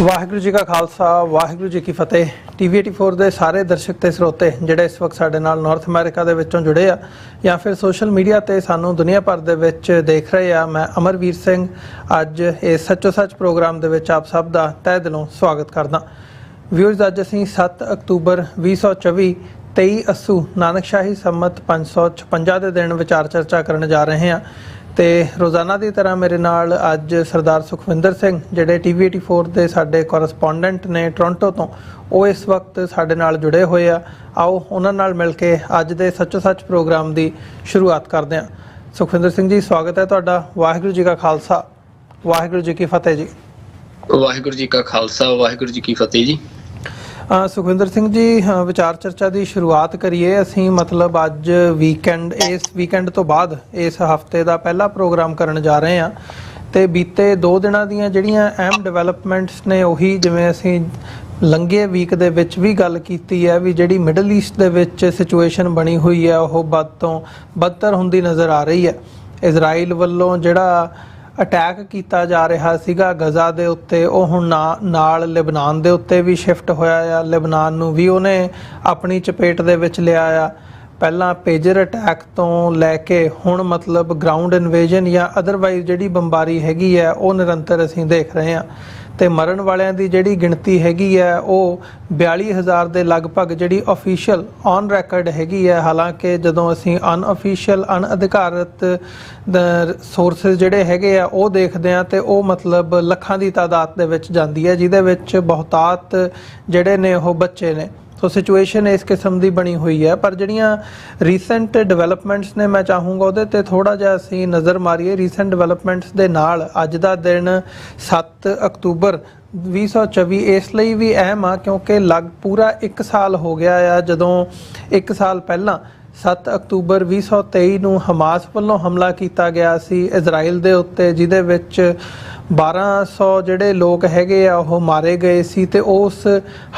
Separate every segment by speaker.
Speaker 1: वाहिगुरू जी का खालसा वाहिगुरू जी की फतेह। TV84 ਦੇ ਸਾਰੇ ਦਰਸ਼ਕ ਤੇ ਸਰੋਤੇ ਜਿਹੜੇ ਇਸ ਵਕਤ ਸਾਡੇ ਨਾਲ ਨਾਰਥ ਅਮਰੀਕਾ ਦੇ ਵਿੱਚੋਂ ਜੁੜੇ ਆ ਜਾਂ ਫਿਰ ਸੋਸ਼ਲ ਮੀਡੀਆ ਤੇ ਸਾਨੂੰ ਦੁਨੀਆ ਭਰ ਦੇ ਵਿੱਚ ਦੇਖ ਰਹੇ ਆ, ਮੈਂ ਅਮਰਵੀਰ ਸਿੰਘ ਅੱਜ ਇਸ ਸੱਚੋ ਸੱਚ ਪ੍ਰੋਗਰਾਮ ਦੇ ਵਿੱਚ ਆਪ ਸਭ ਦਾ ਤਹਿ ਦਿਲੋਂ ਸਵਾਗਤ ਕਰਦਾ। ਵਿਊਅਰਸ, ਅੱਜ ਅਸੀਂ 7 ਅਕਤੂਬਰ 2024 23 ਅੱਸੂ ਨਾਨਕਸ਼ਾਹੀ ਸੰਮਤ 556 ਦੇ ਦਿਨ ਵਿਚਾਰ ਚਰਚਾ ਕਰਨ ਜਾ ਰਹੇ ਹਾਂ। ਤੇ ਰੋਜ਼ਾਨਾ ਦੀ ਤਰ੍ਹਾਂ ਮੇਰੇ ਨਾਲ ਅੱਜ ਸਰਦਾਰ ਸੁਖਵਿੰਦਰ ਸਿੰਘ ਜਿਹੜੇ TV84 ਦੇ ਸਾਡੇ ਕੋਰਸਪੋਂਡੈਂਟ ਨੇ ਟੋਰਾਂਟੋ ਤੋਂ, ਉਹ ਇਸ ਵਕਤ ਸਾਡੇ ਨਾਲ ਜੁੜੇ ਹੋਏ ਆ। ਆਓ ਉਹਨਾਂ ਨਾਲ ਮਿਲ ਕੇ ਅੱਜ ਦੇ ਸੱਚੋ ਸੱਚ ਪ੍ਰੋਗਰਾਮ ਦੀ ਸ਼ੁਰੂਆਤ ਕਰਦੇ ਹਾਂ। ਸੁਖਵਿੰਦਰ ਸਿੰਘ ਜੀ, ਸਵਾਗਤ ਹੈ ਤੁਹਾਡਾ। ਵਾਹਿਗੁਰੂ ਜੀ ਕਾ ਖਾਲਸਾ ਵਾਹਿਗੁਰੂ ਜੀ ਕੀ ਫਤਿਹ ਜੀ।
Speaker 2: ਵਾਹਿਗੁਰੂ ਜੀ ਕਾ ਖਾਲਸਾ ਵਾਹਿਗੁਰੂ ਜੀ ਕੀ ਫਤਿਹ ਜੀ।
Speaker 1: ਸੁਖਵਿੰਦਰ ਸਿੰਘ ਜੀ, ਵਿਚਾਰ ਚਰਚਾ ਦੀ ਸ਼ੁਰੂਆਤ ਕਰੀਏ ਅਸੀਂ। ਮਤਲਬ ਅੱਜ ਇਸ ਵੀਕਐਂਡ ਤੋਂ ਬਾਅਦ ਇਸ ਹਫਤੇ ਦਾ ਪਹਿਲਾ ਪ੍ਰੋਗਰਾਮ ਕਰਨ ਜਾ ਰਹੇ ਹਾਂ ਤੇ ਬੀਤੇ 2 ਦਿਨਾਂ ਦੀਆਂ ਜਿਹੜੀਆਂ ਅਹਿਮ ਡਿਵੈਲਪਮੈਂਟਸ ਨੇ, ਉਹੀ ਜਿਵੇਂ ਅਸੀਂ ਲੰਘੇ ਵੀਕ ਦੇ ਵਿੱਚ ਵੀ ਗੱਲ ਕੀਤੀ ਹੈ ਵੀ ਜਿਹੜੀ ਮਿਡਲ ਈਸਟ ਦੇ ਵਿੱਚ ਸਿਚੁਏਸ਼ਨ ਬਣੀ ਹੋਈ ਹੈ ਉਹ ਵੱਧ ਤੋਂ ਬਦਤਰ ਹੁੰਦੀ ਨਜ਼ਰ ਆ ਰਹੀ ਹੈ। ਇਜ਼ਰਾਈਲ ਵੱਲੋਂ ਜਿਹੜਾ ਅਟੈਕ ਕੀਤਾ ਜਾ ਰਿਹਾ ਸੀਗਾ ਗਜ਼ਾ ਦੇ ਉੱਤੇ, ਉਹ ਹੁਣ ਨਾਲ ਲਿਬਨਾਨ ਦੇ ਉੱਤੇ ਵੀ ਸ਼ਿਫਟ ਹੋਇਆ ਆ। ਲਿਬਨਾਨ ਨੂੰ ਵੀ ਉਹਨੇ ਆਪਣੀ ਚਪੇਟ ਦੇ ਵਿੱਚ ਲਿਆ ਆ। ਪਹਿਲਾਂ ਪੇਜਰ ਅਟੈਕ ਤੋਂ ਲੈ ਕੇ ਹੁਣ ਮਤਲਬ ਗਰਾਊਂਡ ਇਨਵੇਜਨ ਜਾਂ ਅਦਰਵਾਈਜ਼ ਜਿਹੜੀ ਬੰਬਾਰੀ ਹੈਗੀ ਹੈ ਉਹ ਨਿਰੰਤਰ ਅਸੀਂ ਦੇਖ ਰਹੇ ਹਾਂ। ਤੇ ਮਰਨ ਵਾਲਿਆਂ ਦੀ ਜਿਹੜੀ ਗਿਣਤੀ ਹੈਗੀ ਹੈ ਉਹ 42,000 ਦੇ ਲਗਭਗ ਜਿਹੜੀ ਅਫੀਸ਼ੀਅਲ ਔਨ ਰੈਕਰਡ ਹੈਗੀ ਹੈ। ਹਾਲਾਂਕਿ ਜਦੋਂ ਅਸੀਂ ਅਨਅਫੀਸ਼ੀਅਲ ਅਣਅਧਿਕਾਰਤ ਸੋਰਸਿਸ ਜਿਹੜੇ ਹੈਗੇ ਆ ਉਹ ਦੇਖਦੇ ਹਾਂ ਤੇ ਉਹ ਮਤਲਬ ਲੱਖਾਂ ਦੀ ਤਾਦਾਦ ਦੇ ਵਿੱਚ ਜਾਂਦੀ ਹੈ, ਜਿਹਦੇ ਵਿੱਚ ਬਹੁਤਾਤ ਜਿਹੜੇ ਨੇ ਉਹ ਬੱਚੇ ਨੇ। ਸੋ ਸਿਚੁਏਸ਼ਨ ਇਸ ਕਿਸਮ ਦੀ ਬਣੀ ਹੋਈ ਹੈ। ਪਰ ਜਿਹੜੀਆਂ ਰੀਸੈਂਟ ਡਿਵੈਲਪਮੈਂਟਸ ਨੇ, ਮੈਂ ਚਾਹੂੰਗਾ ਉਹਦੇ ਤੇ ਥੋੜ੍ਹਾ ਜਿਹਾ ਅਸੀਂ ਨਜ਼ਰ ਮਾਰੀਏ। ਰੀਸੈਂਟ ਡਿਵੈਲਪਮੈਂਟਸ ਦੇ ਨਾਲ ਅੱਜ ਦਾ ਦਿਨ 7 ਅਕਤੂਬਰ 2024 ਇਸ ਲਈ ਵੀ ਅਹਿਮ ਆ ਕਿਉਂਕਿ ਪੂਰਾ 1 ਸਾਲ ਹੋ ਗਿਆ ਆ ਜਦੋਂ 1 ਸਾਲ ਪਹਿਲਾਂ 7 ਅਕਤੂਬਰ 2023 ਨੂੰ ਹਮਾਸ ਵੱਲੋਂ ਹਮਲਾ ਕੀਤਾ ਗਿਆ ਸੀ ਇਜ਼ਰਾਈਲ ਦੇ ਉੱਤੇ, ਜਿਹਦੇ ਵਿੱਚ 1200 ਜਿਹੜੇ ਲੋਕ ਹੈਗੇ ਆ ਉਹ ਮਾਰੇ ਗਏ ਸੀ। ਤੇ ਉਸ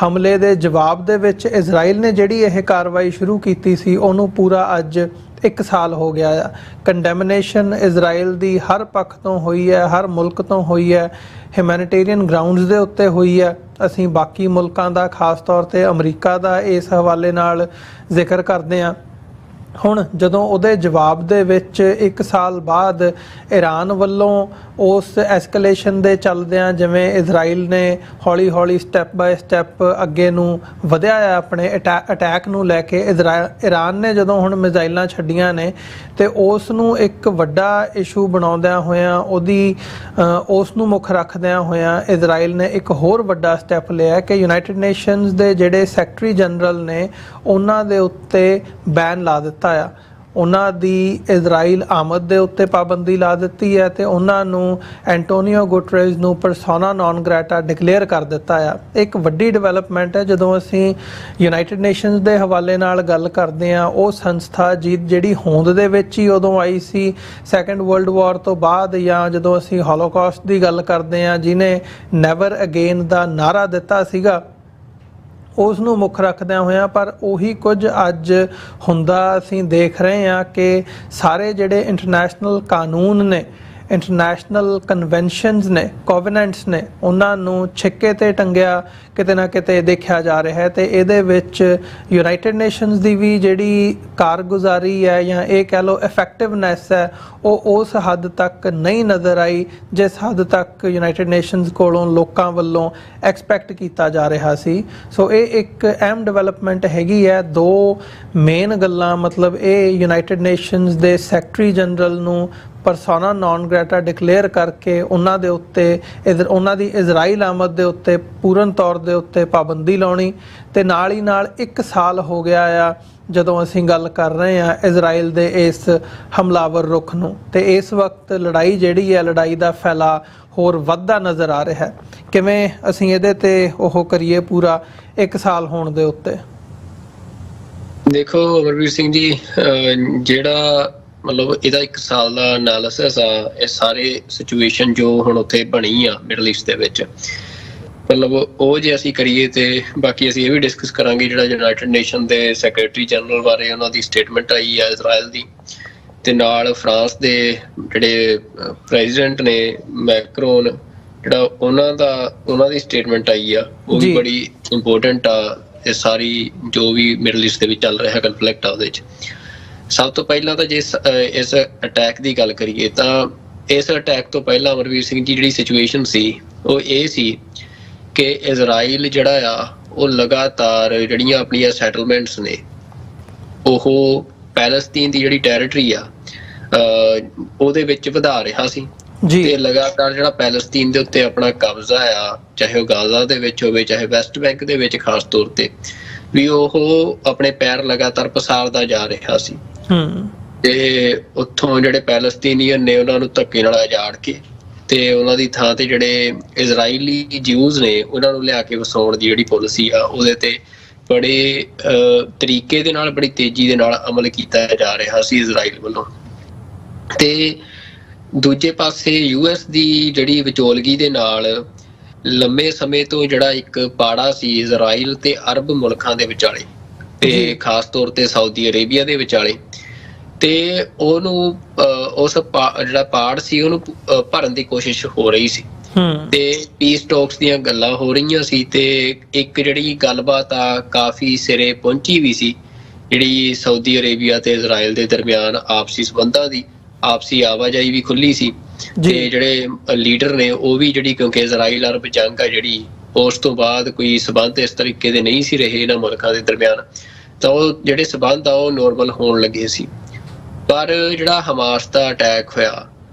Speaker 1: ਹਮਲੇ ਦੇ ਜਵਾਬ ਦੇ ਵਿੱਚ ਇਜ਼ਰਾਈਲ ਨੇ ਜਿਹੜੀ ਇਹ ਕਾਰਵਾਈ ਸ਼ੁਰੂ ਕੀਤੀ ਸੀ ਉਹਨੂੰ ਪੂਰਾ ਅੱਜ 1 ਸਾਲ ਹੋ ਗਿਆ ਆ। ਕੰਡੈਮਨੇਸ਼ਨ ਇਜ਼ਰਾਈਲ ਦੀ ਹਰ ਪੱਖ ਤੋਂ ਹੋਈ ਹੈ, ਹਰ ਮੁਲਕ ਤੋਂ ਹੋਈ ਹੈ, ਹਿਊਮੈਨਿਟੇਰੀਅਨ ਗਰਾਊਂਡਸ ਦੇ ਉੱਤੇ ਹੋਈ ਹੈ। ਅਸੀਂ ਬਾਕੀ ਮੁਲਕਾਂ ਦਾ, ਖਾਸ ਤੌਰ 'ਤੇ ਅਮਰੀਕਾ ਦਾ ਇਸ ਹਵਾਲੇ ਨਾਲ ਜ਼ਿਕਰ ਕਰਦੇ ਹਾਂ। ਹੁਣ ਜਦੋਂ ਉਹਦੇ ਜਵਾਬ ਦੇ ਵਿੱਚ 1 ਸਾਲ ਬਾਅਦ ਈਰਾਨ ਵੱਲੋਂ ਉਸ ਐਸਕਲੇਸ਼ਨ ਦੇ ਚੱਲਦਿਆਂ, ਜਿਵੇਂ ਇਜ਼ਰਾਈਲ ਨੇ ਹੌਲੀ ਹੌਲੀ ਸਟੈਪ ਬਾਏ ਸਟੈਪ ਅੱਗੇ ਨੂੰ ਵਧਿਆ ਹੈ ਆਪਣੇ ਅਟੈਕ ਨੂੰ ਲੈ ਕੇ, ਈਰਾਨ ਨੇ ਜਦੋਂ ਹੁਣ ਮਿਜ਼ਾਈਲਾਂ ਛੱਡੀਆਂ ਨੇ ਤੇ ਉਸ ਨੂੰ ਇੱਕ ਵੱਡਾ ਇਸ਼ੂ ਬਣਾਉਂਦਿਆਂ ਹੋਇਆਂ, ਉਸ ਨੂੰ ਮੁੱਖ ਰੱਖਦਿਆਂ ਹੋਇਆਂ ਇਜ਼ਰਾਈਲ ਨੇ ਇੱਕ ਹੋਰ ਵੱਡਾ ਸਟੈਪ ਲਿਆ ਕਿ ਯੂਨਾਈਟਿਡ ਨੇਸ਼ਨਸ ਦੇ ਜਿਹੜੇ ਸੈਕਟਰੀ ਜਨਰਲ ਨੇ ਉਹਨਾਂ ਦੇ ਉੱਤੇ ਬੈਨ ਲਾ ਦਿੱਤਾ ਆ। ਉਹਨਾਂ ਦੀ ਇਜ਼ਰਾਈਲ ਆਮਦ ਦੇ ਉੱਤੇ ਪਾਬੰਦੀ ਲਾ ਦਿੱਤੀ ਹੈ ਤੇ ਉਹਨਾਂ ਨੂੰ ਐਂਟੋਨੀਓ ਗੁਟਰੇਜ਼ ਨੂੰ ਪਰਸੋਨਾ ਨੌਨ ਗ੍ਰੈਟਾ ਡਿਕਲੇਅਰ ਕਰ ਦਿੱਤਾ ਆ। ਇੱਕ ਵੱਡੀ ਡਿਵੈਲਪਮੈਂਟ ਹੈ। ਜਦੋਂ ਅਸੀਂ ਯੂਨਾਈਟਿਡ ਨੇਸ਼ਨਸ ਦੇ ਹਵਾਲੇ ਨਾਲ ਗੱਲ ਕਰਦੇ ਹਾਂ, ਉਹ ਸੰਸਥਾ ਜਿਹੜੀ ਹੋਂਦ ਦੇ ਵਿੱਚ ਹੀ ਉਦੋਂ ਆਈ ਸੀ ਸੈਕੰਡ ਵਰਲਡ ਵਾਰ ਤੋਂ ਬਾਅਦ, ਜਾਂ ਜਦੋਂ ਅਸੀਂ ਹੋਲੋਕਾਸਟ ਦੀ ਗੱਲ ਕਰਦੇ ਹਾਂ ਜਿਹਨੇ ਨੈਵਰ ਅਗੇਨ ਦਾ ਨਾਅਰਾ ਦਿੱਤਾ ਸੀਗਾ, ਉਸ ਨੂੰ ਮੁੱਖ ਰੱਖਦਿਆਂ ਹੋਇਆਂ। ਪਰ ਉਹੀ ਕੁਝ ਅੱਜ ਹੁੰਦਾ ਅਸੀਂ ਦੇਖ ਰਹੇ ਹਾਂ ਕਿ ਸਾਰੇ ਜਿਹੜੇ ਇੰਟਰਨੈਸ਼ਨਲ ਕਾਨੂੰਨ ਨੇ, ਇੰਟਰਨੈਸ਼ਨਲ ਕਨਵੈਨਸ਼ਨਸ ਨੇ, ਕੋਵੈਨੈਂਟਸ ਨੇ, ਉਹਨਾਂ ਨੂੰ ਛਿੱਕੇ ਤੇ ਟੰਗਿਆ ਕਿਤੇ ਨਾ ਕਿਤੇ ਦੇਖਿਆ ਜਾ ਰਿਹਾ ਹੈ। ਤੇ ਇਹਦੇ ਵਿੱਚ ਯੂਨਾਈਟਿਡ ਨੇਸ਼ਨਸ ਦੀ ਵੀ ਜਿਹੜੀ ਕਾਰਗੁਜ਼ਾਰੀ ਹੈ ਜਾਂ ਇਹ ਕਹਿ ਲਓ ਇਫੈਕਟਿਵਨੈਸ ਹੈ, ਉਹ ਉਸ ਹੱਦ ਤੱਕ ਨਹੀਂ ਨਜ਼ਰ ਆਈ ਜਿਸ ਹੱਦ ਤੱਕ ਯੂਨਾਈਟਿਡ ਨੇਸ਼ਨਸ ਕੋਲੋਂ ਲੋਕਾਂ ਵੱਲੋਂ ਐਕਸਪੈਕਟ ਕੀਤਾ ਜਾ ਰਿਹਾ ਸੀ। ਸੋ ਇਹ ਇੱਕ ਅਹਿਮ ਡਿਵੈਲਪਮੈਂਟ ਹੈਗੀ ਹੈ। 2 ਮੇਨ ਗੱਲਾਂ, ਮਤਲਬ ਇਹ ਯੂਨਾਈਟਿਡ ਨੇਸ਼ਨਸ ਦੇ ਸੈਕਟਰੀ ਜਨਰਲ ਨੂੰ ਪਰਸੋਨਾ ਨੌਨ ਗ੍ਰੈਟਾ ਡਿਕਲੇਅਰ ਕਰਕੇ ਉਹਨਾਂ ਦੇ ਉੱਤੇ ਉਹਨਾਂ ਦੀ ਇਜ਼ਰਾਈਲ ਆਮਦ ਦੇ ਉੱਤੇ ਪੂਰਨ ਤੌਰ ਦੇ ਉੱਤੇ ਪਾਬੰਦੀ ਲਾਉਣੀ, ਤੇ ਨਾਲ ਹੀ ਨਾਲ 1 ਸਾਲ ਹੋ ਗਿਆ ਆ ਜਦੋਂ ਅਸੀਂ ਗੱਲ ਕਰ ਰਹੇ ਹਾਂ ਇਜ਼ਰਾਈਲ ਦੇ ਇਸ ਹਮਲਾਵਰ ਰੁਖ ਨੂੰ। ਤੇ ਇਸ ਵਕਤ ਲੜਾਈ ਜਿਹੜੀ ਹੈ, ਲੜਾਈ ਦਾ ਫੈਲਾ ਹੋਰ ਵੱਧਦਾ ਨਜ਼ਰ ਆ ਰਿਹਾ ਹੈ। ਕਿਵੇਂ ਅਸੀਂ ਇਹਦੇ ਤੇ ਉਹ ਕਰੀਏ ਪੂਰਾ 1 ਸਾਲ ਹੋਣ ਦੇ ਉੱਤੇ?
Speaker 2: ਦੇਖੋ ਅਮਰਵੀਰ ਸਿੰਘ ਜੀ, ਜਿਹੜਾ ਮਤਲਬ ਇਹਦਾ 1 ਸਾਲ ਦਾ ਐਨਾਲਿਸਿਸ ਆ, ਇਹ ਸਾਰੇ ਸਿਚੁਏਸ਼ਨ ਜੋ ਹੁਣ ਉੱਥੇ ਬਣੀ ਆ ਮਿਡਲ ਈਸਟ ਦੇ ਵਿੱਚ, ਮਤਲਬ ਉਹ ਜੇ ਅਸੀਂ ਕਰੀਏ ਤੇ ਬਾਕੀ ਅਸੀਂ ਇਹ ਵੀ ਡਿਸਕਸ ਕਰਾਂਗੇ ਜਿਹੜਾ ਯੂਨਾਈਟਿਡ ਨੇਸ਼ਨ ਦੇ ਸੈਕਟਰੀ ਜਨਰਲ ਬਾਰੇ ਉਹਨਾਂ ਦੀ ਸਟੇਟਮੈਂਟ ਆਈ ਆ ਇਜ਼ਰਾਈਲ ਦੀ, ਤੇ ਨਾਲ ਫਰਾਂਸ ਦੇ ਜਿਹੜੇ ਪ੍ਰੈਜ਼ੀਡੈਂਟ ਨੇ ਮੈਕਰੋਨ, ਜਿਹੜਾ ਉਹਨਾਂ ਦੀ ਸਟੇਟਮੈਂਟ ਆਈ ਆ ਉਹ ਵੀ ਬੜੀ ਇੰਪੋਰਟੈਂਟ ਆ ਇਹ ਸਾਰੀ ਜੋ ਵੀ ਮਿਡਲ ਈਸਟ ਦੇ ਵਿੱਚ ਚੱਲ ਰਿਹਾ ਕਨਫਲਿਕਟ ਆ ਉਹਦੇ 'ਚ। ਸਭ ਤੋਂ ਪਹਿਲਾਂ ਤਾਂ ਜੇ ਇਸ ਅਟੈਕ ਦੀ ਗੱਲ ਕਰੀਏ ਤਾਂ ਇਸ ਅਟੈਕ ਤੋਂ ਪਹਿਲਾਂ ਅਮਰਵੀਰ ਸਿੰਘ ਜੀ ਜਿਹੜੀ ਸਿਚੁਏਸ਼ਨ ਸੀ ਉਹ ਇਹ ਸੀ ਕਿ ਇਜ਼ਰਾਈਲ ਜਿਹੜਾ ਆ ਉਹ ਲਗਾਤਾਰ ਜਿਹੜੀਆਂ ਆਪਣੀਆਂ ਸੈਟਲਮੈਂਟਸ ਨੇ ਉਹ ਪੈਲਸਤੀਨ ਦੀ ਜਿਹੜੀ ਟੈਰੀਟਰੀ ਆ ਉਹਦੇ ਵਿੱਚ ਵਧਾ ਰਿਹਾ ਸੀ ਤੇ ਲਗਾਤਾਰ ਜਿਹੜਾ ਪੈਲਸਤੀਨ ਦੇ ਉੱਤੇ ਆਪਣਾ ਕਬਜ਼ਾ ਆ, ਚਾਹੇ ਉਹ ਗਾਜ਼ਾ ਦੇ ਵਿੱਚ ਹੋਵੇ ਚਾਹੇ ਵੈਸਟ ਬੈਂਕ ਦੇ ਵਿੱਚ ਖਾਸ ਤੌਰ ਤੇ ਵੀ ਉਹ ਆਪਣੇ ਪੈਰ ਲਗਾਤਾਰ ਪਸਾਰਦਾ ਜਾ ਰਿਹਾ ਸੀ। ਤੇ ਉੱਥੋਂ ਜਿਹੜੇ ਪੈਲਸਤੀਨੀਅਨ ਨੇ ਉਹਨਾਂ ਨੂੰ ਧੱਕੇ ਨਾਲ ਉਜਾੜ ਕੇ ਤੇ ਉਹਨਾਂ ਦੀ ਥਾਂ ਤੇ ਜਿਹੜੇ ਇਜ਼ਰਾਈਲੀ ਜਿਊਜ਼ ਨੇ ਉਹਨਾਂ ਨੂੰ ਲਿਆ ਕੇ ਵਸਾਉਣ ਦੀ ਜਿਹੜੀ ਪਾਲਿਸੀ ਆ ਉਹਦੇ ਤੇ ਬੜੇ ਤਰੀਕੇ ਦੇ ਨਾਲ ਬੜੀ ਤੇਜ਼ੀ ਦੇ ਨਾਲ ਅਮਲ ਕੀਤਾ ਜਾ ਰਿਹਾ ਸੀ ਇਜ਼ਰਾਈਲ ਵੱਲੋਂ। ਤੇ ਦੂਜੇ ਪਾਸੇ ਯੂਐਸ ਦੀ ਜਿਹੜੀ ਵਿਚੋਲਗੀ ਦੇ ਨਾਲ ਲੰਮੇ ਸਮੇਂ ਤੋਂ ਜਿਹੜਾ ਇੱਕ ਪਾੜਾ ਸੀ ਇਜ਼ਰਾਈਲ ਤੇ ਅਰਬ ਮੁਲਕਾਂ ਦੇ ਵਿਚਾਲੇ ਤੇ ਖਾਸ ਤੌਰ ਤੇ ਸਾਊਦੀ ਅਰੇਬੀਆ ਦੇ ਵਿਚਾਲੇ, ਤੇ ਉਹਨੂੰ ਉਸ ਜਿਹੜਾ ਪਾੜ ਸੀ ਉਹਨੂੰ ਭਰਨ ਦੀ ਕੋਸ਼ਿਸ਼ ਹੋ ਰਹੀ ਸੀ ਤੇ ਪੀਸ ਟਾਕਸ ਦੀਆਂ ਗੱਲਾਂ ਹੋ ਰਹੀਆਂ ਸੀ ਤੇ ਇੱਕ ਜਿਹੜੀ ਗੱਲਬਾਤ ਆ ਕਾਫੀ ਸਿਰੇ ਪਹੁੰਚੀ ਵੀ ਸੀ ਜਿਹੜੀ ਸਾਊਦੀ ਅਰੇਬੀਆ ਤੇ ਇਜ਼ਰਾਈਲ ਦੇ ਦਰਮਿਆਨ ਆਪਸੀ ਸੰਬੰਧਾਂ ਦੀ ਆਪਸੀ ਆਵਾਜਾਈ ਵੀ ਖੁੱਲੀ ਸੀ ਤੇ ਜਿਹੜੇ ਲੀਡਰ ਨੇ ਉਹ ਵੀ ਜਿਹੜੀ ਕਿਉਂਕਿ ਇਜ਼ਰਾਈਲ ਅਰਬ ਜੰਗ ਆ ਜਿਹੜੀ ਉਸ ਤੋਂ ਬਾਅਦ ਕੋਈ ਸਬੰਧ ਇਸ ਤਰੀਕੇ ਦੇ ਨਹੀਂ ਸੀ ਰਹੇ ਇਹਨਾਂ ਮੁਲਕਾਂ ਦੇ ਦਰਮਿਆਨ, ਤਾਂ ਉਹ ਜਿਹੜੇ ਸਬੰਧ ਆ ਉਹ ਨੋਰਮਲ ਹੋਣ ਲੱਗੇ ਸੀ। ਪਰ ਜਿਹੜਾ ਹਮਾਸ ਦਾ ਅਟੈਕ ਹੋਇਆ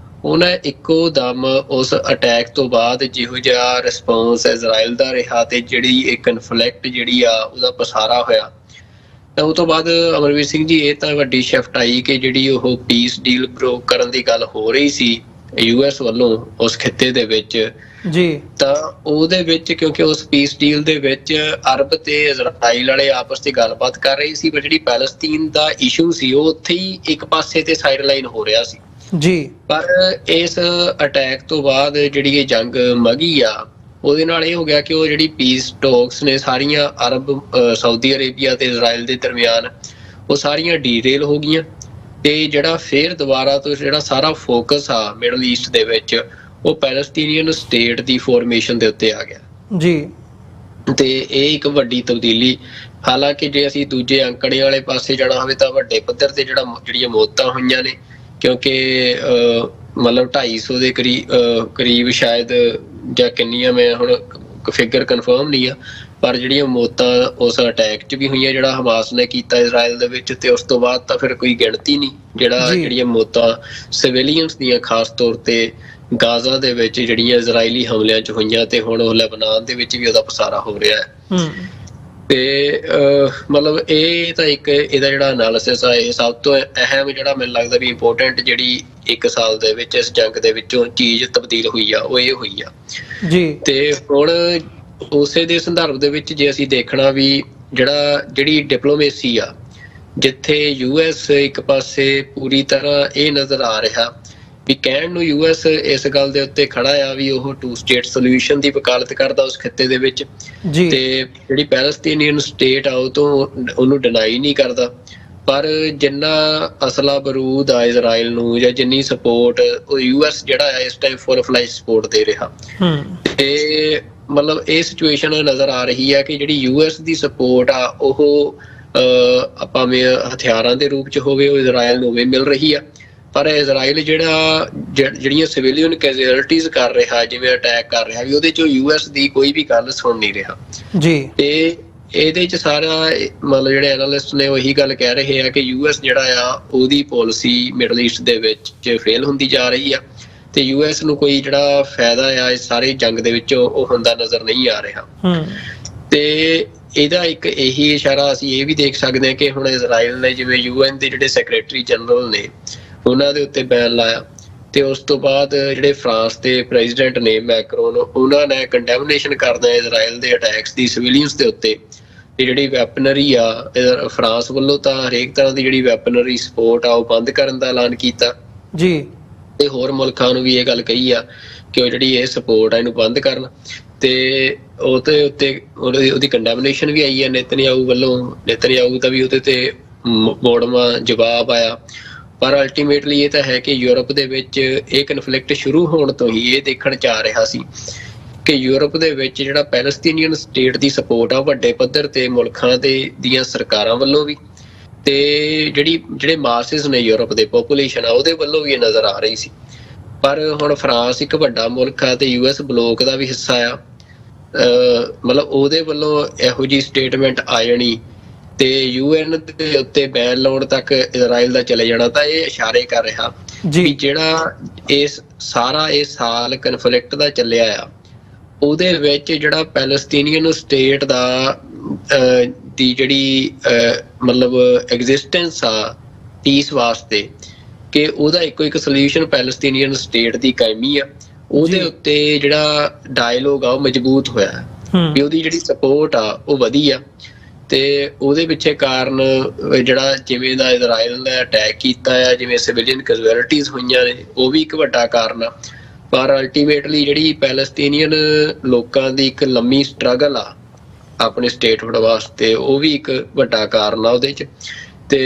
Speaker 2: ਉਹਨੇ ਇੱਕੋ ਦਮ ਉਸ ਅਟੈਕ ਤੋਂ ਬਾਅਦ ਜਿਹੋ ਜਿਹਾ ਰਿਸਪੌਂਸ ਇਜ਼ਰਾਈਲ ਦਾ ਰਿਹਾ ਤੇ ਜਿਹੜੀ ਇਹ ਕਨਫਲਿਕਟ ਜਿਹੜੀ ਆ ਉਹਦਾ ਪਸਾਰਾ ਹੋਇਆ ਤਾਂ ਉਹ ਤੋਂ ਬਾਅਦ ਅਮਰਵੀਰ ਸਿੰਘ ਜੀ ਇਹ ਤਾਂ ਵੱਡੀ ਸ਼ਿਫਟ ਆਈ ਕਿ ਜਿਹੜੀ ਉਹ ਪੀਸ ਡੀਲ ਬ੍ਰੋਕ ਕਰਨ ਦੀ ਗੱਲ ਹੋ ਰਹੀ ਸੀ ਯੂਐਸ ਵੱਲੋਂ ਉਸ ਖਿੱਤੇ ਦੇ ਵਿੱਚ ਤਾਂ ਉਹਦੇ ਵਿੱਚ ਕਿਉਂਕਿ ਉਸ ਪੀਸ ਡੀਲ ਦੇ ਵਿੱਚ ਅਰਬ ਤੇ ਇਜ਼ਰਾਈਲ ਵਾਲੇ ਆਪਸ ਚ ਗੱਲਬਾਤ ਕਰ ਰਹੇ ਸੀ ਪਰ ਜਿਹੜੀ ਪੈਲਸਤੀਨ ਦਾ ਇਸ਼ੂ ਸੀ ਉਹ ਉੱਥੇ ਹੀ ਇੱਕ ਪਾਸੇ ਤੇ ਸਾਈਡ ਲਾਈਨ ਹੋ ਰਿਹਾ ਸੀ ਪਰ ਇਸ ਅਟੈਕ ਤੋਂ ਬਾਅਦ ਜਿਹੜੀ ਇਹ ਜੰਗ ਮਗੀ ਆ ਉਹਦੇ ਨਾਲ ਇਹ ਹੋ ਗਿਆ ਕਿ ਉਹ ਜਿਹੜੀ ਪੀਸ ਟਾਕਸ ਨੇ ਸਾਰੀਆਂ ਅਰਬ ਸਾਊਦੀ ਅਰੇਬੀਆ ਤੇ ਇਜ਼ਰਾਈਲ ਦੇ ਦਰਮਿਆਨ ਉਹ ਸਾਰੀਆਂ ਡੀਟੇਲ ਹੋ ਗਈਆਂ ਤੇ ਜਿਹੜਾ ਫੇਰ ਦੁਬਾਰਾ ਤੋਂ ਜਿਹੜਾ ਸਾਰਾ ਫੋਕਸ ਆ ਮਿਡਲ ਈਸਟ ਦੇ ਵਿੱਚ ਉਹ ਪੈਲਸਤੀਨੀਅਨ ਸਟੇਟ ਦੀ ਫਾਰਮੇਸ਼ਨ ਦੇ ਉੱਤੇ ਆ ਗਿਆ ਤੇ ਇਹ ਇੱਕ ਵੱਡੀ ਤਬਦੀਲੀ। ਹਾਲਾਂਕਿ ਜੇ ਅਸੀਂ ਦੂਜੇ ਅੰਕੜੇ ਵਾਲੇ ਪਾਸੇ ਜਾਣਾ ਹੋਵੇ ਤਾਂ ਵੱਡੇ ਪੱਧਰ ਤੇ ਜਿਹੜੀਆਂ ਮੌਤਾਂ ਹੋਈਆਂ ਨੇ ਕਿਉਂਕਿ ਮਤਲਬ 250 ਦੇ ਕਰੀਬ ਸ਼ਾਇਦ ਜਾਂ ਕਿੰਨੀਆਂ ਮੈਂ ਹੁਣ ਫਿਗਰ ਕਨਫਰਮ ਨਹੀਂ ਆ ਪਰ ਜਿਹੜੀਆਂ ਮੌਤਾਂ ਉਸ ਅਟੈਕ 'ਚ ਵੀ ਹੋਈਆਂ ਜਿਹੜਾ ਹਮਾਸ ਨੇ ਕੀਤਾ ਇਜ਼ਰਾਈਲ ਦੇ ਵਿੱਚ ਤੇ ਉਸ ਤੋਂ ਬਾਅਦ ਤਾਂ ਫਿਰ ਕੋਈ ਗਿਣਤੀ ਨਹੀਂ ਜਿਹੜੀਆਂ ਮੌਤਾਂ ਸਿਵਿਲੀਅਨਸ ਦੀਆਂ ਖਾਸ ਤੌਰ ਤੇ ਗਾਜ਼ਾ ਦੇ ਵਿੱਚ ਜਿਹੜੀਆਂ ਇਜ਼ਰਾਈਲੀ ਹਮਲਿਆਂ 'ਚ ਹੋਈਆਂ ਤੇ ਹੁਣ ਉਹ ਲੈਬਨਾਨ ਦੇ ਵਿੱਚ ਵੀ ਉਹਦਾ ਪਸਾਰਾ ਹੋ ਰਿਹਾ ਹੈ ਤੇ ਮਤਲਬ ਇਹ ਤਾਂ ਇੱਕ ਇਹਦਾ ਜਿਹੜਾ ਐਨਾਲਿਸਿਸ ਆ ਇਹ ਸਭ ਤੋਂ ਅਹਿਮ ਜਿਹੜਾ ਮੈਨੂੰ ਲੱਗਦਾ ਵੀ ਇੰਪੋਰਟੈਂਟ ਜਿਹੜੀ 1 ਸਾਲ ਦੇ ਵਿੱਚ ਇਸ ਜੰਗ ਦੇ ਵਿੱਚੋਂ ਚੀਜ਼ ਤਬਦੀਲ ਹੋਈ ਆ ਉਹ ਇਹ ਹੋਈ ਆ ਤੇ ਹੁਣ ਉਸੇ ਦੇ ਸੰਦਰਭ ਦੇ ਵਿੱਚ ਜੇ ਅਸੀਂ ਦੇਖਣਾ ਵੀ ਜਿਹੜੀ ਡਿਪਲੋਮੇਸੀ ਆ ਜਿੱਥੇ ਯੂਐਸ ਇੱਕ ਪਾਸੇ ਪੂਰੀ ਤਰ੍ਹਾਂ ਇਹ ਨਜ਼ਰ ਆ ਰਿਹਾ ਵੀ ਕਹਿਣ ਨੂੰ ਯੂਐਸ ਇਸ ਗੱਲ ਦੇ ਉੱਤੇ ਖੜਾ ਆ ਵੀ ਉਹ 2 ਸਟੇਟ ਸੋਲਿਊਸ਼ਨ ਦੀ ਵਕਾਲਤ ਕਰਦਾ ਉਸ ਖਿੱਤੇ ਦੇ ਵਿੱਚ ਤੇ ਜਿਹੜੀ ਪੈਲਸਤੀਨੀਅਨ ਸਟੇਟ ਆ ਉਹ ਤੋਂ ਉਹਨੂੰ ਡਿਨਾਈ ਨਹੀਂ ਕਰਦਾ ਪਰ ਜਿੰਨਾ ਅਸਲਾ ਬਰੂਦ ਆ ਇਜ਼ਰਾਈਲ ਨੂੰ ਜਾਂ ਜਿੰਨੀ ਸਪੋਰਟ ਉਹ ਯੂਐਸ ਜਿਹੜਾ ਆ ਇਸ ਟਾਈਮ ਫੁੱਲ ਫਲੈਸ਼ ਸਪੋਰਟ ਦੇ ਰਿਹਾ ਤੇ ਮਤਲਬ ਇਹ ਸਿਚੁਏਸ਼ਨ ਨਜ਼ਰ ਆ ਰਹੀ ਆ ਕਿ ਜਿਹੜੀ ਯੂਐਸ ਦੀ ਸਪੋਰਟ ਆ ਉਹ ਭਾਵੇਂ ਹਥਿਆਰਾਂ ਦੇ ਰੂਪ ਚ ਹੋਵੇ ਉਹ ਇਜ਼ਰਾਈਲ ਨੂੰ ਵੀ ਮਿਲ ਰਹੀ ਆ ਪਰ ਇਜ਼ਰਾਈਲ ਜਿਹੜੀਆਂ ਸਿਵਿਲੀਅਨ ਕੈਜ਼ੁਅਲਟੀਜ਼ ਕਰ ਰਿਹਾ ਜਿਵੇਂ ਅਟੈਕ ਕਰ ਰਿਹਾ ਵੀ ਉਹਦੇ ਚੋਂ ਯੂਐਸ ਦੀ ਕੋਈ ਵੀ ਗੱਲ ਸੁਣ ਨਹੀਂ ਰਿਹਾ ਤੇ ਇਹਦੇ ਚ ਸਾਰਾ ਮਤਲਬ ਜਿਹੜੇ ਐਨਾਲਿਸਟ ਨੇ ਉਹੀ ਗੱਲ ਕਹਿ ਰਹੇ ਆ ਕਿ ਯੂਐਸ ਜਿਹੜਾ ਆ ਉਹਦੀ ਪਾਲਿਸੀ ਮਿਡਲ ਈਸਟ ਦੇ ਵਿੱਚ ਫੇਲ ਹੁੰਦੀ ਜਾ ਰਹੀ ਆ ਤੇ ਯੂਐਸ ਨੂੰ ਕੋਈ ਜਿਹੜਾ ਫਾਇਦਾ ਆ ਇਸ ਸਾਰੇ ਜੰਗ ਦੇ ਵਿੱਚ ਉਹ ਹੁੰਦਾ ਨਜ਼ਰ ਨਹੀਂ ਆ ਰਿਹਾ ਤੇ ਇਹਦਾ ਇੱਕ ਇਹੀ ਇਸ਼ਾਰਾ ਅਸੀਂ ਇਹ ਵੀ ਦੇਖ ਸਕਦੇ ਹਾਂ ਕਿ ਹੁਣ ਇਜ਼ਰਾਈਲ ਨੇ ਜਿਵੇਂ UN ਦੇ ਜਿਹੜੇ ਸੈਕਟਰੀ ਜਨਰਲ ਨੇ ਉਹਨਾਂ ਦੇ ਉੱਤੇ ਬੈਨ ਲਾਇਆ ਤੇ ਉਸ ਤੋਂ ਬਾਅਦ ਜਿਹੜੇ ਫਰਾਂਸ ਦੇ ਪ੍ਰੈਜ਼ੀਡੈਂਟ ਨੇ ਮੈਕਰੋਨ ਉਹਨਾਂ ਨੇ ਕੰਡੈਮਨੇਸ਼ਨ ਕਰਦਾ ਇਜ਼ਰਾਈਲ ਦੇ ਅਟੈਕਸ ਦੀ ਸਿਵਿਲੀਅਨਸ ਦੇ ਉੱਤੇ ਤੇ ਜਿਹੜੀ ਵੈਪਨਰੀ ਆ ਫਰਾਂਸ ਵੱਲੋਂ ਤਾਂ ਹਰੇਕ ਤਰ੍ਹਾਂ ਦੀ ਜਿਹੜੀ ਵੈਪਨਰੀ ਸਪੋਰਟ ਆ ਉਹ ਬੰਦ ਕਰਨ ਦਾ ਐਲਾਨ ਕੀਤਾ ਤੇ ਹੋਰ ਮੁਲਕਾਂ ਨੂੰ ਵੀ ਇਹ ਗੱਲ ਕਹੀ ਆ ਕਿ ਉਹ ਜਿਹੜੀ ਇਹ ਸਪੋਰਟ ਆ ਇਹਨੂੰ ਬੰਦ ਕਰਨ ਤੇ ਉਹਦੇ ਉੱਤੇ ਉਹਦੀ ਕੰਡੈਮਨੇਸ਼ਨ ਵੀ ਆਈ ਹੈ ਨੇਤਨਯਾਹੂ ਵੱਲੋਂ। ਨੇਤਨਯਾਹੂ ਦਾ ਵੀ ਉਹਦੇ ਤੇ ਮੋੜਵਾਂ ਜਵਾਬ ਆਇਆ ਪਰ ਅਲਟੀਮੇਟਲੀ ਇਹ ਤਾਂ ਹੈ ਕਿ ਯੂਰਪ ਦੇ ਵਿੱਚ ਇਹ ਕਨਫਲਿਕਟ ਸ਼ੁਰੂ ਹੋਣ ਤੋਂ ਹੀ ਇਹ ਦੇਖਣ 'ਚ ਆ ਰਿਹਾ ਸੀ ਕਿ ਯੂਰਪ ਦੇ ਵਿੱਚ ਜਿਹੜਾ ਪੈਲਸਤੀਨੀਅਨ ਸਟੇਟ ਦੀ ਸਪੋਰਟ ਆ ਵੱਡੇ ਪੱਧਰ ਤੇ ਮੁਲਕਾਂ ਦੀਆਂ ਸਰਕਾਰਾਂ ਵੱਲੋਂ ਵੀ ਤੇ ਜਿਹੜੇ ਮਾਸਿਸ ਨੇ ਯੂਰਪ ਦੇ ਪੋਪੂਲੇਸ਼ਨ ਆ ਉਹਦੇ ਵੱਲੋਂ ਵੀ ਇਹ ਨਜ਼ਰ ਆ ਰਹੀ ਸੀ। ਪਰ ਹੁਣ ਫਰਾਂਸ ਇੱਕ ਵੱਡਾ ਮੁਲਕ ਆ ਤੇ US ਬਲੋਕ ਦਾ ਵੀ ਹਿੱਸਾ ਆ, ਮਤਲਬ ਉਹਦੇ ਵੱਲੋਂ ਇਹੋ ਜਿਹੀ ਸਟੇਟਮੈਂਟ ਆ ਜਾਣੀ ਤੇ UN ਦੇ ਉੱਤੇ ਬੈਨ ਲਾਉਣ ਤੱਕ ਇਜ਼ਰਾਈਲ ਦਾ ਚਲੇ ਜਾਣਾ, ਤਾਂ ਇਹ ਇਸ਼ਾਰੇ ਕਰ ਰਿਹਾ ਵੀ ਜਿਹੜਾ ਇਸ ਸਾਲ ਕਨਫਲਿਕਟ ਦਾ ਚੱਲਿਆ ਆ ਉਹਦੇ ਵਿੱਚ ਜਿਹੜਾ ਪੈਲਸਤੀਨੀਅਨ ਸਟੇਟ ਦੀ ਜਿਹੜੀ ਮਤਲਬ ਐਗਜ਼ਿਸਟੈਂਸ ਆ ਪੀਸ ਵਾਸਤੇ, ਕਿ ਉਹਦਾ ਇੱਕੋ ਇੱਕ ਸੋਲੂਸ਼ਨ ਪੈਲਸਤੀਨੀਅਨ ਸਟੇਟ ਦੀ ਕਾਇਮੀ ਆ, ਉਹਦੇ ਉੱਤੇ ਜਿਹੜਾ ਡਾਇਲੋਗ ਆ ਉਹ ਮਜ਼ਬੂਤ ਹੋਇਆ ਵੀ ਉਹਦੀ ਜਿਹੜੀ ਸਪੋਰਟ ਆ ਉਹ ਵਧੀ ਆ। ਤੇ ਉਹਦੇ ਪਿੱਛੇ ਕਾਰਨ ਜਿਹੜਾ ਜਿਵੇਂ ਦਾ ਇਜ਼ਰਾਈਲ ਨੇ ਅਟੈਕ ਕੀਤਾ ਆ, ਜਿਵੇਂ ਸਿਵਿਲੀਅਨ ਕੈਜੁਅਲਟੀਜ਼ ਹੋਈਆਂ ਨੇ, ਉਹ ਵੀ ਇੱਕ ਵੱਡਾ ਕਾਰਨ ਆ। ਪਰ ਅਲਟੀਮੇਟਲੀ ਜਿਹੜੀ ਪੈਲਸਤੀਨੀਅਨ ਲੋਕਾਂ ਦੀ ਇੱਕ ਲੰਮੀ ਸਟਰਗਲ ਆ ਆਪਣੇ ਸਟੇਟਹੁੱਡ ਵਾਸਤੇ, ਉਹ ਵੀ ਇੱਕ ਵੱਡਾ ਕਾਰਨ ਆ ਉਹਦੇ 'ਚ। ਤੇ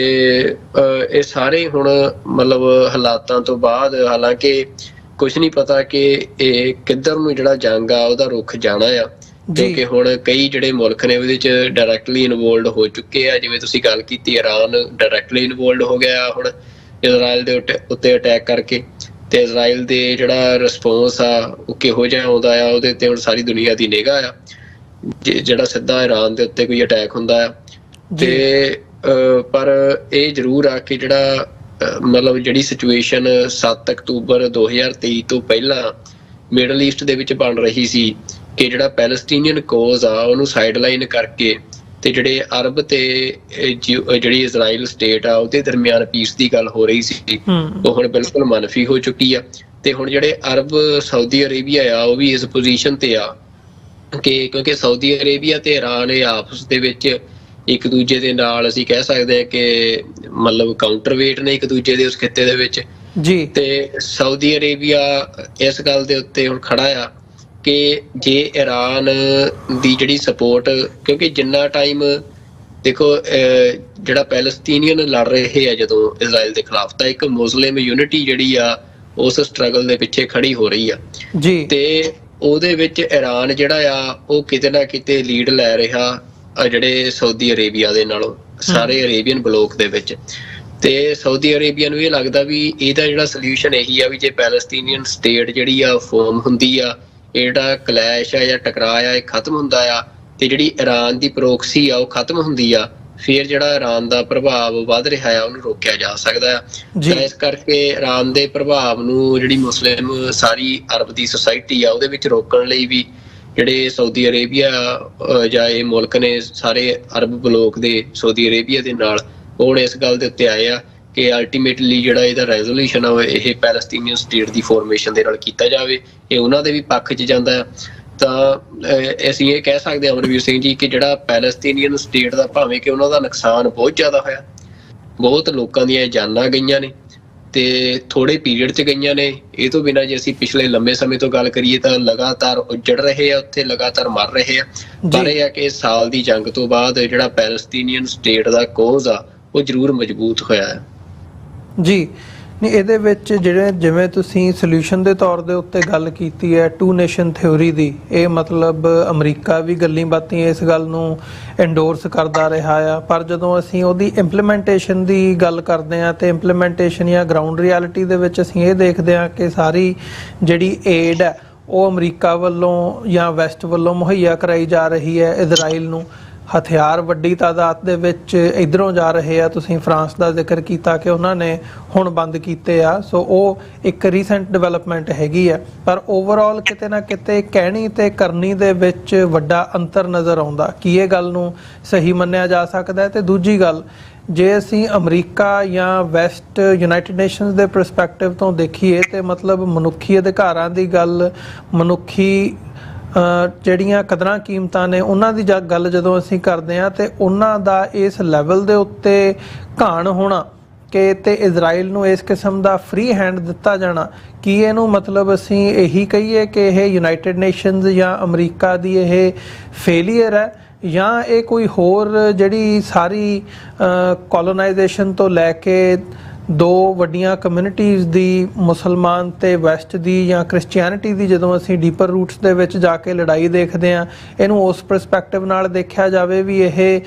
Speaker 2: ਇਹ ਸਾਰੇ ਹੁਣ ਮਤਲਬ ਹਾਲਾਤਾਂ ਤੋਂ ਬਾਅਦ, ਹਾਲਾਂਕਿ ਕੁਛ ਨਹੀਂ ਪਤਾ ਕਿ ਇਹ ਕਿੱਧਰ ਨੂੰ ਜਿਹੜਾ ਜੰਗ ਆ ਉਹਦਾ ਰੁਖ ਜਾਣਾ ਆ, ਕਿਉਂਕਿ ਹੁਣ ਕਈ ਜਿਹੜੇ ਮੁਲਕ ਨੇ ਉਹਦੇ 'ਚ ਡਾਇਰੈਕਟਲੀ ਇਨਵੋਲਡ ਹੋ ਚੁੱਕੇ ਆ। ਜਿਵੇਂ ਤੁਸੀਂ ਗੱਲ ਕੀਤੀ, ਇਰਾਨ ਡਾਇਰੈਕਟਲੀ ਇਨਵੋਲਡ ਹੋ ਗਿਆ ਹੁਣ ਇਜ਼ਰਾਈਲ ਦੇ ਉੱਤੇ ਅਟੈਕ ਕਰਕੇ, ਤੇ ਇਜ਼ਰਾਈਲ ਦੇ ਜਿਹੜਾ ਰਿਸਪੌਂਸ ਆ ਉਹ ਕਿਹੋ ਜਿਹਾ ਆਉਂਦਾ ਆ ਉਹਦੇ ਤੇ ਹੁਣ ਸਾਰੀ ਦੁਨੀਆ ਦੀ ਨਿਗਾਹ ਆ। ਜਿਹੜਾ ਸਿੱਧਾ ਇਰਾਨ ਦੇ ਉੱਤੇ ਕੋਈ ਅਟੈਕ ਹੁੰਦਾ ਆ ਤੇ ਪਰ ਇਹ ਜ਼ਰੂਰ ਆ ਕਿ ਜਿਹੜਾ ਮਤਲਬ ਜਿਹੜੀ ਸਿਚੁਏਸ਼ਨ 7 ਅਕਤੂਬਰ 2023 ਤੋਂ ਪਹਿਲਾਂ ਮਿਡਲ ਈਸਟ ਦੇ ਵਿੱਚ ਬਣ ਰਹੀ ਸੀ ਕਿ ਜਿਹੜਾ ਪੈਲਸਟੀਨੀਅਨ ਕੋਜ਼ ਆ ਉਹਨੂੰ ਸਾਈਡਲਾਈਨ ਕਰਕੇ ਤੇ ਜਿਹੜੇ ਅਰਬ ਤੇ ਜਿਹੜੀ ਇਜ਼ਰਾਈਲ ਸਟੇਟ ਆ ਉਹਦੇ ਦਰਮਿਆਨ ਪੀਸ ਦੀ ਗੱਲ ਹੋ ਰਹੀ ਸੀ, ਉਹ ਹੁਣ ਬਿਲਕੁਲ ਮਨਫੀ ਹੋ ਚੁੱਕੀ ਆ। ਤੇ ਹੁਣ ਜਿਹੜੇ ਅਰਬ ਸਾਊਦੀ ਅਰੇਬੀਆ ਆ ਉਹ ਵੀ ਇਸ ਪੋਜੀਸ਼ਨ ਤੇ ਆ ਕਿ ਕਿਉਂਕਿ ਸਾਊਦੀ ਅਰੇਬੀਆ ਤੇ ਇਰਾਨ ਇਹ ਆਪਸ ਦੇ ਵਿੱਚ ਇੱਕ ਦੂਜੇ ਦੇ ਨਾਲ ਅਸੀਂ ਕਹਿ ਸਕਦੇ ਹਾਂ ਕਿ ਮਤਲਬ ਕਾਊਂਟਰ ਵੇਟ ਨੇ ਇੱਕ ਦੂਜੇ ਦੇ ਉਸ ਖਿੱਤੇ ਦੇ ਵਿੱਚ ਜੀ। ਤੇ ਸਾਊਦੀ ਅਰੇਬੀਆ ਇਸ ਗੱਲ ਦੇ ਉੱਤੇ ਹੁਣ ਖੜਾ ਆ ਕਿ ਜੇ ਇਰਾਨ ਦੀ ਜਿਹੜੀ ਸਪੋਰਟ, ਕਿਉਂਕਿ ਜਿੰਨਾ ਟਾਈਮ ਦੇਖੋ ਜਿਹੜਾ ਪੈਲਸਤੀਨੀਅਨ ਲੜ ਰਹੇ ਆ ਜਦੋਂ ਇਜ਼ਰਾਈਲ ਦੇ ਖਿਲਾਫ, ਤਾਂ ਇੱਕ ਮੁਸਲਿਮ ਯੂਨਿਟੀ ਜਿਹੜੀ ਆ ਉਸ ਸਟਰਗਲ ਦੇ ਪਿੱਛੇ ਖੜੀ ਹੋ ਰਹੀ ਆ ਜੀ। ਤੇ ਉਹਦੇ ਵਿੱਚ ਇਰਾਨ ਜਿਹੜਾ ਆ ਉਹ ਕਿਤੇ ਨਾ ਕਿਤੇ ਲੀਡ ਲੈ ਰਿਹਾ ਜਿਹੜੇ ਸਾਊਦੀ ਅਰੇਬੀਆ ਦੇ ਨਾਲੋਂ, ਸਾਰੇ ਅਰੇਬੀਅਨ ਬਲੋਕ ਦੇ ਵਿੱਚ। ਤੇ ਸਾਊਦੀ ਅਰੇਬੀਆ ਨੂੰ ਇਹ ਲੱਗਦਾ ਵੀ ਇਹਦਾ ਜਿਹੜਾ ਸੋਲੂਸ਼ਨ ਇਹੀ ਆ ਵੀ ਜੇ ਪੈਲਸਤੀਨੀਅਨ ਸਟੇਟ ਜਿਹੜੀ ਆ ਫਾਰਮ ਹੁੰਦੀ ਆ, ਇਹ ਜਿਹੜਾ ਕਲੈਸ਼ ਆ ਜਾਂ ਟਕਰਾਅ ਆ ਇਹ ਖਤਮ ਹੁੰਦਾ ਆ, ਤੇ ਜਿਹੜੀ ਇਰਾਨ ਦੀ ਪ੍ਰੋਕਸੀ ਆ ਉਹ ਖਤਮ ਹੁੰਦੀ ਆ, ਫਿਰ ਜਿਹੜਾ ਇਰਾਨ ਦਾ ਪ੍ਰਭਾਵ ਵੱਧ ਰਿਹਾ ਆ ਉਹਨੂੰ ਰੋਕਿਆ ਜਾ ਸਕਦਾ ਆ। ਤਾਂ ਇਸ ਕਰਕੇ ਇਰਾਨ ਦੇ ਪ੍ਰਭਾਵ ਨੂੰ ਜਿਹੜੀ ਮੁਸਲਿਮ ਸਾਰੀ ਅਰਬ ਦੀ ਸੁਸਾਇਟੀ ਆ ਉਹਦੇ ਵਿੱਚ ਰੋਕਣ ਲਈ ਵੀ ਜਿਹੜੇ ਸਾਊਦੀ ਅਰੇਬੀਆ ਜਾਂ ਇਹ ਮੁਲਕ ਨੇ ਸਾਰੇ ਅਰਬ ਬਲੋਕ ਦੇ ਸਾਊਦੀ ਅਰੇਬੀਆ ਦੇ ਨਾਲ, ਉਹ ਹੁਣ ਇਸ ਗੱਲ ਦੇ ਉੱਤੇ ਆਏ ਆ ਕਿ ਅਲਟੀਮੇਟਲੀ ਜਿਹੜਾ ਇਹਦਾ ਰੈਜ਼ੋਲੂਸ਼ਨ ਆ ਇਹ ਪੈਲਸਤੀਨੀਅਨ ਸਟੇਟ ਦੀ ਫਾਰਮੇਸ਼ਨ ਦੇ ਨਾਲ ਕੀਤਾ ਜਾਵੇ। ਇਹ ਉਹਨਾਂ ਦੇ ਵੀ ਪੱਖ 'ਚ ਜਾਂਦਾ। ਤਾਂ ਅਸੀਂ ਇਹ ਕਹਿ ਸਕਦੇ ਹਾਂ ਅਮਰਵੀਰ ਸਿੰਘ ਜੀ ਕਿ ਜਿਹੜਾ ਪੈਲਸਤੀਨੀਅਨ ਸਟੇਟ ਦਾ ਭਾਵੇਂ ਕਿ ਉਹਨਾਂ ਦਾ ਨੁਕਸਾਨ ਬਹੁਤ ਜ਼ਿਆਦਾ ਹੋਇਆ, ਬਹੁਤ ਲੋਕਾਂ ਦੀਆਂ ਜਾਨਾਂ ਗਈਆਂ ਨੇ ਤੇ ਥੋੜੇ ਪੀਰੀਅਡ 'ਚ ਗਈਆਂ ਨੇ। ਇਹ ਤੋਂ ਬਿਨਾਂ ਜੇ ਅਸੀਂ ਪਿਛਲੇ ਲੰਬੇ ਸਮੇਂ ਤੋਂ ਗੱਲ ਕਰੀਏ ਤਾਂ ਲਗਾਤਾਰ ਉੱਜੜ ਰਹੇ ਆ, ਉੱਥੇ ਲਗਾਤਾਰ ਮਰ ਰਹੇ ਆ। ਪਰ ਇਹ ਆ ਕਿ ਸਾਲ ਦੀ ਜੰਗ ਤੋਂ ਬਾਅਦ ਜਿਹੜਾ ਪੈਲਸਤੀਨੀਅਨ ਸਟੇਟ ਦਾ ਕੋਜ਼ ਆ ਉਹ ਜ਼ਰੂਰ ਮਜ਼ਬੂਤ ਹੋਇਆ ਹੈ
Speaker 1: ਜੀ। ਨਹੀਂ, ਇਹਦੇ ਵਿੱਚ ਜਿਵੇਂ ਤੁਸੀਂ ਸੋਲੂਸ਼ਨ ਦੇ ਤੌਰ ਦੇ ਉੱਤੇ ਗੱਲ ਕੀਤੀ ਹੈ 2 ਨੇਸ਼ਨ ਥਿਊਰੀ ਦੀ, ਇਹ ਮਤਲਬ ਅਮਰੀਕਾ ਵੀ ਗੱਲੀਂ ਬਾਤੀਂ ਇਸ ਗੱਲ ਨੂੰ ਐਂਡੋਰਸ ਕਰਦਾ ਰਿਹਾ ਆ, ਪਰ ਜਦੋਂ ਅਸੀਂ ਉਹਦੀ ਇੰਪਲੀਮੈਂਟੇਸ਼ਨ ਦੀ ਗੱਲ ਕਰਦੇ ਹਾਂ ਤੇ ਇੰਪਲੀਮੈਂਟੇਸ਼ਨ ਜਾਂ ਗਰਾਊਂਡ ਰਿਐਲਿਟੀ ਦੇ ਵਿੱਚ ਅਸੀਂ ਇਹ ਦੇਖਦੇ ਹਾਂ ਕਿ ਸਾਰੀ ਜਿਹੜੀ ਏਡ ਹੈ ਉਹ ਅਮਰੀਕਾ ਵੱਲੋਂ ਜਾਂ ਵੈਸਟ ਵੱਲੋਂ ਮੁਹੱਈਆ ਕਰਾਈ ਜਾ ਰਹੀ ਹੈ ਇਜ਼ਰਾਈਲ ਨੂੰ। ਹਥਿਆਰ ਵੱਡੀ ਤਾਦਾਦ ਦੇ ਵਿੱਚ ਇੱਧਰੋਂ ਜਾ ਰਹੇ ਆ। ਤੁਸੀਂ ਫਰਾਂਸ ਦਾ ਜ਼ਿਕਰ ਕੀਤਾ ਕਿ ਉਹਨਾਂ ਨੇ ਹੁਣ ਬੰਦ ਕੀਤੇ ਆ, ਸੋ ਉਹ ਇੱਕ ਰੀਸੈਂਟ ਡਿਵੈਲਪਮੈਂਟ ਹੈਗੀ ਆ। ਪਰ ਓਵਰਆਲ ਕਿਤੇ ਨਾ ਕਿਤੇ ਕਹਿਣੀ ਤੇ ਕਰਨੀ ਦੇ ਵਿੱਚ ਵੱਡਾ ਅੰਤਰ ਨਜ਼ਰ ਆਉਂਦਾ। ਕੀ ਇਹ ਗੱਲ ਨੂੰ ਸਹੀ ਮੰਨਿਆ ਜਾ ਸਕਦਾ ਹੈ? ਤੇ ਦੂਜੀ ਗੱਲ, ਜੇ ਅਸੀਂ ਅਮਰੀਕਾ ਜਾਂ ਵੈਸਟ ਯੂਨਾਈਟਿਡ ਨੇਸ਼ਨਸ ਦੇ ਪਰਸਪੈਕਟਿਵ ਤੋਂ ਦੇਖੀਏ ਤੇ ਮਤਲਬ ਮਨੁੱਖੀ ਅਧਿਕਾਰਾਂ ਦੀ ਗੱਲ, ਮਨੁੱਖੀ ਜਿਹੜੀਆਂ ਕਦਰਾਂ ਕੀਮਤਾਂ ਨੇ ਉਹਨਾਂ ਦੀ ਗੱਲ ਜਦੋਂ ਅਸੀਂ ਕਰਦੇ ਹਾਂ ਤੇ ਉਹਨਾਂ ਦਾ ਇਸ ਲੈਵਲ ਦੇ ਉੱਤੇ ਘਾਣ ਹੋਣਾ ਕਿ ਤੇ ਇਜ਼ਰਾਈਲ ਨੂੰ ਇਸ ਕਿਸਮ ਦਾ ਫ੍ਰੀ ਹੈਂਡ ਦਿੱਤਾ ਜਾਣਾ, ਕੀ ਇਹਨੂੰ ਮਤਲਬ ਅਸੀਂ ਇਹੀ ਕਹੀਏ ਕਿ ਇਹ ਯੂਨਾਈਟਿਡ ਨੇਸ਼ਨਸ ਜਾਂ ਅਮਰੀਕਾ ਦੀ ਇਹ ਫੇਲੀਅਰ ਹੈ, ਜਾਂ ਇਹ ਕੋਈ ਹੋਰ ਜਿਹੜੀ ਸਾਰੀ ਕੋਲੋਨਾਈਜੇਸ਼ਨ ਤੋਂ ਲੈ ਕੇ ਦੋ ਵੱਡੀਆਂ ਕਮਿਊਨਿਟੀਜ਼ ਦੀ, ਮੁਸਲਮਾਨ ਤੇ ਵੈਸਟ ਦੀ ਜਾਂ ਕ੍ਰਿਸਚੀਅਨਿਟੀ ਦੀ, ਜਦੋਂ ਅਸੀਂ ਡੀਪਰ ਰੂਟਸ ਦੇ ਵਿੱਚ ਜਾ ਕੇ ਲੜਾਈ ਦੇਖਦੇ ਹਾਂ, ਇਹਨੂੰ ਉਸ ਪਰਸਪੈਕਟਿਵ ਨਾਲ ਦੇਖਿਆ ਜਾਵੇ ਵੀ ਇਹ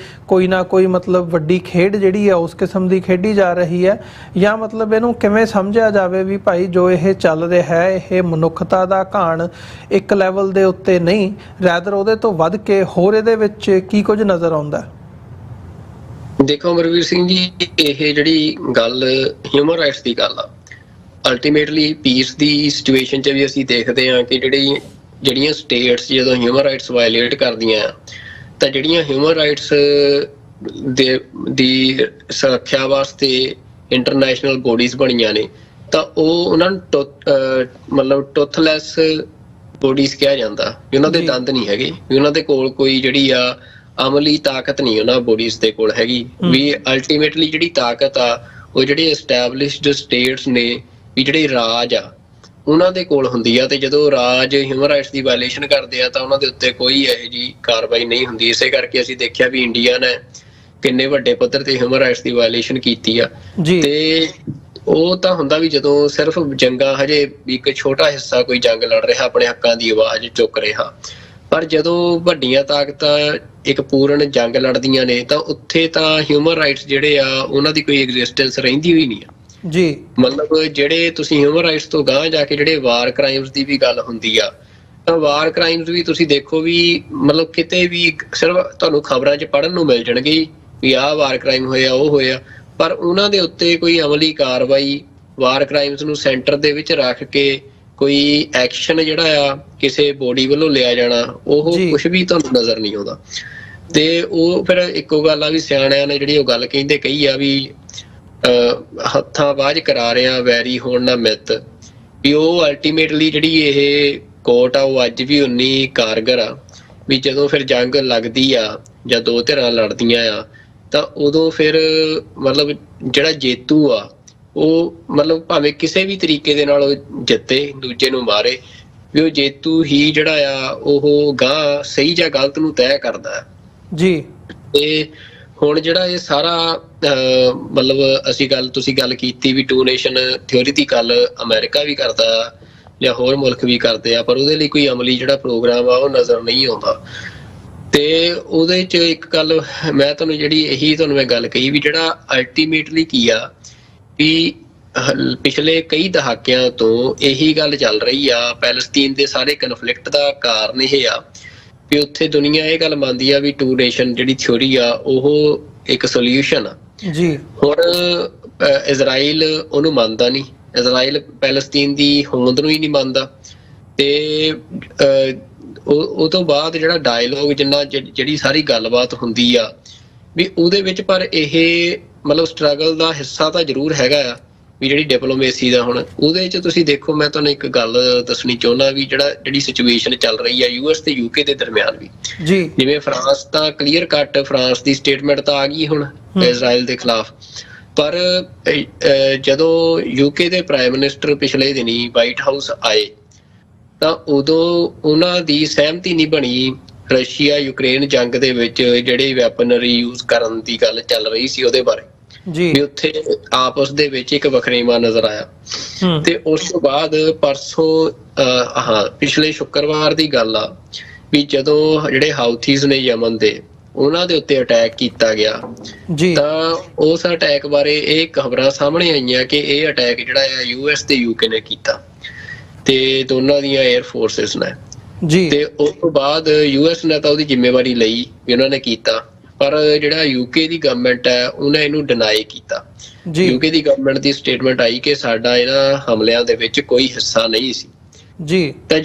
Speaker 1: ਕੋਈ ਨਾ ਕੋਈ ਮਤਲਬ ਵੱਡੀ ਖੇਡ ਜਿਹੜੀ ਆ ਉਸ ਕਿਸਮ ਦੀ ਖੇਡੀ ਜਾ ਰਹੀ ਹੈ, ਜਾਂ ਮਤਲਬ ਇਹਨੂੰ ਕਿਵੇਂ ਸਮਝਿਆ ਜਾਵੇ ਵੀ ਭਾਈ ਜੋ ਇਹ ਚੱਲ ਰਿਹਾ ਹੈ ਇਹ ਮਨੁੱਖਤਾ ਦਾ ਘਾਣ ਇੱਕ ਲੈਵਲ ਦੇ ਉੱਤੇ ਨਹੀਂ, ਰੈਦਰ ਉਹਦੇ ਤੋਂ ਵੱਧ ਕੇ ਹੋਰ ਇਹਦੇ ਵਿੱਚ ਕੀ ਕੁਝ ਨਜ਼ਰ ਆਉਂਦਾ?
Speaker 2: ਦੇਖੋ ਅਮਰਵੀਰ ਸਿੰਘ ਜੀ, ਇਹ ਜਿਹੜੀ ਗੱਲ ਹਿਊਮਨ ਰਾਈਟਸ ਦੀ ਗੱਲ ਆ, ਅਲਟੀਮੇਟਲੀ ਪੀਸ ਦੀ ਸਿਚੁਏਸ਼ਨ 'ਚ ਵੀ ਅਸੀਂ ਦੇਖਦੇ ਹਾਂ ਕਿ ਜਿਹੜੀਆਂ ਸਟੇਟਸ ਜਦੋਂ ਹਿਊਮਨ ਰਾਈਟਸ ਵਾਇਲੇਟ ਕਰਦੀਆਂ ਆ, ਤਾਂ ਜਿਹੜੀਆਂ ਹਿਊਮਨ ਰਾਈਟਸ ਦੀ ਸੁਰੱਖਿਆ ਵਾਸਤੇ ਇੰਟਰਨੈਸ਼ਨਲ ਬੋਡੀਜ਼ ਬਣੀਆਂ ਨੇ, ਤਾਂ ਉਹ ਉਹਨਾਂ ਨੂੰ ਮਤਲਬ ਟੁੱਥਲੈਸ ਬੋਡੀਜ਼ ਕਿਹਾ ਜਾਂਦਾ, ਵੀ ਉਹਨਾਂ ਦੇ ਦੰਦ ਨਹੀਂ ਹੈਗੇ, ਵੀ ਉਹਨਾਂ ਦੇ ਕੋਲ ਕੋਈ ਜਿਹੜੀ ਆ ਅਮਲੀ ਤਾਕਤ ਨਹੀਂ ਉਹਨਾਂ ਬੋਡੀਜ਼ ਦੇ ਕੋਲ ਹੈਗੀ। ਵੀ ਅਲਟੀਮੇਟਲੀ ਜਿਹੜੀ ਤਾਕਤ ਆ ਉਹ ਜਿਹੜੇ ਐਸਟੈਬਲਿਸ਼ਡ ਸਟੇਟਸ ਨੇ, ਵੀ ਜਿਹੜੇ ਰਾਜ ਆ ਉਹਨਾਂ ਦੇ ਕੋਲ ਹੁੰਦੀ ਆ, ਤੇ ਜਦੋਂ ਰਾਜ ਹਿਊਮਨ ਰਾਈਟਸ ਦੀ ਵਾਇਲੇਸ਼ਨ ਕਰਦੇ ਆ ਤਾਂ ਉਹਨਾਂ ਦੇ ਉੱਤੇ ਕੋਈ ਇਹੋ ਜਿਹੀ ਕਾਰਵਾਈ ਨਹੀਂ ਹੁੰਦੀ। ਇਸੇ ਕਰਕੇ ਅਸੀਂ ਦੇਖਿਆ ਵੀ ਇੰਡੀਆ ਨੇ ਕਿੰਨੇ ਵੱਡੇ ਪੱਧਰ ਤੇ ਹਿਊਮਨ ਰਾਈਟਸ ਦੀ ਵਾਇਲੇਸ਼ਨ ਕੀਤੀ ਆ। ਤੇ ਉਹ ਤਾਂ ਹੁੰਦਾ ਵੀ ਜਦੋਂ ਸਿਰਫ ਜੰਗਾਂ, ਹਜੇ ਇੱਕ ਛੋਟਾ ਹਿੱਸਾ ਕੋਈ ਜੰਗ ਲੜ ਰਿਹਾ, ਆਪਣੇ ਹੱਕਾਂ ਦੀ ਆਵਾਜ਼ ਚੁੱਕ ਰਿਹਾ, ਪਰ ਜਦੋਂ ਵੱਡੀਆਂ ਤਾਕਤਾਂ ਇੱਕ ਪੂਰਨ ਜੰਗ ਲੜਦੀਆਂ ਨੇ ਤਾਂ ਉੱਥੇ ਤਾਂ ਹਿਊਮਨ ਰਾਈਟਸ ਜਿਹੜੇ ਆ ਉਹਨਾਂ ਦੀ ਕੋਈ ਐਗਜ਼ਿਸਟੈਂਸ ਰਹਿੰਦੀ ਹੋਈ ਨਹੀਂ ਆ ਜੀ। ਮਤਲਬ ਜਿਹੜੇ ਤੁਸੀਂ ਹਿਊਮਨ ਰਾਈਟਸ ਤੋਂ ਗਾਂਹ ਜਾ ਕੇ ਜਿਹੜੇ ਵਾਰ ਕ੍ਰਾਈਮਸ ਦੀ ਵੀ ਗੱਲ ਹੁੰਦੀ ਆ, ਤਾਂ ਵਾਰ ਕ੍ਰਾਈਮਸ ਵੀ ਤੁਸੀਂ ਦੇਖੋ ਵੀ ਮਤਲਬ ਕਿਤੇ ਵੀ ਸਿਰਫ ਤੁਹਾਨੂੰ ਖਬਰਾਂ 'ਚ ਪੜ੍ਹਨ ਨੂੰ ਮਿਲ ਜਾਣਗੇ ਵੀ ਆਹ ਵਾਰ ਕ੍ਰਾਈਮ ਹੋਇਆ, ਉਹ ਹੋਇਆ, ਪਰ ਉਹਨਾਂ ਦੇ ਉੱਤੇ ਕੋਈ ਅਮਲੀ ਕਾਰਵਾਈ, ਵਾਰ ਕ੍ਰਾਈਮਸ ਨੂੰ ਸੈਂਟਰ ਦੇ ਵਿੱਚ ਰੱਖ ਕੇ ਕੋਈ ਐਕਸ਼ਨ ਜਿਹੜਾ ਆ ਕਿਸੇ ਬੋਡੀ ਵੱਲੋਂ ਲਿਆ ਜਾਣਾ, ਉਹ ਕੁਛ ਵੀ ਤੁਹਾਨੂੰ ਨਜ਼ਰ ਨਹੀਂ ਆਉਂਦਾ। ਤੇ ਉਹ ਫਿਰ ਇੱਕੋ ਗੱਲ ਆ ਵੀ ਸਿਆਣਿਆਂ ਨੇ ਜਿਹੜੀ ਉਹ ਗੱਲ ਕਹੀ ਆ ਵੀ ਹੱਥਾਂ ਬਾਝ ਕਰਾ ਰਿਹਾ ਵੈਰੀ ਹੋਣ ਨਾ ਮਿੱਤ, ਵੀ ਉਹ ਅਲਟੀਮੇਟਲੀ ਜਿਹੜੀ ਇਹ ਕੋਟ ਆ ਉਹ ਅੱਜ ਵੀ ਉਨੀ ਕਾਰਗਰ ਆ। ਵੀ ਜਦੋਂ ਫਿਰ ਜੰਗ ਲੱਗਦੀ ਆ ਜਾਂ ਦੋ ਧਿਰਾਂ ਲੜਦੀਆਂ ਆ ਤਾਂ ਉਦੋਂ ਫਿਰ ਮਤਲਬ ਜਿਹੜਾ ਜੇਤੂ ਆ ਉਹ ਮਤਲਬ ਭਾਵੇਂ ਕਿਸੇ ਵੀ ਤਰੀਕੇ ਦੇ ਨਾਲ ਉਹ ਜਿੱਤੇ, ਦੂਜੇ ਨੂੰ ਮਾਰੇ, ਵੀ ਉਹ ਜੇਤੂ ਹੀ ਜਿਹੜਾ ਆ ਉਹ ਗਾਂ ਸਹੀ ਜਾਂ ਗਲਤ ਨੂੰ ਤੈਅ ਕਰਦਾ ਜੀ। ਤੇ ਹੁਣ ਜਿਹੜਾ ਇਹ ਸਾਰਾ ਮਤਲਬ ਤੁਸੀਂ ਗੱਲ ਕੀਤੀ ਵੀ ਟੂ ਨੇਸ਼ਨ ਥਿਓਰੀ ਦੀ ਗੱਲ ਅਮਰੀਕਾ ਵੀ ਕਰਦਾ ਜਾਂ ਹੋਰ ਮੁਲਕ ਵੀ ਕਰਦੇ ਆ, ਪਰ ਉਹਦੇ ਲਈ ਕੋਈ ਅਮਲੀ ਜਿਹੜਾ ਪ੍ਰੋਗਰਾਮ ਆ ਉਹ ਨਜ਼ਰ ਨਹੀਂ ਆਉਂਦਾ। ਤੇ ਉਹਦੇ 'ਚ ਇੱਕ ਗੱਲ ਮੈਂ ਤੁਹਾਨੂੰ ਮੈਂ ਗੱਲ ਕਹੀ ਵੀ ਜਿਹੜਾ ਅਲਟੀਮੇਟਲੀ ਕੀ ਆ ਵੀ ਪਿਛਲੇ ਕਈ ਦਹਾਕਿਆਂ ਤੋਂ ਇਹੀ ਗੱਲ ਚੱਲ ਰਹੀ ਆ, ਪੈਲਸਤੀਨ ਦੇ ਸਾਰੇ ਕਨਫਲਿਕਟ ਦਾ ਕਾਰਨ ਇਹ ਆ ਵੀ ਉੱਥੇ ਦੁਨੀਆ ਇਹ ਗੱਲ ਮੰਨਦੀ ਆ ਵੀ ਟੂ ਨੇਸ਼ਨ ਜਿਹੜੀ ਥਿਓਰੀ ਆ ਉਹ ਇੱਕ ਸੋਲਿਊਸ਼ਨ ਆ ਜੀ। ਹੁਣ ਇਜ਼ਰਾਈਲ ਉਹਨੂੰ ਮੰਨਦਾ ਨਹੀਂ, ਇਜ਼ਰਾਈਲ ਪੈਲਸਤੀਨ ਦੀ ਹੋਂਦ ਨੂੰ ਹੀ ਨਹੀਂ ਮੰਨਦਾ। ਤੇ ਉਹ ਤੋਂ ਬਾਅਦ ਜਿਹੜਾ ਡਾਇਲੋਗ ਜਿਹੜੀ ਸਾਰੀ ਗੱਲਬਾਤ ਹੁੰਦੀ ਆ ਵੀ ਉਹਦੇ ਵਿੱਚ, ਪਰ ਇਹ ਮਤਲਬ ਸਟਰਗਲ ਦਾ ਹਿੱਸਾ ਤਾਂ ਜ਼ਰੂਰ ਹੈਗਾ ਆ ਵੀ ਜਿਹੜੀ ਡਿਪਲੋਮੇਸੀ ਦਾ। ਹੁਣ ਉਹਦੇ 'ਚ ਤੁਸੀਂ ਦੇਖੋ, ਮੈਂ ਤੁਹਾਨੂੰ ਇੱਕ ਗੱਲ ਦੱਸਣੀ ਚਾਹੁੰਦਾ ਵੀ ਜਿਹੜੀ ਸਿਚੁਏਸ਼ਨ ਚੱਲ ਰਹੀ ਆ ਯੂਐਸ ਤੇ ਯੂਕੇ ਦੇ ਦਰਮਿਆਨ ਵੀ ਜੀ, ਜਿਵੇਂ ਫਰਾਂਸ ਤਾਂ ਕਲੀਅਰ ਕੱਟ ਫਰਾਂਸ ਦੀ ਸਟੇਟਮੈਂਟ ਤਾਂ ਆ ਗਈ ਹੁਣ ਇਜ਼ਰਾਈਲ ਦੇ ਖਿਲਾਫ, ਪਰ ਜਦੋਂ ਯੂਕੇ ਦੇ ਪ੍ਰਾਈਮ ਮਿਨਿਸਟਰ ਪਿਛਲੇ ਦਿਨੀ ਵਾਈਟ ਹਾਊਸ ਆਏ ਤਾਂ ਉਦੋਂ ਉਹਨਾਂ ਦੀ ਸਹਿਮਤੀ ਨਹੀਂ ਬਣੀ ਰਸ਼ੀਆ ਯੂਕਰੇਨ ਜੰਗ ਦੇ ਵਿੱਚ ਜਿਹੜੇ ਵੈਪਨਰੀ ਯੂਜ਼ ਕਰਨ ਦੀ ਗੱਲ ਚੱਲ ਰਹੀ ਸੀ ਉਹਦੇ ਬਾਰੇ ਜੀ, ਵੀ ਉੱਥੇ ਆਪਸ ਦੇ ਵਿੱਚ ਇੱਕ ਵਖਰੇਵਾਂ ਨਜ਼ਰ ਆਇਆ। ਤੇ ਉਸ ਤੋਂ ਬਾਅਦ ਪਰਸੋਂ ਪਿਛਲੇ ਸ਼ੁੱਕਰਵਾਰ ਦੀ ਗੱਲ ਆ ਵੀ ਜਦੋਂ ਜਿਹੜੇ ਹਾਊਥੀਜ਼ ਨੇ ਯਮਨ ਦੇ, ਉਹਨਾਂ ਦੇ ਉੱਤੇ ਅਟੈਕ ਕੀਤਾ ਗਿਆ ਜੀ, ਤਾਂ ਉਸ ਅਟੈਕ ਬਾਰੇ ਇਹ ਖਬਰਾਂ ਸਾਹਮਣੇ ਆਈਆਂ ਕਿ ਇਹ ਅਟੈਕ ਜਿਹੜਾ ਆ ਯੂਐਸ ਤੇ ਯੂਕੇ ਨੇ ਕੀਤਾ ਤੇ ਦੋਨਾਂ ਦੀਆਂ 에ਅਰ ਫੋਰਸਿਸ ਨੇ ਜੀ। ਤੇ ਉਸ ਤੋਂ ਬਾਅਦ ਯੂਐਸ ਨੇ ਤਾਂ ਉਹਦੀ ਜ਼ਿੰਮੇਵਾਰੀ ਲਈ ਵੀ ਉਹਨਾਂ ਨੇ ਕੀਤਾ, ਪਰ ਜਿਹੜਾ ਯੂਕੇ ਦੀ ਗਵਰਨਮੈਂਟ ਹੈ ਉਹਨੇ ਇਹਨੂੰ ਡਿਨਾਈ ਕੀਤਾ। ਯੂਕੇ ਦੀ ਗਵਰਨਮੈਂਟ ਦੀ ਸਟੇਟਮੈਂਟ ਆਈ ਕਿ ਸਾਡਾ ਇਹਨਾਂ ਹਮਲਿਆਂ ਦੇ ਵਿੱਚ ਕੋਈ ਹਿੱਸਾ ਨਹੀਂ ਸੀ ਜੀ। ਤਾਂ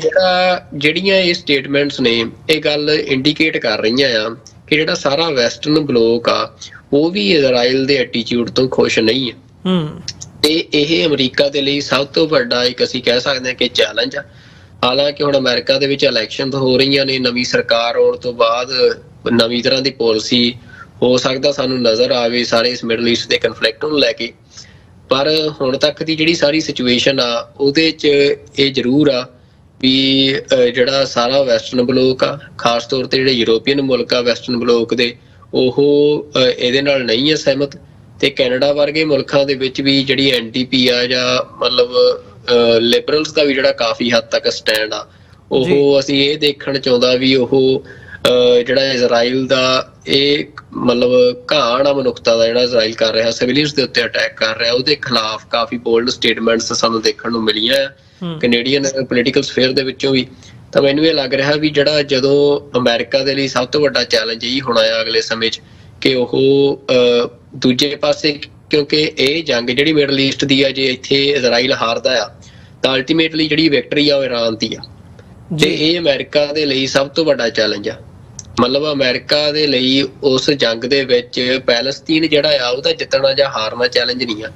Speaker 2: ਜਿਹੜੀਆਂ ਇਹ ਸਟੇਟਮੈਂਟਸ ਨੇ ਇਹ ਗੱਲ ਇੰਡੀਕੇਟ ਕਰ ਰਹੀਆਂ ਆ ਕਿ ਜਿਹੜਾ ਸਾਰਾ ਵੈਸਟਰਨ ਬਲੋਕ ਆ ਉਹ ਵੀ ਇਜ਼ਰਾਈਲ ਦੇ ਐਟੀਟਿਊਡ ਤੋਂ ਖੁਸ਼ ਨਹੀਂ ਹੈ। ਤੇ ਇਹ ਅਮਰੀਕਾ ਦੇ ਲਈ ਸਭ ਤੋਂ ਵੱਡਾ ਇੱਕ ਅਸੀਂ ਕਹਿ ਸਕਦੇ ਹਾਂ ਕਿ ਚੈਲੰਜ ਆ। ਹਾਲਾਂਕਿ ਹੁਣ ਅਮਰੀਕਾ ਦੇ ਵਿੱਚ ਇਲੈਕਸ਼ਨ ਹੋ ਰਹੀਆਂ ਨੇ, ਨਵੀਂ ਸਰਕਾਰ ਆਉਣ ਤੋਂ ਬਾਅਦ ਨਵੀਂ ਤਰ੍ਹਾਂ ਦੀ ਪਾਲਿਸੀ ਹੋ ਸਕਦਾ ਸਾਨੂੰ ਨਜ਼ਰ ਆਵੇ ਸਾਰੇ ਇਸ ਮਿਡਲ ਈਸਟ ਦੇ ਕਨਫਲਿਕਟ ਨੂੰ ਲੈ ਕੇ, ਪਰ ਹੁਣ ਤੱਕ ਦੀ ਜਿਹੜੀ ਸਾਰੀ ਸਿਚੁਏਸ਼ਨ ਆ ਉਹਦੇ 'ਚ ਇਹ ਜ਼ਰੂਰ ਆ ਵੀ ਜਿਹੜਾ ਸਾਰਾ ਵੈਸਟਰਨ ਬਲੋਕ ਆ, ਖਾਸ ਤੌਰ ਤੇ ਜਿਹੜੇ ਯੂਰੋਪੀਅਨ ਮੁਲਕ ਆ ਵੈਸਟਰਨ ਬਲੋਕ ਦੇ, ਉਹ ਇਹਦੇ ਨਾਲ ਨਹੀਂ ਹੈ ਸਹਿਮਤ। ਤੇ ਕੈਨੇਡਾ ਵਰਗੇ ਮੁਲਕਾਂ ਦੇ ਵਿੱਚ ਵੀ ਜਿਹੜੀ NDP ਆ ਜਾਂ ਮਤਲਬ ਲਿਬਰਲਸ ਦਾ ਵੀ ਜਿਹੜਾ ਕਾਫੀ ਹੱਦ ਤੱਕ ਸਟੈਂਡ ਆ, ਉਹ ਅਸੀਂ ਇਹ ਦੇਖਣ ਚਾਹੁੰਦਾ ਵੀ ਉਹ ਜਿਹੜਾ ਇਜ਼ਰਾਈਲ ਦਾ ਇਹ ਮਤਲਬ ਘਾਣ ਆ ਮਨੁੱਖਤਾ ਦਾ ਜਿਹੜਾ ਇਜ਼ਰਾਈਲ ਕਰ ਰਿਹਾ, ਸਿਵਿਲੀਅਨਸ ਦੇ ਉੱਤੇ ਅਟੈਕ ਕਰ ਰਿਹਾ, ਉਹਦੇ ਖਿਲਾਫ ਕਾਫੀ ਬੋਲਡ ਸਟੇਟਮੈਂਟਸ ਸਾਨੂੰ ਦੇਖਣ ਨੂੰ ਮਿਲੀਆਂ ਆ ਕੈਨੇਡੀਅਨ ਪੋਲੀਟੀਕਲ ਸਫੇਅਰ ਦੇ ਵਿੱਚੋਂ ਵੀ। ਤਾਂ ਮੈਨੂੰ ਇਹ ਲੱਗ ਰਿਹਾ ਵੀ ਜਿਹੜਾ ਜਦੋਂ ਅਮਰੀਕਾ ਦੇ ਲਈ ਸਭ ਤੋਂ ਵੱਡਾ ਚੈਲੰਜ ਇਹੀ ਹੋਣਾ ਆ ਅਗਲੇ ਸਮੇਂ 'ਚ ਕਿ ਉਹ ਦੂਜੇ ਪਾਸੇ, ਕਿਉਂਕਿ ਇਹ ਜੰਗ ਜਿਹੜੀ ਮਿਡਲ ਈਸਟ ਦੀ ਆ, ਜੇ ਇੱਥੇ ਇਜ਼ਰਾਈਲ ਹਾਰਦਾ ਆ ਤਾਂ ਅਲਟੀਮੇਟਲੀ ਜਿਹੜੀ ਵਿਕਟਰੀ ਆ ਉਹ ਇਰਾਨ ਦੀ ਆ, ਤੇ ਇਹ ਅਮਰੀਕਾ ਦੇ ਲਈ ਸਭ ਤੋਂ ਵੱਡਾ ਚੈਲੰਜ ਆ। ਮਤਲਬ ਅਮਰੀਕਾ ਦੇ ਲਈ ਉਸ ਜੰਗ ਦੇ ਵਿੱਚ ਪੈਲਸਤੀਨ ਜਿਹੜਾ ਆ ਉਹਦਾ ਜਿੱਤਣਾ ਜਾਂ ਹਾਰਨਾ ਚੈਲੰਜ ਨਹੀਂ ਆ,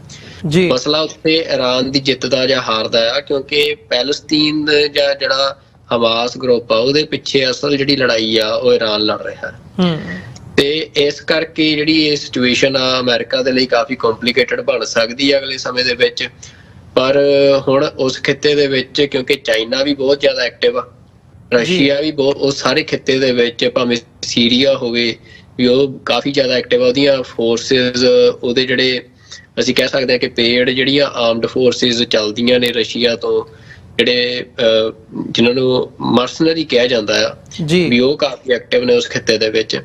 Speaker 2: ਮਸਲਾ ਉੱਥੇ ਇਰਾਨ ਦੀ ਜਿੱਤ ਦਾ ਜਾਂ ਹਾਰ ਦਾ ਆ, ਕਿਉਂਕਿ ਪੈਲਸਤੀਨ ਜਾਂ ਜਿਹੜਾ ਹਮਾਸ ਗਰੁੱਪ ਆ ਉਹਦੇ ਪਿੱਛੇ ਅਸਲ ਜਿਹੜੀ ਲੜਾਈ ਆ ਉਹ ਇਰਾਨ ਲੜ ਰਿਹਾ। ਤੇ ਇਸ ਕਰਕੇ ਜਿਹੜੀ ਇਹ ਸਿਚੁਏਸ਼ਨ ਆ ਅਮਰੀਕਾ ਦੇ ਲਈ ਕਾਫੀ ਕੰਪਲਿਕੇਟਡ ਬਣ ਸਕਦੀ ਆ ਅਗਲੇ ਸਮੇਂ ਦੇ ਵਿੱਚ। ਪਰ ਹੁਣ ਉਸ ਖਿੱਤੇ ਦੇ ਵਿੱਚ ਕਿਉਂਕਿ ਚਾਈਨਾ ਵੀ ਬਹੁਤ ਜ਼ਿਆਦਾ ਐਕਟਿਵ ਆ, ਰਸ਼ੀਆ ਵੀ ਬਹੁਤ, ਉਸ ਸਾਰੇ ਖਿੱਤੇ ਦੇ ਵਿੱਚ ਭਾਵੇਂ ਸੀਰੀਆ ਹੋਵੇ ਵੀ ਉਹ ਕਾਫੀ ਜ਼ਿਆਦਾ ਐਕਟਿਵ ਆ, ਉਹਦੀਆਂ ਫੋਰਸਿਸ, ਉਹਦੇ ਜਿਹੜੇ ਅਸੀਂ ਕਹਿ ਸਕਦੇ ਹਾਂ ਕਿ ਪੇਡ ਜਿਹੜੀਆਂ ਆਰਮਡ ਫੋਰਸਿਸ ਚੱਲਦੀਆਂ ਨੇ ਰਸ਼ੀਆ ਤੋਂ, ਜਿਹੜੇ ਜਿਨ੍ਹਾਂ ਨੂੰ ਮਰਸਨਰੀ ਕਿਹਾ ਜਾਂਦਾ ਆ ਵੀ ਉਹ ਕਾਫੀ ਐਕਟਿਵ ਨੇ ਉਸ ਖਿੱਤੇ ਦੇ ਵਿੱਚ।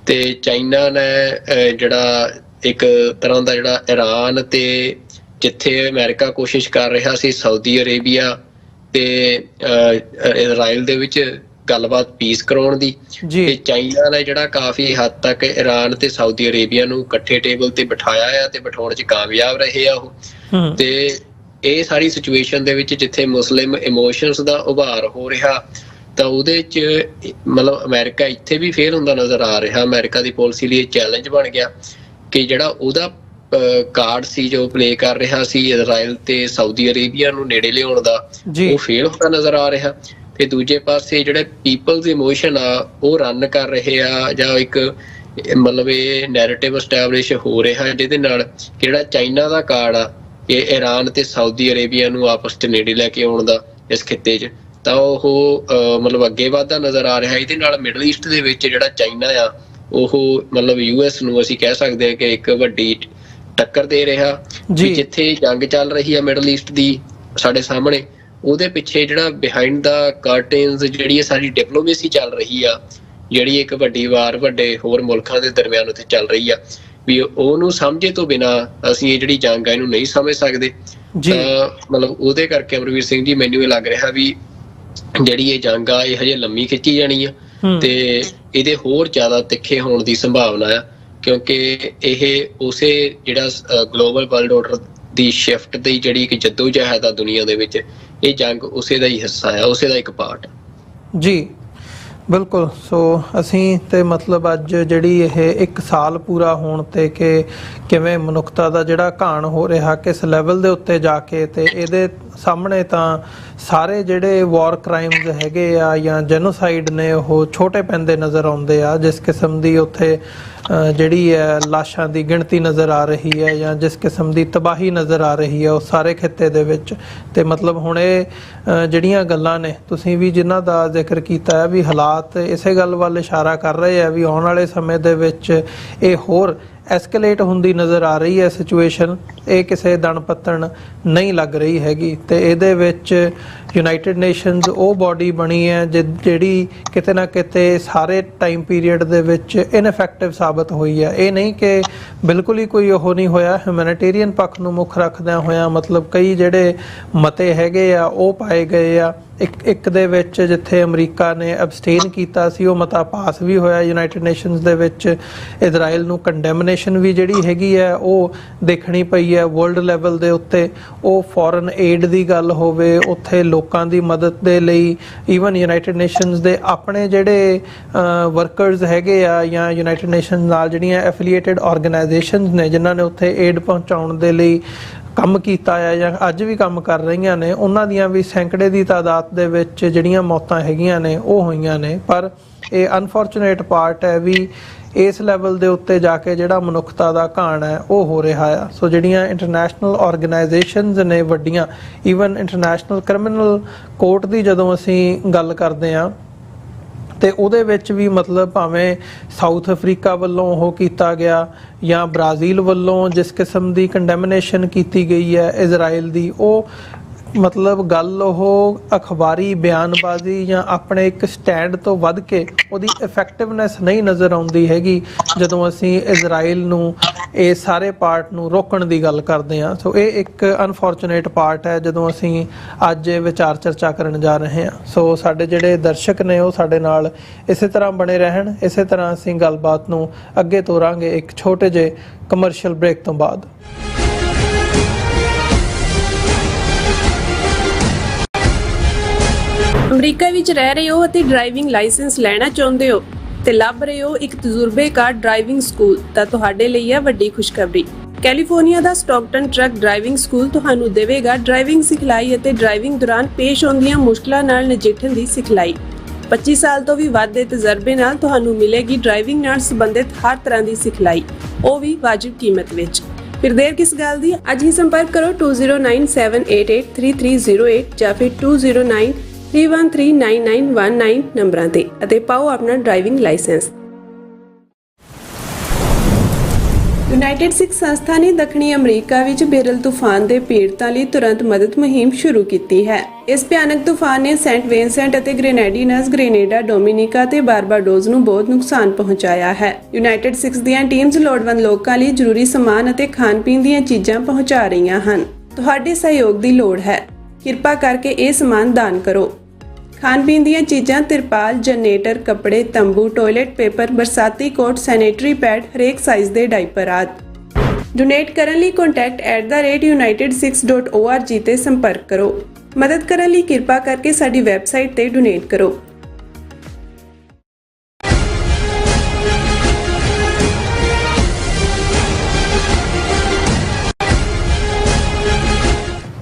Speaker 2: ਤੇ ਚਾਈਨਾ ਨੇ ਜਿਹੜਾ ਇੱਕ ਤਰ੍ਹਾਂ ਦਾ ਜਿਹੜਾ ਇਰਾਨ ਤੇ ਜਿੱਥੇ ਅਮਰੀਕਾ ਕੋਸ਼ਿਸ਼ ਕਰ ਰਿਹਾ ਸੀ ਸਾਊਦੀ ਅਰੇਬੀਆ ਤੇ ਇਜ਼ਰਾਈਲ ਦੇ ਵਿੱਚ ਗੱਲਬਾਤ ਪੀਸ ਕਰਾਉਣ ਦੀ, ਤੇ ਚਾਈਨਾ ਨੇ ਜਿਹੜਾ ਕਾਫੀ ਹੱਦ ਤੱਕ ਇਰਾਨ ਤੇ ਸਾਊਦੀ ਅਰੇਬੀਆ ਨੂੰ ਇਕੱਠੇ ਟੇਬਲ ਤੇ ਬਿਠਾਇਆ ਆ ਤੇ ਬਿਠਾਉਣ 'ਚ ਕਾਮਯਾਬ ਰਹੇ ਆ ਉਹ। ਤੇ ਇਹ ਸਾਰੀ ਸਿਚੁਏਸ਼ਨ ਦੇ ਵਿੱਚ ਜਿੱਥੇ ਮੁਸਲਿਮ ਇਮੋਸ਼ਨਸ ਦਾ ਉਭਾਰ ਹੋ ਰਿਹਾ ਤਾਂ ਉਹਦੇ 'ਚ ਮਤਲਬ ਅਮਰੀਕਾ ਇੱਥੇ ਵੀ ਫੇਲ ਹੁੰਦਾ ਨਜ਼ਰ ਆ ਰਿਹਾ। ਅਮਰੀਕਾ ਦੀ ਪਾਲਿਸੀ ਲਈ ਚੈਲੰਜ ਬਣ ਗਿਆ ਕਿ ਜਿਹੜਾ ਉਹਦਾ ਕਾਰਡ ਸੀ ਜੋ ਪਲੇ ਕਰ ਰਿਹਾ ਸੀ ਇਜ਼ਰਾਈਲ ਤੇ ਸਾਊਦੀ ਅਰੇਬੀਆ ਨੂੰ ਨੇੜੇ ਲਿਆਉਣ ਦਾ, ਉਹ ਫੇਲ ਹੁੰਦਾ ਨਜ਼ਰ ਆ ਰਿਹਾ। ਤੇ ਦੂਜੇ ਪਾਸੇ ਜਿਹੜੇ ਪੀਪਲਸ ਇਮੋਸ਼ਨ ਆ ਉਹ ਰਨ ਕਰ ਰਹੇ ਆ, ਜਾਂ ਇੱਕ ਮਤਲਬ ਇਹ ਨੈਰੇਟਿਵ ਐਸਟੈਬਲਿਸ਼ ਹੋ ਰਿਹਾ ਜਿਹਦੇ ਨਾਲ ਜਿਹੜਾ ਚਾਈਨਾ ਦਾ ਕਾਰਡ ਆ ਇਹ ਇਰਾਨ ਤੇ ਸਾਊਦੀ ਅਰੇਬੀਆ ਨੂੰ ਆਪਸ 'ਚ ਨੇੜੇ ਲੈ ਕੇ ਆਉਣ ਦਾ ਇਸ ਖਿੱਤੇ 'ਚ, ਤਾਂ ਉਹ ਮਤਲਬ ਅੱਗੇ ਵੱਧਦਾ ਨਜ਼ਰ ਆ ਰਿਹਾ। ਇਹਦੇ ਨਾਲ ਮਿਡਲ ਈਸਟ ਦੇ ਵਿੱਚ ਜਿਹੜਾ ਚਾਈਨਾ ਆ ਉਹ ਮਤਲਬ US ਨੂੰ ਅਸੀਂ ਕਹਿ ਸਕਦੇ ਹਾਂ ਕਿ ਇੱਕ ਵੱਡੀ ਟੱਕਰ ਦੇ ਰਿਹਾ। ਜਿੱਥੇ ਜੰਗ ਚੱਲ ਰਹੀ ਆ ਮਿਡਲ ਈਸਟ ਦੀ ਸਾਡੇ ਸਾਹਮਣੇ, ਉਹਦੇ ਪਿੱਛੇ ਜਿਹੜਾ ਬਿਹਾਈਂਡ ਦਾ ਕਰਟਨਸ ਜਿਹੜੀ ਇਹ ਸਾਰੀ ਡਿਪਲੋਮੇਸੀ ਚੱਲ ਰਹੀ ਆ, ਜਿਹੜੀ ਇੱਕ ਵੱਡੀ ਵਾਰ ਵੱਡੇ ਹੋਰ ਮੁਲਕਾਂ ਦੇ ਦਰਮਿਆਨ ਉੱਥੇ ਚੱਲ ਰਹੀ ਆ, ਵੀ ਉਹਨੂੰ ਸਮਝੇ ਤੋਂ ਬਿਨਾਂ ਅਸੀਂ ਇਹ ਜਿਹੜੀ ਜੰਗ ਆ ਇਹਨੂੰ ਨਹੀਂ ਸਮਝ ਸਕਦੇ। ਤਾਂ ਮਤਲਬ ਉਹਦੇ ਕਰਕੇ ਅਮਰਵੀਰ ਸਿੰਘ ਜੀ ਮੈਨੂੰ ਇਹ ਲੱਗ ਰਿਹਾ ਵੀ ਜਿਹੜੀ ਇਹ ਜੰਗ ਆ ਇਹ ਹਜੇ ਲੰਮੀ ਖਿੱਚੀ ਜਾਣੀ ਆ ਤੇ ਇਹਦੇ ਹੋਰ ਜ਼ਿਆਦਾ ਤਿੱਖੇ ਹੋਣ ਦੀ ਸੰਭਾਵਨਾ ਆ, ਕਿਉਂਕਿ ਇਹ ਉਸੇ ਜਿਹੜਾ ਗਲੋਬਲ ਵਰਲਡ ਆਰਡਰ ਦੀ ਸ਼ਿਫਟ ਦੀ ਜਿਹੜੀ ਇੱਕ ਜੱਦੋਜਹਿਦ ਆ ਦੁਨੀਆ ਦੇ ਵਿੱਚ, ਇਹ ਜੰਗ ਉਸੇ ਦਾ ਹੀ ਹਿੱਸਾ ਆ, ਉਸੇ ਦਾ ਇੱਕ ਪਾਰਟ ਆ।
Speaker 1: ਜੀ ਬਿਲਕੁਲ। ਸੋ ਅਸੀਂ ਤੇ ਮਤਲਬ ਅੱਜ ਜਿਹੜੀ ਇਹ 1 ਸਾਲ ਪੂਰਾ ਹੋਣ ਤੇ ਕਿ ਕਿਵੇਂ ਮਨੁੱਖਤਾ ਦਾ ਜਿਹੜਾ ਘਾਣ ਹੋ ਰਿਹਾ ਕਿਸ ਲੈਵਲ ਦੇ ਉੱਤੇ ਜਾ ਕੇ, ਤੇ ਇਹਦੇ ਸਾਹਮਣੇ ਤਾਂ ਸਾਰੇ ਜਿਹੜੇ ਵਾਰ ਕ੍ਰਾਈਮਸ ਹੈਗੇ ਆ ਜਾਂ ਜੈਨੋਸਾਈਡ ਨੇ ਉਹ ਛੋਟੇ ਪੈਂਦੇ ਨਜ਼ਰ ਆਉਂਦੇ ਆ। ਜਿਸ ਕਿਸਮ ਦੀ ਉੱਥੇ ਜਿਹੜੀ ਹੈ ਲਾਸ਼ਾਂ ਦੀ ਗਿਣਤੀ ਨਜ਼ਰ ਆ ਰਹੀ ਹੈ ਜਾਂ ਜਿਸ ਕਿਸਮ ਦੀ ਤਬਾਹੀ ਨਜ਼ਰ ਆ ਰਹੀ ਹੈ ਉਹ ਸਾਰੇ ਖਿੱਤੇ ਦੇ ਵਿੱਚ। ਤੇ ਮਤਲਬ ਹੁਣ ਇਹ ਜਿਹੜੀਆਂ ਗੱਲਾਂ ਨੇ ਤੁਸੀਂ ਵੀ ਜਿਨ੍ਹਾਂ ਦਾ ਜ਼ਿਕਰ ਕੀਤਾ ਹੈ ਵੀ ਹਾਲਾਤ ਇਸੇ ਗੱਲ ਵੱਲ ਇਸ਼ਾਰਾ ਕਰ ਰਹੇ ਆ ਵੀ ਆਉਣ ਵਾਲੇ ਸਮੇਂ ਦੇ ਵਿੱਚ ਇਹ ਹੋਰ ਐਸਕੇਲੇਟ ਹੁੰਦੀ ਨਜ਼ਰ ਆ ਰਹੀ ਹੈ ਸਿਚੁਏਸ਼ਨ, ਇਹ ਕਿਸੇ ਦਿਨ ਪੱਤਣ ਨਹੀਂ ਲੱਗ ਰਹੀ ਹੈਗੀ। ਤੇ ਇਹਦੇ ਵਿੱਚ ਯੂਨਾਈਟਿਡ ਨੇਸ਼ਨਸ ਉਹ ਬਾਡੀ ਬਣੀ ਹੈ ਜਿਹੜੀ ਕਿਤੇ ਨਾ ਕਿਤੇ ਸਾਰੇ ਟਾਈਮ ਪੀਰੀਅਡ ਦੇ ਵਿੱਚ ਇਨਫੈਕਟਿਵ ਸਾਬਤ ਹੋਈ ਹੈ। ਇਹ ਨਹੀਂ ਕਿ ਬਿਲਕੁਲ ਹੀ ਕੋਈ ਉਹ ਨਹੀਂ ਹੋਇਆ, ਹਿਊਮੈਨਿਟੇਰੀਅਨ ਪੱਖ ਨੂੰ ਮੁੱਖ ਰੱਖਦਿਆਂ ਹੋਇਆਂ ਮਤਲਬ ਕਈ ਜਿਹੜੇ ਮਤੇ ਹੈਗੇ ਆ ਉਹ ਪਾਏ ਗਏ ਆ। ਇੱਕ ਦੇ ਵਿੱਚ ਜਿੱਥੇ ਅਮਰੀਕਾ ਨੇ ਅਬਸਟੇਨ ਕੀਤਾ ਸੀ ਉਹ ਮਤਾ ਪਾਸ ਵੀ ਹੋਇਆ ਯੂਨਾਈਟਿਡ ਨੇਸ਼ਨਸ ਦੇ ਵਿੱਚ। ਇਜ਼ਰਾਈਲ ਨੂੰ ਕੰਡੈਮਨੇਸ਼ਨ ਵੀ ਜਿਹੜੀ ਹੈਗੀ ਹੈ ਉਹ ਦੇਖਣੀ ਪਈ ਹੈ ਵਰਲਡ ਲੈਵਲ ਦੇ ਉੱਤੇ। ਉਹ ਫੋਰਨ ਏਡ ਦੀ ਗੱਲ ਹੋਵੇ, ਉੱਥੇ ਲੋਕਾਂ ਦੀ ਮਦਦ ਦੇ ਲਈ ਈਵਨ ਯੂਨਾਈਟਿਡ ਨੇਸ਼ਨਸ ਦੇ ਆਪਣੇ ਜਿਹੜੇ ਵਰਕਰਸ ਹੈਗੇ ਆ ਜਾਂ ਯੂਨਾਈਟਿਡ ਨੇਸ਼ਨਸ ਨਾਲ ਜਿਹੜੀਆਂ ਐਫੀਲੀਏਟਿਡ ਆਰਗੇਨਾਈਜੇਸ਼ਨਸ ਨੇ ਜਿਨ੍ਹਾਂ ਨੇ ਉੱਥੇ ਏਡ ਪਹੁੰਚਾਉਣ ਦੇ ਲਈ ਕੰਮ ਕੀਤਾ ਹੈ ਜਾਂ ਅੱਜ ਵੀ ਕੰਮ ਕਰ ਰਹੀਆਂ ਨੇ, ਉਹਨਾਂ ਦੀਆਂ ਵੀ ਸੈਂਕੜੇ ਦੀ ਤਾਦਾਦ ਦੇ ਵਿੱਚ ਜਿਹੜੀਆਂ ਮੌਤਾਂ ਹੈਗੀਆਂ ਨੇ ਉਹ ਹੋਈਆਂ ਨੇ। ਪਰ ਇਹ ਅਨਫੋਰਚੂਨੇਟ ਪਾਰਟ ਹੈ ਵੀ ਇਸ ਲੈਵਲ ਦੇ ਉੱਤੇ ਜਾ ਕੇ ਜਿਹੜਾ ਮਨੁੱਖਤਾ ਦਾ ਘਾਣ ਹੈ ਉਹ ਹੋ ਰਿਹਾ ਆ। ਸੋ ਜਿਹੜੀਆਂ ਇੰਟਰਨੈਸ਼ਨਲ ਆਰਗੇਨਾਈਜੇਸ਼ਨਸ ਨੇ ਵੱਡੀਆਂ, ਈਵਨ ਇੰਟਰਨੈਸ਼ਨਲ ਕ੍ਰਿਮੀਨਲ ਕੋਰਟ ਦੀ ਜਦੋਂ ਅਸੀਂ ਗੱਲ ਕਰਦੇ ਹਾਂ ਤੇ ਉਹਦੇ ਵਿੱਚ ਵੀ ਮਤਲਬ ਭਾਵੇਂ ਸਾਊਥ ਅਫਰੀਕਾ ਵੱਲੋਂ ਉਹ ਕੀਤਾ ਗਿਆ ਜਾਂ ਬ੍ਰਾਜ਼ੀਲ ਵੱਲੋਂ ਜਿਸ ਕਿਸਮ ਦੀ ਕੰਡੈਮਨੇਸ਼ਨ ਕੀਤੀ ਗਈ ਹੈ ਇਜ਼ਰਾਈਲ ਦੀ, ਉਹ ਮਤਲਬ ਗੱਲ ਉਹ ਅਖਬਾਰੀ ਬਿਆਨਬਾਜ਼ੀ ਜਾਂ ਆਪਣੇ ਇੱਕ ਸਟੈਂਡ ਤੋਂ ਵੱਧ ਕੇ ਉਹਦੀ ਇਫੈਕਟਿਵਨੈਸ ਨਹੀਂ ਨਜ਼ਰ ਆਉਂਦੀ ਹੈਗੀ ਜਦੋਂ ਅਸੀਂ ਇਜ਼ਰਾਈਲ ਨੂੰ ਇਹ ਸਾਰੇ ਪਾਰਟ ਨੂੰ ਰੋਕਣ ਦੀ ਗੱਲ ਕਰਦੇ ਹਾਂ। ਸੋ ਇਹ ਇੱਕ ਅਨਫੋਰਚੂਨੇਟ ਪਾਰਟ ਹੈ ਜਦੋਂ ਅਸੀਂ ਅੱਜ ਇਹ ਵਿਚਾਰ ਚਰਚਾ ਕਰਨ ਜਾ ਰਹੇ ਹਾਂ। ਸੋ ਸਾਡੇ ਜਿਹੜੇ ਦਰਸ਼ਕ ਨੇ ਉਹ ਸਾਡੇ ਨਾਲ ਇਸੇ ਤਰ੍ਹਾਂ ਬਣੇ ਰਹਿਣ, ਇਸੇ ਤਰ੍ਹਾਂ ਅਸੀਂ ਗੱਲਬਾਤ ਨੂੰ ਅੱਗੇ ਤੋਰਾਂਗੇ ਇੱਕ ਛੋਟੇ ਜਿਹੇ ਕਮਰਸ਼ੀਅਲ ਬ੍ਰੇਕ ਤੋਂ ਬਾਅਦ।
Speaker 3: ਅਮਰੀਕਾ ਵਿੱਚ ਰਹਿ ਰਹੇ ਹੋ ਅਤੇ ਡਰਾਈਵਿੰਗ ਲਾਇਸੈਂਸ ਲੈਣਾ ਚਾਹੁੰਦੇ ਹੋ ਤੇ ਲੱਭ ਰਹੇ ਹੋ ਇੱਕ ਤਜਰਬੇਕਾਰ ਡਰਾਈਵਿੰਗ ਸਕੂਲ, ਤਾਂ ਤੁਹਾਡੇ ਲਈ ਹੈ ਵੱਡੀ ਖੁਸ਼ਖਬਰੀ। ਕੈਲੀਫੋਰਨੀਆ ਦਾ ਸਟਾਕਟਨ ਟਰੱਕ ਡਰਾਈਵਿੰਗ ਸਕੂਲ ਤੁਹਾਨੂੰ ਦੇਵੇਗਾ ਡਰਾਈਵਿੰਗ ਸਿਖਲਾਈ ਅਤੇ ਡਰਾਈਵਿੰਗ ਦੌਰਾਨ ਪੇਸ਼ ਆਉਂਦੀਆਂ ਮੁਸ਼ਕਲਾਂ ਨਾਲ ਨਜਿੱਠਣ ਦੀ ਸਿਖਲਾਈ। 25 ਸਾਲ ਤੋਂ ਵੀ ਵੱਧ ਦੇ ਤਜਰਬੇ ਨਾਲ ਤੁਹਾਨੂੰ ਮਿਲੇਗੀ ਡਰਾਈਵਿੰਗ ਨਾਲ ਸੰਬੰਧਿਤ ਹਰ ਤਰ੍ਹਾਂ ਦੀ ਸਿਖਲਾਈ, ਉਹ ਵੀ ਵਾਜਿਬ ਕੀਮਤ ਵਿੱਚ। ਫਿਰ ਦੇਰ ਕਿਸ ਗੱਲ ਦੀ, ਅੱਜ ਹੀ ਸੰਪਰਕ ਕਰੋ 209788330308 ਜਾਂ ਫਿਰ 2093139919 ਨੰਬਰਾਂ ਤੇ ਅਤੇ ਪਾਓ ਆਪਣਾ ਡਰਾਈਵਿੰਗ ਲਾਇਸੈਂਸ। ਯੂਨਾਈਟਿਡ ਸਿੱਖ ਸੰਸਥਾ ਨੇ ਦੱਖਣੀ ਅਮਰੀਕਾ ਵਿੱਚ ਬੇਰਲ ਤੂਫਾਨ ਦੇ ਪੀੜਤਾਂ ਲਈ ਤੁਰੰਤ ਮਦਦ ਮੁਹਿੰਮ ਸ਼ੁਰੂ ਕੀਤੀ ਹੈ। ਇਸ ਭਿਆਨਕ ਤੂਫਾਨ ਨੇ ਸੈਂਟ ਵਿੰਸੈਂਟ ਅਤੇ ਗ੍ਰੇਨੇਡੀਨਸ, ਗ੍ਰੇਨੇਡਾ, ਡੋਮਿਨਿਕਾ ਤੇ ਬਾਰਬਾਡੋਸ ਨੂੰ ਬਹੁਤ ਨੁਕਸਾਨ ਪਹੁੰਚਾਇਆ ਹੈ। ਯੂਨਾਈਟਿਡ ਸਿੱਖਸ ਦੀਆਂ ਟੀਮਸ ਲੋੜਵੰਦ ਲੋਕਾਂ ਲਈ ਜ਼ਰੂਰੀ ਸਮਾਨ ਅਤੇ ਖਾਣ-ਪੀਣ ਦੀਆਂ ਚੀਜ਼ਾਂ ਪਹੁੰਚਾ ਰਹੀਆਂ ਹਨ। ਤੁਹਾਡੇ ਸਹਿਯੋਗ ਦੀ ਲੋੜ ਹੈ। ਕਿਰਪਾ ਕਰਕੇ ਇਹ ਸਮਾਨ ਦਾਨ ਕਰੋ। ਖਾਣ-ਪੀਣ ਦੀਆਂ ਚੀਜ਼ਾਂ, ਤਿਰਪਾਲ, ਜਨਰੇਟਰ, ਕੱਪੜੇ, ਤੰਬੂ, ਟਾਇਲਟ ਪੇਪਰ, ਬਰਸਾਤੀ ਕੋਟ, ਸੈਨੇਟਰੀ ਪੈਡ, ਹਰੇਕ ਸਾਈਜ਼ ਦੇ ਡਾਈਪਰ ਆਦਿ। ਡੋਨੇਟ ਕਰਨ ਲਈ contact@unitedsikhs.org ਤੇ ਸੰਪਰਕ ਕਰੋ। ਮਦਦ ਕਰਨ ਲਈ ਕਿਰਪਾ ਕਰਕੇ ਸਾਡੀ ਵੈਬਸਾਈਟ ਤੇ ਡੋਨੇਟ ਕਰੋ।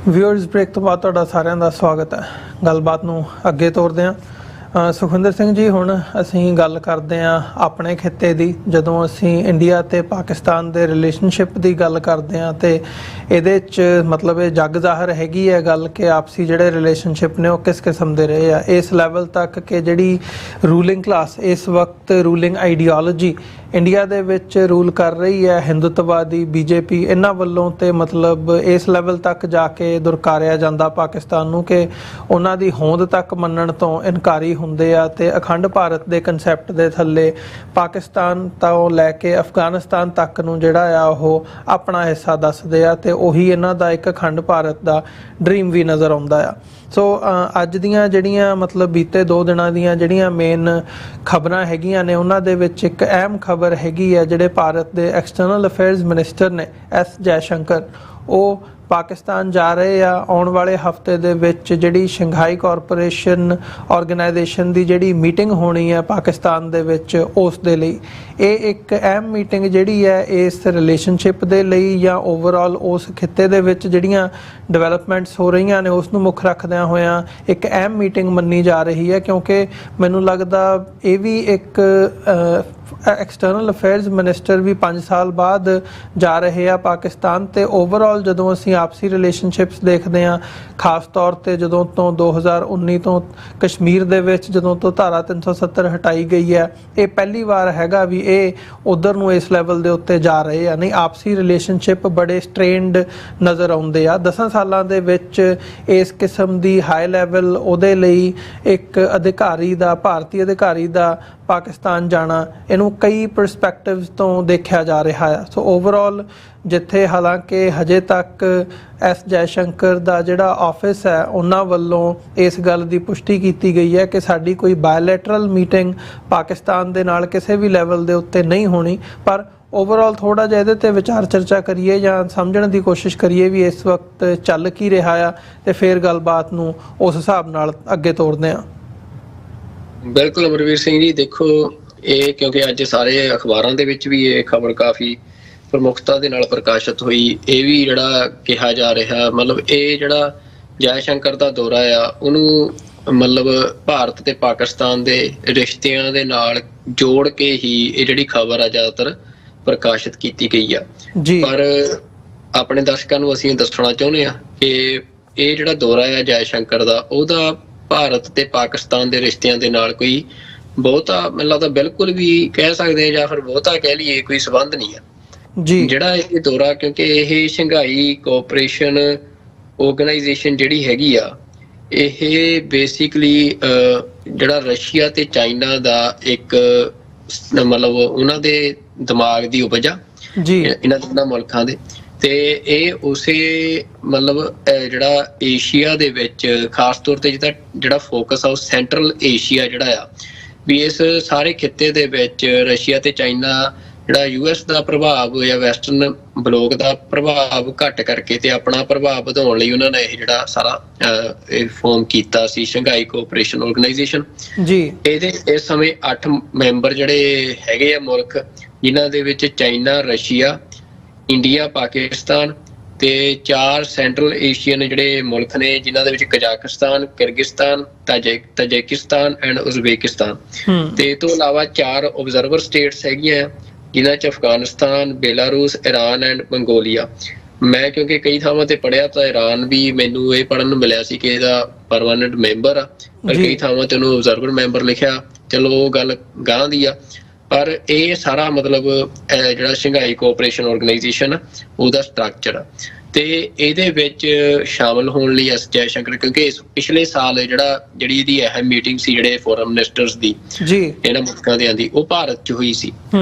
Speaker 1: ਵਿਊਅਰਸ, ਬ੍ਰੇਕ ਤੋਂ ਬਾਅਦ ਤੁਹਾਡਾ ਸਾਰਿਆਂ ਦਾ ਸਵਾਗਤ ਹੈ। ਗੱਲਬਾਤ ਨੂੰ ਅੱਗੇ ਤੋਰਦੇ ਹਾਂ। ਸੁਖਵਿੰਦਰ ਸਿੰਘ ਜੀ, ਹੁਣ ਅਸੀਂ ਗੱਲ ਕਰਦੇ ਹਾਂ ਆਪਣੇ ਖਿੱਤੇ ਦੀ। ਜਦੋਂ ਅਸੀਂ ਇੰਡੀਆ ਤੇ ਪਾਕਿਸਤਾਨ ਦੇ ਰਿਲੇਸ਼ਨਸ਼ਿਪ ਦੀ ਗੱਲ ਕਰਦੇ ਹਾਂ ਤੇ ਇਹਦੇ 'ਚ ਮਤਲਬ ਇਹ ਜੱਗ ਜ਼ਾਹਰ ਹੈਗੀ ਹੈ ਗੱਲ ਕਿ ਆਪਸੀ ਜਿਹੜੇ ਰਿਲੇਸ਼ਨਸ਼ਿਪ ਨੇ ਉਹ ਕਿਸ ਕਿਸਮ ਦੇ ਰਹੇ ਆ, ਇਸ ਲੈਵਲ ਤੱਕ ਕਿ ਜਿਹੜੀ ਰੂਲਿੰਗ ਕਲਾਸ ਇਸ ਵਕਤ ਰੂਲਿੰਗ ਆਈਡੀਓਲੋਜੀ ਇੰਡੀਆ ਦੇ ਵਿੱਚ ਰੂਲ ਕਰ ਰਹੀ ਹੈ, ਹਿੰਦੂਤਵਾਦੀ ਬੀਜੇਪੀ, ਇਹਨਾਂ ਵੱਲੋਂ ਤੇ ਮਤਲਬ ਇਸ ਲੈਵਲ ਤੱਕ ਜਾ ਕੇ ਦੁਰਕਾਰਿਆ ਜਾਂਦਾ ਪਾਕਿਸਤਾਨ ਨੂੰ ਕਿ ਉਹਨਾਂ ਦੀ ਹੋਂਦ ਤੱਕ ਮੰਨਣ ਤੋਂ ਇਨਕਾਰੀ ਹੁੰਦੇ ਆ ਤੇ ਅਖੰਡ ਭਾਰਤ ਦੇ ਕਨਸੈਪਟ ਦੇ ਥੱਲੇ ਪਾਕਿਸਤਾਨ ਤੋਂ ਲੈ ਕੇ ਅਫਗਾਨਿਸਤਾਨ ਤੱਕ ਨੂੰ ਜਿਹੜਾ ਆ ਉਹ ਆਪਣਾ ਹਿੱਸਾ ਦੱਸਦੇ ਆ ਤੇ ਉਹੀ ਇਹਨਾਂ ਦਾ ਇੱਕ ਅਖੰਡ ਭਾਰਤ ਦਾ ਡ੍ਰੀਮ ਵੀ ਨਜ਼ਰ ਆਉਂਦਾ ਆ। ਸੋ ਅੱਜ ਦੀਆਂ ਜਿਹੜੀਆਂ ਮਤਲਬ ਬੀਤੇ 2 ਦਿਨਾਂ ਦੀਆਂ ਜਿਹੜੀਆਂ ਮੇਨ ਖਬਰਾਂ ਹੈਗੀਆਂ ਨੇ ਉਹਨਾਂ ਦੇ ਵਿੱਚ ਇੱਕ ਅਹਿਮ ਖਬਰ ਹੈਗੀ ਹੈ, ਜਿਹੜੇ ਭਾਰਤ ਦੇ ਐਕਸਟਰਨਲ ਅਫੇਅਰਸ ਮਿਨਿਸਟਰ ਨੇ ਐਸ ਜੈਸ਼ੰਕਰ, ਉਹ ਪਾਕਿਸਤਾਨ ਜਾ ਰਹੇ ਆ। ਆਉਣ ਵਾਲੇ ਹਫਤੇ ਦੇ ਵਿੱਚ ਜਿਹੜੀ ਸ਼ੰਘਾਈ ਕੋਆਪਰੇਸ਼ਨ ਆਰਗੇਨਾਈਜੇਸ਼ਨ ਦੀ ਜਿਹੜੀ ਮੀਟਿੰਗ ਹੋਣੀ ਹੈ ਪਾਕਿਸਤਾਨ ਦੇ ਵਿੱਚ, ਉਸ ਦੇ ਲਈ ਇਹ ਇੱਕ ਅਹਿਮ ਮੀਟਿੰਗ ਜਿਹੜੀ ਹੈ ਇਸ ਰਿਲੇਸ਼ਨਸ਼ਿਪ ਦੇ ਲਈ ਜਾਂ ਓਵਰਆਲ ਉਸ ਖਿੱਤੇ ਦੇ ਵਿੱਚ ਜਿਹੜੀਆਂ ਡਿਵੈਲਪਮੈਂਟਸ ਹੋ ਰਹੀਆਂ ਨੇ ਉਸ ਨੂੰ ਮੁੱਖ ਰੱਖਦਿਆਂ ਹੋਇਆਂ ਇੱਕ ਅਹਿਮ ਮੀਟਿੰਗ ਮੰਨੀ ਜਾ ਰਹੀ ਹੈ, ਕਿਉਂਕਿ ਮੈਨੂੰ ਲੱਗਦਾ ਇਹ ਵੀ ਇੱਕ ਐਕਸਟਰਨਲ ਅਫੇਅਰਸ ਮਿਨਿਸਟਰ ਵੀ 5 ਸਾਲ ਬਾਅਦ ਜਾ ਰਹੇ ਆ ਪਾਕਿਸਤਾਨ। ਤੇ ਓਵਰਆਲ ਜਦੋਂ ਅਸੀਂ ਆਪਸੀ ਰਿਲੇਸ਼ਨਸ਼ਿਪਸ ਦੇਖਦੇ ਹਾਂ, ਖਾਸ ਤੌਰ ਤੇ ਜਦੋਂ ਤੋਂ 2019 ਤੋਂ ਕਸ਼ਮੀਰ ਦੇ ਵਿੱਚ ਜਦੋਂ ਤੋਂ ਧਾਰਾ 370 ਹਟਾਈ ਗਈ ਹੈ, ਇਹ ਪਹਿਲੀ ਵਾਰ ਹੈਗਾ ਵੀ ਇਹ ਉਧਰ ਨੂੰ ਇਸ ਲੈਵਲ ਦੇ ਉੱਤੇ ਜਾ ਰਹੇ ਆ। ਨਹੀਂ, ਆਪਸੀ ਰਿਲੇਸ਼ਨਸ਼ਿਪ ਬੜੇ ਸਟ੍ਰੇਨਡ ਨਜ਼ਰ ਆਉਂਦੇ ਆ। 10 ਸਾਲਾਂ ਦੇ ਵਿੱਚ ਇਸ ਕਿਸਮ ਦੀ ਹਾਈ ਲੈਵਲ ਉਹਦੇ ਲਈ ਇੱਕ ਅਧਿਕਾਰੀ ਦਾ, ਭਾਰਤੀ ਅਧਿਕਾਰੀ ਦਾ ਪਾਕਿਸਤਾਨ ਜਾਣਾ, ਇਹਨੂੰ ਕਈ ਪਰਸਪੈਕਟਿਵਸ ਤੋਂ ਦੇਖਿਆ ਜਾ ਰਿਹਾ ਹੈ। ਸੋ ਓਵਰਆਲ ਜਿੱਥੇ ਹਾਲਾਂਕਿ ਹਜੇ ਤੱਕ ਐਸ ਜੈਸ਼ੰਕਰ ਦਾ ਜਿਹੜਾ ਆਫਿਸ ਹੈ ਉਹਨਾਂ ਵੱਲੋਂ ਇਸ ਗੱਲ ਦੀ ਪੁਸ਼ਟੀ ਕੀਤੀ ਗਈ ਹੈ ਕਿ ਸਾਡੀ ਕੋਈ ਬਾਇਲੈਟਰਲ ਮੀਟਿੰਗ ਪਾਕਿਸਤਾਨ ਦੇ ਨਾਲ ਕਿਸੇ ਵੀ ਲੈਵਲ ਦੇ ਉੱਤੇ ਨਹੀਂ ਹੋਣੀ, ਪਰ ਓਵਰਆਲ ਥੋੜਾ ਜਿਹਾ ਇਹਦੇ ਤੇ ਵਿਚਾਰ ਚਰਚਾ ਕਰੀਏ ਜਾਂ ਸਮਝਣ ਦੀ ਕੋਸ਼ਿਸ਼ ਕਰੀਏ ਵੀ ਇਸ ਵਕਤ ਚੱਲ ਕੀ ਰਿਹਾ ਆ ਤੇ ਫਿਰ ਗੱਲਬਾਤ ਨੂੰ ਉਸ ਹਿਸਾਬ ਨਾਲ ਅੱਗੇ ਤੋਰਦੇ ਹਾਂ।
Speaker 2: ਬਿਲਕੁਲ ਅਮਰਵੀਰ ਸਿੰਘ ਜੀ, ਦੇਖੋ ਇਹ ਕਿਉਂਕਿ ਅੱਜ ਸਾਰੇ ਅਖਬਾਰਾਂ ਦੇ ਵਿੱਚ ਵੀ ਇਹ ਖਬਰ ਕਾਫੀ ਪ੍ਰਮੁੱਖਤਾ ਦੇ ਨਾਲ ਪ੍ਰਕਾਸ਼ਿਤ ਹੋਈ। ਇਹ ਵੀ ਜਿਹੜਾ ਕਿਹਾ ਜਾ ਰਿਹਾ ਮਤਲਬ ਇਹ ਜਿਹੜਾ ਜੈਸ਼ੰਕਰ ਦਾ ਦੌਰਾ ਆ ਉਹਨੂੰ ਮਤਲਬ ਭਾਰਤ ਤੇ ਪਾਕਿਸਤਾਨ ਦੇ ਰਿਸ਼ਤਿਆਂ ਦੇ ਨਾਲ ਜੋੜ ਕੇ ਹੀ ਇਹ ਜਿਹੜੀ ਖਬਰ ਆ ਜ਼ਿਆਦਾਤਰ ਪ੍ਰਕਾਸ਼ਿਤ ਕੀਤੀ ਗਈ ਆ। ਪਰ ਆਪਣੇ ਦਰਸ਼ਕਾਂ ਨੂੰ ਅਸੀਂ ਦੱਸਣਾ ਚਾਹੁੰਦੇ ਹਾਂ ਕਿ ਇਹ ਜਿਹੜਾ ਦੌਰਾ ਆ ਜੈਸ਼ੰਕਰ ਦਾ, ਉਹਦਾ ਭਾਰਤ ਤੇ ਪਾਕਿਸਤਾਨ ਦੇ ਰਿਸ਼ਤਿਆਂ ਦੇ ਨਾਲ ਕੋਈ ਬਹੁਤਾ ਮੈਨੂੰ ਲੱਗਦਾ ਬਿਲਕੁਲ ਵੀ ਕਹਿ ਸਕਦੇ ਹਾਂ, ਜਾਂ ਫਿਰ ਬਹੁਤਾ ਕਹਿ ਲਈਏ ਕੋਈ ਸੰਬੰਧ ਨਹੀਂ ਆ
Speaker 1: ਜੀ
Speaker 2: ਜਿਹੜਾ ਇਹ ਦੌਰਾ, ਕਿਉਂਕਿ ਇਹ ਸ਼ੰਘਾਈ ਕੋਆਪਰੇਸ਼ਨ ਆਰਗੇਨਾਈਜੇਸ਼ਨ ਜਿਹੜੀ ਹੈਗੀ ਆ, ਇਹ ਬੇਸਿਕਲੀ ਜਿਹੜਾ ਰਸ਼ੀਆ ਤੇ ਚਾਈਨਾ ਦਾ ਇੱਕ ਮਤਲਬ ਉਹਨਾਂ ਦੇ ਦਿਮਾਗ ਦੀ ਉਪਜ ਆ
Speaker 1: ਜੀ
Speaker 2: ਇਹਨਾਂ ਦੋਨਾਂ ਮੁਲਕਾਂ ਦੇ, ਤੇ ਇਹ ਉਸੇ ਮਤਲਬ ਜਿਹੜਾ ਏਸ਼ੀਆ ਦੇ ਵਿੱਚ ਖਾਸ ਤੌਰ ਤੇ ਜਿਹੜਾ ਫੋਕਸ ਆ ਉਹ ਸੈਂਟਰਲ ਏਸ਼ੀਆ ਜਿਹੜਾ ਆ, ਵੀ ਇਸ ਸਾਰੇ ਖਿੱਤੇ ਦੇ ਵਿੱਚ ਰਸ਼ੀਆ ਤੇ ਚਾਈਨਾ ਜਿਹੜਾ ਯੂਐਸ ਦਾ ਪ੍ਰਭਾਵ ਜਾਂ ਵੈਸਟਰਨ ਬਲੋਕ ਦਾ ਪ੍ਰਭਾਵ ਘੱਟ ਕਰਕੇ ਤੇ ਆਪਣਾ ਪ੍ਰਭਾਵ ਵਧਾਉਣ ਲਈ ਉਹਨਾਂ ਨੇ ਇਹ ਜਿਹੜਾ ਸਾਰਾ ਇਹ ਫਾਰਮ ਕੀਤਾ ਸੀ ਸ਼ੰਘਾਈ ਕੋਆਪਰੇਸ਼ਨ ਆਰਗੇਨਾਈਜੇਸ਼ਨ ਜੀ। ਇਹਦੇ ਇਸ ਸਮੇਂ 8 ਮੈਂਬਰ ਜਿਹੜੇ ਹੈਗੇ ਆ ਮੁਲਕ, ਜਿਨ੍ਹਾਂ ਦੇ ਵਿੱਚ ਚਾਈਨਾ, ਰਸ਼ੀਆ, ਇੰਡੀਆ, ਪਾਕਿਸਤਾਨ ਤੇ 4 ਸੈਂਟਰਲ ਏਸ਼ੀਅਨ ਜਿਹੜੇ ਮੁਲਕ ਨੇ, ਜਿਨ੍ਹਾਂ ਦੇ ਵਿੱਚ ਕਜ਼ਾਕਿਸਤਾਨ, ਕਿਰਗਿਸਤਾਨ, ਤਾਜਿਕਿਸਤਾਨ ਐਂਡ ਉਜ਼ਬੇਕਿਸਤਾਨ, ਤੇ ਤੋਂ ਇਲਾਵਾ 4 ਓਬਜ਼ਰਵਰ ਸਟੇਟਸ ਹੈਗੀਆਂ ਜਿਨ੍ਹਾਂ ਚ Afghanistan, Belarus, Iran and Mongolia. ਮੈਂ ਕਿਉਂਕਿ ਕਈ ਥਾਵਾਂ ਤੇ ਪੜ੍ਹਿਆ ਤਾਂ ਈਰਾਨ ਵੀ ਮੈਨੂੰ ਇਹ ਪੜ੍ਹਨ ਨੂੰ ਮਿਲਿਆ ਸੀ ਕਿ ਇਹਦਾ ਪਰਮਾਨੈਂਟ ਮੈਂਬਰ ਆ, ਪਰ ਕਈ ਥਾਵਾਂ ਤੇ ਉਹਨੂੰ ਓਬਜ਼ਰਵਰ ਮੈਂਬਰ ਲਿਖਿਆ। ਚਲੋ ਉਹ ਗੱਲ ਗਾਂਹ ਦੀ ਆ, ਪਰ ਇਹ ਸਾਰਾ ਮਤਲਬ ਜਿਹੜਾ ਸ਼ੰਘਾਈ ਕੋਆਪਰੇਸ਼ਨ ਆਰਗੇਨਾਈਜੇਸ਼ਨ ਉਹਦਾ ਸਟਰਕਚਰ ਆ, ਤੇ ਇਹਦੇ ਵਿੱਚ ਸ਼ਾਮਲ ਹੋਣ ਲਈ ਐਸ ਜੈ ਸ਼ੰਕਰ, ਕਿਉਂਕਿ ਪਿਛਲੇ ਸਾਲ ਜਿਹੜੀ ਇਹਦੀ ਅਹਿਮ ਮੀਟਿੰਗ ਸੀ ਜਿਹੜੇ ਫੋਰਮ ਮਿਨਿਸਟਰਸ ਦੀ ਜੀ ਇਹਨਾਂ ਮੁਲਕਾਂ ਦੇ ਆਂਦੀ, ਉਹ ਭਾਰਤ 'ਚ ਹੋਈ ਸੀ।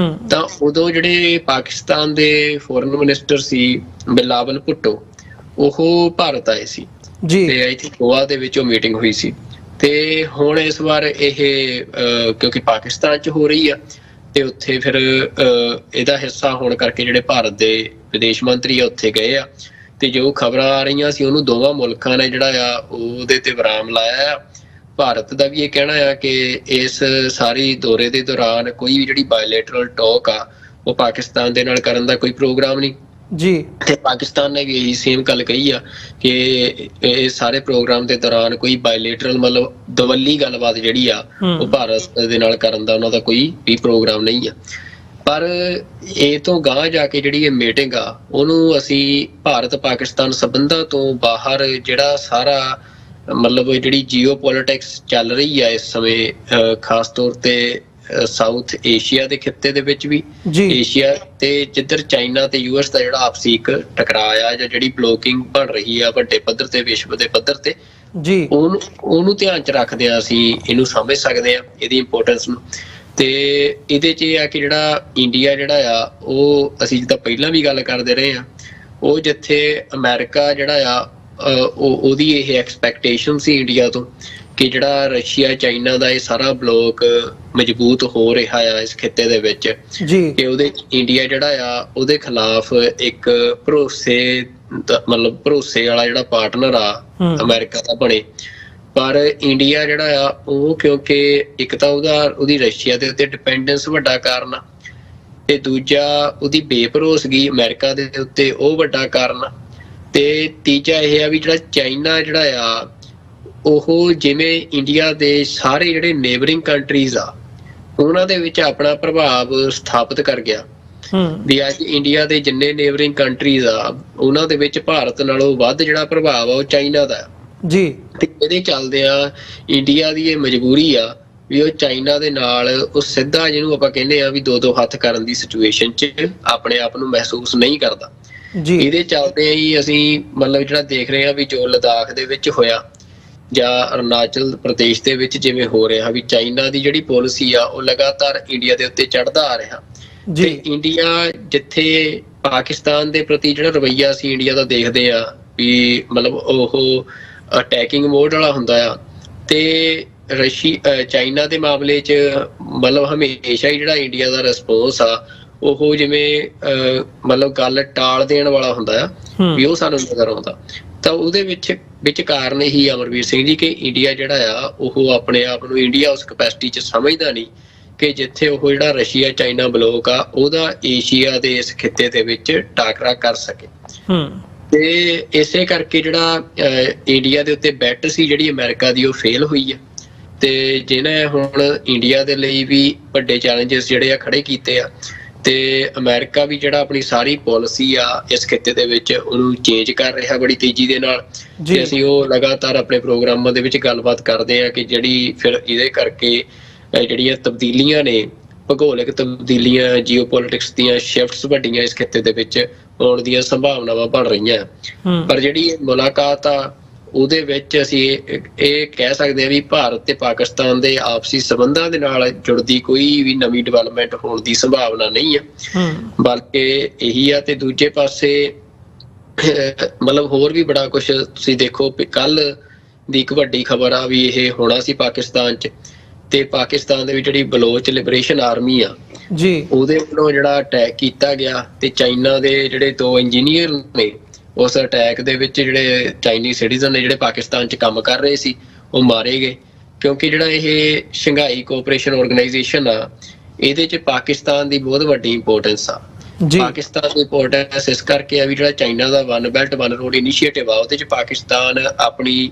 Speaker 2: ਤਾਂ ਉਦੋਂ ਜਿਹੜੇ ਪਾਕਿਸਤਾਨ ਦੇ ਫੋਰਨ ਮਿਨਿਸਟਰ ਸੀ ਬਿਲਾਵਲ ਭੁੱਟੋ, ਉਹ ਭਾਰਤ ਆਏ ਸੀ ਤੇ ਇੱਥੇ ਗੋਆ ਦੇ ਵਿੱਚ ਉਹ ਮੀਟਿੰਗ ਹੋਈ ਸੀ। ਤੇ ਹੁਣ ਇਸ ਵਾਰ ਇਹ ਕਿਉਂਕਿ ਪਾਕਿਸਤਾਨ 'ਚ ਹੋ ਰਹੀ ਆ, ਤੇ ਉੱਥੇ ਫਿਰ ਇਹਦਾ ਹਿੱਸਾ ਹੋਣ ਕਰਕੇ ਜਿਹੜੇ ਭਾਰਤ ਦੇ ਵਿਦੇਸ਼ ਮੰਤਰੀ ਆ ਉੱਥੇ ਗਏ ਆ, ਤੇ ਜੋ ਖਬਰਾਂ ਆ ਰਹੀਆਂ ਸੀ ਉਹਨੂੰ ਦੋਵਾਂ ਮੁਲਕਾਂ ਨੇ ਜਿਹੜਾ ਆ ਉਹਦੇ ਤੇ ਵਿਰਾਮ ਲਾਇਆ ਆ। ਭਾਰਤ ਦਾ ਵੀ ਇਹ ਕਹਿਣਾ ਆ ਕਿ ਇਸ ਸਾਰੀ ਦੌਰੇ ਦੇ ਦੌਰਾਨ ਕੋਈ ਵੀ ਜਿਹੜੀ ਬਾਇਲੇਟਰਲ ਟਾਕ ਆ ਉਹ ਪਾਕਿਸਤਾਨ ਦੇ ਨਾਲ ਕਰਨ ਦਾ ਕੋਈ ਪ੍ਰੋਗਰਾਮ ਨਹੀਂ ਜੀ। ਤੇ ਪਾਕਿਸਤਾਨ ਨੇ ਵੀ ਇਹੀ ਸੇਮ ਗੱਲ ਕਹੀ ਆ ਕਿ ਇਹ ਸਾਰੇ ਪ੍ਰੋਗਰਾਮ ਦੇ ਦੌਰਾਨ ਕੋਈ ਬਾਇਲੇਟਰਲ ਮਤਲਬ ਦਵੱਲੀ ਗੱਲਬਾਤ ਜਿਹੜੀ ਆ ਉਹ ਭਾਰਤ ਦੇ ਨਾਲ ਕਰਨ ਦਾ ਉਹਨਾਂ ਦਾ ਕੋਈ ਵੀ ਪ੍ਰੋਗਰਾਮ ਨਹੀਂ ਆ। ਪਰ ਇਹ ਤੋਂ ਗਾਂਹ ਜਾ ਕੇ ਜਿਹੜੀ ਇਹ ਮੀਟਿੰਗ ਆ ਉਹਨੂੰ ਅਸੀਂ ਭਾਰਤ ਪਾਕਿਸਤਾਨ ਸੰਬੰਧਾਂ ਤੋਂ ਬਾਹਰ ਜਿਹੜਾ ਸਾਰਾ ਮਤਲਬ ਜਿਹੜੀ ਜੀਓ ਪੋਲਿਟਿਕਸ ਚੱਲ ਰਹੀ ਆ ਇਸ ਸਮੇਂ, ਖਾਸ ਤੌਰ ਤੇ ਸਾਊਥ ਏਸ਼ੀਆ ਦੇ ਖਿੱਤੇ ਦੇ ਵਿੱਚ ਵੀ, ਏਸ਼ੀਆ ਤੇ ਜਿੱਧਰ ਚਾਈਨਾ ਤੇ ਯੂਐਸ ਦਾ ਜਿਹੜਾ ਆਪਸੀ ਇੱਕ ਟਕਰਾਅ ਆ ਜਾਂ ਜਿਹੜੀ ਬਲੋਕਿੰਗ ਬਣ ਰਹੀ ਆ ਵੱਡੇ ਪੱਧਰ ਤੇ, ਵਿਸ਼ਵ ਦੇ ਪੱਧਰ ਤੇ, ਉਹਨੂੰ ਧਿਆਨ ਚ ਰੱਖਦੇ ਆ ਅਸੀਂ ਇਹਨੂੰ ਸਮਝ ਸਕਦੇ ਆ ਇਹਦੀ ਇੰਪੋਰਟੈਂਸ ਨੂੰ। ਤੇ ਇਹਦੇ ਚ ਇਹ ਆ ਕਿ ਜਿਹੜਾ ਇੰਡੀਆ ਜਿਹੜਾ ਆ ਉਹ ਅਸੀਂ ਜਿੱਦਾਂ ਪਹਿਲਾਂ ਵੀ ਗੱਲ ਕਰਦੇ ਰਹੇ ਆ, ਉਹ ਜਿੱਥੇ ਅਮਰੀਕਾ ਜਿਹੜਾ ਆ ਉਹਦੀ ਇਹ ਐਕਸਪੈਕਟੇਸ਼ਨ ਸੀ ਇੰਡੀਆ ਤੋਂ ਕਿ ਜਿਹੜਾ ਰਸ਼ੀਆ ਚਾਈਨਾ ਦਾ ਇਹ ਸਾਰਾ ਬਲੋਕ ਮਜ਼ਬੂਤ ਹੋ ਰਿਹਾ ਆ ਇਸ ਖਿੱਤੇ ਦੇ ਵਿੱਚ, ਕਿ ਉਹਦੇ ਇੰਡੀਆ ਜਿਹੜਾ ਆ ਉਹਦੇ ਖਿਲਾਫ ਇੱਕ ਭਰੋਸੇ ਵਾਲਾ ਜਿਹੜਾ ਪਾਰਟਨਰ ਆ ਅਮਰੀਕਾ ਦਾ ਬਣੇ। ਪਰ ਇੰਡੀਆ ਜਿਹੜਾ ਆ ਉਹ ਕਿਉਂਕਿ ਇੱਕ ਤਾਂ ਉਹਦੀ ਰਸ਼ੀਆ ਦੇ ਉੱਤੇ ਡਿਪੈਂਡੈਂਸ ਵੱਡਾ ਕਾਰਨ ਆ, ਤੇ ਦੂਜਾ ਉਹਦੀ ਬੇਭਰੋਸਗੀ ਅਮਰੀਕਾ ਦੇ ਉੱਤੇ ਉਹ ਵੱਡਾ ਕਾਰਨ ਆ, ਤੇ ਤੀਜਾ ਇਹ ਆ ਵੀ ਜਿਹੜਾ ਚਾਈਨਾ ਜਿਹੜਾ ਆ ਉਹ ਜਿਵੇਂ ਇੰਡੀਆ ਦੇ ਸਾਰੇ ਜਿਹੜੇ ਨੇਬਰਿੰਗ ਕੰਟਰੀਜ਼ ਆ ਉਹਨਾਂ ਦੇ ਵਿੱਚ ਆਪਣਾ ਪ੍ਰਭਾਵ ਸਥਾਪਿਤ ਕਰ ਗਿਆ। ਵੀ ਅੱਜ ਇੰਡੀਆ ਦੇ ਜਿੰਨੇ ਨੇਬਰਿੰਗ ਕੰਟਰੀਜ਼ ਆ ਉਹਨਾਂ ਦੇ ਵਿੱਚ ਭਾਰਤ ਨਾਲੋਂ ਵੱਧ ਜਿਹੜਾ ਪ੍ਰਭਾਵ ਆ ਉਹ ਚਾਈਨਾ ਦਾ ਜੀ। ਤੇ ਇਹਦੇ ਚੱਲਦਿਆਂ ਇੰਡੀਆ ਦੀ ਇਹ ਮਜਬੂਰੀ ਆ ਵੀ ਉਹ ਚਾਈਨਾ ਦੇ ਨਾਲ ਉਹ ਸਿੱਧਾ, ਜਿਹਨੂੰ ਆਪਾਂ ਕਹਿੰਦੇ ਆ ਵੀ ਦੋ ਹੱਥ ਕਰਨ ਦੀ ਸਿਚੁਏਸ਼ਨ 'ਚ ਆਪਣੇ ਆਪ ਨੂੰ ਮਹਿਸੂਸ ਨਹੀਂ ਕਰਦਾ ਜੀ। ਇਹਦੇ ਚੱਲਦੇ ਹੀ ਅਸੀਂ ਮਤਲਬ ਜਿਹੜਾ ਦੇਖ ਰਹੇ ਆ ਵੀ ਜੋ ਲਦਾਖ ਦੇ ਵਿੱਚ ਹੋਇਆ ਜਾਂ ਅਰੁਣਾਚਲ ਪ੍ਰਦੇਸ਼ ਦੇ ਵਿੱਚ ਜਿਵੇਂ ਹੋ ਰਿਹਾ, ਵੀ ਚਾਈਨਾ ਦੀ ਜਿਹੜੀ ਪਾਲਿਸੀ ਆ ਉਹ ਲਗਾਤਾਰ ਇੰਡੀਆ ਦੇ ਉੱਤੇ ਚੜ੍ਹਦਾ ਆ ਰਿਹਾ। ਤੇ ਇੰਡੀਆ ਜਿੱਥੇ ਪਾਕਿਸਤਾਨ ਦੇ ਪ੍ਰਤੀ ਜਿਹੜਾ ਰਵੱਈਆ ਸੀ ਇੰਡੀਆ ਦਾ ਦੇਖਦੇ ਆ ਵੀ ਮਤਲਬ ਉਹ ਅਟੈਕਿੰਗ ਮੋਡ ਵਾਲਾ ਹੁੰਦਾ ਆ, ਤੇ ਚਾਈਨਾ ਦੇ ਮਾਮਲੇ 'ਚ ਮਤਲਬ ਹਮੇਸ਼ਾ ਹੀ ਜਿਹੜਾ ਇੰਡੀਆ ਦਾ ਰਿਸਪੌਂਸ ਆ ਉਹ ਜਿਵੇਂ ਮਤਲਬ ਗੱਲ ਟਾਲ ਦੇਣ ਵਾਲਾ ਹੁੰਦਾ ਆ, ਵੀ ਉਹ ਸਾਨੂੰ ਨਜ਼ਰ ਆਉਂਦਾ। ਤਾਂ ਉਹਦੇ ਵਿੱਚ ਕਾਰਨ ਇਹੀ ਅਮਰਵੀਰ ਸਿੰਘ ਜੀ ਕਿ ਇੰਡੀਆ ਜਿਹੜਾ ਆ ਉਹ ਆਪਣੇ ਆਪ ਨੂੰ ਇੰਡੀਆ ਉਸ ਕਪੈਸਿਟੀ 'ਚ ਸਮਝਦਾ ਨਹੀਂ ਕਿ ਜਿੱਥੇ ਉਹ ਜਿਹੜਾ ਰਸ਼ੀਆ ਚਾਈਨਾ ਬਲੋਕ ਆ ਉਹਦਾ ਏਸ਼ੀਆ ਦੇ ਇਸ ਖਿੱਤੇ ਦੇ ਵਿੱਚ ਟਾਕਰਾ ਕਰ ਸਕੇ। ਤੇ ਇਸੇ ਕਰਕੇ ਜਿਹੜਾ ਇੰਡੀਆ ਦੇ ਉੱਤੇ ਬੈਟ ਸੀ ਜਿਹੜੀ ਅਮਰੀਕਾ ਦੀ ਉਹ ਫੇਲ ਹੋਈ ਆ, ਤੇ ਜਿਹਨੇ ਹੁਣ ਇੰਡੀਆ ਦੇ ਲਈ ਵੀ ਵੱਡੇ ਚੈਲੰਜਸ ਜਿਹੜੇ ਆ ਖੜੇ ਕੀਤੇ ਆ। ਤੇ ਅਮਰੀਕਾ ਵੀ ਜਿਹੜਾ ਆਪਣੀ ਸਾਰੀ ਪਾਲਿਸੀ ਆ ਇਸ ਖਿੱਤੇ ਦੇ ਵਿੱਚ ਉਹਨੂੰ ਚੇਂਜ ਕਰ ਰਿਹਾ ਬੜੀ ਤੇਜ਼ੀ ਦੇ ਨਾਲ, ਤੇ ਅਸੀਂ ਉਹ ਲਗਾਤਾਰ ਆਪਣੇ ਪ੍ਰੋਗਰਾਮਾਂ ਦੇ ਵਿੱਚ ਗੱਲਬਾਤ ਕਰਦੇ ਆ ਕਿ ਜਿਹੜੀ ਫਿਰ ਇਹਦੇ ਕਰਕੇ ਜਿਹੜੀਆਂ ਤਬਦੀਲੀਆਂ ਨੇ, ਭੂਗੋਲਿਕ ਤਬਦੀਲੀਆਂ, ਜੀਓਪੋਲਿਟਿਕਸ ਦੀਆਂ ਸ਼ਿਫਟਸ ਵੱਡੀਆਂ ਇਸ ਖਿੱਤੇ ਦੇ ਵਿੱਚ ਆਉਣ ਦੀਆਂ ਸੰਭਾਵਨਾਵਾਂ ਬਣ ਰਹੀਆਂ। ਪਰ ਜਿਹੜੀ ਮੁਲਾਕਾਤ ਆ ਉਹਦੇ ਵਿੱਚ ਅਸੀਂ ਇਹ ਕਹਿ ਸਕਦੇ ਹਾਂ ਵੀ ਭਾਰਤ ਤੇ ਪਾਕਿਸਤਾਨ ਦੇ ਆਪਸੀ ਸੰਬੰਧਾਂ ਦੇ ਨਾਲ ਜੁੜਦੀ ਕੋਈ ਵੀ ਨਵੀਂ ਡਿਵੈਲਪਮੈਂਟ ਹੋਣ ਦੀ ਸੰਭਾਵਨਾ ਨਹੀਂ ਆ, ਬਲਕਿ ਇਹੀ ਆ। ਤੇ ਦੂਜੇ ਪਾਸੇ ਮਤਲਬ ਹੋਰ ਵੀ ਬੜਾ ਕੁਝ ਤੁਸੀਂ ਦੇਖੋ, ਕੱਲ ਦੀ ਇੱਕ ਵੱਡੀ ਖਬਰ ਆ ਵੀ ਇਹ ਹੋਣਾ ਸੀ ਪਾਕਿਸਤਾਨ 'ਚ, ਤੇ ਪਾਕਿਸਤਾਨ ਦੇ ਵਿੱਚ ਜਿਹੜੀ ਬਲੋਚ ਲਿਬਰੇਸ਼ਨ ਆਰਮੀ ਆ ਜੀ, ਉਹਦੇ ਵੱਲੋਂ ਜਿਹੜਾ ਅਟੈਕ ਕੀਤਾ ਗਿਆ ਤੇ ਚਾਈਨਾ ਦੇ ਜਿਹੜੇ 2 ਇੰਜੀਨੀਅਰ ਨੇ ਉਸ ਅਟੈਕ ਦੇ ਵਿੱਚ ਜਿਹੜੇ ਚਾਈਨੀਜ਼ ਸਿਟੀਜ਼ਨ ਨੇ ਜਿਹੜੇ ਪਾਕਿਸਤਾਨ 'ਚ ਕੰਮ ਕਰ ਰਹੇ ਸੀ ਉਹ ਮਾਰੇ ਗਏ। ਕਿਉਂਕਿ ਜਿਹੜਾ ਇਹ ਸ਼ੰਘਾਈ ਕੋਆਪਰੇਸ਼ਨ ਆਰਗੇਨਾਈਜੇਸ਼ਨ ਆ, ਇਹਦੇ 'ਚ ਪਾਕਿਸਤਾਨ ਦੀ ਬਹੁਤ ਵੱਡੀ ਇੰਪੋਰਟੈਂਸ ਆ। ਪਾਕਿਸਤਾਨ ਦੀ ਇੰਪੋਰਟੈਂਸ ਇਸ ਕਰਕੇ ਆ ਵੀ ਜਿਹੜਾ ਚਾਈਨਾ ਦਾ one belt one road initiative ਆ, ਉਹਦੇ 'ਚ ਪਾਕਿਸਤਾਨ ਆਪਣੀ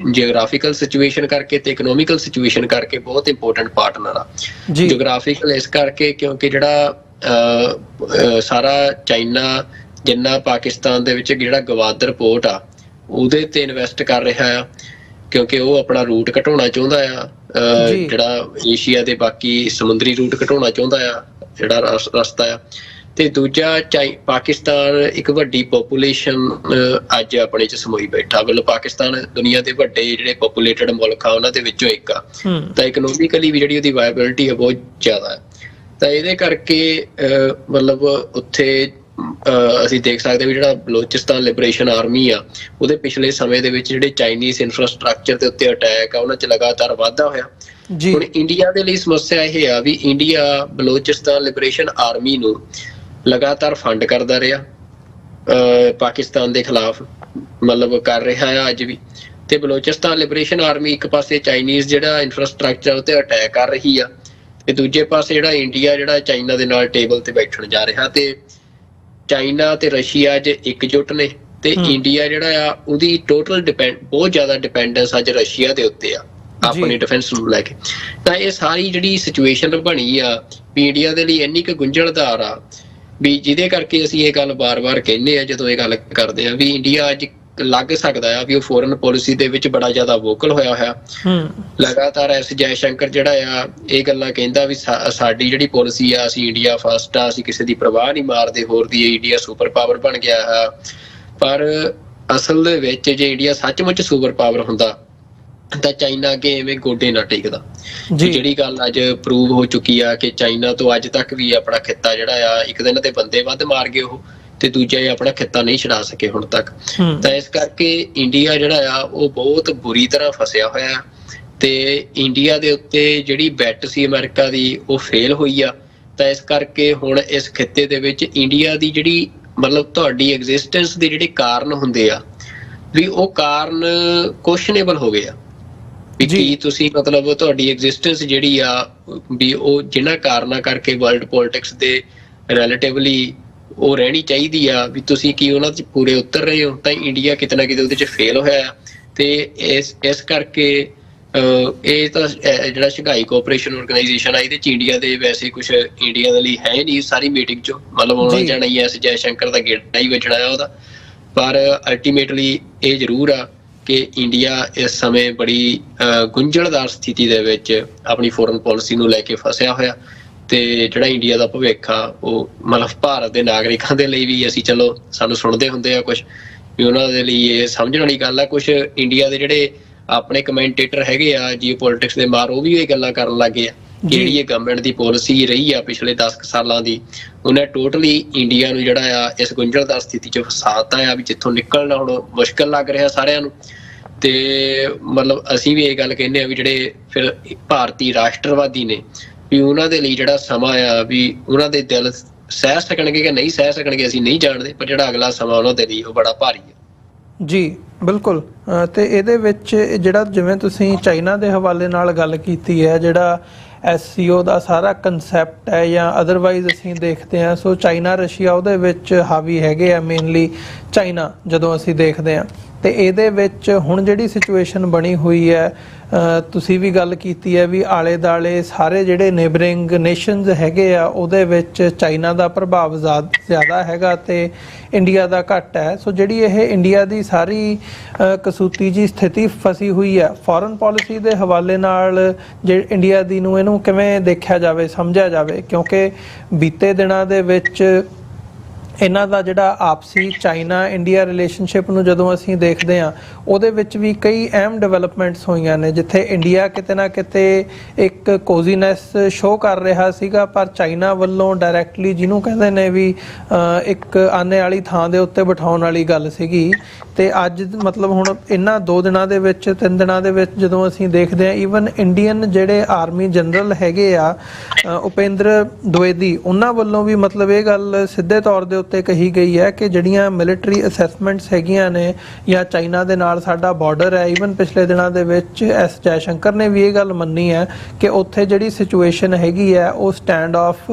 Speaker 2: ਜਿਓਗ੍ਰਾਫੀਕਲ ਸਿਚੁਏਸ਼ਨ ਕਰਕੇ ਤੇ ਇਕਨੋਮਿਕਲ ਸਿਚੁਏਸ਼ਨ ਕਰਕੇ ਬਹੁਤ ਇੰਪੋਰਟੈਂਟ ਪਾਰਟਨਰ ਆ। ਜਿਓਗ੍ਰਾਫੀਕਲ ਇਸ ਕਰਕੇ ਕਿਉਂਕਿ ਜਿਹੜਾ ਸਾਰਾ ਚਾਈਨਾ ਜਿੰਨਾ ਪਾਕਿਸਤਾਨ ਦੇ ਵਿੱਚ ਜਿਹੜਾ ਗਵਾਦਰ ਪੋਰਟ ਆ ਉਹਦੇ ਤੇ ਇਨਵੈਸਟ ਕਰ ਰਿਹਾ ਆ, ਕਿਉਂਕਿ ਉਹ ਆਪਣਾ ਰੂਟ ਘਟਾਉਣਾ ਚਾਹੁੰਦਾ ਆ, ਜਿਹੜਾ ਏਸ਼ੀਆ ਦੇ ਬਾਕੀ ਸਮੁੰਦਰੀ ਰੂਟ ਘਟਾਉਣਾ ਚਾਹੁੰਦਾ ਆ, ਜਿਹੜਾ ਰਸਤਾ ਆ। ਤੇ ਦੂਜਾ ਪਾਕਿਸਤਾਨ ਇੱਕ ਵੱਡੀ ਪੋਪੂਲੇਸ਼ਨ ਅੱਜ ਆਪਣੇ 'ਚ ਸਮੋਈ ਬੈਠਾ। ਮਤਲਬ ਪਾਕਿਸਤਾਨ ਦੁਨੀਆ ਦੇ ਵੱਡੇ ਜਿਹੜੇ ਪੋਪੂਲੇਟਡ ਮੁਲਕ ਆ ਉਹਨਾਂ ਦੇ ਵਿੱਚੋਂ ਇੱਕ ਆ, ਤਾਂ ਇਕਨੋਮਿਕਲੀ ਵੀ ਜਿਹੜੀ ਉਹਦੀ ਵਾਇਬਿਲਿਟੀ ਆ ਬਹੁਤ ਜ਼ਿਆਦਾ ਹੈ। ਤਾਂ ਇਹਦੇ ਕਰਕੇ ਮਤਲਬ ਉੱਥੇ ਅਸੀਂ ਦੇਖ ਸਕਦੇ ਵੀ ਜਿਹੜਾ ਬਲੋਚਿਸਤਾਨ ਲਿਬਰੇਸ਼ਨ ਆਰਮੀ ਆ ਉਹਦੇ ਪਿਛਲੇ ਸਮੇਂ ਦੇ ਵਿੱਚ ਜਿਹੜੇ ਚਾਈਨੀਜ਼ ਇਨਫਰਾਸਟਰਕਚਰ ਦੇ ਉੱਤੇ ਅਟੈਕ ਆ ਉਹਨਾਂ 'ਚ ਲਗਾਤਾਰ ਵਾਧਾ ਹੋਇਆ। ਹੁਣ ਇੰਡੀਆ ਦੇ ਲਈ ਸਮੱਸਿਆ ਇਹ ਆ ਵੀ ਇੰਡੀਆ ਬਲੋਚਿਸਤਾਨ ਲਿਬਰੇਸ਼ਨ ਆਰਮੀ ਨੂੰ ਲਗਾਤਾਰ ਫੰਡ ਕਰਦਾ ਰਿਹਾ, ਪਾਕਿਸਤਾਨ ਦੇ ਖਿਲਾਫ ਮਤਲਬ ਕਰ ਰਿਹਾ ਆ ਅੱਜ ਵੀ। ਤੇ ਬਲੋਚਿਸਤਾਨ ਲਿਬਰੇਸ਼ਨ ਆਰਮੀ ਇੱਕ ਪਾਸੇ ਚਾਈਨੀਜ਼ ਜਿਹੜਾ ਇਨਫਰਾਸਟਰਕਚਰ ਉੱਤੇ ਅਟੈਕ ਕਰ ਰਹੀ ਆ, ਤੇ ਦੂਜੇ ਪਾਸੇ ਜਿਹੜਾ ਇੰਡੀਆ ਜਿਹੜਾ ਚਾਈਨਾ ਦੇ ਨਾਲ ਟੇਬਲ ਤੇ ਬੈਠਣ ਜਾ ਰਿਹਾ। ਤੇ ਚਾਈਨਾ ਤੇ ਰਸ਼ੀਆ ਅੱਜ ਇਕਜੁੱਟ ਨੇ, ਤੇ ਇੰਡੀਆ ਜਿਹੜਾ ਆ ਉਹਦੀ ਟੋਟਲ ਬਹੁਤ ਜ਼ਿਆਦਾ ਡਿਪੈਂਡੈਂਸ ਅੱਜ ਰਸ਼ੀਆ ਦੇ ਉੱਤੇ ਆ ਆਪਣੇ ਡਿਫੈਂਸ ਨੂੰ ਲੈ ਕੇ। ਤਾਂ ਇਹ ਸਾਰੀ ਜਿਹੜੀ ਸਿਚੁਏਸ਼ਨ ਬਣੀ ਆ ਵੀ ਇੰਡੀਆ ਦੇ ਲਈ ਇੰਨੀ ਕੁ ਗੁੰਝਲਦਾਰ ਆ ਵੀ ਜਿਹਦੇ ਕਰਕੇ ਅਸੀਂ ਇਹ ਗੱਲ ਬਾਰ-ਬਾਰ ਕਹਿੰਦੇ ਆ ਜਦੋਂ ਇਹ ਗੱਲ ਕਰਦੇ ਆ ਵੀ ਇੰਡੀਆ ਅੱਜ ਲੱਗ ਸਕਦਾ ਆ ਵੀ ਉਹ ਫੋਰਨ ਪੋਲਿਸੀ ਦੇ ਵਿੱਚ ਬੜਾ ਜ਼ਿਆਦਾ ਵੋਕਲ ਹੋਇਆ। ਲਗਾਤਾਰ ਐਸ ਜੈ ਸ਼ੰਕਰ ਜਿਹੜਾ ਆ ਇਹ ਗੱਲਾਂ ਕਹਿੰਦਾ ਵੀ ਸਾਡੀ ਜਿਹੜੀ ਪੋਲਿਸੀ ਆ, ਅਸੀਂ ਇੰਡੀਆ ਫਸਟ ਆ, ਅਸੀਂ ਕਿਸੇ ਦੀ ਪਰਵਾਹ ਨਹੀਂ ਮਾਰਦੇ, ਹੋਰ ਦੀ ਇੰਡੀਆ ਸੁਪਰ ਪਾਵਰ ਬਣ ਗਿਆ ਆ। ਪਰ ਅਸਲ ਦੇ ਵਿੱਚ ਜੇ ਇੰਡੀਆ ਸੱਚਮੁੱਚ ਸੁਪਰ ਪਾਵਰ ਹੁੰਦਾ ਤਾਂ ਚਾਈਨਾ ਅੱਗੇ ਐਵੇਂ ਗੋਡੇ ਨਾ ਟੇਕਦਾ। ਜਿਹੜੀ ਗੱਲ ਅੱਜ ਪ੍ਰੂਵ ਹੋ ਚੁੱਕੀ ਆ ਕਿ ਚਾਈਨਾ ਤੋਂ ਅੱਜ ਤੱਕ ਵੀ ਆਪਣਾ ਖਿੱਤਾ ਜਿਹੜਾ ਆ, ਇੱਕ ਦਿਨ ਦੇ ਬੰਦੇ ਵੱਧ ਮਾਰ ਗਏ ਉਹ, ਤੇ ਦੂਜਾ ਇਹ ਆਪਣਾ ਖਿੱਤਾ ਨਹੀਂ ਛਡਾ ਸਕੇ ਹੁਣ ਤੱਕ। ਤਾਂ ਇਸ ਕਰਕੇ ਇੰਡੀਆ ਜਿਹੜਾ ਆ ਉਹ ਬਹੁਤ ਬੁਰੀ ਤਰ੍ਹਾਂ ਫਸਿਆ ਹੋਇਆ, ਤੇ ਇੰਡੀਆ ਦੇ ਉੱਤੇ ਜਿਹੜੀ ਬੈਟ ਸੀ ਅਮਰੀਕਾ ਦੀ ਉਹ ਫੇਲ ਹੋਈ ਆ। ਤਾਂ ਇਸ ਕਰਕੇ ਹੁਣ ਇਸ ਖਿੱਤੇ ਦੇ ਵਿੱਚ ਇੰਡੀਆ ਦੀ ਜਿਹੜੀ ਮਤਲਬ ਤੁਹਾਡੀ ਐਗਜ਼ਿਸਟੈਂਸ ਦੇ ਜਿਹੜੇ ਕਾਰਨ ਹੁੰਦੇ ਆ ਵੀ ਉਹ ਕਾਰਨ ਕੁਐਸਚਨੇਬਲ ਹੋ ਗਏ ਆ ਵੀ ਕੀ ਤੁਸੀਂ ਮਤਲਬ ਤੁਹਾਡੀ ਐਗਜ਼ਿਸਟੈਂਸ ਜਿਹੜੀ ਆ ਵੀ ਉਹ ਜਿਨ੍ਹਾਂ ਕਾਰਨਾਂ ਕਰਕੇ ਵਰਲਡ ਪੋਲਿਟਿਕਸ ਦੇ ਰਿਲੇਟਿਵਲੀ ਉਹ ਰਹਿਣੀ ਚਾਹੀਦੀ ਆ ਵੀ ਤੁਸੀਂ ਕੀ ਉਹਨਾਂ 'ਚ ਪੂਰੇ ਉਤਰ ਰਹੇ ਹੋ। ਤਾਂ ਇੰਡੀਆ ਕਿਤੇ ਨਾ ਕਿਤੇ ਉਹਦੇ 'ਚ ਫੇਲ ਹੋਇਆ, ਤੇ ਇਸ ਕਰਕੇ ਇਹ ਤਾਂ ਜਿਹੜਾ ਸ਼ੰਘਾਈ ਕੋਆਪਰੇਸ਼ਨ ਆਰਗੇਨਾਈਜੇਸ਼ਨ ਆ ਇਹਦੇ 'ਚ ਇੰਡੀਆ ਦੇ ਵੈਸੇ ਕੁਛ ਇੰਡੀਆ ਦੇ ਲਈ ਹੈ ਨਹੀਂ ਸਾਰੀ ਮੀਟਿੰਗ 'ਚ, ਮਤਲਬ ਆਉਣਾ ਜਾਣਾ ਹੀ ਐਸ ਜੈ ਸ਼ੰਕਰ ਦਾ ਗੇੜਾ ਹੀ ਵੱਜਣਾ ਆ ਉਹਦਾ। ਪਰ ਅਲਟੀਮੇਟਲੀ ਇਹ ਜ਼ਰੂਰ ਆ ਕਿ ਇੰਡੀਆ ਇਸ ਸਮੇਂ ਬੜੀ ਗੁੰਝਲਦਾਰ ਸਥਿਤੀ ਦੇ ਵਿੱਚ ਆਪਣੀ ਫੋਰਨ ਪਾਲਿਸੀ ਨੂੰ ਲੈ ਕੇ ਫਸਿਆ ਹੋਇਆ। ਤੇ ਜਿਹੜਾ ਇੰਡੀਆ ਦਾ ਭਵਿੱਖ ਆ ਉਹ ਮਤਲਬ ਭਾਰਤ ਦੇ ਨਾਗਰਿਕਾਂ ਦੇ ਲਈ ਵੀ ਅਸੀਂ ਚਲੋ ਸਾਨੂੰ ਸੁਣਦੇ ਹੁੰਦੇ ਆ ਕੁਛ ਵੀ ਉਹਨਾਂ ਦੇ ਲਈ ਇਹ ਸਮਝਣ ਵਾਲੀ ਗੱਲ ਆ। ਕੁਛ ਇੰਡੀਆ ਦੇ ਜਿਹੜੇ ਆਪਣੇ ਕਮੈਂਟੇਟਰ ਹੈਗੇ ਆ ਜੀਓਪੋਲਿਟਿਕਸ ਦੇ ਮਾਰ ਉਹ ਵੀ ਇਹ ਗੱਲਾਂ ਕਰਨ ਲੱਗੇ ਆ ਕਿ ਜਿਹੜੀ ਇਹ ਗਵਰਨਮੈਂਟ ਦੀ ਪਾਲਿਸੀ ਰਹੀ ਆ ਪਿਛਲੇ 10 ਸਾਲਾਂ ਦੀ ਉਹਨੇ ਟੋਟਲੀ ਇੰਡੀਆ ਨੂੰ ਜਿਹੜਾ ਆ ਇਸ ਗੁੰਝਲਦਾਰ ਸਥਿਤੀ 'ਚ ਫਸਾਤਾ ਆ ਵੀ ਜਿੱਥੋਂ ਨਿਕਲਣਾ ਹੁਣ ਮੁਸ਼ਕਿਲ ਲੱਗ ਰਿਹਾ ਸਾਰਿਆਂ ਨੂੰ। ਤੇ ਮਤਲਬ ਅਸੀਂ ਵੀ ਇਹ ਗੱਲ ਕਹਿੰਦੇ ਆ ਵੀ ਜਿਹੜੇ ਫਿਰ ਭਾਰਤੀ ਰਾਸ਼ਟਰਵਾਦੀ ਨੇ ਵੀ ਉਹਨਾਂ ਦੇ ਲਈ ਜਿਹੜਾ ਸਮਾਂ ਆ ਵੀ ਉਹਨਾਂ ਦੇ ਦਿਲ ਸਹਿ ਸਕਣਗੇ ਕਿ ਨਹੀਂ ਸਹਿ ਸਕਣਗੇ ਅਸੀਂ ਨਹੀਂ ਜਾਣਦੇ, ਪਰ ਜਿਹੜਾ ਅਗਲਾ ਸਮਾਂ ਉਹਨਾਂ ਦੇ ਲਈ ਉਹ ਬੜਾ ਭਾਰੀ ਹੈ।
Speaker 1: ਜੀ ਬਿਲਕੁਲ। ਤੇ ਇਹਦੇ ਵਿੱਚ ਜਿਹੜਾ ਜਿਵੇਂ ਤੁਸੀਂ ਚਾਈਨਾ ਦੇ ਹਵਾਲੇ ਨਾਲ ਗੱਲ ਕੀਤੀ ਹੈ, ਜਿਹੜਾ SCO ਦਾ ਸਾਰਾ ਕਨਸੈਪਟ ਹੈ ਜਾਂ ਅਦਰਵਾਈਜ਼ ਅਸੀਂ ਦੇਖਦੇ ਹਾਂ ਸੋ ਚਾਈਨਾ ਰਸ਼ੀਆ ਉਹਦੇ ਵਿੱਚ ਹਾਵੀ ਹੈਗੇ ਆ, ਮੇਨਲੀ ਚਾਈਨਾ ਜਦੋਂ ਅਸੀਂ ਦੇਖਦੇ ਹਾਂ। ਤੇ ਇਹਦੇ ਵਿੱਚ ਹੁਣ ਜਿਹੜੀ ਸਿਚੁਏਸ਼ਨ ਬਣੀ ਹੋਈ ਹੈ, ਤੁਸੀਂ ਵੀ ਗੱਲ ਕੀਤੀ ਹੈ ਵੀ ਆਲੇ ਦਾਲੇ ਸਾਰੇ ਜਿਹੜੇ ਨੇਬਰਿੰਗ ਨੇਸ਼ਨਸ ਹੈਗੇ ਆ ਉਹਦੇ ਵਿੱਚ ਚਾਈਨਾ ਦਾ ਪ੍ਰਭਾਵ ਜ਼ਿਆਦਾ ਹੈਗਾ ਤੇ ਇੰਡੀਆ ਦਾ ਘੱਟ ਹੈ। ਸੋ ਜਿਹੜੀ ਇਹ ਇੰਡੀਆ ਦੀ ਸਾਰੀ ਕਸੂਤੀ ਜੀ ਸਥਿਤੀ ਫਸੀ ਹੋਈ ਹੈ, ਫੋਰਨ ਪਾਲਿਸੀ ਦੇ ਹਵਾਲੇ ਨਾਲ ਜੇ ਇੰਡੀਆ ਦੀ ਨੂੰ ਇਹਨੂੰ ਕਿਵੇਂ ਦੇਖਿਆ ਜਾਵੇ, ਸਮਝਿਆ ਜਾਵੇ, ਕਿਉਂਕਿ ਬੀਤੇ ਦਿਨਾਂ ਦੇ ਵਿੱਚ ਇਹਨਾਂ ਦਾ ਜਿਹੜਾ ਆਪਸੀ ਚਾਈਨਾ ਇੰਡੀਆ ਰਿਲੇਸ਼ਨਸ਼ਿਪ ਨੂੰ ਜਦੋਂ ਅਸੀਂ ਦੇਖਦੇ ਹਾਂ ਉਹਦੇ ਵਿੱਚ ਵੀ ਕਈ ਅਹਿਮ ਡਿਵੈਲਪਮੈਂਟਸ ਹੋਈਆਂ ਨੇ, ਜਿੱਥੇ ਇੰਡੀਆ ਕਿਤੇ ਨਾ ਕਿਤੇ ਇੱਕ ਕੋਜ਼ੀਨੈਸ ਸ਼ੋਅ ਕਰ ਰਿਹਾ ਸੀਗਾ, ਪਰ ਚਾਈਨਾ ਵੱਲੋਂ ਡਾਇਰੈਕਟਲੀ ਜਿਹਨੂੰ ਕਹਿੰਦੇ ਨੇ ਵੀ ਇੱਕ ਆਨੇ ਵਾਲੀ ਥਾਂ ਦੇ ਉੱਤੇ ਬਿਠਾਉਣ ਵਾਲੀ ਗੱਲ ਸੀਗੀ। ਤੇ ਅੱਜ ਮਤਲਬ ਹੁਣ ਇਹਨਾਂ 2 ਦਿਨਾਂ ਦੇ ਵਿੱਚ 3 ਦਿਨਾਂ ਦੇ ਵਿੱਚ ਜਦੋਂ ਅਸੀਂ ਦੇਖਦੇ ਹਾਂ, ਈਵਨ ਇੰਡੀਅਨ ਜਿਹੜੇ ਆਰਮੀ ਜਨਰਲ ਹੈਗੇ ਆ ਉਪੇਂਦਰ ਦਵੇਦੀ, ਉਹਨਾਂ ਵੱਲੋਂ ਵੀ ਮਤਲਬ ਇਹ ਗੱਲ ਸਿੱਧੇ ਤੌਰ ਦੇ ਉੱਤੇ ਕਹੀ ਗਈ ਹੈ ਕਿ ਜਿਹੜੀਆਂ ਮਿਲਟਰੀ ਅਸੈਸਮੈਂਟਸ ਹੈਗੀਆਂ ਨੇ ਜਾਂ ਚਾਈਨਾ ਦੇ ਨਾਲ ਸਾਡਾ ਬਾਰਡਰ ਹੈ, ਈਵਨ ਪਿਛਲੇ ਦਿਨਾਂ ਦੇ ਵਿੱਚ ਐਸ ਜੈਸ਼ੰਕਰ ਨੇ ਵੀ ਇਹ ਗੱਲ ਮੰਨੀ ਹੈ ਕਿ ਉੱਥੇ ਜਿਹੜੀ ਸਿਚੁਏਸ਼ਨ ਹੈਗੀ ਹੈ ਉਹ ਸਟੈਂਡ ਆਫ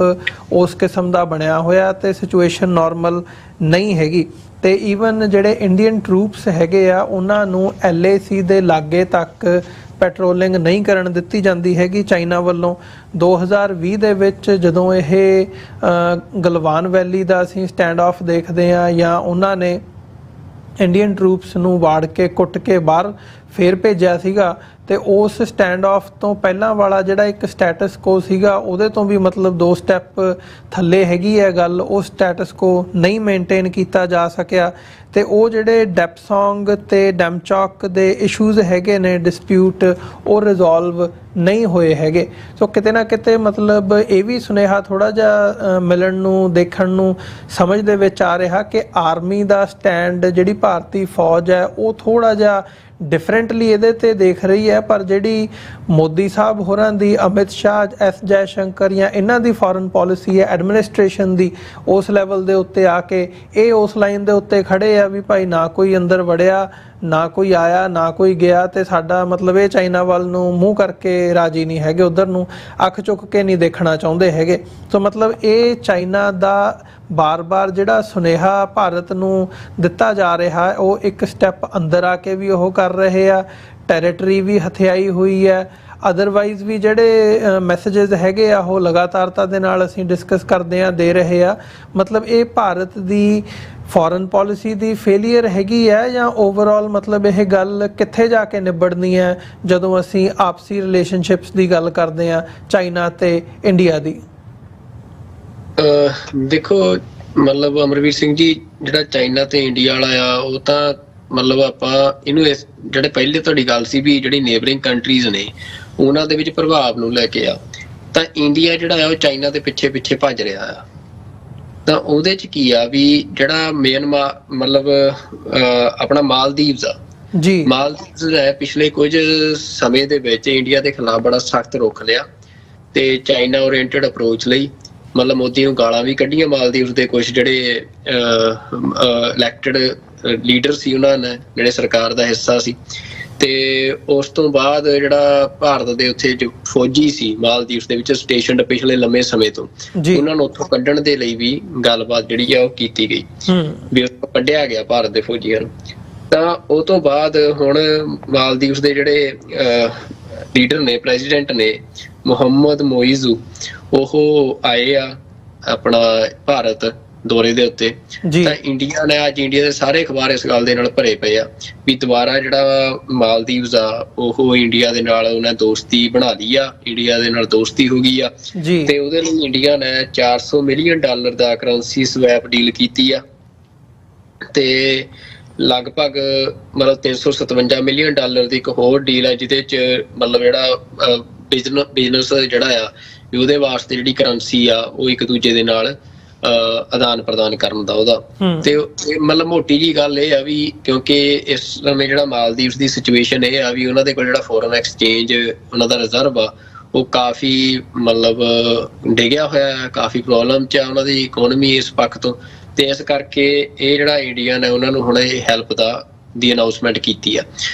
Speaker 1: ਉਸ ਕਿਸਮ ਦਾ ਬਣਿਆ ਹੋਇਆ ਤੇ ਸਿਚੁਏਸ਼ਨ ਨਾਰਮਲ ਨਹੀਂ ਹੈਗੀ। ਤੇ ਈਵਨ ਜਿਹੜੇ ਇੰਡੀਅਨ ਟਰੂਪਸ ਹੈਗੇ ਆ ਉਹਨਾਂ ਨੂੰ LAC ਦੇ ਲਾਗੇ ਤੱਕ ਪੈਟਰੋਲਿੰਗ ਨਹੀਂ ਕਰਨ ਦਿੱਤੀ ਜਾਂਦੀ ਹੈਗੀ ਚਾਈਨਾ ਵੱਲੋਂ। 2020 ਦੇ ਵਿੱਚ ਜਦੋਂ ਇਹ ਗਲਵਾਨ ਵੈਲੀ ਦਾ ਅਸੀਂ ਸਟੈਂਡ ਆਫ ਦੇਖਦੇ ਹਾਂ ਜਾਂ ਉਹਨਾਂ ਨੇ ਇੰਡੀਅਨ ਟਰੂਪਸ ਨੂੰ ਵਾੜ ਕੇ ਕੁੱਟ ਕੇ ਬਾਹਰ ਫੇਰ ਭੇਜਿਆ ਸੀਗਾ, ਤੇ ਉਸ ਸਟੈਂਡ ਆਫ ਤੋਂ ਪਹਿਲਾਂ ਵਾਲਾ ਜਿਹੜਾ ਇੱਕ ਸਟੇਟਸ ਕੋ ਸੀਗਾ ਉਹਦੇ ਤੋਂ ਵੀ ਮਤਲਬ 2 ਸਟੈਪ ਥੱਲੇ ਹੈਗੀ ਹੈ ਗੱਲ, ਉਹ ਸਟੇਟਸ ਕੋ ਨਹੀਂ ਮੇਨਟੇਨ ਕੀਤਾ ਜਾ ਸਕਿਆ। ਤੇ ਉਹ ਜਿਹੜੇ ਡੈਪਸੋਂਗ ਤੇ ਡੈਮਚੌਕ ਦੇ ਇਸ਼ੂਜ਼ ਹੈਗੇ ਨੇ ਡਿਸਪਿਊਟ, ਉਹ ਰਿਜ਼ੋਲਵ ਨਹੀਂ ਹੋਏ ਹੈਗੇ। ਸੋ ਕਿਤੇ ਨਾ ਕਿਤੇ ਮਤਲਬ ਇਹ ਵੀ ਸੁਨੇਹਾ ਥੋੜਾ ਜਿਹਾ ਮਿਲਣ ਨੂੰ, ਦੇਖਣ ਨੂੰ, ਸਮਝ ਦੇ ਵਿੱਚ ਆ ਰਿਹਾ ਕਿ ਆਰਮੀ ਦਾ ਸਟੈਂਡ ਜਿਹੜੀ ਭਾਰਤੀ ਫੌਜ ਹੈ ਉਹ ਥੋੜਾ ਜਿਹਾ ਡਿਫਰੈਂਟਲੀ ਇਹਦੇ ਤੇ ਦੇਖ ਰਹੀ ਹੈ, ਪਰ ਜਿਹੜੀ ਮੋਦੀ ਸਾਹਿਬ ਹੋਰਾਂ ਦੀ, ਅਮਿਤ ਸ਼ਾਹ, ਐਸ ਜੈਸ਼ੰਕਰ ਜਾਂ ਇਹਨਾਂ ਦੀ ਫੋਰਨ ਪਾਲਿਸੀ ਹੈ ਐਡਮਿਨਿਸਟ੍ਰੇਸ਼ਨ ਦੀ, ਉਸ ਲੈਵਲ ਦੇ ਉੱਤੇ ਆ ਕੇ ਇਹ ਉਸ ਲਾਈਨ ਦੇ ਉੱਤੇ ਖੜੇ ਆ ਵੀ ਭਾਈ ਨਾ ਕੋਈ ਅੰਦਰ ਵੜਿਆ, ਨਾ ਕੋਈ ਆਇਆ, ਨਾ ਕੋਈ ਗਿਆ, ਤੇ ਸਾਡਾ ਮਤਲਬ ਇਹ ਚਾਈਨਾ ਵੱਲ ਨੂੰ ਮੂੰਹ ਕਰਕੇ ਰਾਜੀ ਨਹੀਂ ਹੈਗੇ, ਉਧਰ ਨੂੰ ਅੱਖ ਚੁੱਕ ਕੇ ਨਹੀਂ ਦੇਖਣਾ ਚਾਹੁੰਦੇ ਹੈਗੇ। ਸੋ ਮਤਲਬ ਇਹ ਚਾਈਨਾ ਦਾ ਬਾਰ-ਬਾਰ ਜਿਹੜਾ ਸੁਨੇਹਾ ਭਾਰਤ ਨੂੰ ਦਿੱਤਾ ਜਾ ਰਿਹਾ ਉਹ ਇੱਕ ਸਟੈਪ ਅੰਦਰ ਆ ਕੇ ਵੀ ਉਹ ਕਰ ਰਹੇ ਆ, ਟੈਰੀਟਰੀ ਵੀ ਹਥਿਆਈ ਹੋਈ ਹੈ, ਅਦਰਵਾਈਜ਼ ਵੀ ਜਿਹੜੇ ਮੈਸੇजेस ਹੈਗੇ ਆ ਉਹ ਲਗਾਤਾਰਤਾ ਦੇ ਨਾਲ ਅਸੀਂ ਡਿਸਕਸ ਕਰਦੇ ਆ, ਦੇ ਰਹੇ ਆ। ਮਤਲਬ ਇਹ ਭਾਰਤ ਦੀ ਫੋਰਨ ਪਾਲਿਸੀ ਦੀ ਫੇਲੀਅਰ ਹੈਗੀ ਹੈ ਜਾਂ ਓਵਰਆਲ ਮਤਲਬ ਇਹ ਗੱਲ ਕਿੱਥੇ ਜਾ ਕੇ ਨਿਬੜਨੀ ਹੈ ਜਦੋਂ ਅਸੀਂ ਆਪਸੀ ਰਿਲੇਸ਼ਨਸ਼ਿਪਸ ਦੀ ਗੱਲ ਕਰਦੇ ਆ ਚਾਈਨਾ ਤੇ ਇੰਡੀਆ ਦੀ?
Speaker 2: ਦੇਖੋ ਮਤਲਬ ਅਮਰਵੀਰ ਸਿੰਘ ਜੀ, ਜਿਹੜਾ ਚਾਈਨਾ ਤੇ ਇੰਡੀਆ ਵਾਲਾ ਆ ਉਹ ਤਾਂ ਮਤਲਬ ਆਪਾਂ ਇਹਨੂੰ ਜਿਹੜੇ ਪਹਿਲੇ ਤੁਹਾਡੀ ਗੱਲ ਸੀ ਵੀ ਜਿਹੜੀ ਨੇਬਰਿੰਗ ਕੰਟਰੀਜ਼ ਨੇ ਉਹਨਾਂ ਦੇ ਵਿੱਚ ਪ੍ਰਭਾਵ ਨੂੰ ਲੈ ਕੇ ਆ, ਤਾਂ ਇੰਡੀਆ ਜਿਹੜਾ ਆ ਉਹ ਚਾਈਨਾ ਦੇ ਪਿੱਛੇ ਪਿੱਛੇ ਭੱਜ ਰਿਹਾ ਆ। ਤਾਂ ਉਹਦੇ ਚ ਕੀ ਆ ਵੀ ਜਿਹੜਾ ਮਿਆਂਮਾਰ ਮਤਲਬ ਆਪਣਾ ਮਾਲਦੀਵਸ ਆ ਜੀ, ਮਾਲਦੀਵਸ ਹੈ ਪਿਛਲੇ ਕੁਝ ਸਮੇਂ ਦੇ ਵਿੱਚ ਇੰਡੀਆ ਦੇ ਖਿਲਾਫ ਬੜਾ ਸਖਤ ਰੁਖ ਲਿਆ ਤੇ ਚਾਈਨਾ ਓਰੀਐਂਟਡ ਅਪਰੋਚ ਲਈ ਮਤਲਬ ਮੋਦੀ ਨੂੰ ਗਾਲਾਂ ਵੀ ਕੱਢੀਆਂ ਮਾਲਦੀਵਸ ਦੇ ਕੁਝ ਜਿਹੜੇ ਇਲੈਕਟਡ ਲੀਡਰ ਸੀ, ਉਹਨਾਂ ਨੇ ਜਿਹੜੇ ਸਰਕਾਰ ਦਾ ਹਿੱਸਾ ਸੀ। ਤੇ ਉਸ ਤੋਂ ਬਾਅਦ ਜਿਹੜਾ ਭਾਰਤ ਦੇ ਉੱਥੇ ਜੋ ਫੌਜੀ ਸੀ ਮਾਲਦੀਵਸ ਦੇ ਵਿੱਚ ਸਟੇਸ਼ਨਡ ਪਿਛਲੇ ਲੰਮੇ ਸਮੇਂ ਤੋਂ, ਉਹਨਾਂ ਨੂੰ ਉੱਥੋਂ ਕੱਢਣ ਦੇ ਲਈ ਵੀ ਗੱਲਬਾਤ ਜਿਹੜੀ ਆ ਉਹ ਕੀਤੀ ਗਈ ਵੀ ਉੱਥੋਂ ਕੱਢਿਆ ਗਿਆ ਭਾਰਤ ਦੇ ਫੌਜੀਆਂ ਨੂੰ। ਤਾਂ ਉਹ ਤੋਂ ਬਾਅਦ ਹੁਣ ਮਾਲਦੀਵਸ ਦੇ ਜਿਹੜੇ ਲੀਡਰ ਨੇ, ਪ੍ਰੈਜ਼ੀਡੈਂਟ ਨੇ ਮੁਹੰਮਦ ਮੋਇਜ਼ੂ, ਉਹ ਆਏ ਆ ਆਪਣਾ ਭਾਰਤ ਦੌਰੇ ਦੇ ਉੱਤੇ। ਤਾਂ ਇੰਡੀਆ ਨੇ ਅੱਜ ਇੰਡੀਆ ਦੇ ਸਾਰੇ ਅਖਬਾਰ ਇਸ ਗੱਲ ਦੇ ਨਾਲ ਭਰੇ ਪਏ ਆ ਵੀ ਦੁਬਾਰਾ ਜਿਹੜਾ ਮਾਲਦੀਵਸ ਆ ਉਹ ਇੰਡੀਆ ਦੇ ਨਾਲ ਉਹਨੇ ਦੋਸਤੀ ਬਣਾ ਲਈ ਆ, ਇੰਡੀਆ ਦੇ ਨਾਲ ਦੋਸਤੀ ਹੋ ਗਈ ਆ। ਤੇ ਉਹਦੇ ਲਈ ਇੰਡੀਆ ਨੇ $400 ਮਿਲੀਅਨ ਦਾ ਕਰੰਸੀ ਸਵੈਪ ਡੀਲ ਕੀਤੀ ਆ ਤੇ ਲਗਭਗ ਮਤਲਬ $357 ਮਿਲੀਅਨ ਦੀ ਇੱਕ ਹੋਰ ਡੀਲ ਹੈ ਜਿਹਦੇ ਚ ਮਤਲਬ ਜਿਹੜਾ ਬਿਜ਼ਨਸ ਜਿਹੜਾ ਆ ਉਹਦੇ ਵਾਸਤੇ ਜਿਹੜੀ ਕਰੰਸੀ ਆ ਉਹ ਇੱਕ ਦੂਜੇ ਦੇ ਨਾਲ ਆਦਾਨ ਪ੍ਰਦਾਨ ਕਰਨ ਦਾ ਉਹਦਾ। ਤੇ ਮਤਲਬ ਮੋਟੀ ਜੀ ਗੱਲ ਇਹ ਆ ਵੀ ਕਿਉਂਕਿ ਇਸ ਸਮੇਂ ਜਿਹੜਾ ਮਾਲਦੀਵਸ ਦੀ ਸਿਚੁਏਸ਼ਨ ਇਹ ਆ ਵੀ ਉਹਨਾਂ ਦੇ ਕੋਲ ਜਿਹੜਾ ਫੋਰਨ ਐਕਸਚੇਂਜ ਉਹਨਾਂ ਦਾ ਰਿਜ਼ਰਵ ਆ ਉਹ ਕਾਫੀ ਮਤਲਬ ਡਿੱਗਿਆ ਹੋਇਆ, ਕਾਫੀ ਪ੍ਰੋਬਲਮ ਚ ਆ ਉਹਨਾਂ ਦੀ ਇਕੋਨਮੀ ਇਸ ਪੱਖ ਤੋਂ। ਤੇ ਇਸ ਕਰਕੇ ਇਹ ਜਿਹੜਾ ਇੰਡੀਆ ਨੇ ਉਹਨਾਂ ਨੂੰ ਹੁਣ ਇਹ ਹੈਲਪ ਦੀ ਅਨਾਉਂਸਮੈਂਟ ਕੀਤੀ ਆ।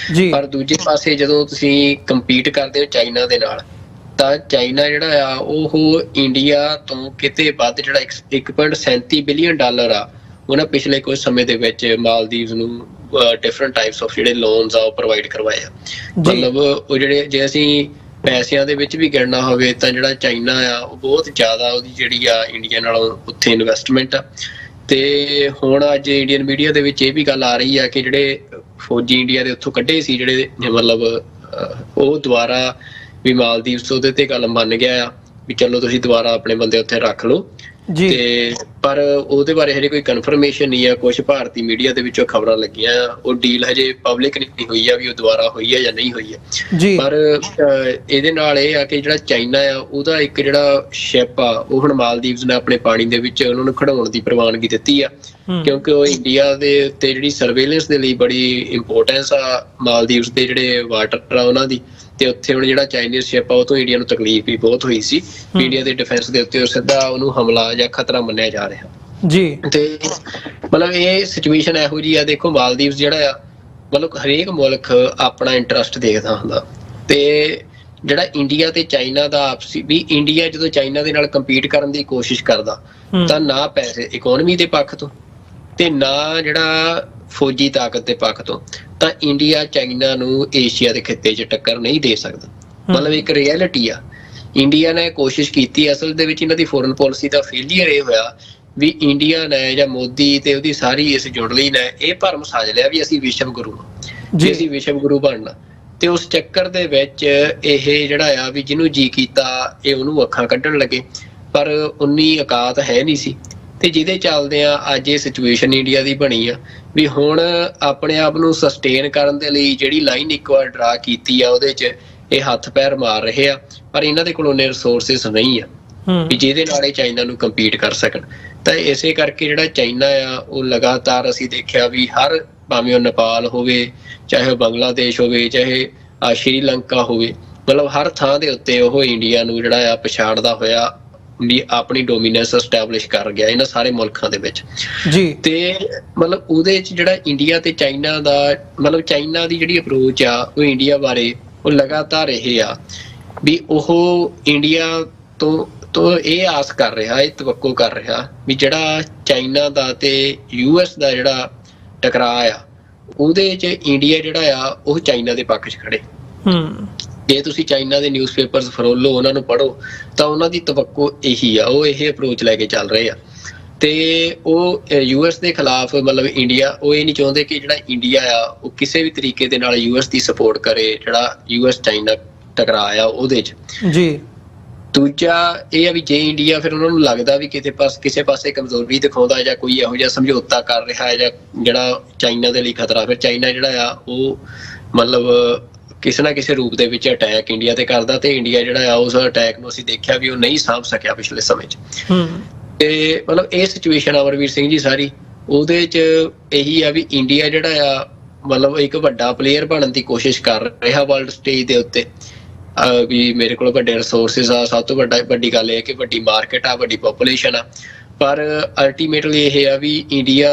Speaker 2: ਪਰ ਦੂਜੇ ਪਾਸੇ ਜਦੋਂ ਤੁਸੀਂ ਕੰਪੀਟ ਕਰਦੇ ਹੋ ਚਾਈਨਾ ਦੇ ਨਾਲ, ਤਾਂ ਚਾਈਨਾ ਜਿਹੜਾ ਆ ਉਹ ਇੰਡੀਆ ਤੋਂ ਕਿਤੇ ਵੱਧ ਜਿਹੜਾ $1.37 ਬਿਲੀਅਨ ਆ ਉਹਨਾਂ ਪਿਛਲੇ ਕੁਝ ਸਮੇਂ ਦੇ ਵਿੱਚ ਮਾਲਦੀਵਸ ਨੂੰ ਡਿਫਰੈਂਟ ਟਾਈਪਸ ਆਫ ਜਿਹੜੇ ਲੋਨਸ ਆ ਉਹ ਪ੍ਰੋਵਾਈਡ ਕਰਵਾਏ ਆ। ਮਤਲਬ ਉਹ ਜਿਹੜੇ ਜੇ ਅਸੀਂ ਪੈਸਿਆਂ ਦੇ ਵਿੱਚ ਵੀ ਗਿਣਨਾ ਹੋਵੇ ਤਾਂ ਜਿਹੜਾ ਚਾਈਨਾ ਆ ਉਹ ਬਹੁਤ ਜ਼ਿਆਦਾ ਉਹਦੀ ਜਿਹੜੀ ਆ ਇੰਡੀਆ ਨਾਲੋਂ ਉੱਥੇ ਇਨਵੈਸਟਮੈਂਟ ਆ। ਤੇ ਹੁਣ ਅੱਜ ਇੰਡੀਅਨ ਮੀਡੀਆ ਦੇ ਵਿੱਚ ਇਹ ਵੀ ਗੱਲ ਆ ਰਹੀ ਆ ਕਿ ਜਿਹੜੇ ਫੌਜੀ ਇੰਡੀਆ ਦੇ ਉੱਥੋਂ ਕੱਢੇ ਸੀ ਜਿਹੜੇ ਮਤਲਬ ਉਹ ਦੁਬਾਰਾ ਵੀ ਮਾਲਦੀਵਸ ਉਹਦੇ ਤੇ ਗੱਲ ਮੰਨ ਗਿਆ ਆ ਵੀ ਚਲੋ ਤੁਸੀਂ ਦੁਬਾਰਾ ਆਪਣੇ ਬੰਦੇ ਉੱਥੇ ਰੱਖ ਲਓ ਤੇ ਪਰ ਉਹਦੇ ਬਾਰੇ ਹਜੇ ਕੋਈ ਕਨਫਰਮੇਸ਼ਨ ਨਹੀਂ ਆ। ਕੁਝ ਭਾਰਤੀ ਮੀਡੀਆ ਦੇ ਵਿੱਚੋਂ ਖਬਰਾਂ ਲੱਗੀਆਂ ਉਹ ਡੀਲ ਹਜੇ ਪਬਲਿਕ ਨਹੀਂ ਹੋਈ ਆ ਵੀ ਉਹ ਦੁਬਾਰਾ ਹੋਈ ਆ ਜਾਂ ਨਹੀਂ ਹੋਈ ਆ। ਪਰ ਇਹਦੇ ਨਾਲ ਇਹ ਆ ਕਿ ਜਿਹੜਾ ਚਾਈਨਾ ਆ ਉਹਦਾ ਇੱਕ ਜਿਹੜਾ ਸ਼ਿਪ ਆ ਉਹ ਹੁਣ ਮਾਲਦੀਵਸ ਨੇ ਆਪਣੇ ਪਾਣੀ ਦੇ ਵਿੱਚ ਉਹਨਾਂ ਨੂੰ ਖੜਾਉਣ ਦੀ ਪ੍ਰਵਾਨਗੀ ਦਿੱਤੀ ਆ ਕਿਉਂਕਿ ਉਹ ਇੰਡੀਆ ਦੇ ਉੱਤੇ ਜਿਹੜੀ ਸਰਵੇਲੈਂਸ ਦੇ ਲਈ ਬੜੀ ਇੰਪੋਰਟੈਂਸ ਆ ਮਾਲਦੀਵਸ ਦੇ ਜਿਹੜੇ ਵਾਟਰ ਆ ਉਹਨਾਂ ਦੀ। ਤੇ ਉੱਥੇ ਹੁਣ ਜਿਹੜਾ ਚਾਈਨੀਜ਼ ਸ਼ਿਪ ਆ ਉਹ ਤੋਂ ਇੰਡੀਆ ਨੂੰ ਤਕਲੀਫ ਵੀ ਬਹੁਤ ਹੋਈ ਸੀ। ਇੰਡੀਆ ਦੇ ਡਿਫੈਂਸ ਦੇ ਉੱਤੇ ਸਿੱਧਾ ਉਹਨੂੰ ਹਮਲਾ ਜਾਂ ਖਤਰਾ ਮੰਨਿਆ ਜਾ ਰਿਹਾ ਜੀ। ਤੇ ਮਤਲਬ ਇਹ ਸਿਚੁਏਸ਼ਨ ਇਹੋ ਜਿਹੀ ਆ। ਦੇਖੋ ਮਾਲਦੀਵਸ ਜਿਹੜਾ ਆ ਮਤਲਬ ਹਰੇਕ ਮੁਲਕ ਆਪਣਾ ਇੰਟਰਸਟ ਦੇਖਦਾ ਹੁੰਦਾ ਤੇ ਜਿਹੜਾ ਇੰਡੀਆ ਤੇ ਚਾਈਨਾ ਦਾ ਆਪਸੀ ਵੀ ਇੰਡੀਆ ਜਦੋਂ ਚਾਈਨਾ ਦੇ ਨਾਲ ਕੰਪੀਟ ਕਰਨ ਦੀ ਕੋਸ਼ਿਸ਼ ਕਰਦਾ ਤਾਂ ਨਾ ਪੈਸੇ ਇਕਨੋਮੀ ਦੇ ਪੱਖ ਤੋਂ ਤੇ ਨਾ ਜਿਹੜਾ ਫੌਜੀ ਤਾਕਤ ਦੇ ਪੱਖ ਤੋਂ ਤਾਂ ਇੰਡੀਆ ਚਾਈਨਾ ਨੂੰ ਏਸ਼ੀਆ ਦੇ ਖਿੱਤੇ 'ਚ ਟੱਕਰ ਨਹੀਂ ਦੇ ਸਕਦਾ। ਮਤਲਬ ਇੱਕ ਰਿਐਲਿਟੀ ਆ। ਇੰਡੀਆ ਨੇ ਕੋਸ਼ਿਸ਼ ਕੀਤੀ, ਅਸਲ ਦੇ ਵਿੱਚ ਇਹਨਾਂ ਦੀ ਫੋਰਨ ਪਾਲਿਸੀ ਦਾ ਫੇਲੀਅਰ ਇਹ ਹੋਇਆ ਵੀ ਇੰਡੀਆ ਨੇ ਜਾਂ ਮੋਦੀ ਤੇ ਉਹਦੀ ਸਾਰੀ ਇਸ ਜੁੜਲੀ ਨੇ ਇਹ ਭਰਮ ਸਾਜ ਲਿਆ ਵੀ ਅਸੀਂ ਵਿਸ਼ਵ ਗੁਰੂ ਹਾਂ, ਅਸੀਂ ਵਿਸ਼ਵ ਗੁਰੂ ਬਣਨਾ। ਤੇ ਉਸ ਚੱਕਰ ਦੇ ਵਿੱਚ ਇਹ ਜਿਹੜਾ ਆ ਵੀ ਜਿਹਨੂੰ ਜੀ ਕੀਤਾ ਇਹ ਉਹਨੂੰ ਅੱਖਾਂ ਕੱਢਣ ਲੱਗੇ ਪਰ ਉਨੀ ਔਕਾਤ ਹੈ ਨਹੀਂ ਸੀ। ਤੇ ਜਿਹਦੇ ਚੱਲਦੇ ਆ ਅੱਜ ਇਹ ਸਿਚੁਏਸ਼ਨ ਇੰਡੀਆ ਦੀ ਬਣੀ ਆ ਵੀ ਹੁਣ ਆਪਣੇ ਆਪ ਨੂੰ ਸਸਟੇਨ ਕਰਨ ਦੇ ਲਈ ਜਿਹੜੀ ਲਾਈਨ ਇੱਕ ਵਾਰ ਡਰਾ ਕੀਤੀ ਆ ਉਹਦੇ 'ਚ ਇਹ ਹੱਥ ਪੈਰ ਮਾਰ ਰਹੇ ਆ ਪਰ ਇਹਨਾਂ ਦੇ ਕੋਲ ਉਹਨੇ ਰਿਸੋਰਸਿਸ ਨਹੀਂ ਆ ਵੀ ਜਿਹਦੇ ਨਾਲ ਇਹ ਚਾਈਨਾ ਨੂੰ ਕੰਪੀਟ ਕਰ ਸਕਣ। ਤਾਂ ਇਸੇ ਕਰਕੇ ਜਿਹੜਾ ਚਾਈਨਾ ਆ ਉਹ ਲਗਾਤਾਰ ਅਸੀਂ ਦੇਖਿਆ ਵੀ ਹਰ ਭਾਵੇਂ ਉਹ ਨੇਪਾਲ ਹੋਵੇ ਚਾਹੇ ਉਹ ਬੰਗਲਾਦੇਸ਼ ਹੋਵੇ ਚਾਹੇ ਸ਼੍ਰੀਲੰਕਾ ਹੋਵੇ ਮਤਲਬ ਹਰ ਥਾਂ ਦੇ ਉੱਤੇ ਉਹ ਇੰਡੀਆ ਨੂੰ ਜਿਹੜਾ ਆ ਪਛਾੜਦਾ ਹੋਇਆ ਆਪਣੀ ਡੋਮੀਨੈਂਸ ਐਸਟੈਬਲਿਸ਼ ਕਰ ਗਿਆ ਇਹਨਾਂ ਸਾਰੇ ਮੁਲਕਾਂ ਦੇ ਵਿੱਚ ਜੀ। ਤੇ ਮਤਲਬ ਉਹਦੇ 'ਚ ਜਿਹੜਾ ਇੰਡੀਆ ਤੇ ਚਾਈਨਾ ਦਾ ਮਤਲਬ ਚਾਈਨਾ ਦੀ ਜਿਹੜੀ ਅਪਰੋਚ ਆ ਉਹ ਇੰਡੀਆ ਬਾਰੇ ਉਹ ਲਗਾਤਾਰ ਇਹ ਆ ਵੀ ਉਹ ਇੰਡੀਆ ਤੋਂ ਇਹ ਆਸ ਕਰ ਰਿਹਾ ਇਹ ਤਵੱਕੋ ਕਰ ਰਿਹਾ ਵੀ ਜਿਹੜਾ ਚਾਈਨਾ ਦਾ ਤੇ US ਦਾ ਜਿਹੜਾ ਟਕਰਾਅ ਆ ਉਹਦੇ 'ਚ ਇੰਡੀਆ ਜਿਹੜਾ ਆ ਉਹ ਚਾਈਨਾ ਦੇ ਪੱਖ 'ਚ ਖੜੇ। ਜੇ ਤੁਸੀਂ ਚਾਈਨਾ ਦੇ ਨਿਊਜ਼ਪੇਪਰਸ ਫਰੋਲੋ ਉਹਨਾਂ ਨੂੰ ਪੜ੍ਹੋ ਤਾਂ ਉਹਨਾਂ ਦੀ ਤਵੱਕੋ ਇਹੀ ਆ, ਉਹ ਇਹ ਅਪਰੋਚ ਲੈ ਕੇ ਚੱਲ ਰਹੇ ਆ। ਤੇ ਉਹ US ਦੇ ਖਿਲਾਫ ਮਤਲਬ ਇੰਡੀਆ ਉਹ ਇਹ ਨਹੀਂ ਚਾਹੁੰਦੇ ਕਿ ਜਿਹੜਾ ਇੰਡੀਆ ਆ ਉਹ ਕਿਸੇ ਵੀ ਤਰੀਕੇ ਦੇ ਨਾਲ US ਦੀ ਸਪੋਰਟ ਕਰੇ ਜਿਹੜਾ US ਚਾਈਨਾ ਟਕਰਾਅ ਆ ਉਹਦੇ 'ਚ ਜੀ। ਦੂਜਾ ਇਹ ਆ ਵੀ ਜੇ ਇੰਡੀਆ ਫਿਰ ਉਹਨਾਂ ਨੂੰ ਲੱਗਦਾ ਵੀ ਕਿਸੇ ਪਾਸੇ ਕਮਜ਼ੋਰੀ ਦਿਖਾਉਂਦਾ ਜਾਂ ਕੋਈ ਇਹੋ ਜਿਹਾ ਸਮਝੌਤਾ ਕਰ ਰਿਹਾ ਹੈ ਜਾਂ ਜਿਹੜਾ ਚਾਈਨਾ ਦੇ ਲਈ ਖਤਰਾ ਫਿਰ ਚਾਈਨਾ ਜਿਹੜਾ ਆ ਉਹ ਮਤਲਬ ਕਿਸੇ ਨਾ ਕਿਸੇ ਰੂਪ ਦੇ ਵਿੱਚ ਅਟੈਕ ਇੰਡੀਆ ਤੇ ਕਰਦਾ ਤੇ ਇੰਡੀਆ ਜਿਹੜਾ ਆ ਉਸ ਅਟੈਕ ਨੂੰ ਅਸੀਂ ਦੇਖਿਆ ਵੀ ਉਹ ਨਹੀਂ ਸਾਂਭ ਸਕਿਆ ਪਿਛਲੇ ਸਮੇਂ 'ਚ। ਤੇ ਮਤਲਬ ਇਹ ਸਿਚੁਏਸ਼ਨ ਅਮਰਵੀਰ ਸਿੰਘ ਜੀ ਸਾਰੀ ਉਹਦੇ 'ਚ ਇਹੀ ਆ ਵੀ ਇੰਡੀਆ ਜਿਹੜਾ ਆ ਮਤਲਬ ਇੱਕ ਵੱਡਾ ਪਲੇਅਰ ਬਣਨ ਦੀ ਕੋਸ਼ਿਸ਼ ਕਰ ਰਿਹਾ ਵਰਲਡ ਸਟੇਜ ਦੇ ਉੱਤੇ ਵੀ ਮੇਰੇ ਕੋਲ ਵੱਡੇ ਰਿਸੋਰਸਿਸ ਆ। ਸਭ ਤੋਂ ਵੱਡੀ ਗੱਲ ਇਹ ਕਿ ਵੱਡੀ ਮਾਰਕੀਟ ਆ, ਵੱਡੀ ਪੋਪੂਲੇਸ਼ਨ ਆ ਪਰ ਅਲਟੀਮੇਟਲੀ ਇਹ ਆ ਵੀ ਇੰਡੀਆ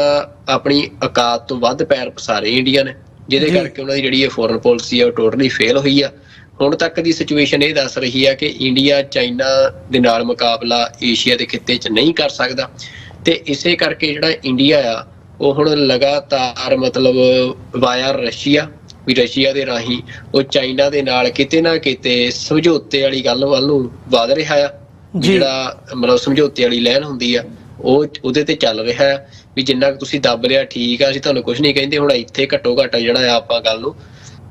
Speaker 2: ਆਪਣੀ ਔਕਾਤ ਤੋਂ ਵੱਧ ਪੈਰ ਪਸਾਰੇ ਇੰਡੀਆ ਨੇ ਜਿਹਦੇ ਕਰਕੇ ਉਹਨਾਂ ਦੀ ਜਿਹੜੀ ਇਹ ਫੋਰਨ ਪਾਲਿਸੀ ਆ ਉਹ ਟੋਟਲੀ ਫੇਲ ਹੋਈ ਆ। ਹੁਣ ਤੱਕ ਦੀ ਸਿਚੁਏਸ਼ਨ ਇਹ ਦੱਸ ਰਹੀ ਆ ਕਿ ਇੰਡੀਆ ਚਾਈਨਾ ਦੇ ਨਾਲ ਮੁਕਾਬਲਾ ਏਸ਼ੀਆ ਦੇ ਖਿੱਤੇ 'ਚ ਨਹੀਂ ਕਰ ਸਕਦਾ ਤੇ ਇਸੇ ਕਰਕੇ ਜਿਹੜਾ ਇੰਡੀਆ ਆ ਉਹ ਹੁਣ ਲਗਾਤਾਰ ਮਤਲਬ ਵਾਇਆ ਰਸ਼ੀਆ ਵੀ ਰਸ਼ੀਆ ਦੇ ਰਾਹੀਂ ਉਹ ਚਾਈਨਾ ਦੇ ਨਾਲ ਕਿਤੇ ਨਾ ਕਿਤੇ ਸਮਝੌਤੇ ਵਾਲੀ ਗੱਲ ਵੱਲ ਨੂੰ ਵਧ ਰਿਹਾ ਆ। ਜਿਹੜਾ ਮਤਲਬ ਸਮਝੌਤੇ ਵਾਲੀ ਲਾਈਨ ਹੁੰਦੀ ਆ ਉਹ ਉਹਦੇ ਤੇ ਚੱਲ ਰਿਹਾ ਆ ਵੀ ਜਿੰਨਾ ਕੁ ਤੁਸੀਂ ਦੱਬ ਲਿਆ ਠੀਕ ਆ ਅਸੀਂ ਤੁਹਾਨੂੰ ਕੁਝ ਨਹੀਂ ਕਹਿੰਦੇ ਹੁਣ ਇੱਥੇ ਘੱਟੋ ਘੱਟ ਜਿਹੜਾ ਆ ਆਪਾਂ ਗੱਲ ਨੂੰ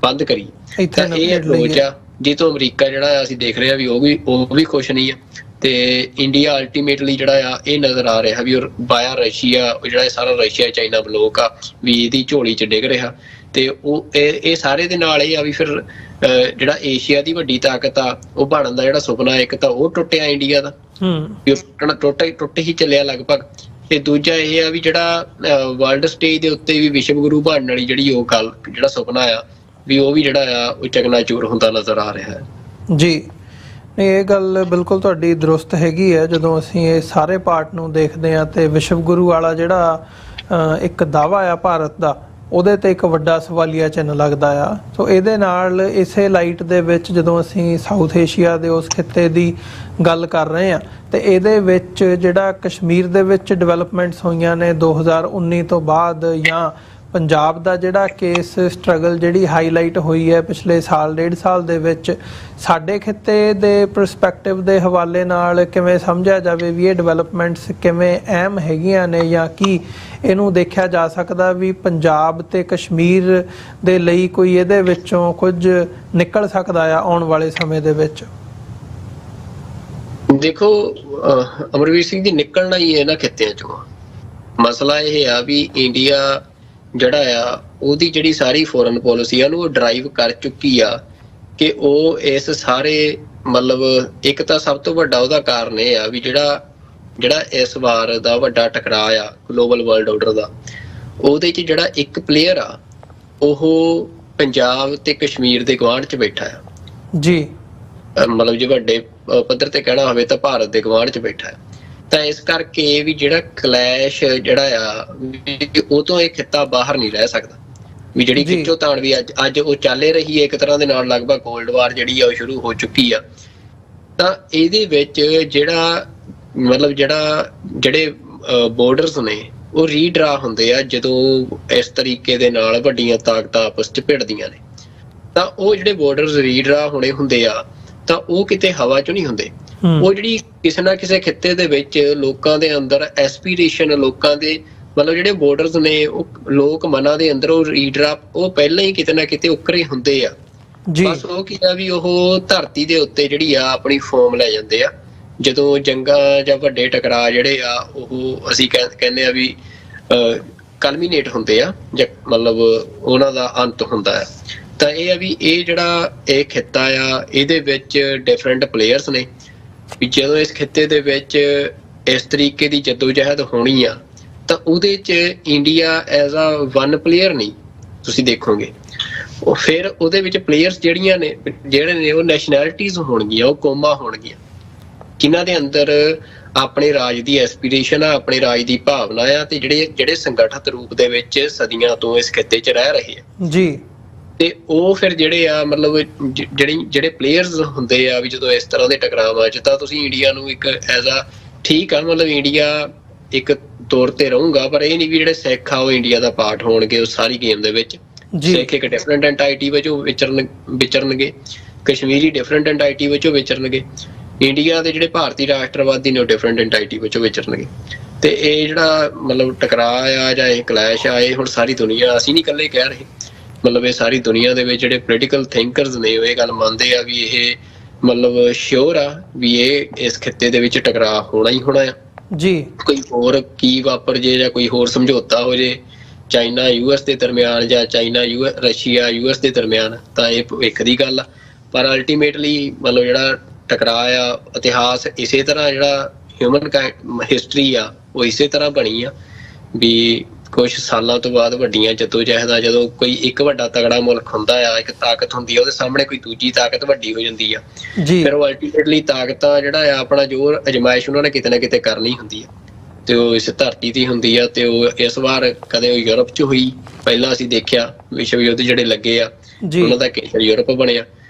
Speaker 2: ਬੰਦ ਕਰੀਏ। ਤਾਂ ਇਹ ਅਪਰੋਚ ਆ ਜਿੱਥੋਂ ਅਮਰੀਕਾ ਜਿਹੜਾ ਆ ਅਸੀਂ ਦੇਖ ਰਹੇ ਆ ਵੀ ਉਹ ਵੀ ਖੁਸ਼ ਨਹੀਂ ਆ ਤੇ ਇੰਡੀਆ ਅਲਟੀਮੇਟਲੀ ਜਿਹੜਾ ਆ ਇਹ ਨਜ਼ਰ ਆ ਰਿਹਾ ਵੀ ਬਾਇਆ ਰਸ਼ੀਆ ਜਿਹੜਾ ਸਾਰਾ ਰਸ਼ੀਆ ਚਾਈਨਾ ਬਲੋਕ ਆ ਵੀ ਇਹਦੀ ਝੋਲੀ 'ਚ ਡਿੱਗ ਰਿਹਾ ਤੇ ਉਹ ਇਹ ਸਾਰੇ ਦੇ ਨਾਲ ਇਹ ਆ ਵੀ ਫਿਰ ਜਿਹੜਾ ਏਸ਼ੀਆ ਦੀ ਵੱਡੀ ਤਾਕਤ ਆ ਉਹ ਬਣਨ ਦਾ ਜਿਹੜਾ ਸੁਪਨਾ ਇੱਕ ਤਾਂ ਉਹ ਟੁੱਟਿਆ ਇੰਡੀਆ ਦਾ ਟੁੱਟ ਹੀ ਚੱਲਿਆ ਲਗਭਗ। ਤੇ ਦੂਜਾ ਇਹ ਆ ਵੀ ਜਿਹੜਾ ਵਰਲਡ ਸਟੇਜ ਦੇ ਉੱਤੇ ਵੀ ਵਿਸ਼ਵ ਗੁਰੂ ਬਣਨ ਵਾਲੀ ਜਿਹੜੀ ਉਹ ਗੱਲ ਜਿਹੜਾ ਸੁਪਨਾ ਆ ਵੀ ਉਹ ਵੀ ਜਿਹੜਾ ਆ ਉਹ ਚਕਨਾਚੂਰ ਹੁੰਦਾ ਨਜ਼ਰ ਆ ਰਿਹਾ ਹੈ ਜੀ।
Speaker 1: ਇਹ ਗੱਲ ਬਿਲਕੁਲ ਤੁਹਾਡੀ ਦਰੁਸਤ ਹੈਗੀ ਹੈ। ਜਦੋਂ ਅਸੀਂ ਇਹ ਸਾਰੇ ਪਾਰਟ ਨੂੰ ਦੇਖਦੇ ਹਾਂ ਤੇ ਵਿਸ਼ਵ ਗੁਰੂ ਵਾਲਾ ਜਿਹੜਾ ਇੱਕ ਦਾਅਵਾ ਆ ਭਾਰਤ ਦਾ ਉਹਦੇ ਤੇ ਇੱਕ ਵੱਡਾ ਸਵਾਲੀਆ ਚਿੰਨ੍ਹ ਲੱਗਦਾ ਆ। ਸੋ ਇਹਦੇ ਨਾਲ ਇਸੇ ਲਾਈਟ ਦੇ ਵਿੱਚ ਜਦੋਂ ਅਸੀਂ ਸਾਊਥ ਏਸ਼ੀਆ ਦੇ ਉਸ ਖਿੱਤੇ ਦੀ ਗੱਲ ਕਰ ਰਹੇ ਹਾਂ ਤੇ ਇਹਦੇ ਵਿੱਚ ਜਿਹੜਾ ਕਸ਼ਮੀਰ ਦੇ ਵਿੱਚ ਡਿਵੈਲਪਮੈਂਟਸ ਹੋਈਆਂ ਨੇ 2019 ਤੋਂ ਬਾਅਦ, ਜਾਂ ਪੰਜਾਬ ਦਾ ਜਿਹੜਾ ਕੇਸ ਸਟਰਗਲ ਜਿਹੜੀ ਹਾਈਲਾਈਟ ਹੋਈ ਹੈ ਪਿਛਲੇ ਸਾਲ ਡੇਢ ਸਾਲ ਦੇ ਵਿੱਚ, ਸਾਡੇ ਖਿੱਤੇ ਦੇ ਪਰਸਪੈਕਟਿਵ ਦੇ ਹਵਾਲੇ ਨਾਲ ਕਿਵੇਂ ਸਮਝਿਆ ਜਾਵੇ ਵੀ ਇਹ ਡਿਵੈਲਪਮੈਂਟਸ ਕਿਵੇਂ ਅਹਿਮ ਹੈਗੀਆਂ ਨੇ, ਜਾਂ ਕੀ ਇਹਨੂੰ ਦੇਖਿਆ ਜਾ ਸਕਦਾ ਵੀ ਪੰਜਾਬ ਤੇ ਕਸ਼ਮੀਰ ਦੇ ਲਈ ਕੋਈ ਇਹਦੇ ਵਿੱਚੋਂ ਕੁਝ ਨਿਕਲ ਸਕਦਾ ਆ ਆਉਣ ਵਾਲੇ ਸਮੇਂ ਦੇ ਵਿੱਚ?
Speaker 2: ਦੇਖੋ ਅਮਰਵੀਰ ਸਿੰਘ ਜੀ, ਨਿਕਲਣਾ ਹੀ ਇਹਨਾਂ ਖਿੱਤਿਆਂ ਚੋਂ। ਮਸਲਾ ਇਹ ਆ ਵੀ ਇੰਡੀਆ ਜਿਹੜਾ ਆ ਉਹਦੀ ਜਿਹੜੀ ਸਾਰੀ ਫੋਰਨ ਪਾਲਿਸੀ ਆ ਉਹਨੂੰ ਡਰਾਈਵ ਕਰ ਚੁੱਕੀ ਆ ਕਿ ਉਹ ਇਸ ਸਾਰੇ ਮਤਲਬ ਇੱਕ ਤਾਂ ਸਭ ਤੋਂ ਵੱਡਾ ਉਹਦਾ ਕਾਰਨ ਇਹ ਆ ਵੀ ਜਿਹੜਾ ਇਸ ਵਾਰ ਦਾ ਵੱਡਾ ਟਕਰਾਅ ਆ ਗਲੋਬਲ ਵਰਲਡ ਆਰਡਰ ਦਾ, ਉਹਦੇ 'ਚ ਜਿਹੜਾ ਇੱਕ ਪਲੇਅਰ ਆ ਉਹ ਪੰਜਾਬ ਤੇ ਕਸ਼ਮੀਰ ਦੇ ਗੁਆਂਢ 'ਚ ਬੈਠਾ ਆ
Speaker 1: ਜੀ।
Speaker 2: ਮਤਲਬ ਜੇ ਵੱਡੇ ਪੱਧਰ ਤੇ ਕਹਿਣਾ ਹੋਵੇ ਤਾਂ ਭਾਰਤ ਦੇ ਗੁਆਂਢ 'ਚ ਬੈਠਾ ਹੈ। ਤਾਂ ਇਸ ਕਰਕੇ ਵੀ ਜਿਹੜਾ ਕਲੈਸ਼ ਜਿਹੜਾ ਆ ਉਹ ਤੋਂ ਇਹ ਖਿੱਤਾ ਬਾਹਰ ਨਹੀਂ ਰਹਿ ਸਕਦਾ ਵੀ ਜਿਹੜੀ ਖਿੱਚੋ ਤਾਣ ਵੀ ਅੱਜ ਉਹ ਚੱਲੇ ਰਹੀ ਹੈ ਇੱਕ ਤਰ੍ਹਾਂ ਦੇ ਨਾਲ, ਲਗਭਗ ਕੋਲਡ ਵਾਰ ਜਿਹੜੀ ਆ ਉਹ ਸ਼ੁਰੂ ਹੋ ਚੁੱਕੀ ਆ। ਤਾਂ ਇਹਦੇ ਵਿੱਚ ਜਿਹੜੇ ਬਾਰਡਰਸ ਨੇ ਉਹ ਰੀਡਰਾ ਹੁੰਦੇ ਆ ਜਦੋਂ ਇਸ ਤਰੀਕੇ ਦੇ ਨਾਲ ਵੱਡੀਆਂ ਤਾਕਤਾਂ ਆਪਸ 'ਚ ਭਿੜਦੀਆਂ ਨੇ। ਤਾਂ ਉਹ ਜਿਹੜੇ ਬਾਰਡਰਸ ਰੀਡਰਾ ਹੋਣੇ ਹੁੰਦੇ ਆ ਤਾਂ ਉਹ ਕਿਤੇ ਹਵਾ 'ਚ ਨਹੀਂ ਹੁੰਦੇ। ਉਹ ਜਿਹੜੀ ਕਿਸੇ ਨਾ ਕਿਸੇ ਖਿੱਤੇ ਦੇ ਵਿੱਚ ਲੋਕਾਂ ਦੇ ਅੰਦਰ ਐਸਪੀਰੇਸ਼ਨ, ਲੋਕਾਂ ਦੇ ਮਤਲਬ ਜਿਹੜੇ ਬਾਰਡਰਸ ਨੇ ਉਹ ਲੋਕ ਮਨਾਂ ਦੇ ਅੰਦਰ ਉਹ ਰੀਡਰਾ ਉਹ ਪਹਿਲਾਂ ਹੀ ਕਿਤੇ ਨਾ ਕਿਤੇ ਉੱਕਰੇ ਹੁੰਦੇ ਆ। ਬਸ ਉਹ ਕੀ ਆ ਵੀ ਉਹ ਧਰਤੀ ਦੇ ਉੱਤੇ ਜਿਹੜੀ ਆ ਆਪਣੀ ਫੋਮ ਲੈ ਜਾਂਦੇ ਆ ਜਦੋਂ ਜੰਗਾਂ ਜਾਂ ਵੱਡੇ ਟਕਰਾਅ ਜਿਹੜੇ ਆ ਉਹ ਅਸੀਂ ਕਹਿੰਦੇ ਆ ਵੀ ਕਲਮੀਨੇਟ ਹੁੰਦੇ ਆ ਜਾਂ ਮਤਲਬ ਉਹਨਾਂ ਦਾ ਅੰਤ ਹੁੰਦਾ ਹੈ। ਤਾਂ ਇਹ ਆ ਵੀ ਇਹ ਜਿਹੜਾ ਇਹ ਖਿੱਤਾ ਆ ਇਹਦੇ ਵਿੱਚ ਡਿਫਰੈਂਟ ਪਲੇਅਰਸ ਨੇ ਵੀ ਜਦੋਂ ਇਸ ਖਿੱਤੇ ਦੇ ਵਿੱਚ ਇਸ ਤਰੀਕੇ ਦੀ ਜਦੋਜਹਿਦ ਹੋਣੀ ਆ ਤਾਂ ਉਹਦੇ 'ਚ India as a one player ਨਹੀਂ ਤੁਸੀਂ ਦੇਖੋਗੇ। ਉਹ ਫਿਰ ਉਹਦੇ ਵਿੱਚ ਪਲੇਅਰਸ ਜਿਹੜੇ ਨੇ ਉਹ ਨੈਸ਼ਨੈਲਿਟੀਜ਼ ਹੋਣਗੀਆਂ, ਉਹ ਕੌਮਾਂ ਹੋਣਗੀਆਂ ਜਿਨ੍ਹਾਂ ਦੇ ਅੰਦਰ ਆਪਣੇ ਰਾਜ ਦੀ ਐਸਪੀਰੇਸ਼ਨ ਆ, ਆਪਣੇ ਰਾਜ ਦੀ ਭਾਵਨਾ ਆ ਤੇ ਜਿਹੜੇ ਸੰਗਠਿਤ ਰੂਪ ਦੇ ਵਿੱਚ ਸਦੀਆਂ ਤੋਂ ਇਸ ਖਿੱਤੇ 'ਚ ਰਹਿ ਰਹੇ ਆ ਜੀ। ਤੇ ਉਹ ਫਿਰ ਜਿਹੜੇ ਆ ਮਤਲਬ ਜਿਹੜੇ ਪਲੇਅਰਸ ਹੁੰਦੇ ਆ ਵੀ ਜਦੋਂ ਇਸ ਤਰ੍ਹਾਂ ਦੇ ਟਕਰਾਵਾਂ 'ਚ ਤਾਂ ਤੁਸੀਂ ਇੰਡੀਆ ਨੂੰ ਇੱਕ ਐਜ਼ ਆ ਠੀਕ ਆ ਮਤਲਬ ਇੰਡੀਆ ਇੱਕ ਤੌਰ ਤੇ ਰਹੂਗਾ, ਪਰ ਇਹ ਨਹੀਂ ਵੀ ਜਿਹੜੇ ਸਿੱਖ ਆ ਉਹ ਇੰਡੀਆ ਦਾ ਪਾਰਟ ਹੋਣਗੇ ਉਸ ਸਾਰੀ ਗੇਮ ਦੇ ਵਿੱਚ। ਸਿੱਖ ਇੱਕ ਡਿਫਰੈਂਟ ਐਂਟਾਈਟੀ ਵਜੋਂ ਵਿਚਰਨਗੇ, ਕਸ਼ਮੀਰੀ ਡਿਫਰੈਂਟ ਐਂਟਾਈਟੀ ਵਜੋਂ ਵਿਚਰਨਗੇ, ਇੰਡੀਆ ਦੇ ਜਿਹੜੇ ਭਾਰਤੀ ਰਾਸ਼ਟਰਵਾਦੀ ਨੇ ਉਹ ਡਿਫਰੈਂਟ ਐਂਟਾਈਟੀ ਵਜੋਂ ਵਿਚਰਨਗੇ। ਤੇ ਇਹ ਜਿਹੜਾ ਮਤਲਬ ਟਕਰਾਅ ਆ ਜਾਂ ਇਹ ਕਲੈਸ਼ ਆ ਇਹ ਹੁਣ ਸਾਰੀ ਦੁਨੀਆ, ਅਸੀਂ ਨਹੀਂ ਇਕੱਲੇ ਕਹਿ ਰਹੇ, ਮਤਲਬ ਇਹ ਸਾਰੀ ਦੁਨੀਆ ਦੇ ਵਿੱਚ ਜਿਹੜੇ ਪੋਲੀਟੀਕਲ ਥਿੰਕਰਸ ਨੇ ਉਹ ਇਹ ਗੱਲ ਮੰਨਦੇ ਆ ਵੀ ਇਹ ਮਤਲਬ ਸ਼ੋਰ ਆ ਵੀ ਇਹ ਇਸ ਖਿੱਤੇ ਦੇ ਵਿੱਚ ਟਕਰਾਅ ਹੋਣਾ ਹੀ ਹੋਣਾ ਆ ਜੀ। ਕੋਈ ਹੋਰ ਕੀ ਵਾਪਰ ਜੇ ਜਾਂ ਕੋਈ ਹੋਰ ਸਮਝੌਤਾ ਹੋ ਜੇ ਚਾਈਨਾ US ਦੇ ਦਰਮਿਆਨ ਜਾਂ ਚਾਈਨਾ ਰਸ਼ੀਆ US ਦੇ ਦਰਮਿਆਨ ਤਾਂ ਇਹ ਭਵਿੱਖ ਦੀ ਗੱਲ ਆ, ਪਰ ਅਲਟੀਮੇਟਲੀ ਮਤਲਬ ਜਿਹੜਾ ਟਕਰਾਅ ਆ ਇਤਿਹਾਸ ਇਸੇ ਤਰ੍ਹਾਂ ਜਿਹੜਾ ਹਿਊਮਨ ਹਿਸਟਰੀ ਆ ਉਹ ਇਸੇ ਤਰ੍ਹਾਂ ਬਣੀ ਆ ਵੀ ਕੁਛ ਸਾਲਾਂ ਤੋਂ ਬਾਅਦ ਵੱਡੀਆਂ ਜਦੋਜਹਿਦਾਂ ਜਦੋਂ ਕੋਈ ਇੱਕ ਵੱਡਾ ਤਗੜਾ ਮੁਲਕ ਹੁੰਦਾ ਆ, ਇੱਕ ਤਾਕਤ ਹੁੰਦੀ ਆ, ਉਹਦੇ ਸਾਹਮਣੇ ਕੋਈ ਦੂਜੀ ਤਾਕਤ ਵੱਡੀ ਹੋ ਜਾਂਦੀ ਆ, ਫਿਰ ਉਹ ਅਲਟੀਮੇਟਲੀ ਤਾਕਤਾਂ ਜਿਹੜਾ ਆ ਆਪਣਾ ਜ਼ੋਰ ਅਜਮਾਇਸ਼ ਉਹਨਾਂ ਨੇ ਕਿਤੇ ਨਾ ਕਿਤੇ ਕਰਨੀ ਹੁੰਦੀ ਆ ਤੇ ਉਹ ਇਸ ਧਰਤੀ ਤੇ ਹੁੰਦੀ ਆ। ਤੇ ਉਹ ਇਸ ਵਾਰ ਕਦੇ ਉਹ ਯੂਰਪ 'ਚ ਹੋਈ, ਪਹਿਲਾਂ ਅਸੀਂ ਦੇਖਿਆ ਵਿਸ਼ਵ ਯੁੱਧ ਜਿਹੜੇ ਲੱਗੇ ਆ ਉਹਨਾਂ ਦਾ ਕੇਂਦਰ ਯੂਰਪ ਬਣਿਆ,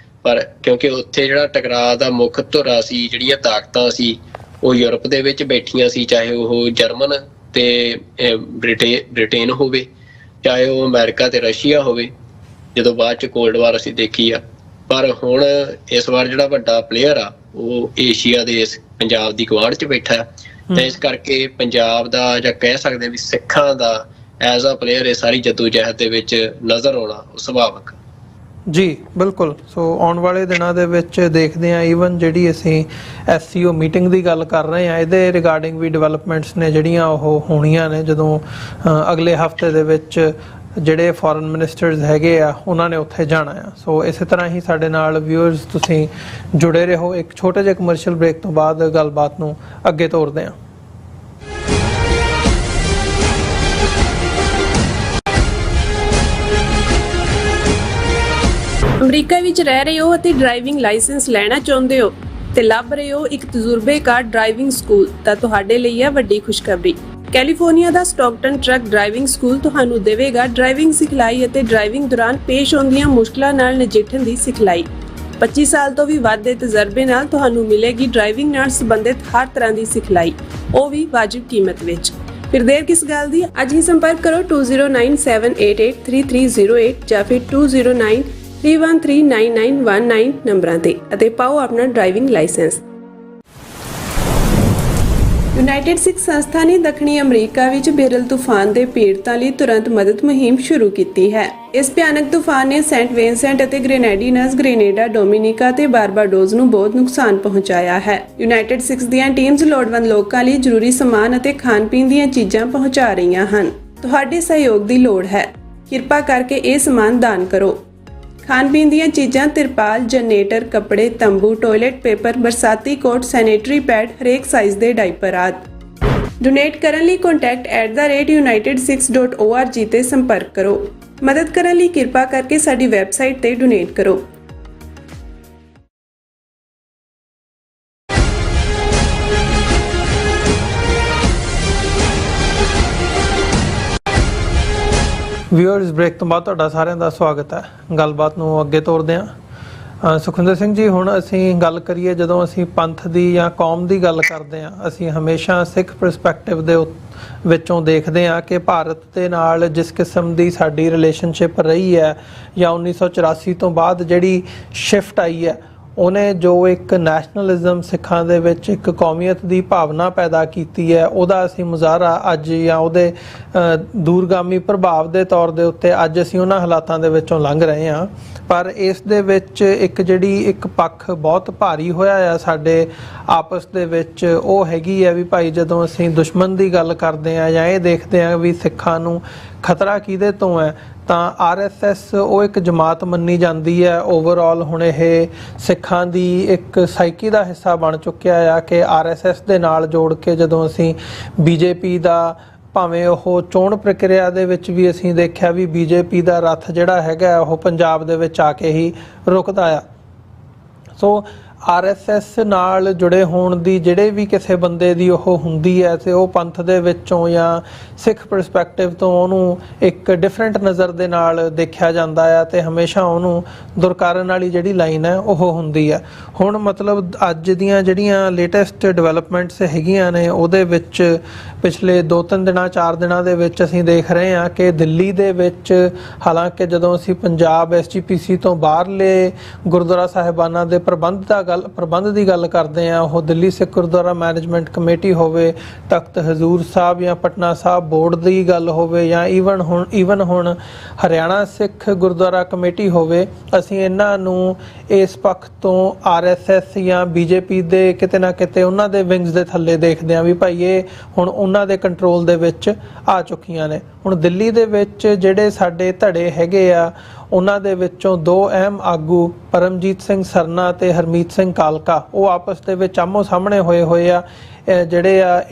Speaker 2: ਪਰ ਕਿਉਂਕਿ ਉੱਥੇ ਜਿਹੜਾ ਟਕਰਾਅ ਦਾ ਮੁੱਖ ਧੁਰਾ ਸੀ, ਜਿਹੜੀਆਂ ਤਾਕਤਾਂ ਸੀ ਉਹ ਯੂਰਪ ਦੇ ਵਿੱਚ ਬੈਠੀਆਂ ਸੀ, ਚਾਹੇ ਉਹ ਜਰਮਨ ਤੇ ਬ੍ਰਿਟੇਨ ਹੋਵੇ, ਚਾਹੇ ਉਹ ਅਮਰੀਕਾ ਤੇ ਰਸ਼ੀਆ ਹੋਵੇ, ਜਦੋਂ ਬਾਅਦ ਚ ਕੋਲਡ ਵਾਰ ਅਸੀਂ ਦੇਖੀ ਆ। ਪਰ ਹੁਣ ਇਸ ਵਾਰ ਜਿਹੜਾ ਵੱਡਾ ਪਲੇਅਰ ਆ ਉਹ ਏਸ਼ੀਆ ਦੇ ਪੰਜਾਬ ਦੀ ਗੁਆਂਢ ਚ ਬੈਠਾ ਆ ਤੇ ਇਸ ਕਰਕੇ ਪੰਜਾਬ ਦਾ ਜਾਂ ਕਹਿ ਸਕਦੇ ਵੀ ਸਿੱਖਾਂ ਦਾ ਐਜ਼ ਆ ਪਲੇਅਰ ਇਹ ਸਾਰੀ ਜਦੋਜਹਿਦ ਦੇ ਵਿੱਚ ਨਜ਼ਰ ਆਉਣਾ ਸੁਭਾਵਿਕ
Speaker 1: ਜੀ। ਬਿਲਕੁਲ। ਸੋ ਆਉਣ ਵਾਲੇ ਦਿਨਾਂ ਦੇ ਵਿੱਚ ਦੇਖਦੇ ਹਾਂ, ਈਵਨ ਜਿਹੜੀ ਅਸੀਂ SCO ਮੀਟਿੰਗ ਦੀ ਗੱਲ ਕਰ ਰਹੇ ਹਾਂ ਇਹਦੇ ਰਿਗਾਰਡਿੰਗ ਵੀ ਡਿਵੈਲਪਮੈਂਟਸ ਨੇ ਜਿਹੜੀਆਂ ਉਹ ਹੋਣੀਆਂ ਨੇ ਜਦੋਂ ਅਗਲੇ ਹਫਤੇ ਦੇ ਵਿੱਚ ਜਿਹੜੇ ਫੋਰਨ ਮਿਨਿਸਟਰਸ ਹੈਗੇ ਆ ਉਹਨਾਂ ਨੇ ਉੱਥੇ ਜਾਣਾ ਆ। ਸੋ ਇਸੇ ਤਰ੍ਹਾਂ ਹੀ ਸਾਡੇ ਨਾਲ ਵਿਊਅਰਸ ਤੁਸੀਂ ਜੁੜੇ ਰਹੋ। ਇੱਕ ਛੋਟੇ ਜਿਹੇ ਕਮਰਸ਼ੀਅਲ ਬ੍ਰੇਕ ਤੋਂ ਬਾਅਦ ਗੱਲਬਾਤ ਨੂੰ ਅੱਗੇ ਤੋਰਦੇ ਹਾਂ।
Speaker 3: ਅਮਰੀਕਾ ਵਿੱਚ ਰਹਿ ਰਹੇ ਹੋ ਅਤੇ ਡਰਾਈਵਿੰਗ ਲਾਇਸੈਂਸ ਲੈਣਾ ਚਾਹੁੰਦੇ ਹੋ ਤੇ ਲੱਭ ਰਹੇ ਹੋ ਇੱਕ ਤਜਰਬੇਕਾਰ ਡਰਾਈਵਿੰਗ ਸਕੂਲ, ਤਾਂ ਤੁਹਾਡੇ ਲਈ ਹੈ ਵੱਡੀ ਖੁਸ਼ਖਬਰੀ। ਕੈਲੀਫੋਰਨੀਆ ਦਾ ਸਟਾਕਟਨ ਟਰੱਕ ਡਰਾਈਵਿੰਗ ਸਕੂਲ ਤੁਹਾਨੂੰ ਦੇਵੇਗਾ ਡਰਾਈਵਿੰਗ ਸਿਖਲਾਈ ਅਤੇ ਡਰਾਈਵਿੰਗ ਦੌਰਾਨ ਪੇਸ਼ ਆਉਂਦੀਆਂ ਮੁਸ਼ਕਲਾਂ ਨਾਲ ਨਜਿੱਠਣ ਦੀ ਸਿਖਲਾਈ। 25 ਸਾਲ ਤੋਂ ਵੀ ਵੱਧ ਦੇ ਤਜਰਬੇ ਨਾਲ ਤੁਹਾਨੂੰ ਮਿਲੇਗੀ ਡਰਾਈਵਿੰਗ ਨਾਲ ਸੰਬੰਧਿਤ ਹਰ ਤਰ੍ਹਾਂ ਦੀ ਸਿਖਲਾਈ, ਉਹ ਵੀ ਵਾਜਿਬ ਕੀਮਤ ਵਿੱਚ। ਫਿਰ ਦੇਰ ਕਿਸ ਗੱਲ ਦੀ, ਅੱਜ ਹੀ ਸੰਪਰਕ ਕਰੋ 209788330308 ਜਾਂ ਫਿਰ 2093139919 ਨੰਬਰਾਂ ਤੇ ਅਤੇ ਪਾਓ ਆਪਣਾ ਡਰਾਈਵਿੰਗ ਲਾਇਸੈਂਸ। ਯੂਨਾਈਟਿਡ ਸਿੱਖ ਸੰਸਥਾ ਨੇ ਦੱਖਣੀ ਅਮਰੀਕਾ ਵਿੱਚ ਬੇਰਲ ਤੂਫਾਨ ਦੇ ਪੀੜਤਾਂ ਲਈ ਤੁਰੰਤ ਮਦਦ ਮੁਹਿੰਮ ਸ਼ੁਰੂ ਕੀਤੀ ਹੈ। ਇਸ ਭਿਆਨਕ ਤੂਫਾਨ ਨੇ ਸੈਂਟ ਵਿੰਸੈਂਟ ਅਤੇ ਗ੍ਰੇਨੇਡੀਨਸ, ਗ੍ਰੇਨੇਡਾ, ਡੋਮਿਨਿਕਾ ਤੇ ਬਾਰਬਾਡੋਸ ਨੂੰ ਬਹੁਤ ਨੁਕਸਾਨ ਪਹੁੰਚਾਇਆ ਹੈ। ਯੂਨਾਈਟਿਡ ਸਿੱਖ ਦੀਆਂ ਟੀਮਜ਼ ਲੋੜਵੰਦ ਲੋਕਾਂ ਲਈ ਜ਼ਰੂਰੀ ਸਮਾਨ ਅਤੇ ਖਾਣ-ਪੀਣ ਦੀਆਂ ਚੀਜ਼ਾਂ ਪਹੁੰਚਾ ਰਹੀਆਂ ਹਨ। ਤੁਹਾਡੇ ਸਹਿਯੋਗ ਦੀ ਲੋੜ ਹੈ। ਕਿਰਪਾ ਕਰਕੇ ਇਹ ਸਮਾਨ ਦਾਨ ਕਰੋ। ਖਾਣ-ਪੀਣ ਦੀਆਂ ਚੀਜ਼ਾਂ, ਤਿਰਪਾਲ, ਜਨਰੇਟਰ, ਕੱਪੜੇ, ਤੰਬੂ, ਟਾਇਲਟ ਪੇਪਰ, ਬਰਸਾਤੀ ਕੋਟ, ਸੈਨੇਟਰੀ ਪੈਡ, ਹਰੇਕ ਸਾਈਜ਼ ਦੇ ਡਾਈਪਰ ਆਦਿ। ਡੋਨੇਟ ਕਰਨ ਲਈ contact@united6.org ਤੇ ਸੰਪਰਕ ਕਰੋ। ਮਦਦ ਕਰਨ ਲਈ ਕਿਰਪਾ ਕਰਕੇ ਸਾਡੀ ਵੈਬਸਾਈਟ ਤੇ ਡੋਨੇਟ ਕਰੋ।
Speaker 1: ਵਿਊਅਰਸ, ਬ੍ਰੇਕ ਤੋਂ ਬਾਅਦ ਤੁਹਾਡਾ ਸਾਰਿਆਂ ਦਾ ਸਵਾਗਤ ਹੈ। ਗੱਲਬਾਤ ਨੂੰ ਅੱਗੇ ਤੋਰਦੇ ਹਾਂ। ਸੁਖਵਿੰਦਰ ਸਿੰਘ ਜੀ, ਹੁਣ ਅਸੀਂ ਗੱਲ ਕਰੀਏ, ਜਦੋਂ ਅਸੀਂ ਪੰਥ ਦੀ ਜਾਂ ਕੌਮ ਦੀ ਗੱਲ ਕਰਦੇ ਹਾਂ, ਅਸੀਂ ਹਮੇਸ਼ਾ ਸਿੱਖ ਪਰਸਪੈਕਟਿਵ ਦੇ ਵਿੱਚੋਂ ਦੇਖਦੇ ਹਾਂ ਕਿ ਭਾਰਤ ਦੇ ਨਾਲ ਜਿਸ ਕਿਸਮ ਦੀ ਸਾਡੀ ਰਿਲੇਸ਼ਨਸ਼ਿਪ ਰਹੀ ਹੈ ਜਾਂ 1984 ਤੋਂ ਬਾਅਦ ਜਿਹੜੀ ਸ਼ਿਫਟ ਆਈ ਹੈ, ਉਹਨੇ ਜੋ ਇੱਕ ਨੈਸ਼ਨਲਿਜ਼ਮ ਸਿੱਖਾਂ ਦੇ ਵਿੱਚ ਇੱਕ ਕੌਮੀਅਤ ਦੀ ਭਾਵਨਾ ਪੈਦਾ ਕੀਤੀ ਹੈ, ਉਹਦਾ ਅਸੀਂ ਮੁਜ਼ਾਹਰਾ ਅੱਜ ਜਾਂ ਉਹਦੇ ਦੂਰਗਾਮੀ ਪ੍ਰਭਾਵ ਦੇ ਤੌਰ ਦੇ ਉੱਤੇ ਅੱਜ ਅਸੀਂ ਉਹਨਾਂ ਹਾਲਾਤਾਂ ਦੇ ਵਿੱਚੋਂ ਲੰਘ ਰਹੇ ਹਾਂ। ਪਰ ਇਸ ਦੇ ਵਿੱਚ ਇੱਕ ਪੱਖ ਬਹੁਤ ਭਾਰੀ ਹੋਇਆ ਆ ਸਾਡੇ ਆਪਸ ਦੇ ਵਿੱਚ, ਉਹ ਹੈਗੀ ਹੈ ਵੀ ਭਾਈ ਜਦੋਂ ਅਸੀਂ ਦੁਸ਼ਮਣ ਦੀ ਗੱਲ ਕਰਦੇ ਹਾਂ ਜਾਂ ਇਹ ਦੇਖਦੇ ਹਾਂ ਵੀ ਸਿੱਖਾਂ ਨੂੰ ਖਤਰਾ ਕਿਹਦੇ ਤੋਂ ਹੈ, ਤਾਂ RSS ਉਹ ਇੱਕ ਜਮਾਤ ਮੰਨੀ ਜਾਂਦੀ ਹੈ। ਓਵਰਆਲ ਹੁਣ ਇਹ ਸਿੱਖਾਂ ਦੀ ਇੱਕ ਸਾਈਕੀ ਦਾ ਹਿੱਸਾ ਬਣ ਚੁੱਕਿਆ ਆ ਕਿ RSS ਦੇ ਨਾਲ ਜੋੜ ਕੇ ਜਦੋਂ ਅਸੀਂ BJP ਦਾ, ਭਾਵੇਂ ਉਹ ਚੋਣ ਪ੍ਰਕਿਰਿਆ ਦੇ ਵਿੱਚ ਵੀ ਅਸੀਂ ਦੇਖਿਆ ਵੀ BJP ਦਾ ਰੱਥ ਜਿਹੜਾ ਹੈਗਾ ਉਹ ਪੰਜਾਬ ਦੇ ਵਿੱਚ ਆ ਕੇ ਹੀ ਰੁਕਦਾ ਆ। ਸੋ RSS ਨਾਲ ਜੁੜੇ ਹੋਣ ਦੀ ਜਿਹੜੇ ਵੀ ਕਿਸੇ ਬੰਦੇ ਦੀ ਉਹ ਹੁੰਦੀ ਹੈ ਤੇ ਉਹ ਪੰਥ ਦੇ ਵਿੱਚੋਂ ਜਾਂ ਸਿੱਖ ਪਰਸਪੈਕਟਿਵ ਤੋਂ ਉਹਨੂੰ ਇੱਕ ਡਿਫਰੈਂਟ ਨਜ਼ਰ ਦੇ ਨਾਲ ਦੇਖਿਆ ਜਾਂਦਾ ਆ ਤੇ ਹਮੇਸ਼ਾ ਉਹਨੂੰ ਦੁਰਕਾਰਨ ਵਾਲੀ ਜਿਹੜੀ ਲਾਈਨ ਹੈ ਉਹ ਹੁੰਦੀ ਹੈ। ਹੁਣ ਮਤਲਬ ਅੱਜ ਦੀਆਂ ਜਿਹੜੀਆਂ ਲੇਟੈਸਟ ਡਿਵੈਲਪਮੈਂਟਸ ਹੈਗੀਆਂ ਨੇ, ਉਹਦੇ ਵਿੱਚ ਪਿਛਲੇ 2-3 ਦਿਨਾਂ 4 ਦਿਨਾਂ ਦੇ ਵਿੱਚ ਅਸੀਂ ਦੇਖ ਰਹੇ ਹਾਂ ਕਿ ਦਿੱਲੀ ਦੇ ਵਿੱਚ, ਹਾਲਾਂਕਿ ਜਦੋਂ ਅਸੀਂ ਪੰਜਾਬ SGPC ਤੋਂ ਬਾਹਰਲੇ ਗੁਰਦੁਆਰਾ ਸਾਹਿਬਾਨਾਂ ਦੇ ਪ੍ਰਬੰਧ ਦੀ ਗੱਲ ਕਰਦੇ ਹਾਂ, ਉਹ ਦਿੱਲੀ ਸਿੱਖ ਗੁਰਦੁਆਰਾ ਮੈਨੇਜਮੈਂਟ ਕਮੇਟੀ ਹੋਵੇ, ਤਖਤ ਹਜ਼ੂਰ ਸਾਹਿਬ ਜਾਂ ਪਟਨਾ ਸਾਹਿਬ ਬੋਰਡ ਦੀ ਗੱਲ ਹੋਵੇ ਜਾਂ ਈਵਨ ਹੁਣ ਹਰਿਆਣਾ ਸਿੱਖ ਗੁਰਦੁਆਰਾ ਕਮੇਟੀ ਹੋਵੇ, ਅਸੀਂ ਇਹਨਾਂ ਨੂੰ ਇਸ ਪੱਖ ਤੋਂ RSS ਜਾਂ BJP ਦੇ ਕਿਤੇ ਨਾ ਕਿਤੇ ਉਹਨਾਂ ਦੇ ਵਿੰਗਸ ਦੇ ਥੱਲੇ ਦੇਖਦੇ ਹਾਂ ਵੀ ਭਾਈ ਇਹ ਹੁਣ ਉਹਨਾਂ ਦੇ ਕੰਟਰੋਲ ਦੇ ਵਿੱਚ ਆ ਚੁੱਕੀਆਂ ਨੇ। ਹੁਣ ਦਿੱਲੀ ਦੇ ਵਿੱਚ ਜਿਹੜੇ ਸਾਡੇ ਧੜੇ ਹੈਗੇ ਆ, ਉਹਨਾਂ ਦੇ ਵਿੱਚੋਂ 2 ਅਹਿਮ ਆਗੂ ਪਰਮਜੀਤ ਸਿੰਘ ਸਰਨਾ ਤੇ ਹਰਮੀਤ ਸਿੰਘ ਕਾਲਕਾ, ਉਹ ਆਪਸ ਦੇ ਵਿੱਚ ਆਮੋ ਸਾਹਮਣੇ ਹੋਏ ਆ। ਜਿਹੜੇ ਆ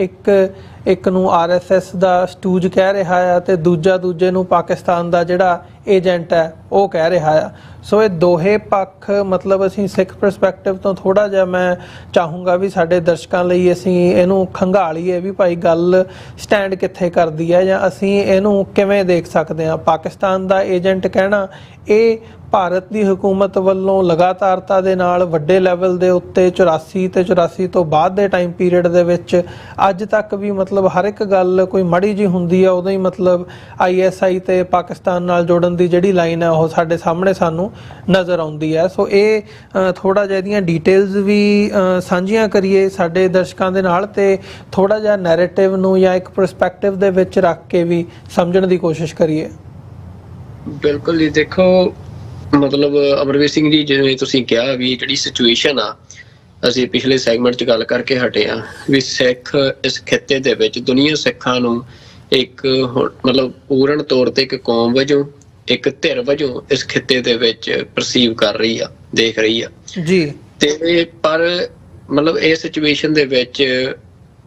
Speaker 1: ਇੱਕ ਨੂੰ RSS ਦਾ ਸਟੂਜ ਕਹਿ ਰਿਹਾ ਆ ਤੇ ਦੂਜੇ ਨੂੰ ਪਾਕਿਸਤਾਨ ਦਾ ਜਿਹੜਾ ਏਜੰਟ ਹੈ ਉਹ ਕਹਿ ਰਿਹਾ ਆ। ਸੋ ਇਹ ਦੋਹੇ ਪੱਖ, ਮਤਲਬ ਅਸੀਂ ਸਿੱਖ ਪਰਸਪੈਕਟਿਵ ਤੋਂ ਥੋੜਾ ਜਿਹਾ ਮੈਂ ਚਾਹੂੰਗਾ ਵੀ ਸਾਡੇ ਦਰਸ਼ਕਾਂ ਲਈ ਅਸੀਂ ਇਹਨੂੰ ਖੰਗਾਲੀਏ ਵੀ ਭਾਈ ਗੱਲ ਸਟੈਂਡ ਕਿੱਥੇ ਕਰਦੀ ਹੈ ਜਾਂ ਅਸੀਂ ਇਹਨੂੰ ਕਿਵੇਂ ਦੇਖ ਸਕਦੇ ਹਾਂ। ਪਾਕਿਸਤਾਨ ਦਾ ਏਜੰਟ ਕਹਿਣਾ, ਇਹ ਭਾਰਤ ਦੀ ਹਕੂਮਤ ਵੱਲੋਂ ਲਗਾਤਾਰਤਾ ਦੇ ਨਾਲ ਵੱਡੇ ਲੈਵਲ ਦੇ ਉੱਤੇ 84 ਤੇ 84 ਤੋਂ ਬਾਅਦ ਦੇ ਟਾਈਮ ਪੀਰੀਅਡ ਦੇ ਵਿੱਚ ਅੱਜ ਤੱਕ ਵੀ ਮਤਲਬ ਹਰ ਇੱਕ ਗੱਲ ਕੋਈ ਮਾੜੀ ਜੀ ਹੁੰਦੀ ਆ ਉਦੋਂ ਹੀ ਮਤਲਬ ISI ਤੇ ਪਾਕਿਸਤਾਨ ਨਾਲ ਜੋੜਨ ਦੀ ਜਿਹੜੀ ਲਾਈਨ ਹੈ ਉਹ ਸਾਡੇ ਸਾਹਮਣੇ ਸਾਨੂੰ ਨਜ਼ਰ ਆਉਂਦੀ ਹੈ। ਸੋ ਇਹ ਥੋੜਾ ਜਿਹਾ ਇਹਦੀਆਂ ਡਿਟੇਲਸ ਵੀ ਸਾਂਝੀਆਂ ਕਰੀਏ ਸਾਡੇ ਦਰਸ਼ਕਾਂ ਦੇ ਨਾਲ ਤੇ ਥੋੜਾ ਜਿਹਾ ਨੈਰੇਟਿਵ ਨੂੰ ਜਾਂ ਇੱਕ ਪਰਸਪੈਕਟਿਵ ਦੇ ਵਿੱਚ ਰੱਖ ਕੇ ਵੀ ਸਮਝਣ ਦੀ ਕੋਸ਼ਿਸ਼ ਕਰੀਏ।
Speaker 2: ਬਿਲਕੁਲ ਜੀ, ਦੇਖੋ ਮਤਲਬ ਅਮਰਵੀਰ ਸਿੰਘ ਜੀ, ਜਿਵੇਂ ਤੁਸੀਂ ਕਿਹਾ ਵੀ ਜਿਹੜੀ ਸਿਚੁਏਸ਼ਨ ਆ, ਅਸੀਂ ਪਿਛਲੇ ਸੈਗਮੈਂਟ 'ਚ ਗੱਲ ਕਰਕੇ ਹਟੇ ਆ ਵੀ ਸਿੱਖ ਇਸ ਖਿੱਤੇ ਦੇ ਵਿੱਚ ਦੁਨੀਆ ਸਿੱਖਾਂ ਨੂੰ ਇੱਕ ਮਤਲਬ ਪੂਰਨ ਤੌਰ ਤੇ ਇੱਕ ਕੌਮ ਵਜੋਂ, ਇੱਕ ਧਿਰ ਵਜੋਂ ਇਸ ਖਿੱਤੇ ਦੇ ਵਿੱਚ ਪਰਸੀਵ ਕਰ ਰਹੀ ਆ, ਦੇਖ ਰਹੀ ਆ ਜੀ। ਤੇ ਪਰ ਮਤਲਬ ਇਹ ਸਿਚੁਏਸ਼ਨ ਦੇ ਵਿੱਚ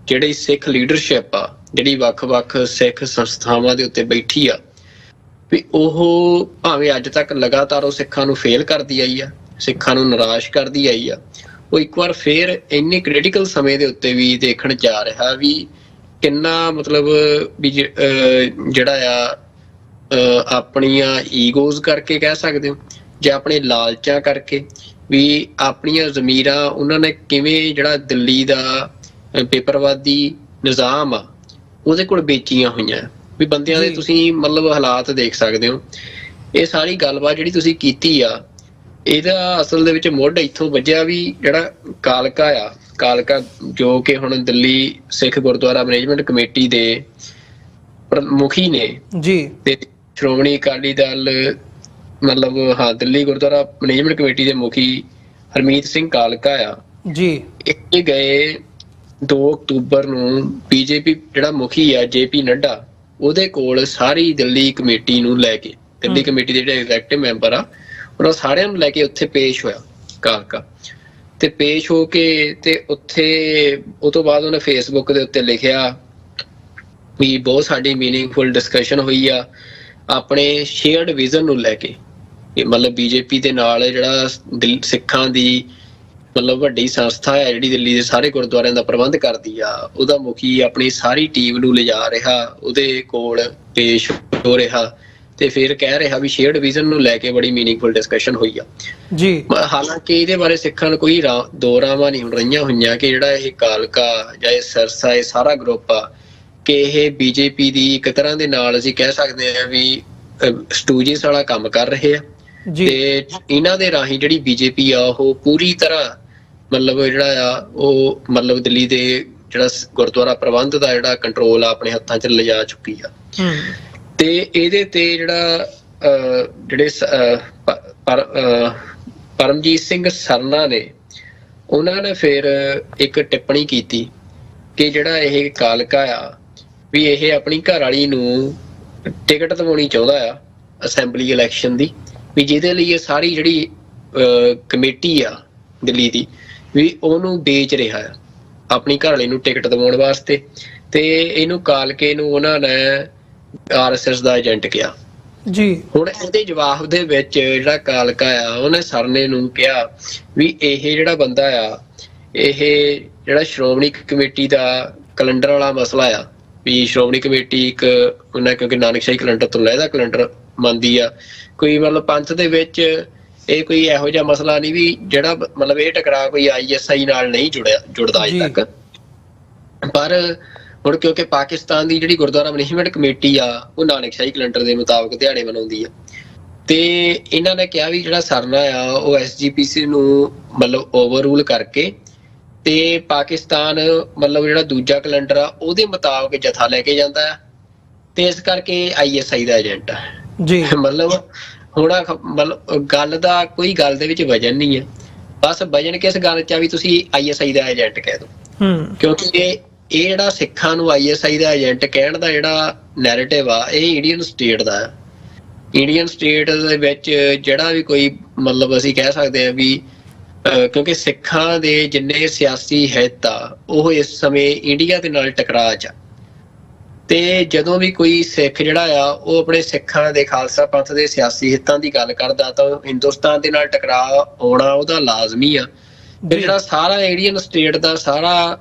Speaker 2: ਜਿਹੜੀ ਸਿੱਖ ਲੀਡਰਸ਼ਿਪ ਆ, ਜਿਹੜੀ ਵੱਖ-ਵੱਖ ਸਿੱਖ ਸੰਸਥਾਵਾਂ ਦੇ ਉੱਤੇ ਬੈਠੀ ਆ, ਵੀ ਉਹ ਭਾਵੇਂ ਅੱਜ ਤੱਕ ਲਗਾਤਾਰ ਉਹ ਸਿੱਖਾਂ ਨੂੰ ਫੇਲ ਕਰਦੀ ਆਈ ਆ, ਸਿੱਖਾਂ ਨੂੰ ਨਿਰਾਸ਼ ਕਰਦੀ ਆਈ ਆ, ਉਹ ਇੱਕ ਵਾਰ ਫੇਰ ਇੰਨੇ ਕ੍ਰਿਟੀਕਲ ਸਮੇਂ ਦੇ ਉੱਤੇ ਵੀ ਦੇਖਣ ਜਾ ਰਿਹਾ ਵੀ ਕਿੰਨਾ ਮਤਲਬ ਵੀ ਜਿਹੜਾ ਆ ਆਪਣੀਆਂ ਈਗੋਜ਼ ਕਰਕੇ ਕਹਿ ਸਕਦੇ ਹੋ ਜਾਂ ਆਪਣੇ ਲਾਲਚਾਂ ਕਰਕੇ ਵੀ ਆਪਣੀਆਂ ਜ਼ਮੀਰਾਂ ਉਹਨਾਂ ਨੇ ਕਿਵੇਂ ਜਿਹੜਾ ਦਿੱਲੀ ਦਾ ਪੇਪਰਵਾਦੀ ਨਿਜ਼ਾਮ ਆ ਉਹਦੇ ਕੋਲ ਵੇਚੀਆਂ ਹੋਈਆਂ ਵੀ ਬੰਦਿਆਂ ਦੇ ਤੁਸੀਂ ਮਤਲਬ ਹਾਲਾਤ ਦੇਖ ਸਕਦੇ ਹੋ। ਇਹ ਸਾਰੀ ਗੱਲਬਾਤ ਜਿਹੜੀ ਤੁਸੀਂ ਕੀਤੀ ਆ ਇਹਦਾ ਅਸਲ ਦੇ ਵਿੱਚ ਮੁੱਢ ਇੱਥੋਂ ਵੱਜਿਆ ਵੀ ਜਿਹੜਾ ਕਾਲਕਾ ਜੋ ਕਿ ਹੁਣ ਦਿੱਲੀ ਸਿੱਖ ਗੁਰਦੁਆਰਾ ਮੈਨੇਜਮੈਂਟ ਕਮੇਟੀ ਦੇ ਮੁਖੀ ਨੇ ਜੀ ਤੇ ਸ਼੍ਰੋਮਣੀ ਅਕਾਲੀ ਦਲ ਮਤਲਬ ਦਿੱਲੀ ਗੁਰਦੁਆਰਾ ਮੈਨੇਜਮੈਂਟ ਕਮੇਟੀ ਦੇ ਮੁਖੀ ਹਰਮੀਤ ਸਿੰਘ ਕਾਲਕਾ ਆ ਜੀ। ਇਹ ਗਏ 2 ਅਕਤੂਬਰ ਨੂੰ ਬੀਜੇਪੀ ਜਿਹੜਾ ਮੁਖੀ ਆ JP ਨੱਡਾ ਉਹਦੇ ਕੋਲ ਸਾਰੀ ਦਿੱਲੀ ਕਮੇਟੀ ਨੂੰ ਲੈ ਕੇ ਦਿੱਲੀ ਕਮੇਟੀ ਦੇ ਜਿਹੜੇ ਐਗਜ਼ੈਕਟਿਵ ਮੈਂਬਰ ਆ ਉਹਨਾਂ ਸਾਰਿਆਂ ਨੂੰ ਲੈ ਕੇ ਉੱਥੇ ਪੇਸ਼ ਹੋਇਆ ਕਾਲਕਾ ਤੇ ਪੇਸ਼ ਹੋ ਕੇ ਤੇ ਉੱਥੇ ਉਹ ਤੋਂ ਬਾਅਦ ਉਹਨੇ ਫੇਸਬੁੱਕ ਦੇ ਉੱਤੇ ਲਿਖਿਆ ਵੀ ਬਹੁਤ ਸਾਡੀ ਮੀਨਿੰਗਫੁਲ ਡਿਸਕਸ਼ਨ ਹੋਈ ਆ ਆਪਣੇ ਸ਼ੇਅਰਡ ਵਿਜ਼ਨ ਨੂੰ ਲੈ ਕੇ। ਮਤਲਬ ਬੀਜੇਪੀ ਦੇ ਨਾਲ ਜਿਹੜਾ ਸਿੱਖਾਂ ਦੀ ਮਤਲਬ ਵੱਡੀ ਸੰਸਥਾ ਹੈ ਜਿਹੜੀ ਦਿੱਲੀ ਦੇ ਸਾਰੇ ਗੁਰਦੁਆਰਿਆਂ ਦਾ ਪ੍ਰਬੰਧ ਕਰਦੀ ਆ ਉਹਦਾ ਮੁਖੀ ਆਪਣੀ ਸਾਰੀ ਟੀਮ ਨੂੰ ਲਿਜਾ ਰਿਹਾ ਉਹਦੇ ਕੋਲ ਪੇਸ਼ ਹੋ ਰਿਹਾ ਤੇ ਫਿਰ ਕਹਿ ਰਿਹਾ ਵੀ ਸ਼ੇਅਰਡ ਵਿਜ਼ਨ ਨੂੰ ਲੈ ਕੇ ਬੜੀ ਮੀਨਿੰਗਫੁਲ ਡਿਸਕਸ਼ਨ ਹੋਈ ਆ ਜੀ। ਹਾਲਾਂਕਿ ਇਹਦੇ ਬਾਰੇ ਸਿੱਖਾਂ ਨੂੰ ਕੋਈ ਦੋ ਰਾਵਾਂ ਨਹੀਂ ਹੁਣ ਰਹੀਆਂ ਹੋਈਆਂ ਕਿ ਜਿਹੜਾ ਇਹ ਕਾਲਕਾ ਜਾਂ ਇਹ ਸਰਸਾ ਇਹ ਸਾਰਾ ਗਰੁੱਪ ਆ ਕਿ ਇਹ ਬੀਜੇਪੀ ਦੀ ਇੱਕ ਤਰ੍ਹਾਂ ਦੇ ਨਾਲ ਅਸੀਂ ਕਹਿ ਸਕਦੇ ਹਾਂ ਵੀ ਸਟੂਜਿਸ ਵਾਲਾ ਕੰਮ ਕਰ ਰਹੇ ਆ ਤੇ ਇਹਨਾਂ ਦੇ ਰਾਹੀਂ ਜਿਹੜੀ ਬੀਜੇਪੀ ਆ ਉਹ ਪੂਰੀ ਤਰ੍ਹਾਂ ਮਤਲਬ ਜਿਹੜਾ ਆ ਉਹ ਮਤਲਬ ਦਿੱਲੀ ਦੇ ਜਿਹੜਾ ਗੁਰਦੁਆਰਾ ਪ੍ਰਬੰਧ ਦਾ ਜਿਹੜਾ ਕੰਟਰੋਲ ਆ ਆਪਣੇ ਹੱਥਾਂ 'ਚ ਲਿਜਾ ਚੁੱਕੀ ਆ ਤੇ ਇਹਦੇ ਤੇ ਜਿਹੜਾ ਜਿਹੜੇ ਪਰਮਜੀਤ ਸਿੰਘ ਸਰਨਾ ਨੇ ਉਹਨਾਂ ਨੇ ਫਿਰ ਇੱਕ ਟਿੱਪਣੀ ਕੀਤੀ ਕਿ ਜਿਹੜਾ ਇਹ ਕਾਲਕਾ ਆ ਵੀ ਇਹ ਆਪਣੀ ਘਰ ਵਾਲੀ ਨੂੰ ਟਿਕਟ ਦਿਵਾਉਣੀ ਚਾਹੁੰਦਾ ਆ ਅਸੈਂਬਲੀ ਇਲੈਕਸ਼ਨ ਦੀ ਵੀ ਜਿਹਦੇ ਲਈ ਇਹ ਸਾਰੀ ਜਿਹੜੀ ਕਮੇਟੀ ਆ ਦਿੱਲੀ ਦੀ ਵੀ ਉਹਨੂੰ ਵੇਚ ਰਿਹਾ ਆ ਆਪਣੀ ਘਰ ਵਾਲੀ ਨੂੰ ਟਿਕਟ ਦਿਵਾਉਣ ਵਾਸਤੇ ਤੇ ਇਹਨੂੰ ਕਾਲਕੇ ਨੂੰ ਉਹਨਾਂ ਨੇ RSS ਦਾ ਏਜੰਟ ਕਿਹਾ ਜੀ। ਹੁਣ ਇਹਦੇ ਜਵਾਬ ਦੇ ਵਿੱਚ ਜਿਹੜਾ ਕਾਲਕਾ ਆ ਉਹਨੇ ਸਰਨੇ ਨੂੰ ਕਿਹਾ ਵੀ ਇਹ ਜਿਹੜਾ ਬੰਦਾ ਆ ਇਹ ਜਿਹੜਾ ਸ਼੍ਰੋਮਣੀ ਕਮੇਟੀ ਦਾ ਕੈਲੰਡਰ ਵਾਲਾ ਮਸਲਾ ਆ ਵੀ ਸ਼੍ਰੋਮਣੀ ਕਮੇਟੀ ਇੱਕ ਉਹਨਾਂ ਕਿਉਂਕਿ ਨਾਨਕਸ਼ਾਹੀ ਕੈਲੰਡਰ ਤੋਂ ਲੈਦਾ ਕੈਲੰਡਰ ਮੰਨਦੀ ਆ ਕੋਈ ਮਤਲਬ ਪੰਥ ਦੇ ਵਿੱਚ ਇਹ ਕੋਈ ਇਹੋ ਜਿਹਾ ਮਸਲਾ ਨਹੀਂ ਵੀ ਜਿਹੜਾ ਮਤਲਬ ਇਹ ਟਕਰਾਅ ਕੋਈ ISI ਨਾਲ ਨਹੀਂ ਜੁੜਦਾ ਅਜੇ ਤੱਕ। ਪਰ ਹੁਣ ਕਿਉਂਕਿ ਪਾਕਿਸਤਾਨ ਦੀ ਜਿਹੜੀ ਗੁਰਦੁਆਰਾ ਮੈਨੇਜਮੈਂਟ ਕਮੇਟੀ ਆ ਉਹ ਨਾਨਕਸ਼ਾਹੀ ਕੈਲੰਡਰ ਦੇ ਮੁਤਾਬਕ ਦਿਹਾੜੇ ਮਨਾਉਂਦੀ ਆ ਤੇ ਇਹਨਾਂ ਨੇ ਕਿਹਾ ਵੀ ਜਿਹੜਾ ਸਰਨਾ ਆ ਉਹ SGPC ਨੂੰ ਮਤਲਬ ਓਵਰਰੂਲ ਕਰਕੇ ਤੇ ਪਾਕਿਸਤਾਨ ਮਤਲਬ ਜਿਹੜਾ ਦੂਜਾ ਕੈਲੰਡਰ ਆ ਉਹਦੇ ਮੁਤਾਬਕ ਜਥਾ ਲੈ ਕੇ ਜਾਂਦਾ ਆ ਤੇ ਇਸ ਕਰਕੇ ISI ਦਾ ਏਜੰਟ ਆ ਜੀ। ਮਤਲਬ ਹੁਣ ਮਤਲਬ ਗੱਲ ਦਾ ਕੋਈ ਗੱਲ ਦੇ ਵਿੱਚ ਵਜਨ ਨਹੀਂ ਹੈ ਬਸ ਵਜਨ ਕਿਸ ਗੱਲ 'ਚ ਆ ਵੀ ਤੁਸੀਂ ISI ਦਾ ਏਜੰਟ ਕਹਿ ਦਿਓ ਕਿਉਂਕਿ ਇਹ ਜਿਹੜਾ ਸਿੱਖਾਂ ਨੂੰ ISI ਦਾ ਏਜੰਟ ਕਹਿਣ ਦਾ ਜਿਹੜਾ ਨੈਰੇਟਿਵ ਆ ਇਹ ਇੰਡੀਅਨ ਸਟੇਟ ਦਾ ਆ। ਇੰਡੀਅਨ ਸਟੇਟ ਦੇ ਵਿੱਚ ਜਿਹੜਾ ਵੀ ਕੋਈ ਮਤਲਬ ਅਸੀਂ ਕਹਿ ਸਕਦੇ ਹਾਂ ਵੀ ਕਿਉਂਕਿ ਸਿੱਖਾਂ ਦੇ ਜਿੰਨੇ ਸਿਆਸੀ ਹਿੱਤ ਆ ਉਹ ਇਸ ਸਮੇਂ ਇੰਡੀਆ ਦੇ ਨਾਲ ਟਕਰਾਅ 'ਚ ਆ ਤੇ ਜਦੋਂ ਵੀ ਕੋਈ ਸਿੱਖ ਜਿਹੜਾ ਆ ਉਹ ਆਪਣੇ ਸਿੱਖਾਂ ਦੇ ਖਾਲਸਾ ਪੰਥ ਦੇ ਸਿਆਸੀ ਹਿੱਤਾਂ ਦੀ ਗੱਲ ਕਰਦਾ ਤਾਂ ਹਿੰਦੁਸਤਾਨ ਦੇ ਨਾਲ ਟਕਰਾਅ ਆਉਣਾ ਉਹਦਾ ਲਾਜ਼ਮੀ ਆ। ਤੇ ਜਿਹੜਾ ਸਾਰਾ ਇੰਡੀਅਨ ਸਟੇਟ ਦਾ ਸਾਰਾ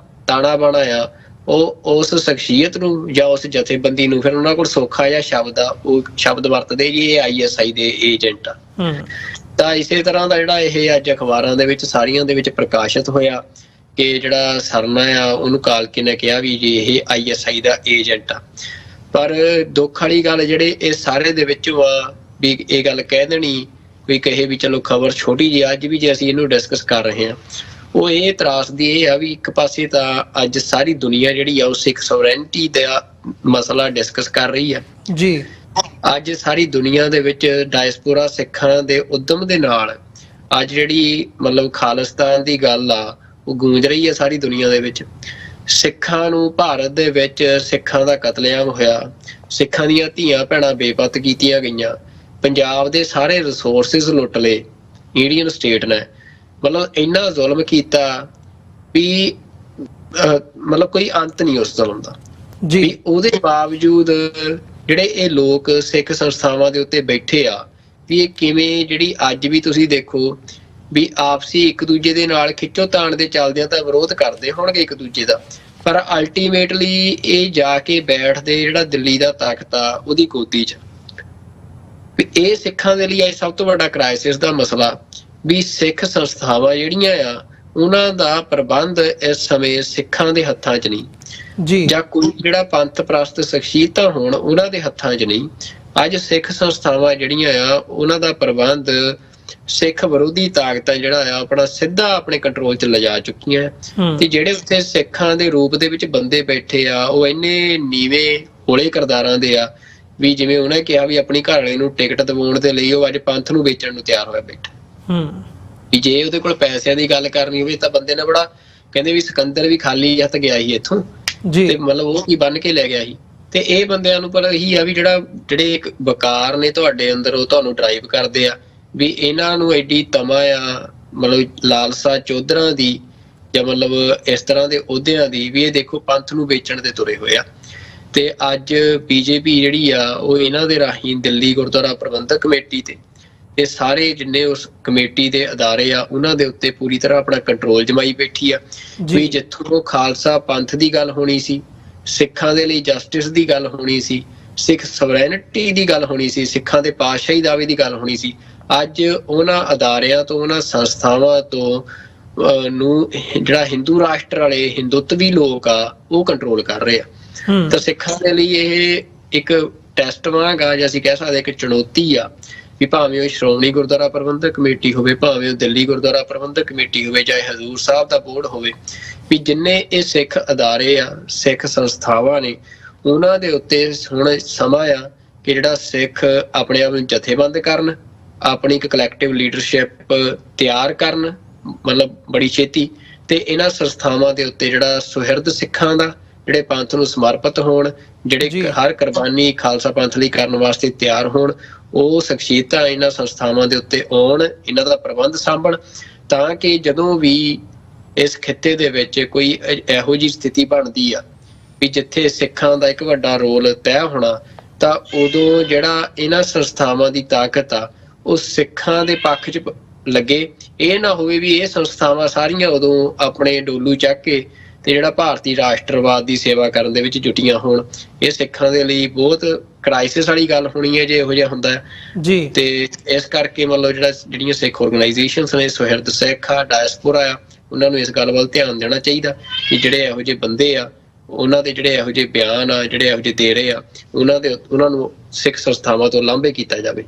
Speaker 2: ਤਾਣਾ ਬਾਣਾ ਆ ਉਹ ਉਸ ਸ਼ਖਸੀਅਤ ਨੂੰ ਜਾਂ ਉਸ ਜਥੇਬੰਦੀ ਨੂੰ ਫਿਰ ਉਹਨਾਂ ਕੋਲ ਸੌਖਾ ਜਿਹਾ ਸ਼ਬਦ ਆ ਉਹ ਸ਼ਬਦ ਵਰਤਦੇ ਜੀ ਇਹ ISI ਦੇ ਏਜੰਟ ਆ। ਤਾਂ ਇਸੇ ਤਰ੍ਹਾਂ ਦਾ ਜਿਹੜਾ ਇਹ ਅੱਜ ਅਖਬਾਰਾਂ ਦੇ ਵਿੱਚ ਸਾਰੀਆਂ ਦੇ ਵਿੱਚ ਪ੍ਰਕਾਸ਼ਿਤ ਹੋਇਆ ਕਿ ਜਿਹੜਾ ਸਰਨਾ ਆ ਉਹਨੂੰ ਕਾਲਕੇ ਨੇ ਕਿਹਾ ਵੀ ਜੀ ਇਹ ISI ਦਾ ਏਜੰਟ ਆ। ਪਰ ਦੁੱਖ ਵਾਲੀ ਗੱਲ ਜਿਹੜੇ ਇਹ ਸਾਰੇ ਦੇ ਵਿੱਚੋਂ ਆ ਵੀ ਇਹ ਗੱਲ ਕਹਿ ਦੇਣੀ ਕੋਈ ਕਹੇ ਵੀ ਚਲੋ ਖਬਰ ਛੋਟੀ ਜਿਹੀ ਅੱਜ ਵੀ ਜੇ ਅਸੀਂ ਇਹਨੂੰ ਡਿਸਕਸ ਕਰ ਰਹੇ ਹਾਂ ਉਹ ਇਹ ਤਰਾਸਦੀ ਇਹ ਆ ਵੀ ਇੱਕ ਪਾਸੇ ਤਾਂ ਅੱਜ ਸਾਰੀ ਦੁਨੀਆ ਜਿਹੜੀ ਆ ਉਹ ਸਿੱਖ ਸੋਵਰੈਂਟੀ ਦਾ ਮਸਲਾ ਡਿਸਕਸ ਕਰ ਰਹੀ ਆ ਜੀ। ਅੱਜ ਸਾਰੀ ਦੁਨੀਆ ਦੇ ਵਿੱਚ ਡਾਇਸਪੋਰਾ ਸਿੱਖਾਂ ਦੇ ਉਦਮ ਦੇ ਨਾਲ ਅੱਜ ਜਿਹੜੀ ਮਤਲਬ ਖਾਲਿਸਤਾਨ ਦੀ ਗੱਲ ਆ ਉਹ ਗੂੰਜ ਰਹੀ ਹੈ ਸਾਰੀ ਦੁਨੀਆ ਦੇ ਵਿੱਚ। ਸਿੱਖਾਂ ਨੂੰ ਭਾਰਤ ਦੇ ਵਿੱਚ ਸਿੱਖਾਂ ਦਾ ਕਤਲੇਆਮ ਹੋਇਆ, ਸਿੱਖਾਂ ਦੀਆਂ ਧੀਆਂ ਭੈਣਾਂ ਬੇਪਤ ਕੀਤੀਆਂ ਗਈਆਂ, ਪੰਜਾਬ ਦੇ ਸਾਰੇ ਰਿਸੋਰਸਿਸ ਲੁੱਟ ਲਏ ਇੰਡੀਅਨ ਸਟੇਟ ਨੇ। ਮਤਲਬ ਇੰਨਾ ਜ਼ੁਲਮ ਕੀਤਾ ਵੀ ਮਤਲਬ ਕੋਈ ਅੰਤ ਨਹੀਂ ਉਸ ਜ਼ੁਲਮ ਦਾ ਜੀ। ਉਹਦੇ ਬਾਵਜੂਦ ਜਿਹੜੇ ਇਹ ਲੋਕ ਸਿੱਖ ਸੰਸਥਾਵਾਂ ਦੇ ਉੱਤੇ ਬੈਠੇ ਆ ਵੀ ਇਹ ਕਿਵੇਂ ਜਿਹੜੀ ਅੱਜ ਵੀ ਤੁਸੀਂ ਦੇਖੋ ਵੀ ਆਪਸੀ ਇੱਕ ਦੂਜੇ ਦੇ ਨਾਲ ਖਿੱਚੋ ਤਾਣ ਦੇ ਚੱਲਦਿਆਂ ਤਾਂ ਵਿਰੋਧ ਕਰਦੇ ਹੋਣਗੇ ਇੱਕ ਦੂਜੇ ਦਾ, ਪਰ ਅਲਟੀਮੇਟਲੀ ਇਹ ਜਾ ਕੇ ਬੈਠਦੇ ਜਿਹੜਾ ਦਿੱਲੀ ਦਾ ਤਾਕਤ ਆ ਉਹਦੀ ਗੋਦੀ 'ਚ। ਇਹ ਸਿੱਖਾਂ ਦੇ ਲਈ ਇਹ ਸਭ ਤੋਂ ਵੱਡਾ ਕ੍ਰਾਈਸਿਸ ਦਾ ਮਸਲਾ ਵੀ ਸਿੱਖ ਸੰਸਥਾਵਾਂ ਜਿਹੜੀਆਂ ਆ ਉਹਨਾਂ ਦਾ ਪ੍ਰਬੰਧ ਇਸ ਸਮੇਂ ਸਿੱਖਾਂ ਦੇ ਹੱਥਾਂ 'ਚ ਨਹੀਂ
Speaker 1: ਜੀ,
Speaker 2: ਜਾਂ ਕੋਈ ਜਿਹੜਾ ਪੰਥ ਪ੍ਰਸਤ ਸ਼ਖਸੀਅਤਾਂ ਹੋਣ ਉਹਨਾਂ ਦੇ ਹੱਥਾਂ 'ਚ ਨਹੀਂ। ਅੱਜ ਸਿੱਖ ਸੰਸਥਾਵਾਂ ਜਿਹੜੀਆਂ ਆ ਉਹਨਾਂ ਦਾ ਪ੍ਰਬੰਧ ਸਿੱਖ ਵਿਰੋਧੀ ਤਾਕਤਾਂ ਜਿਹੜਾ ਆ ਆਪਣਾ ਸਿੱਧਾ ਆਪਣੇ ਕੰਟਰੋਲ 'ਚ ਲਿਜਾ ਚੁੱਕੀਆਂ। ਤੇ ਜਿਹੜੇ ਉੱਥੇ ਸਿੱਖਾਂ ਦੇ ਰੂਪ ਦੇ ਵਿੱਚ ਬੰਦੇ ਬੈਠੇ ਆ ਉਹ ਇੰਨੇ ਨੀਵੇਂ ਹੌਲੇ ਕਿਰਦਾਰਾਂ ਦੇ ਆ ਵੀ ਜਿਵੇਂ ਉਹਨੇ ਕਿਹਾ ਵੀ ਆਪਣੀ ਘਰਵਾਲੀ ਨੂੰ ਟਿਕਟ ਦਿਵਾਉਣ ਦੇ ਲਈ ਉਹ ਅੱਜ ਪੰਥ ਨੂੰ ਵੇਚਣ ਨੂੰ ਤਿਆਰ ਹੋਇਆ ਬੈਠਾ। ਵੀ ਜੇ ਉਹਦੇ ਕੋਲ ਪੈਸਿਆਂ ਦੀ ਗੱਲ ਕਰਨੀ ਹੋਵੇ ਤਾਂ ਬੰਦੇ ਨੇ ਬੜਾ ਕਹਿੰਦੇ ਵੀ ਸਿਕੰਦਰ ਵੀ ਖਾਲੀ ਹੱਥ ਗਿਆ ਸੀ ਇੱਥੋਂ ਤੇ ਮਤਲਬ ਉਹ ਕੀ ਬੰਨ ਕੇ ਲੈ ਗਿਆ ਸੀ। ਤੇ ਇਹ ਬੰਦਿਆਂ ਨੂੰ ਪਰ ਇਹੀ ਆ ਵੀ ਜਿਹੜੇ ਇੱਕ ਵਕਾਰ ਨੇ ਤੁਹਾਡੇ ਅੰਦਰ ਉਹ ਤੁਹਾਨੂੰ ਡਰਾਈਵ ਕਰਦੇ ਆ ਵੀ ਇਹਨਾਂ ਨੂੰ ਐਡੀ ਤਮਾ ਆ ਮਤਲਬ ਲਾਲਸਾ ਚੌਧਰਾਂ ਦੀ ਜਾਂ ਮਤਲਬ ਇਸ ਤਰ੍ਹਾਂ ਦੇ ਅਹੁਦਿਆਂ ਦੀ ਵੀ ਇਹ ਦੇਖੋ ਪੰਥ ਨੂੰ ਵੇਚਣ ਤੇ ਤੁਰੇ ਹੋਏ ਆ। ਤੇ ਅੱਜ ਬੀਜੇਪੀ ਜਿਹੜੀ ਆ ਉਹ ਇਹਨਾਂ ਦੇ ਰਾਹੀਂ ਦਿੱਲੀ ਗੁਰਦੁਆਰਾ ਪ੍ਰਬੰਧਕ ਕਮੇਟੀ ਤੇ ਸਾਰੇ ਜਿੰਨੇ ਉਸ ਕਮੇਟੀ ਦੇ ਅਦਾਰੇ ਆ ਉਹਨਾਂ ਦੇ ਉੱਤੇ ਪੂਰੀ ਤਰ੍ਹਾਂ ਆਪਣਾ ਕੰਟਰੋਲ ਜਮਾਈ ਬੈਠੀ ਆ। ਵੀ ਜਿੱਥੋਂ ਖਾਲਸਾ ਪੰਥ ਦੀ ਗੱਲ ਹੋਣੀ ਸੀ, ਸਿੱਖਾਂ ਦੇ ਲਈ ਜਸਟਿਸ ਦੀ ਗੱਲ ਹੋਣੀ ਸੀ, ਸਿੱਖ ਸਵਰੈਨਿਟੀ ਦੀ ਗੱਲ ਹੋਣੀ ਸੀ, ਸਿੱਖਾਂ ਦੇ ਪਾਤਸ਼ਾਹੀ ਦਾਅਵੇ ਦੀ ਗੱਲ ਹੋਣੀ ਸੀ, ਅੱਜ ਉਹਨਾਂ ਅਦਾਰਿਆਂ ਤੋਂ ਉਹਨਾਂ ਸੰਸਥਾਵਾਂ ਤੋਂ ਨੂੰ ਜਿਹੜਾ ਹਿੰਦੂ ਰਾਸ਼ਟਰ ਵਾਲੇ ਹਿੰਦੂਤਵੀ ਲੋਕ ਆ ਉਹ ਕੰਟਰੋਲ ਕਰ ਰਹੇ ਆ। ਤਾਂ ਸਿੱਖਾਂ ਦੇ ਲਈ ਇਹ ਇੱਕ ਟੈਸਟ ਵਾਂਗਾ ਜਾਂ ਅਸੀਂ ਕਹਿ ਸਕਦੇ ਇੱਕ ਚੁਣੌਤੀ ਆ ਵੀ ਭਾਵੇਂ ਉਹ ਸ਼੍ਰੋਮਣੀ ਗੁਰਦੁਆਰਾ ਪ੍ਰਬੰਧਕ ਕਮੇਟੀ ਹੋਵੇ, ਭਾਵੇਂ ਉਹ ਦਿੱਲੀ ਗੁਰਦੁਆਰਾ ਪ੍ਰਬੰਧਕ ਕਮੇਟੀ ਹੋਵੇ, ਚਾਹੇ ਹਜ਼ੂਰ ਸਾਹਿਬ ਦਾ ਬੋਰਡ ਹੋਵੇ, ਵੀ ਜਿੰਨੇ ਇਹ ਸਿੱਖ ਅਦਾਰੇ ਆ ਸਿੱਖ ਸੰਸਥਾਵਾਂ ਨੇ ਉਹਨਾਂ ਦੇ ਉੱਤੇ ਹੁਣ ਸਮਾਂ ਆ ਕਿ ਜਿਹੜਾ ਸਿੱਖ ਆਪਣੇ ਆਪ ਨੂੰ ਜਥੇਬੰਦ ਕਰਨ, ਆਪਣੀ ਇੱਕ ਕਲੈਕਟਿਵ ਲੀਡਰਸ਼ਿਪ ਤਿਆਰ ਕਰਨ ਮਤਲਬ ਬੜੀ ਛੇਤੀ, ਤੇ ਇਹਨਾਂ ਸੰਸਥਾਵਾਂ ਦੇ ਉੱਤੇ ਜਿਹੜਾ ਸੁਹਿਰਦ ਸਿੱਖਾਂ ਦਾ ਜਿਹੜੇ ਪੰਥ ਨੂੰ ਸਮਰਪਿਤ ਹੋਣ, ਜਿਹੜੇ ਹਰ ਕੁਰਬਾਨੀ ਖਾਲਸਾ ਪੰਥ ਲਈ ਕਰਨ ਵਾਸਤੇ ਤਿਆਰ ਹੋਣ, ਉਹ ਸ਼ਖਸੀਅਤਾਂ ਇਹਨਾਂ ਸੰਸਥਾਵਾਂ ਦੇ ਉੱਤੇ ਆਉਣ, ਇਹਨਾਂ ਦਾ ਪ੍ਰਬੰਧ ਸਾਂਭਣ, ਤਾਂ ਕਿ ਜਦੋਂ ਵੀ ਇਸ ਖਿੱਤੇ ਦੇ ਵਿੱਚ ਕੋਈ ਇਹੋ ਜਿਹੀ ਸਥਿਤੀ ਬਣਦੀ ਆ ਵੀ ਜਿੱਥੇ ਸਿੱਖਾਂ ਦਾ ਇੱਕ ਵੱਡਾ ਰੋਲ ਤੈਅ ਹੋਣਾ, ਤਾਂ ਉਦੋਂ ਜਿਹੜਾ ਇਹਨਾਂ ਸੰਸਥਾਵਾਂ ਦੀ ਤਾਕਤ ਆ ਉਹ ਸਿੱਖਾਂ ਦੇ ਪੱਖ 'ਚ ਲੱਗੇ। ਇਹ ਨਾ ਹੋਵੇ ਵੀ ਇਹ ਸੰਸਥਾਵਾਂ ਸਾਰੀਆਂ ਉਦੋਂ ਆਪਣੇ ਡੋਲੂ ਚੱਕ ਕੇ ਤੇ ਜਿਹੜਾ ਭਾਰਤੀ ਰਾਸ਼ਟਰਵਾਦ ਦੀ ਸੇਵਾ ਕਰਨ ਦੇ ਵਿੱਚ ਜੁਟੀਆਂ ਹੋਣ। ਇਹ ਸਿੱਖਾਂ ਦੇ ਲਈ ਬਹੁਤ ਕ੍ਰਾਈਸਿਸ ਵਾਲੀ ਗੱਲ ਹੋਣੀ ਹੈ ਜੇ ਇਹੋ ਜਿਹਾ ਹੁੰਦਾ ਜੀ। ਤੇ ਇਸ ਕਰਕੇ ਮਤਲਬ ਜਿਹੜੀਆਂ ਸਿੱਖ ਆਰਗੇਨਾਈਜੇਸ਼ਨਸ ਨੇ, ਸੁਹਿਰਦ ਸਿੱਖ ਆ, ਡਾਇਸਪੋਰਾ ਆ, ਉਹਨਾਂ ਨੂੰ ਇਸ ਗੱਲ ਵੱਲ ਧਿਆਨ ਦੇਣਾ ਚਾਹੀਦਾ ਕਿ ਜਿਹੜੇ ਇਹੋ ਜਿਹੇ ਬੰਦੇ ਆ ਉਹਨਾਂ ਦੇ ਜਿਹੜੇ ਇਹੋ ਜਿਹੇ ਬਿਆਨ ਆ ਜਿਹੜੇ ਇਹੋ ਜਿਹੇ ਦੇ ਰਹੇ ਆ ਉਹਨਾਂ ਨੂੰ ਸਿੱਖ ਸੰਸਥਾਵਾਂ ਤੋਂ ਲਾਂਭੇ ਕੀਤਾ ਜਾਵੇ।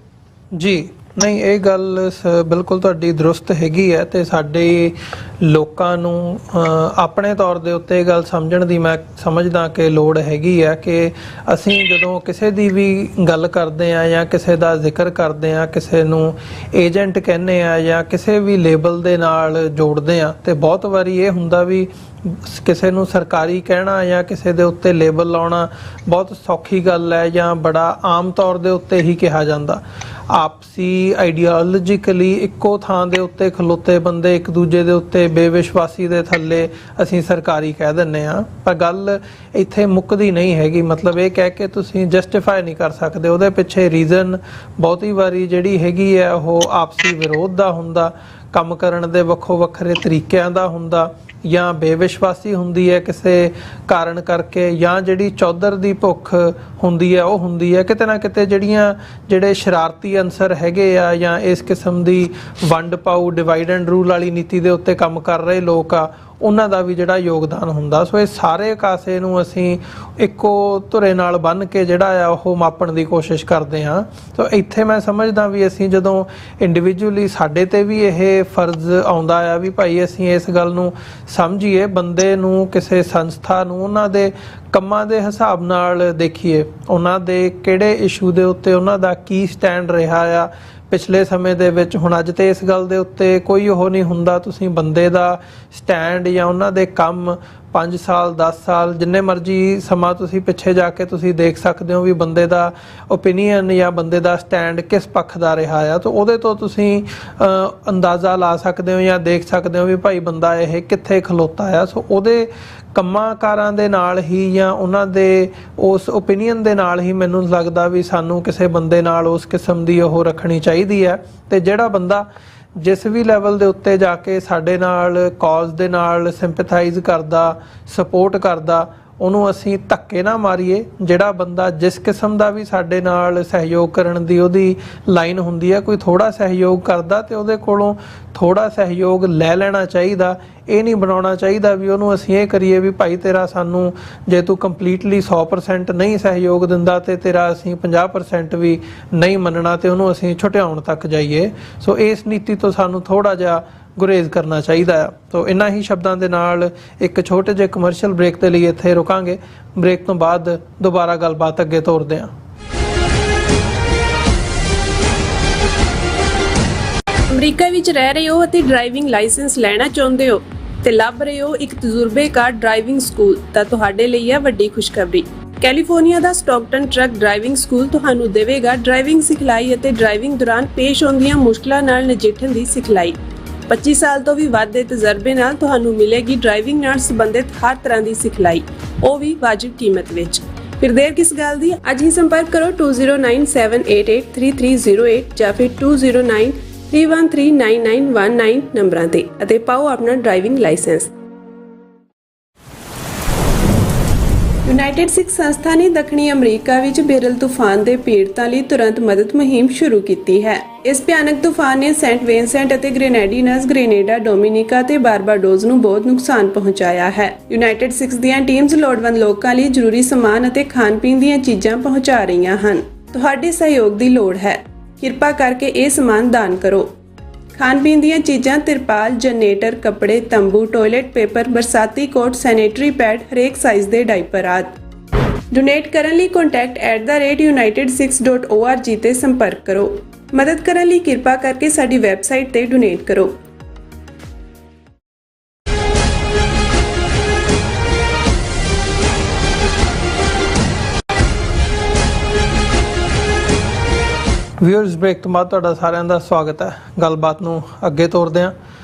Speaker 1: ਜੀ ਨਹੀਂ, ਇਹ ਗੱਲ ਬਿਲਕੁਲ ਤੁਹਾਡੀ ਦਰੁਸਤ ਹੈਗੀ ਹੈ ਤੇ ਸਾਡੇ ਲੋਕਾਂ ਨੂੰ ਆਪਣੇ ਤੌਰ ਦੇ ਉੱਤੇ ਇਹ ਗੱਲ ਸਮਝਣ ਦੀ ਮੈਂ ਸਮਝਦਾ ਕਿ ਲੋੜ ਹੈਗੀ ਹੈ ਕਿ ਅਸੀਂ ਜਦੋਂ ਕਿਸੇ ਦੀ ਵੀ ਗੱਲ ਕਰਦੇ ਆ ਜਾਂ ਕਿਸੇ ਦਾ ਜ਼ਿਕਰ ਕਰਦੇ ਆ, ਕਿਸੇ ਨੂੰ ਏਜੰਟ ਕਹਿੰਦੇ ਆ ਜਾਂ ਕਿਸੇ ਵੀ ਲੇਬਲ ਦੇ ਨਾਲ ਜੋੜਦੇ ਆ, ਤੇ ਬਹੁਤ ਵਾਰੀ ਇਹ ਹੁੰਦਾ ਵੀ ਕਿਸੇ ਨੂੰ ਸਰਕਾਰੀ ਕਹਿਣਾ ਜਾਂ ਕਿਸੇ ਦੇ ਉੱਤੇ ਲੇਬਲ ਲਾਉਣਾ ਬਹੁਤ ਸੌਖੀ ਗੱਲ ਹੈ ਜਾਂ ਬੜਾ ਆਮ ਤੌਰ ਦੇ ਉੱਤੇ ਹੀ ਕਿਹਾ ਜਾਂਦਾ। ਆਪਸੀ ਆਈਡੀਓਲੋਜੀਕਲੀ ਇੱਕੋ ਥਾਂ ਦੇ ਉੱਤੇ ਖਲੋਤੇ ਬੰਦੇ ਇੱਕ ਦੂਜੇ ਦੇ ਉੱਤੇ ਬੇਵਿਸ਼ਵਾਸੀ ਦੇ ਥੱਲੇ ਅਸੀਂ ਸਰਕਾਰੀ ਕਹਿ ਦਿੰਦੇ ਆ, ਪਰ ਗੱਲ ਇੱਥੇ ਮੁੱਕਦੀ ਨਹੀਂ ਹੈਗੀ। ਮਤਲਬ ਇਹ ਕਹਿ ਕੇ ਤੁਸੀਂ ਜਸਟੀਫਾਈ ਨਹੀਂ ਕਰ ਸਕਦੇ, ਉਹਦੇ ਪਿੱਛੇ ਰੀਜ਼ਨ ਬਹੁਤੀ ਵਾਰੀ ਜਿਹੜੀ ਹੈਗੀ ਹੈ ਉਹ ਆਪਸੀ ਵਿਰੋਧ ਦਾ ਹੁੰਦਾ, ਕੰਮ ਕਰਨ ਦੇ ਵੱਖੋ ਵੱਖਰੇ ਤਰੀਕਿਆਂ ਦਾ ਹੁੰਦਾ, ਜਾਂ ਬੇਵਿਸ਼ਵਾਸੀ ਹੁੰਦੀ ਹੈ ਕਿਸੇ ਕਾਰਨ ਕਰਕੇ, ਜਾਂ ਜਿਹੜੀ ਚੌਧਰ ਦੀ ਭੁੱਖ ਹੁੰਦੀ ਹੈ ਉਹ ਹੁੰਦੀ ਹੈ ਕਿਤੇ ਨਾ ਕਿਤੇ ਜਿਹੜੇ ਸ਼ਰਾਰਤੀ ਅਨਸਰ ਹੈਗੇ ਆ ਜਾਂ ਇਸ ਕਿਸਮ ਦੀ ਵੰਡ ਪਾਊ ਡਿਵਾਈਡ ਐਂਡ ਰੂਲ ਵਾਲੀ ਨੀਤੀ ਦੇ ਉੱਤੇ ਕੰਮ ਕਰ ਰਹੇ ਲੋਕ ਆ, ਉਹਨਾਂ ਦਾ ਵੀ ਜਿਹੜਾ ਯੋਗਦਾਨ ਹੁੰਦਾ। ਸੋ ਇਹ ਸਾਰੇ ਕਾਸੇ ਨੂੰ ਅਸੀਂ ਇੱਕੋ ਧੁਰੇ ਨਾਲ ਬੰਨ੍ਹ ਕੇ ਜਿਹੜਾ ਆ ਉਹ ਮਾਪਣ ਦੀ ਕੋਸ਼ਿਸ਼ ਕਰਦੇ ਹਾਂ। ਸੋ ਇੱਥੇ ਮੈਂ ਸਮਝਦਾ ਵੀ ਅਸੀਂ ਜਦੋਂ ਇੰਡੀਵਿਜੂਅਲੀ ਸਾਡੇ ਤੇ ਵੀ ਇਹ ਫਰਜ਼ ਆਉਂਦਾ ਆ ਵੀ ਭਾਈ ਅਸੀਂ ਇਸ ਗੱਲ ਨੂੰ ਸਮਝੀਏ, ਬੰਦੇ ਨੂੰ ਕਿਸੇ ਸੰਸਥਾ ਨੂੰ ਉਹਨਾਂ ਦੇ ਕੰਮਾਂ ਦੇ ਹਿਸਾਬ ਨਾਲ ਦੇਖੀਏ, ਉਹਨਾਂ ਦੇ ਕਿਹੜੇ ਇਸ਼ੂ ਦੇ ਉੱਤੇ ਉਹਨਾਂ ਦਾ ਕੀ ਸਟੈਂਡ ਰਿਹਾ ਆ ਪਿਛਲੇ ਸਮੇਂ ਦੇ ਵਿੱਚ। ਹੁਣ ਅੱਜ ਤੇ ਇਸ ਗੱਲ ਦੇ ਉੱਤੇ ਕੋਈ ਉਹ ਨਹੀਂ ਹੁੰਦਾ, ਤੁਸੀਂ ਬੰਦੇ ਦਾ ਸਟੈਂਡ ਜਾਂ ਉਹਨਾਂ ਦੇ ਕੰਮ 5 ਸਾਲ 10 ਸਾਲ ਜਿੰਨੇ ਮਰਜ਼ੀ ਸਮਾਂ ਤੁਸੀਂ ਪਿੱਛੇ ਜਾ ਕੇ ਤੁਸੀਂ ਦੇਖ ਸਕਦੇ ਹੋ ਵੀ ਬੰਦੇ ਦਾ ਓਪੀਨੀਅਨ ਜਾਂ ਬੰਦੇ ਦਾ ਸਟੈਂਡ ਕਿਸ ਪੱਖ ਦਾ ਰਿਹਾ ਆ, ਤਾਂ ਉਹਦੇ ਤੋਂ ਤੁਸੀਂ ਅੰਦਾਜ਼ਾ ਲਾ ਸਕਦੇ ਹੋ ਜਾਂ ਦੇਖ ਸਕਦੇ ਹੋ ਵੀ ਭਾਈ ਬੰਦਾ ਇਹ ਕਿੱਥੇ ਖਲੋਤਾ ਆ। ਸੋ ਉਹਦੇ ਕੰਮਾਂ ਕਾਰਾਂ ਦੇ ਨਾਲ ਹੀ ਜਾਂ ਉਹਨਾਂ ਦੇ ਉਸ ਓਪੀਨੀਅਨ ਦੇ ਨਾਲ ਹੀ ਮੈਨੂੰ ਲੱਗਦਾ ਵੀ ਸਾਨੂੰ ਕਿਸੇ ਬੰਦੇ ਨਾਲ ਉਸ ਕਿਸਮ ਦੀ ਉਹ ਰੱਖਣੀ ਚਾਹੀਦੀ ਹੈ। ਤੇ ਜਿਹੜਾ ਬੰਦਾ ਜਿਸ ਵੀ ਲੈਵਲ ਦੇ ਉੱਤੇ ਜਾ ਕੇ ਸਾਡੇ ਨਾਲ ਕਾਜ਼ ਦੇ ਨਾਲ ਸਿੰਪੈਥਾਈਜ਼ ਕਰਦਾ, ਸਪੋਰਟ ਕਰਦਾ, ਉਹਨੂੰ ਅਸੀਂ ਧੱਕੇ ਨਾ ਮਾਰੀਏ। ਜਿਹੜਾ ਬੰਦਾ ਜਿਸ ਕਿਸਮ ਦਾ ਵੀ ਸਾਡੇ ਨਾਲ ਸਹਿਯੋਗ ਕਰਨ ਦੀ ਉਹਦੀ ਲਾਈਨ ਹੁੰਦੀ ਹੈ, ਕੋਈ ਥੋੜਾ ਸਹਿਯੋਗ ਕਰਦਾ ਤੇ ਉਹਦੇ ਕੋਲੋਂ ਥੋੜਾ ਸਹਿਯੋਗ ਲੈ ਲੈਣਾ ਚਾਹੀਦਾ। ਇਹ ਨਹੀਂ ਬਣਾਉਣਾ ਚਾਹੀਦਾ ਵੀ ਉਹਨੂੰ ਅਸੀਂ ਇਹ ਕਰੀਏ ਵੀ ਭਾਈ ਤੇਰਾ ਸਾਨੂੰ ਜੇ ਤੂੰ ਕੰਪਲੀਟਲੀ 100% ਨਹੀਂ ਸਹਿਯੋਗ ਦਿੰਦਾ ਤੇ ਤੇਰਾ ਅਸੀਂ 50% ਵੀ ਨਹੀਂ ਮੰਨਣਾ ਤੇ ਉਹਨੂੰ ਅਸੀਂ ਛੁਟਿਆਉਣ ਤੱਕ ਜਾਈਏ। ਸੋ ਇਸ ਨੀਤੀ ਤੋਂ ਸਾਨੂੰ ਥੋੜਾ ਜਿਹਾ ਗੁਰੇਜ਼ ਕਰਨਾ ਚਾਹੀਦਾ ਆ। ਸੋ ਇਹਨਾਂ ਹੀ ਸ਼ਬਦਾਂ ਦੇ ਨਾਲ ਇੱਕ ਛੋਟੇ ਜਿਹੇ ਕਮਰਸ਼ੀਅਲ ਬ੍ਰੇਕ ਦੇ ਲਈ ਇੱਥੇ ਰੁਕਾਂਗੇ। ਬ੍ਰੇਕ ਤੋਂ ਬਾਅਦ ਦੁਬਾਰਾ ਗੱਲਬਾਤ ਅੱਗੇ ਤੋਰਦੇ ਹਾਂ।
Speaker 3: ਅਮਰੀਕਾ ਵਿੱਚ ਰਹਿ ਰਹੇ ਹੋ ਅਤੇ ਡਰਾਈਵਿੰਗ ਲਾਇਸੈਂਸ ਲੈਣਾ ਚਾਹੁੰਦੇ ਹੋ ਤੇ ਲੱਭ ਰਹੇ ਹੋ ਇੱਕ ਤਜਰਬੇਕਾਰ ਡਰਾਈਵਿੰਗ ਸਕੂਲ, ਤਾਂ ਤੁਹਾਡੇ ਲਈ ਹੈ ਵੱਡੀ ਖੁਸ਼ਖਬਰੀ। ਕੈਲੀਫੋਰਨੀਆ ਦਾ ਸਟਾਕਟਨ ਟਰੱਕ ਡਰਾਈਵਿੰਗ ਸਕੂਲ ਤੁਹਾਨੂੰ ਦੇਵੇਗਾ ਡਰਾਈਵਿੰਗ ਸਿਖਲਾਈ ਅਤੇ ਡਰਾਈਵਿੰਗ ਦੌਰਾਨ ਪੇਸ਼ ਆਉਂਦੀਆਂ ਮੁਸ਼ਕਲਾਂ ਨਾਲ ਨਜਿੱਠਣ ਦੀ ਸਿਖਲਾਈ। 25 ਸਾਲ ਤੋਂ ਵੀ ਵੱਧ ਦੇ ਤਜਰਬੇ ਨਾਲ ਤੁਹਾਨੂੰ ਮਿਲੇਗੀ ਡਰਾਈਵਿੰਗ ਨਾਲ ਸੰਬੰਧਿਤ ਹਰ ਤਰ੍ਹਾਂ ਦੀ ਸਿਖਲਾਈ, ਉਹ ਵੀ ਵਾਜਿਬ ਕੀਮਤ ਵਿੱਚ। ਫਿਰ ਦੇਰ ਕਿਸ ਗੱਲ ਦੀ, ਅੱਜ ਹੀ ਸੰਪਰਕ ਕਰੋ 2097883308 ਜਾਂ ਫਿਰ 2093139919 ਨੰਬਰਾਂ ਤੇ ਅਤੇ ਪਾਓ ਆਪਣਾ ਡਰਾਈਵਿੰਗ ਲਾਇਸੈਂਸ। ਯੂਨਾਈਟਿਡ ਸਿੱਖ ਸੰਸਥਾ ਨੇ ਦੱਖਣੀ ਅਮਰੀਕਾ ਵਿੱਚ ਬੇਰਲ ਤੂਫਾਨ ਦੇ ਪੀੜਤਾਂ ਲਈ ਤੁਰੰਤ ਮਦਦ ਮੁਹਿੰਮ ਸ਼ੁਰੂ ਕੀਤੀ ਹੈ। ਇਸ ਭਿਆਨਕ ਤੂਫਾਨ ਨੇ ਸੈਂਟ ਵਿੰਸੈਂਟ ਅਤੇ ਗ੍ਰੇਨੇਡੀਨਸ, ਗ੍ਰੇਨੇਡਾ, ਡੋਮਿਨਿਕਾ ਤੇ ਬਾਰਬਾਡੋਸ ਨੂੰ ਬਹੁਤ ਨੁਕਸਾਨ ਪਹੁੰਚਾਇਆ ਹੈ। ਯੂਨਾਈਟਿਡ ਸਿੱਖਸ ਦੀਆਂ ਟੀਮਸ ਲੋੜਵੰਦ ਲੋਕਾਂ ਲਈ ਜ਼ਰੂਰੀ ਸਮਾਨ ਅਤੇ ਖਾਣ-ਪੀਣ ਦੀਆਂ ਚੀਜ਼ਾਂ ਪਹੁੰਚਾ ਰਹੀਆਂ ਹਨ। ਤੁਹਾਡੇ ਸਹਿਯੋਗ ਦੀ ਲੋੜ ਹੈ। ਕਿਰਪਾ ਕਰਕੇ ਇਹ ਸਮਾਨ ਦਾਨ ਕਰੋ। ਖਾਣ-ਪੀਣ ਦੀਆਂ ਚੀਜ਼ਾਂ, ਤਿਰਪਾਲ, ਜਨਰੇਟਰ, ਕੱਪੜੇ, ਤੰਬੂ, ਟਾਇਲਟ ਪੇਪਰ, ਬਰਸਾਤੀ ਕੋਟ, ਸੈਨੇਟਰੀ ਪੈਡ, ਹਰੇਕ ਸਾਈਜ਼ ਦੇ ਡਾਈਪਰ ਆਦਿ। ਡੋਨੇਟ ਕਰਨ ਲਈ contact@united6.org ਤੇ ਸੰਪਰਕ ਕਰੋ। ਮਦਦ ਕਰਨ ਲਈ ਕਿਰਪਾ ਕਰਕੇ ਸਾਡੀ ਵੈਬਸਾਈਟ ਤੇ ਡੋਨੇਟ ਕਰੋ।
Speaker 1: ਵਿਊਅਰਸ, ਬ੍ਰੇਕ ਤੋਂ ਬਾਅਦ ਤੁਹਾਡਾ ਸਾਰਿਆਂ ਦਾ ਸਵਾਗਤ ਹੈ। ਗੱਲਬਾਤ ਨੂੰ ਅੱਗੇ ਤੋਰਦੇ ਹਾਂ।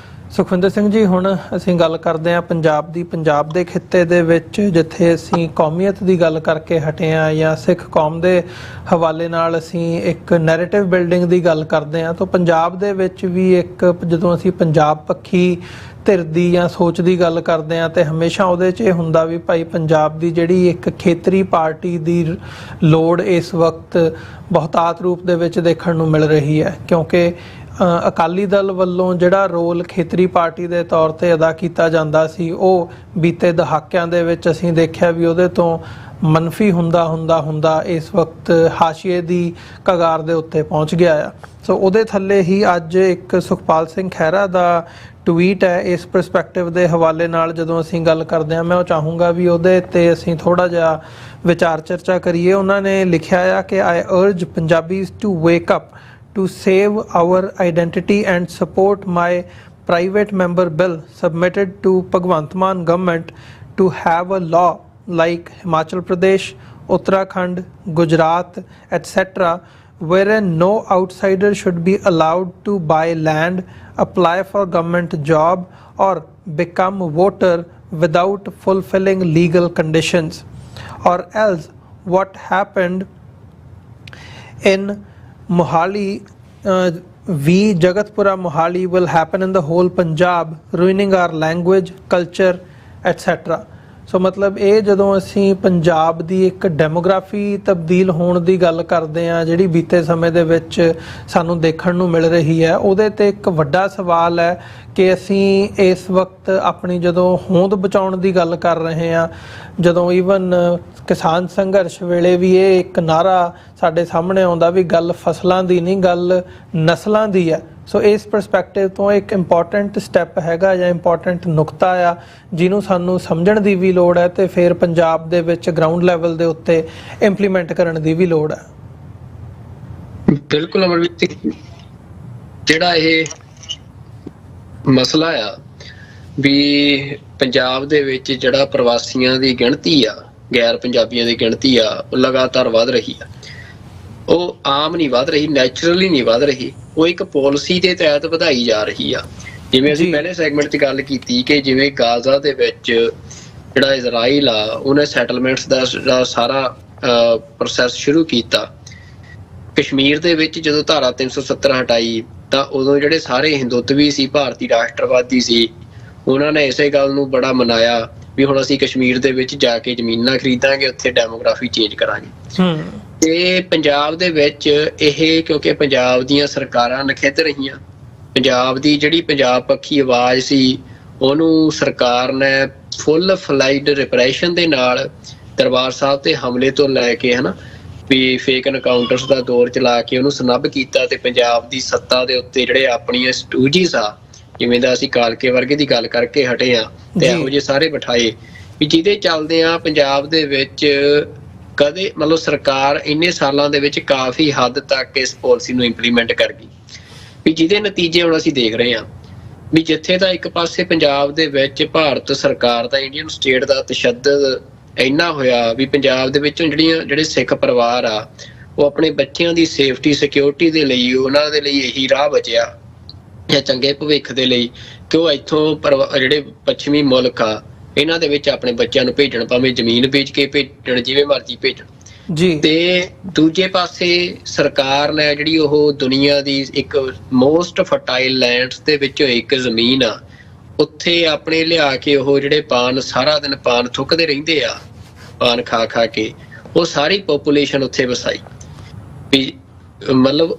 Speaker 1: ਸੁਖਵਿੰਦਰ ਸਿੰਘ ਜੀ, ਹੁਣ ਅਸੀਂ ਗੱਲ ਕਰਦੇ ਹਾਂ ਪੰਜਾਬ ਦੀ। ਪੰਜਾਬ ਦੇ ਖਿੱਤੇ ਦੇ ਵਿੱਚ ਜਿੱਥੇ ਅਸੀਂ ਕੌਮੀਅਤ ਦੀ ਗੱਲ ਕਰਕੇ ਹਟੇ ਹਾਂ ਜਾਂ ਸਿੱਖ ਕੌਮ ਦੇ ਹਵਾਲੇ ਨਾਲ ਅਸੀਂ ਇੱਕ ਨੈਰੇਟਿਵ ਬਿਲਡਿੰਗ ਦੀ ਗੱਲ ਕਰਦੇ ਹਾਂ, ਤਾਂ ਪੰਜਾਬ ਦੇ ਵਿੱਚ ਵੀ ਇੱਕ ਜਦੋਂ ਅਸੀਂ ਪੰਜਾਬ ਪੱਖੀ ਧਿਰ ਦੀ ਜਾਂ ਸੋਚ ਦੀ ਗੱਲ ਕਰਦੇ ਹਾਂ ਤੇ ਹਮੇਸ਼ਾ ਉਹਦੇ 'ਚ ਇਹ ਹੁੰਦਾ ਵੀ ਭਾਈ ਪੰਜਾਬ ਦੀ ਜਿਹੜੀ ਇੱਕ ਖੇਤਰੀ ਪਾਰਟੀ ਦੀ ਲੋੜ ਇਸ ਵਕਤ ਬਹੁਤਾਤ ਰੂਪ ਦੇ ਵਿੱਚ ਦੇਖਣ ਨੂੰ ਮਿਲ ਰਹੀ ਹੈ, ਕਿਉਂਕਿ ਅਕਾਲੀ ਦਲ ਵੱਲੋਂ ਜਿਹੜਾ ਰੋਲ ਖੇਤਰੀ ਪਾਰਟੀ ਦੇ ਤੌਰ ਤੇ ਅਦਾ ਕੀਤਾ ਜਾਂਦਾ ਸੀ ਉਹ ਬੀਤੇ ਦਹਾਕਿਆਂ ਦੇ ਵਿੱਚ ਅਸੀਂ ਦੇਖਿਆ ਵੀ ਉਹਦੇ ਤੋਂ ਮੰਨਫੀ ਹੁੰਦਾ ਇਸ ਵਕਤ ਹਾਸ਼ੀਏ ਦੀ ਕਗਾਰ ਦੇ ਉੱਤੇ ਪਹੁੰਚ ਗਿਆ ਆ। ਸੋ ਉਹਦੇ ਥੱਲੇ ਹੀ ਅੱਜ ਇੱਕ ਸੁਖਪਾਲ ਸਿੰਘ ਖਹਿਰਾ ਦਾ ਟਵੀਟ ਹੈ ਇਸ ਪਰਸਪੈਕਟਿਵ ਦੇ ਹਵਾਲੇ ਨਾਲ ਜਦੋਂ ਅਸੀਂ ਗੱਲ ਕਰਦੇ ਹਾਂ। ਮੈਂ ਉਹ ਚਾਹੂੰਗਾ ਵੀ ਉਹਦੇ ਤੇ ਅਸੀਂ ਥੋੜਾ ਜਿਹਾ ਵਿਚਾਰ ਚਰਚਾ ਕਰੀਏ। ਉਹਨਾਂ ਨੇ ਲਿਖਿਆ ਆ ਕਿ I urge Punjabis to wake up to save our identity and support my private member bill submitted to Bhagwant Mann government to have a law like Himachal Pradesh, Uttarakhand, Gujarat, etc. wherein no outsider should be allowed to buy land, apply for government job or become voter without fulfilling legal conditions, or else what happened in Mohali Jagatpura Mohali will happen in the whole Punjab, ruining our language, culture, etc. ਸੋ ਮਤਲਬ ਇਹ ਜਦੋਂ ਅਸੀਂ ਪੰਜਾਬ ਦੀ ਇੱਕ demography ਤਬਦੀਲ ਹੋਣ ਦੀ ਗੱਲ ਕਰਦੇ ਹਾਂ ਜਿਹੜੀ ਬੀਤੇ ਸਮੇਂ ਦੇ ਵਿੱਚ ਸਾਨੂੰ ਦੇਖਣ ਨੂੰ ਮਿਲ ਰਹੀ ਹੈ, ਉਹਦੇ ਤੇ ਇੱਕ ਵੱਡਾ ਸਵਾਲ ਹੈ ਕਿ ਅਸੀਂ ਇਸ ਵਕਤ ਆਪਣੀ ਜਦੋਂ ਹੋਂਦ ਬਚਾਉਣ ਦੀ ਗੱਲ ਕਰ ਰਹੇ ਹਾਂ, ਜਦੋਂ ਈਵਨ ਕਿਸਾਨ ਸੰਘਰਸ਼ ਵੇਲੇ ਵੀ ਇਹ ਇੱਕ ਨਾਰਾ ਸਾਡੇ ਸਾਹਮਣੇ ਆਉਂਦਾ ਵੀ ਗੱਲ ਫਸਲਾਂ ਦੀ ਨਹੀਂ, ਗੱਲ ਨਸਲਾਂ ਦੀ ਹੈ। ਸੋ ਇਸ ਪਰਸਪੈਕਟਿਵ ਤੋਂ ਇੱਕ ਇੰਪੋਰਟੈਂਟ ਸਟੈਪ ਹੈਗਾ ਜਾਂ ਇੰਪੋਰਟੈਂਟ ਨੁਕਤਾ ਆ ਜਿਹਨੂੰ ਸਾਨੂੰ ਸਮਝਣ ਦੀ ਵੀ ਲੋੜ ਹੈ ਤੇ ਫਿਰ ਪੰਜਾਬ ਦੇ ਵਿੱਚ ਗਰਾਊਂਡ ਲੈਵਲ ਦੇ ਉੱਤੇ ਇੰਪਲੀਮੈਂਟ ਕਰਨ ਦੀ ਵੀ ਲੋੜ ਹੈ।
Speaker 2: ਬਿਲਕੁਲ ਅਮਰਵੀਰ, ਜਿਹੜਾ ਇਹ ਮਸਲਾ ਆ ਵੀ ਪੰਜਾਬ ਦੇ ਵਿੱਚ ਜਿਹੜਾ ਪ੍ਰਵਾਸੀਆਂ ਦੀ ਗਿਣਤੀ ਆ, ਗੈਰ ਪੰਜਾਬੀਆਂ ਦੀ ਗਿਣਤੀ ਆ, ਉਹ ਲਗਾਤਾਰ ਵਧ ਰਹੀ ਆ। ਉਹ ਆਮ ਨਹੀਂ ਵਧ ਰਹੀ, ਨੈਚੁਰਲੀ ਨਹੀਂ ਵਧ ਰਹੀ, ਉਹ ਇੱਕ ਪਾਲਿਸੀ ਦੇ ਤਹਿਤ ਵਧਾਈ ਜਾ ਰਹੀ ਆ। ਜਿਵੇਂ ਅਸੀਂ ਪਹਿਲੇ ਸੈਗਮੈਂਟ 'ਚ ਗੱਲ ਕੀਤੀ ਕਿ ਜਿਵੇਂ ਗਾਜ਼ਾ ਦੇ ਵਿੱਚ ਜਿਹੜਾ ਇਜ਼ਰਾਈਲ ਆ ਉਹਨੇ ਸੈਟਲਮੈਂਟਸ ਦਾ ਸਾਰਾ ਪ੍ਰੋਸੈਸ ਸ਼ੁਰੂ ਕੀਤਾ ਕਸ਼ਮੀਰ ਦੇ ਵਿੱਚ ਜਦੋਂ ਧਾਰਾ 370 ਹਟਾਈ ਤਾਂ ਉਦੋਂ ਜਿਹੜੇ ਸਾਰੇ ਹਿੰਦੂਤਵੀ ਸੀ, ਭਾਰਤੀ ਰਾਸ਼ਟਰਵਾਦੀ ਸੀ, ਉਹਨਾਂ ਨੇ ਇਸੇ ਗੱਲ ਨੂੰ ਬੜਾ ਮਨਾਇਆ ਵੀ ਹੁਣ ਅਸੀਂ ਕਸ਼ਮੀਰ ਦੇ ਵਿੱਚ ਜਾ ਕੇ ਜ਼ਮੀਨਾਂ ਖਰੀਦਾਂਗੇ, ਉੱਥੇ ਡੈਮੋਗ੍ਰਾਫੀ ਚੇਂਜ ਕਰਾਂਗੇ। ਤੇ ਪੰਜਾਬ ਦੇ ਵਿੱਚ ਇਹ ਕਿਉਂਕਿ ਪੰਜਾਬ ਦੀਆਂ ਸਰਕਾਰਾਂ ਨਖਿੱਧ ਰਹੀਆਂ, ਪੰਜਾਬ ਦੀ ਜਿਹੜੀ ਪੰਜਾਬ ਪੱਖੀ ਆਵਾਜ਼ ਸੀ ਉਹਨੂੰ ਸਰਕਾਰ ਨੇ ਫੁੱਲ ਫਲਾਈਡ ਰਿਪਰੈਸ਼ਨ ਦੇ ਨਾਲ ਦਰਬਾਰ ਸਾਹਿਬ ਤੇ ਹਮਲੇ ਤੋਂ ਲੈ ਕੇ ਵੀ ਫੇਕ ਐਨਕਾਊਂਟਰਸ ਦਾ ਦੌਰ ਚਲਾ ਕੇ ਉਹਨੂੰ ਸਨੱਭ ਕੀਤਾ ਤੇ ਪੰਜਾਬ ਦੀ ਸੱਤਾ ਦੇ ਉੱਤੇ ਜਿਹੜੇ ਆਪਣੀਆਂ ਸਟੂਜੀਸ ਆ, ਜਿਵੇਂ ਦਾ ਅਸੀਂ ਕਾਲਕੇ ਵਰਗੇ ਦੀ ਗੱਲ ਕਰਕੇ ਹਟੇ ਆ, ਤੇ ਇਹੋ ਜਿਹੇ ਸਾਰੇ ਬਿਠਾਏ ਵੀ ਜਿਹਦੇ ਚੱਲਦੇ ਆ ਪੰਜਾਬ ਦੇ ਵਿੱਚ ਕਦੇ ਸਰਕਾਰ ਇੰਨੇ ਸਾਲਾਂ ਦੇ ਵਿੱਚ ਕਾਫੀ ਹੱਦ ਤੱਕ ਇਸ ਪਾਲਿਸੀ ਨੂੰ ਇੰਪਲੀਮੈਂਟ ਕਰ ਗਈ, ਵੀ ਜਿਹਦੇ ਨਤੀਜੇ ਹੁਣ ਅਸੀਂ ਦੇਖ ਰਹੇ ਹਾਂ ਵੀ ਜਿੱਥੇ ਤਾਂ ਇੱਕ ਪਾਸੇ ਪੰਜਾਬ ਦੇ ਵਿੱਚ ਭਾਰਤ ਸਰਕਾਰ ਦਾ, ਇੰਡੀਅਨ ਸਟੇਟ ਦਾ ਤਸ਼ੱਦਦ ਇੰਨਾ ਹੋਇਆ ਵੀ ਪੰਜਾਬ ਦੇ ਵਿੱਚੋਂ ਜਿਹੜੇ ਸਿੱਖ ਪਰਿਵਾਰ ਆ ਉਹ ਆਪਣੇ ਬੱਚਿਆਂ ਦੀ ਸੇਫਟੀ ਸਿਕਿਉਰਿਟੀ ਦੇ ਲਈ, ਉਹਨਾਂ ਦੇ ਲਈ ਇਹੀ ਰਾਹ ਬਚਿਆ ਜਾਂ ਚੰਗੇ ਭਵਿੱਖ ਦੇ ਲਈ ਕਿ ਉਹ ਇੱਥੋਂ ਜਿਹੜੇ ਪੱਛਮੀ ਮੁਲਕ ਆ ਇਹਨਾਂ ਦੇ ਵਿੱਚ ਆਪਣੇ ਬੱਚਿਆਂ ਨੂੰ ਭੇਜਣ, ਭਾਵੇਂ ਜ਼ਮੀਨ ਵੇਚ ਕੇ ਭੇਜਣ, ਜਿਵੇਂ ਮਰਜ਼ੀ ਭੇਜਣ ਜੀ। ਤੇ ਦੂਜੇ ਪਾਸੇ ਸਰਕਾਰ ਨੇ ਜਿਹੜੀ ਉਹ ਦੁਨੀਆ ਦੀ ਇੱਕ ਮੋਸਟ ਫਰਟਾਈਲ ਲੈਂਡਸ ਦੇ ਵਿੱਚੋਂ ਇੱਕ ਜ਼ਮੀਨ ਆ, ਉੱਥੇ ਆਪਣੇ ਲਿਆ ਕੇ ਉਹ ਜਿਹੜੇ ਪਾਨ ਸਾਰਾ ਦਿਨ ਪਾਨ ਥੁੱਕਦੇ ਰਹਿੰਦੇ ਆ, ਪਾਨ ਖਾ ਖਾ ਕੇ, ਉਹ ਸਾਰੀ ਪੋਪੂਲੇਸ਼ਨ ਉੱਥੇ ਵਸਾਈ ਵੀ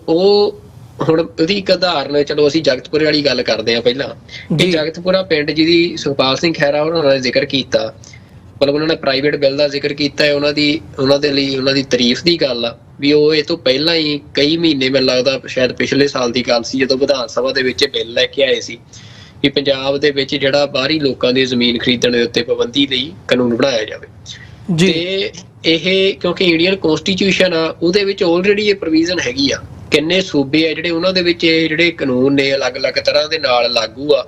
Speaker 2: ਉਹ ਹੁਣ ਉਹਦੀ ਇੱਕ ਉਦਾਹਰਨ, ਚਲੋ ਅਸੀਂ ਜਗਤਪੁਰੇ ਵਾਲੀ ਗੱਲ ਕਰਦੇ ਹਾਂ ਪਹਿਲਾਂ, ਕਿ ਜਗਤਪੁਰਾ ਪਿੰਡ ਜਿਹਦੀ ਸੁਖਪਾਲ ਸਿੰਘ ਖਹਿਰਾ ਉਹਨਾਂ ਨੇ ਜ਼ਿਕਰ ਕੀਤਾ, ਉਹਨਾਂ ਨੇ ਪ੍ਰਾਈਵੇਟ ਬਿੱਲ ਦਾ ਜ਼ਿਕਰ ਕੀਤਾ ਹੈ, ਉਹਨਾਂ ਦੇ ਲਈ ਉਹਨਾਂ ਦੀ ਤਾਰੀਫ ਦੀ ਗੱਲ ਆ ਵੀ ਉਹ ਇਹ ਤੋਂ ਪਹਿਲਾਂ ਹੀ ਕਈ ਮਹੀਨੇ, ਮੈਨੂੰ ਲੱਗਦਾ ਸ਼ਾਇਦ ਪਿਛਲੇ ਸਾਲ ਦੀ ਗੱਲ ਸੀ, ਜਦੋਂ ਵਿਧਾਨ ਸਭਾ ਦੇ ਵਿੱਚ ਬਿੱਲ ਲੈ ਕੇ ਆਏ ਸੀ ਕਿ ਪੰਜਾਬ ਦੇ ਵਿੱਚ ਜਿਹੜਾ ਬਾਹਰੀ ਲੋਕਾਂ ਦੀ ਜ਼ਮੀਨ ਖਰੀਦਣ ਦੇ ਉੱਤੇ ਪਾਬੰਦੀ ਲਈ ਕਾਨੂੰਨ ਬਣਾਇਆ ਜਾਵੇ। ਤੇ ਇਹ ਕਿਉਂਕਿ ਇੰਡੀਅਨ ਕਨਸਟੀਟਿਊਸ਼ਨ ਆ, ਉਹਦੇ ਵਿੱਚ ਆਲਰੇਡੀ ਇਹ ਪ੍ਰੋਵੀਜ਼ਨ ਹੈਗੀ ਆ, ਕਿੰਨੇ ਸੂਬੇ ਆ ਜਿਹੜੇ ਉਹਨਾਂ ਦੇ ਵਿੱਚ ਇਹ ਜਿਹੜੇ ਕਾਨੂੰਨ ਨੇ ਅਲੱਗ-ਅਲੱਗ ਤਰ੍ਹਾਂ ਦੇ ਨਾਲ ਲਾਗੂ ਆ।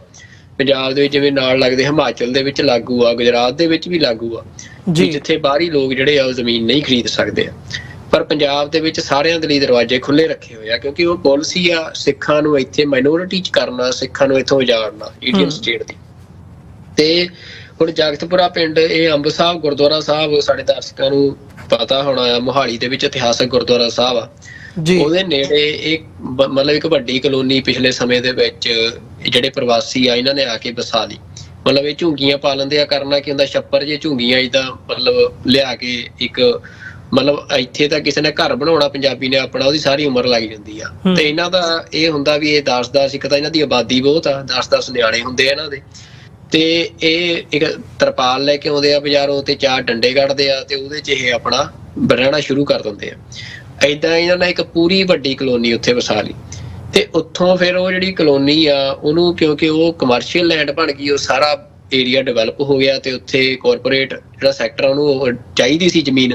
Speaker 2: ਪੰਜਾਬ ਦੇ ਵਿੱਚ ਜਿਵੇਂ ਨਾਲ ਲੱਗਦੇ ਹਿਮਾਚਲ ਦੇ ਵਿੱਚ ਲਾਗੂ ਆ, ਗੁਜਰਾਤ ਦੇ ਵਿੱਚ ਵੀ ਲਾਗੂ ਆ, ਜਿੱਥੇ ਬਾਹਰੀ ਲੋਕ ਜਿਹੜੇ ਆ ਉਹ ਜ਼ਮੀਨ ਨਹੀਂ ਖਰੀਦ ਸਕਦੇ ਆ। ਪਰ ਪੰਜਾਬ ਦੇ ਵਿੱਚ ਸਾਰਿਆਂ ਦੇ ਲਈ ਦਰਵਾਜ਼ੇ ਖੁੱਲੇ ਰੱਖੇ ਹੋਏ ਆ, ਕਿਉਂਕਿ ਉਹ ਪਾਲਿਸੀ ਆ ਸਿੱਖਾਂ ਨੂੰ ਇੱਥੇ ਮਾਈਨੋਰਿਟੀ ਚ ਕਰਨਾ, ਸਿੱਖਾਂ ਨੂੰ ਇੱਥੋਂ ਉਜਾੜਨਾ ਇੰਡੀਅਨ ਸਟੇਟ ਦੀ। ਤੇ ਹੁਣ ਜਗਤਪੁਰਾ ਪਿੰਡ, ਇਹ ਅੰਬ ਸਾਹਿਬ ਗੁਰਦੁਆਰਾ ਸਾਹਿਬ ਸਾਡੇ ਦਰਸ਼ਕਾਂ ਨੂੰ ਪਤਾ ਹੋਣਾ ਆ, ਮੋਹਾਲੀ ਦੇ ਵਿੱਚ ਇਤਿਹਾਸਕ ਗੁਰਦੁਆਰਾ ਸਾਹਿਬ ਆ, ਉਹਦੇ ਨੇੜੇ ਇਹ ਇੱਕ ਵੱਡੀ ਕਲੋਨੀ ਪਿਛਲੇ ਸਮੇਂ ਦੇ ਵਿੱਚ ਜਿਹੜੇ ਪ੍ਰਵਾਸੀ ਆ ਇਹਨਾਂ ਨੇ ਆ ਕੇ ਵਸਾ ਲਈ। ਇਹ ਝੁੰਗੀਆਂ ਪਾ ਲੈਂਦੇ ਆ, ਕਰਨਾ ਕੀ ਹੁੰਦਾ, ਛੱਪਰ ਜੇ ਝੁੰਗੀਆਂ ਜਿੱਦਾਂ ਲਿਆ ਕੇ ਇੱਕ ਇੱਥੇ ਤਾਂ ਕਿਸੇ ਨੇ ਘਰ ਬਣਾਉਣਾ ਪੰਜਾਬੀ ਨੇ ਆਪਣਾ, ਉਹਦੀ ਸਾਰੀ ਉਮਰ ਲੱਗ ਜਾਂਦੀ ਆ। ਤੇ ਇਹਨਾਂ ਦਾ ਇਹ ਹੁੰਦਾ ਵੀ ਇਹ 10-10, ਇੱਕ ਤਾਂ ਇਹਨਾਂ ਦੀ ਆਬਾਦੀ ਬਹੁਤ ਆ, 10-10 ਨਿਆਣੇ ਹੁੰਦੇ ਆ ਇਹਨਾਂ ਦੇ, ਤੇ ਇਹ ਇੱਕ ਤਰਪਾਲ ਲੈ ਕੇ ਆਉਂਦੇ ਆ ਬਾਜ਼ਾਰੋਂ ਤੇ 4 ਡੰਡੇ ਕੱਢਦੇ ਆ ਤੇ ਉਹਦੇ ਚ ਇਹ ਆਪਣਾ ਰਹਿਣਾ ਸ਼ੁਰੂ ਕਰ ਦਿੰਦੇ ਆ। ਏਦਾਂ ਇਹਨਾਂ ਨੇ ਇੱਕ ਪੂਰੀ ਵੱਡੀ ਕਲੋਨੀ ਉੱਥੇ ਵਸਾ ਲਈ ਤੇ ਉੱਥੋਂ ਫਿਰ ਉਹ ਜਿਹੜੀ ਕਲੋਨੀ ਆ ਉਹਨੂੰ, ਕਿਉਂਕਿ ਉਹ ਕਮਰਸ਼ੀਅਲ ਲੈਂਡ ਬਣ ਗਈ, ਉਹ ਸਾਰਾ ਏਰੀਆ ਡਿਵੈਲਪ ਹੋ ਗਿਆ ਤੇ ਉੱਥੇ ਕਾਰਪੋਰੇਟ ਜਿਹੜਾ ਸੈਕਟਰ ਉਹਨੂੰ ਚਾਹੀਦੀ ਸੀ ਜ਼ਮੀਨ,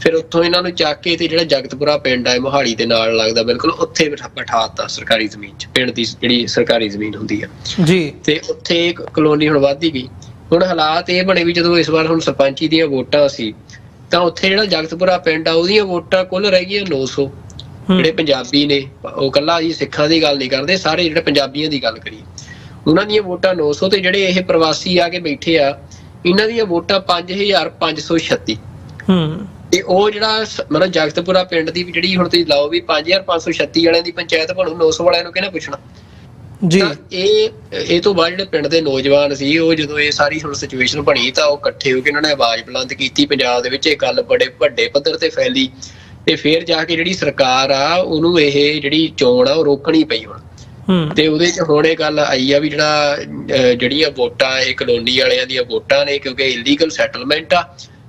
Speaker 2: ਫਿਰ ਉੱਥੋਂ ਇਹਨਾਂ ਨੂੰ ਚੱਕ ਕੇ ਤੇ ਜਿਹੜਾ ਜਗਤਪੁਰਾ ਪਿੰਡ ਆ ਮੋਹਾਲੀ ਦੇ ਨਾਲ ਲੱਗਦਾ ਬਿਲਕੁਲ, ਉੱਥੇ ਬਿਠਾ ਦਿੱਤਾ ਸਰਕਾਰੀ ਜ਼ਮੀਨ 'ਚ, ਪਿੰਡ ਦੀ ਜਿਹੜੀ ਸਰਕਾਰੀ ਜ਼ਮੀਨ ਹੁੰਦੀ ਆ ਜੀ। ਤੇ ਉੱਥੇ ਕਲੋਨੀ ਹੁਣ ਵੱਧਦੀ ਗਈ। ਹੁਣ ਹਾਲਾਤ ਇਹ ਬਣੇ ਵੀ ਜਦੋਂ ਇਸ ਵਾਰ ਹੁਣ ਸਰਪੰਚੀ ਦੀਆਂ ਵੋਟਾਂ ਸੀ ਤਾਂ ਉੱਥੇ ਜਿਹੜਾ ਜਗਤਪੁਰਾ ਪਿੰਡ ਆ ਉਹਦੀਆਂ ਵੋਟਾਂ ਕੁੱਲ ਰਹਿ ਗਈਆਂ 900 ਜਿਹੜੇ ਪੰਜਾਬੀ ਨੇ। ਉਹ ਕੱਲਾ ਜੀ ਸਿੱਖਾਂ ਦੀ ਗੱਲ ਨਹੀਂ ਕਰਦੇ, ਸਾਰੇ ਜਿਹੜੇ ਪੰਜਾਬੀਆਂ ਦੀ ਗੱਲ ਕਰੀਏ ਉਹਨਾਂ ਦੀਆਂ ਵੋਟਾਂ 900 ਤੇ ਜਿਹੜੇ ਇਹ ਪ੍ਰਵਾਸੀ ਆ ਕੇ ਬੈਠੇ ਆ ਇਹਨਾਂ ਦੀਆਂ ਵੋਟਾਂ 5536 ਤੇ ਉਹ ਜਿਹੜਾ ਜਗਤਪੁਰਾ ਪਿੰਡ ਦੀ ਜਿਹੜੀ ਹੁਣ ਤੁਸੀਂ ਲਾਓ ਵੀ 5536 ਵਾਲਿਆਂ ਦੀ ਪੰਚਾਇਤ ਬਣੂ, 900 ਵਾਲਿਆਂ ਨੂੰ ਕਿਹਨੇ ਪੁੱਛਣਾ ਜੀ। ਇਹ ਤੋਂ ਬਾਅਦ ਜਿਹੜੇ ਪਿੰਡ ਦੇ ਨੌਜਵਾਨ ਸੀ ਉਹ ਜਦੋਂ ਇਹ ਸਾਰੀ ਹੁਣ ਸਿਚੁਏਸ਼ਨ ਬਣੀ ਤਾਂ ਉਹ ਇਕੱਠੇ ਹੋ ਕੇ ਉਹਨਾਂ ਨੇ ਆਵਾਜ਼ ਬੁਲੰਦ ਕੀਤੀ, ਪੰਜਾਬ ਦੇ ਵਿੱਚ ਇਹ ਗੱਲ ਬੜੇ ਵੱਡੇ ਪੱਧਰ ਤੇ ਫੈਲੀ ਤੇ ਫਿਰ ਜਾ ਕੇ ਜਿਹੜੀ ਸਰਕਾਰ ਆ ਉਹਨੂੰ ਇਹ ਜਿਹੜੀ ਚੋਣ ਆ ਉਹ ਰੋਕਣੀ ਪਈ ਹੁਣ। ਤੇ ਉਹਦੇ ਚ ਹੁਣ ਇਹ ਗੱਲ ਆਈ ਆ ਵੀ ਜਿਹੜੀਆਂ ਵੋਟਾਂ ਇਹ ਕਲੋਨੀ ਵਾਲਿਆਂ ਦੀਆਂ ਵੋਟਾਂ ਨੇ, ਕਿਉਂਕਿ ਇਲੀਗਲ ਸੈਟਲਮੈਂਟ ਆ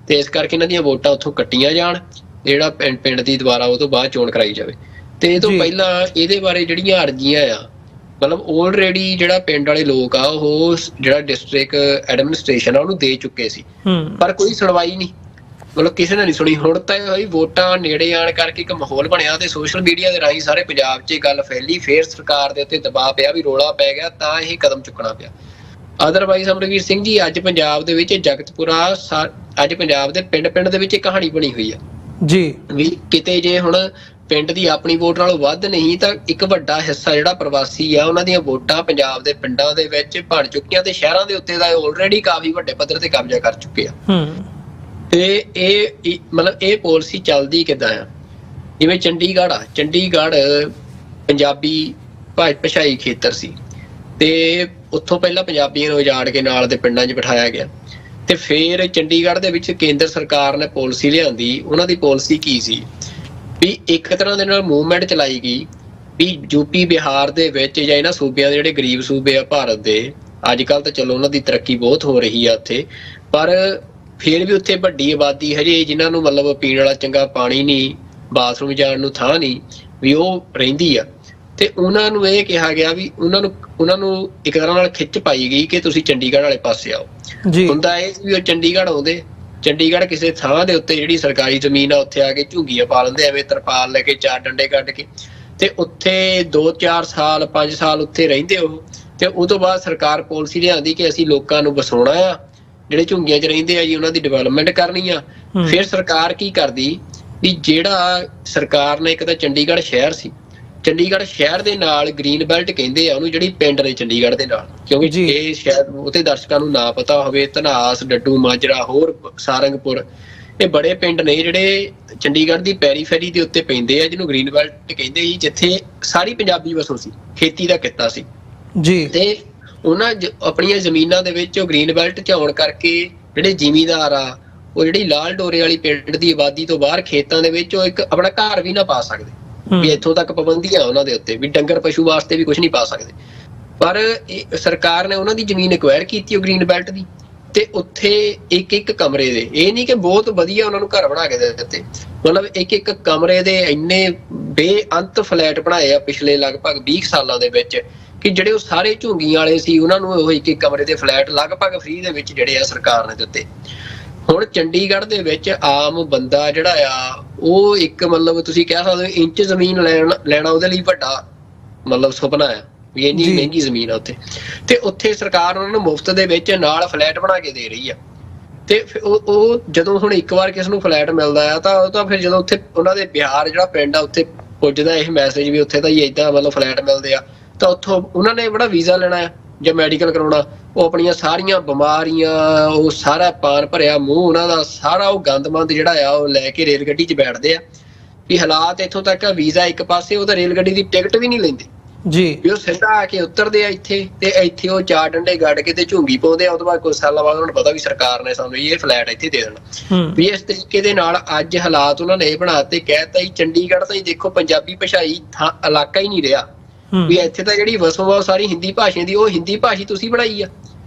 Speaker 2: ਤੇ ਇਸ ਕਰਕੇ ਇਹਨਾਂ ਦੀਆਂ ਵੋਟਾਂ ਉੱਥੋਂ ਕੱਟੀਆਂ ਜਾਣ, ਜਿਹੜਾ ਪਿੰਡ ਦੀ ਦੁਬਾਰਾ ਉਹ ਤੋਂ ਬਾਅਦ ਚੋਣ ਕਰਾਈ ਜਾਵੇ। ਤੇ ਇਹ ਤੋਂ ਪਹਿਲਾਂ ਇਹਦੇ ਬਾਰੇ ਜਿਹੜੀਆਂ ਅਰਜ਼ੀਆਂ ਆ ਆਲਰੇਡੀ ਜਿਹੜਾ ਪਿੰਡ ਵਾਲੇ ਲੋਕ ਆ ਉਹ ਜਿਹੜਾ ਡਿਸਟ੍ਰਿਕਟ ਐਡਮਿਨਿਸਟ੍ਰੇਸ਼ਨ ਆ ਉਹਨੂੰ ਦੇ ਚੁੱਕੇ ਸੀ, ਪਰ ਕੋਈ ਸੁਣਵਾਈ ਨਹੀਂ, ਕਿਸੇ ਨੇ ਨਹੀਂ ਸੁਣੀ। ਹੁਣ ਤਾਂ ਵੋਟਾਂ ਨੇੜੇ ਆਣ ਕਰਕੇ ਇੱਕ ਮਾਹੌਲ ਬਣਿਆ ਤੇ ਸੋਸ਼ਲ ਮੀਡੀਆ ਦੇ ਰਾਹੀਂ ਸਾਰੇ ਪੰਜਾਬ 'ਚ ਇਹ ਗੱਲ ਫੈਲੀ, ਫਿਰ ਸਰਕਾਰ ਦੇ ਉੱਤੇ ਦਬਾਅ ਪਿਆ ਵੀ ਰੌਲਾ ਪੈ ਗਿਆ ਤਾਂ ਇਹ ਕਦਮ ਚੁੱਕਣਾ ਪਿਆ। ਅਦਰਵਾਈਜ਼ ਅਮਰਵੀਰ ਸਿੰਘ ਜੀ, ਅੱਜ ਪੰਜਾਬ ਦੇ ਵਿੱਚ ਜਗਤਪੁਰਾ, ਅੱਜ ਪੰਜਾਬ ਦੇ ਪਿੰਡ ਦੇ ਵਿੱਚ ਇੱਕ ਕਹਾਣੀ ਬਣੀ ਹੋਈ ਆ ਜੀ ਵੀ ਕਿਤੇ ਜੇ ਹੁਣ ਪਿੰਡ ਦੀ ਆਪਣੀ ਵੋਟ ਨਾਲੋਂ ਵੱਧ ਨਹੀਂ ਤਾਂ ਇੱਕ ਵੱਡਾ ਹਿੱਸਾ ਜਿਹੜਾ ਪ੍ਰਵਾਸੀ ਆ ਉਹਨਾਂ ਦੀਆਂ ਵੋਟਾਂ ਪੰਜਾਬ ਦੇ ਪਿੰਡਾਂ ਦੇ ਵਿੱਚ ਬਣ ਚੁੱਕੀਆਂ ਤੇ ਸ਼ਹਿਰਾਂ ਦੇ ਉੱਤੇ ਦਾ ਆਲਰੇਡੀ ਕਾਫੀ ਵੱਡੇ ਪੱਧਰ ਤੇ ਕਬਜ਼ਾ ਕਰ ਚੁੱਕੇ ਆ। ਤੇ ਇਹ ਇਹ ਪਾਲਿਸੀ ਚੱਲਦੀ ਕਿੱਦਾਂ ਆ ਜਿਵੇਂ ਚੰਡੀਗੜ੍ਹ ਆ, ਚੰਡੀਗੜ੍ਹ ਪੰਜਾਬੀ ਭਾਸ਼ਾਈ ਖੇਤਰ ਸੀ ਤੇ ਉੱਥੋਂ ਪਹਿਲਾਂ ਪੰਜਾਬੀਆਂ ਨੂੰ ਉਜਾੜ ਕੇ ਨਾਲ ਦੇ ਪਿੰਡਾਂ 'ਚ ਬਿਠਾਇਆ ਗਿਆ ਤੇ ਫਿਰ ਚੰਡੀਗੜ੍ਹ ਦੇ ਵਿੱਚ ਕੇਂਦਰ ਸਰਕਾਰ ਨੇ ਪਾਲਿਸੀ ਲਿਆਂਦੀ। ਉਹਨਾਂ ਦੀ ਪਾਲਿਸੀ ਕੀ ਸੀ ਵੀ ਇੱਕ ਤਰ੍ਹਾਂ ਦੇ ਨਾਲ ਮੂਵਮੈਂਟ ਚਲਾਈ ਗਈ ਵੀ ਯੂਪੀ ਬਿਹਾਰ ਦੇ ਵਿੱਚ ਜਾਂ ਇਹਨਾਂ ਸੂਬਿਆਂ ਦੇ ਜਿਹੜੇ ਗਰੀਬ ਸੂਬੇ ਆ ਭਾਰਤ ਦੇ, ਅੱਜ ਕੱਲ੍ਹ ਤਾਂ ਚਲੋ ਉਹਨਾਂ ਦੀ ਤਰੱਕੀ ਬਹੁਤ ਹੋ ਰਹੀ ਆ ਉੱਥੇ, ਪਰ ਫਿਰ ਵੀ ਉੱਥੇ ਵੱਡੀ ਆਬਾਦੀ ਹਜੇ ਜਿਨ੍ਹਾਂ ਨੂੰ ਮਤਲਬ ਪੀਣ ਵਾਲਾ ਚੰਗਾ ਪਾਣੀ ਨਹੀਂ, ਬਾਥਰੂਮ ਜਾਣ ਨੂੰ ਥਾਂ ਨਹੀਂ, ਵੀ ਉਹ ਰਹਿੰਦੀ ਆ। ਤੇ ਉਹਨਾਂ ਨੂੰ ਇਹ ਕਿਹਾ ਗਿਆ ਵੀ ਉਹਨਾਂ ਨੂੰ ਇੱਕ ਤਰ੍ਹਾਂ ਨਾਲ ਖਿੱਚ ਪਾਈ ਗਈ ਕਿ ਤੁਸੀਂ ਚੰਡੀਗੜ੍ਹ ਵਾਲੇ ਪਾਸੇ ਆਓ। ਹੁੰਦਾ ਇਹ ਵੀ ਉਹ ਚੰਡੀਗੜ੍ਹ ਆਉਂਦੇ, ਚੰਡੀਗੜ੍ਹ ਕਿਸੇ ਥਾਂ ਦੇ ਉੱਤੇ ਜਿਹੜੀ ਸਰਕਾਰੀ ਜ਼ਮੀਨ ਆ ਉੱਥੇ ਆ ਕੇ ਝੁੱਗੀਆਂ ਪਾ ਲੈਂਦੇ, ਐਵੇਂ ਤਰਪਾਲ ਲੈ ਕੇ 4 ਡੰਡੇ ਕੱਢ ਕੇ, ਤੇ ਉੱਥੇ 2-4 ਸਾਲ 5 ਸਾਲ ਉੱਥੇ ਰਹਿੰਦੇ ਉਹ। ਤੇ ਉਹ ਤੋਂ ਬਾਅਦ ਸਰਕਾਰ ਪਾਲਿਸੀ ਲਿਆਂਦੀ ਕਿ ਅਸੀਂ ਲੋਕਾਂ ਨੂੰ ਵਸਾਉਣਾ ਆ, ਜਿਹੜੇ ਝੁੱਗੀਆਂ 'ਚ ਰਹਿੰਦੇ ਆ ਜੀ ਉਹਨਾਂ ਦੀ ਡਿਵੈਲਪਮੈਂਟ ਕਰਨੀ ਆ। ਫਿਰ ਸਰਕਾਰ ਕੀ ਕਰਦੀ ਵੀ ਜਿਹੜਾ ਸਰਕਾਰ ਨੇ ਇੱਕ ਤਾਂ ਚੰਡੀਗੜ੍ਹ ਸ਼ਹਿਰ ਸੀ, ਚੰਡੀਗੜ੍ਹ ਸ਼ਹਿਰ ਦੇ ਨਾਲ ਗ੍ਰੀਨ ਬੈਲਟ ਕਹਿੰਦੇ ਆ ਉਹਨੂੰ, ਜਿਹੜੀ ਪਿੰਡ ਨੇ ਚੰਡੀਗੜ੍ਹ ਦੇ ਨਾਲ, ਕਿਉਂਕਿ ਇਹ ਸ਼ਾਇਦ ਉਹਤੇ ਦਰਸ਼ਕਾਂ ਨੂੰ ਨਾ ਪਤਾ ਹੋਵੇ, ਧਨਾਸ, ਡੱਡੂ ਮਾਜਰਾ, ਹੋਰ ਸਾਰੰਗਪੁਰ, ਇਹ ਬੜੇ ਪਿੰਡ ਨੇ ਜਿਹੜੇ ਚੰਡੀਗੜ੍ਹ ਦੀ ਪੈਰੀਫੇਰੀ ਦੇ ਉੱਤੇ ਪੈਂਦੇ ਆ, ਜਿਹਨੂੰ ਗ੍ਰੀਨ ਬੈਲਟ ਕਹਿੰਦੇ ਜੀ, ਜਿੱਥੇ ਸਾਰੀ ਪੰਜਾਬੀ ਵਸੋਂ ਸੀ, ਖੇਤੀ ਦਾ ਕਿੱਤਾ ਸੀ ਜੀ। ਤੇ ਉਹਨਾਂ ਆਪਣੀਆਂ ਜ਼ਮੀਨਾਂ ਦੇ ਵਿੱਚ ਉਹ ਗ੍ਰੀਨ ਬੈਲਟ 'ਚ ਆਉਣ ਕਰਕੇ ਜਿਹੜੇ ਜ਼ਿਮੀਂਦਾਰ ਆ, ਉਹ ਜਿਹੜੀ ਲਾਲ ਡੋਰੇ ਵਾਲੀ ਪਿੰਡ ਦੀ ਆਬਾਦੀ ਤੋਂ ਬਾਹਰ ਖੇਤਾਂ ਦੇ ਵਿੱਚ ਉਹ ਇੱਕ ਆਪਣਾ ਘਰ ਵੀ ਨਾ ਪਾ ਸਕਦੇ, ਵੀ ਇੱਥੋਂ ਤੱਕ ਪਾਬੰਦੀਆਂ ਉਹਨਾਂ ਦੇ ਉੱਤੇ ਵੀ ਡੰਗਰ ਪਸ਼ੂ ਵਾਸਤੇ ਵੀ ਕੁਝ ਨਹੀਂ ਪਾ ਸਕਦੇ। ਪਰ ਸਰਕਾਰ ਨੇ ਉਹਨਾਂ ਦੀ ਜ਼ਮੀਨ ਐਕਵਾਇਰ ਕੀਤੀ ਉਹ ਗ੍ਰੀਨ ਬੈਲਟ ਦੀ, ਤੇ ਉੱਥੇ ਇੱਕ ਕਮਰੇ ਦੇ, ਇਹ ਨਹੀਂ ਕਿ ਬਹੁਤ ਵਧੀਆ ਉਹਨਾਂ ਨੂੰ ਘਰ ਬਣਾ ਕੇ ਦੇ ਦਿੱਤੇ, ਮਤਲਬ ਇੱਕ ਕਮਰੇ ਦੇ ਇੰਨੇ ਬੇਅੰਤ ਫਲੈਟ ਬਣਾਏ ਆ ਪਿਛਲੇ ਲਗਭਗ 20 ਸਾਲਾਂ ਦੇ ਵਿੱਚ ਕਿ ਜਿਹੜੇ ਉਹ ਸਾਰੇ ਝੁੰਗੀਆਂ ਵਾਲੇ ਸੀ ਉਹਨਾਂ ਨੂੰ ਉਹ ਇੱਕ ਕਮਰੇ ਦੇ ਫਲੈਟ ਲਗਭਗ ਫ੍ਰੀ ਦੇ ਵਿੱਚ ਜਿਹੜੇ ਆ ਸਰਕਾਰ ਨੇ ਦਿੱਤੇ। ਹੁਣ ਚੰਡੀਗੜ੍ਹ ਦੇ ਵਿੱਚ ਆਮ ਬੰਦਾ ਜਿਹੜਾ ਆ ਉਹ ਇੱਕ ਮਤਲਬ ਤੁਸੀਂ ਕਹਿ ਸਕਦੇ ਹੋ ਇੰਚ ਜ਼ਮੀਨ ਲੈਣਾ ਉਹਦੇ ਲਈ ਵੱਡਾ ਮਤਲਬ ਸੁਪਨਾ ਆ ਵੀ ਇੰਨੀ ਮਹਿੰਗੀ ਜ਼ਮੀਨ ਆ ਉੱਥੇ, ਤੇ ਉੱਥੇ ਸਰਕਾਰ ਉਹਨਾਂ ਨੂੰ ਮੁਫਤ ਦੇ ਵਿੱਚ ਨਾਲ ਫਲੈਟ ਬਣਾ ਕੇ ਦੇ ਰਹੀ ਆ। ਤੇ ਉਹ ਜਦੋਂ ਹੁਣ ਇੱਕ ਵਾਰ ਕਿਸ ਨੂੰ ਫਲੈਟ ਮਿਲਦਾ ਆ ਤਾਂ ਉਹ ਤਾਂ ਫਿਰ ਜਦੋਂ ਉੱਥੇ ਉਹਨਾਂ ਦੇ ਬਿਹਾਰ ਜਿਹੜਾ ਪਿੰਡ ਆ ਉੱਥੇ ਪੁੱਜਦਾ ਇਹ ਮੈਸੇਜ ਵੀ ਉੱਥੇ ਤਾਂ ਹੀ ਏਦਾਂ ਮਤਲਬ ਫਲੈਟ ਮਿਲਦੇ ਆ, ਤਾਂ ਉੱਥੋਂ ਉਹਨਾਂ ਨੇ ਬੜਾ ਵੀਜ਼ਾ ਲੈਣਾ ਆ ਜਾਂ ਮੈਡੀਕਲ ਕਰਾਉਣਾ, ਉਹ ਆਪਣੀਆਂ ਸਾਰੀਆਂ ਬਿਮਾਰੀਆਂ, ਉਹ ਸਾਰਾ ਪਾਨ ਭਰਿਆ ਮੂੰਹ ਉਹਨਾਂ ਦਾ, ਸਾਰਾ ਉਹ ਗੰਦਮੰਦ ਜਿਹੜਾ ਆ ਉਹ ਲੈ ਕੇ ਰੇਲ ਗੱਡੀ 'ਚ ਬੈਠਦੇ ਆ। ਵੀ ਹਾਲਾਤ ਇੱਥੋਂ ਤੱਕ ਆ, ਵੀਜ਼ਾ ਇੱਕ ਪਾਸੇ, ਉਹ ਤਾਂ ਰੇਲ ਗੱਡੀ ਦੀ ਟਿਕਟ ਵੀ ਨਹੀਂ ਲੈਂਦੇ ਜੀ, ਵੀ ਉਹ ਸਿੱਧਾ ਆ ਕੇ ਉਤਰਦੇ ਆ ਇੱਥੇ, ਤੇ ਇੱਥੇ ਉਹ 4 ਡੰਡੇ ਗੱਡ ਕੇ ਤੇ ਝੁੰਗੀ ਪਾਉਂਦੇ ਆ। ਉਹ ਤੋਂ ਬਾਅਦ ਕੁਝ ਸਾਲਾਂ ਬਾਅਦ ਉਹਨਾਂ ਨੂੰ ਪਤਾ ਵੀ ਸਰਕਾਰ ਨੇ ਸਾਨੂੰ ਇਹ ਫਲੈਟ ਇੱਥੇ ਦੇ ਦੇਣਾ। ਵੀ ਇਸ ਤਰੀਕੇ ਦੇ ਨਾਲ ਅੱਜ ਹਾਲਾਤ ਉਹਨਾਂ ਨੇ ਇਹ ਬਣਾਤੇ, ਕਹਿਤਾ ਹੀ ਚੰਡੀਗੜ੍ਹ ਤਾਂ ਹੀ ਦੇਖੋ ਪੰਜਾਬੀ ਭਾਸ਼ਾਈ ਇਲਾਕਾ ਹੀ ਨਹੀਂ ਰਿਹਾ, ਵੀ ਇੱਥੇ ਤਾਂ ਜਿਹੜੀ ਵਸੋਂ ਸਾਰੀ ਹਿੰਦੀ ਭਾਸ਼ਾ ਦੀ, ਉਹ ਹਿੰਦੀ ਭਾਸ਼ੀ ਤੁਸੀਂ ਬਣਾਈ ਆ।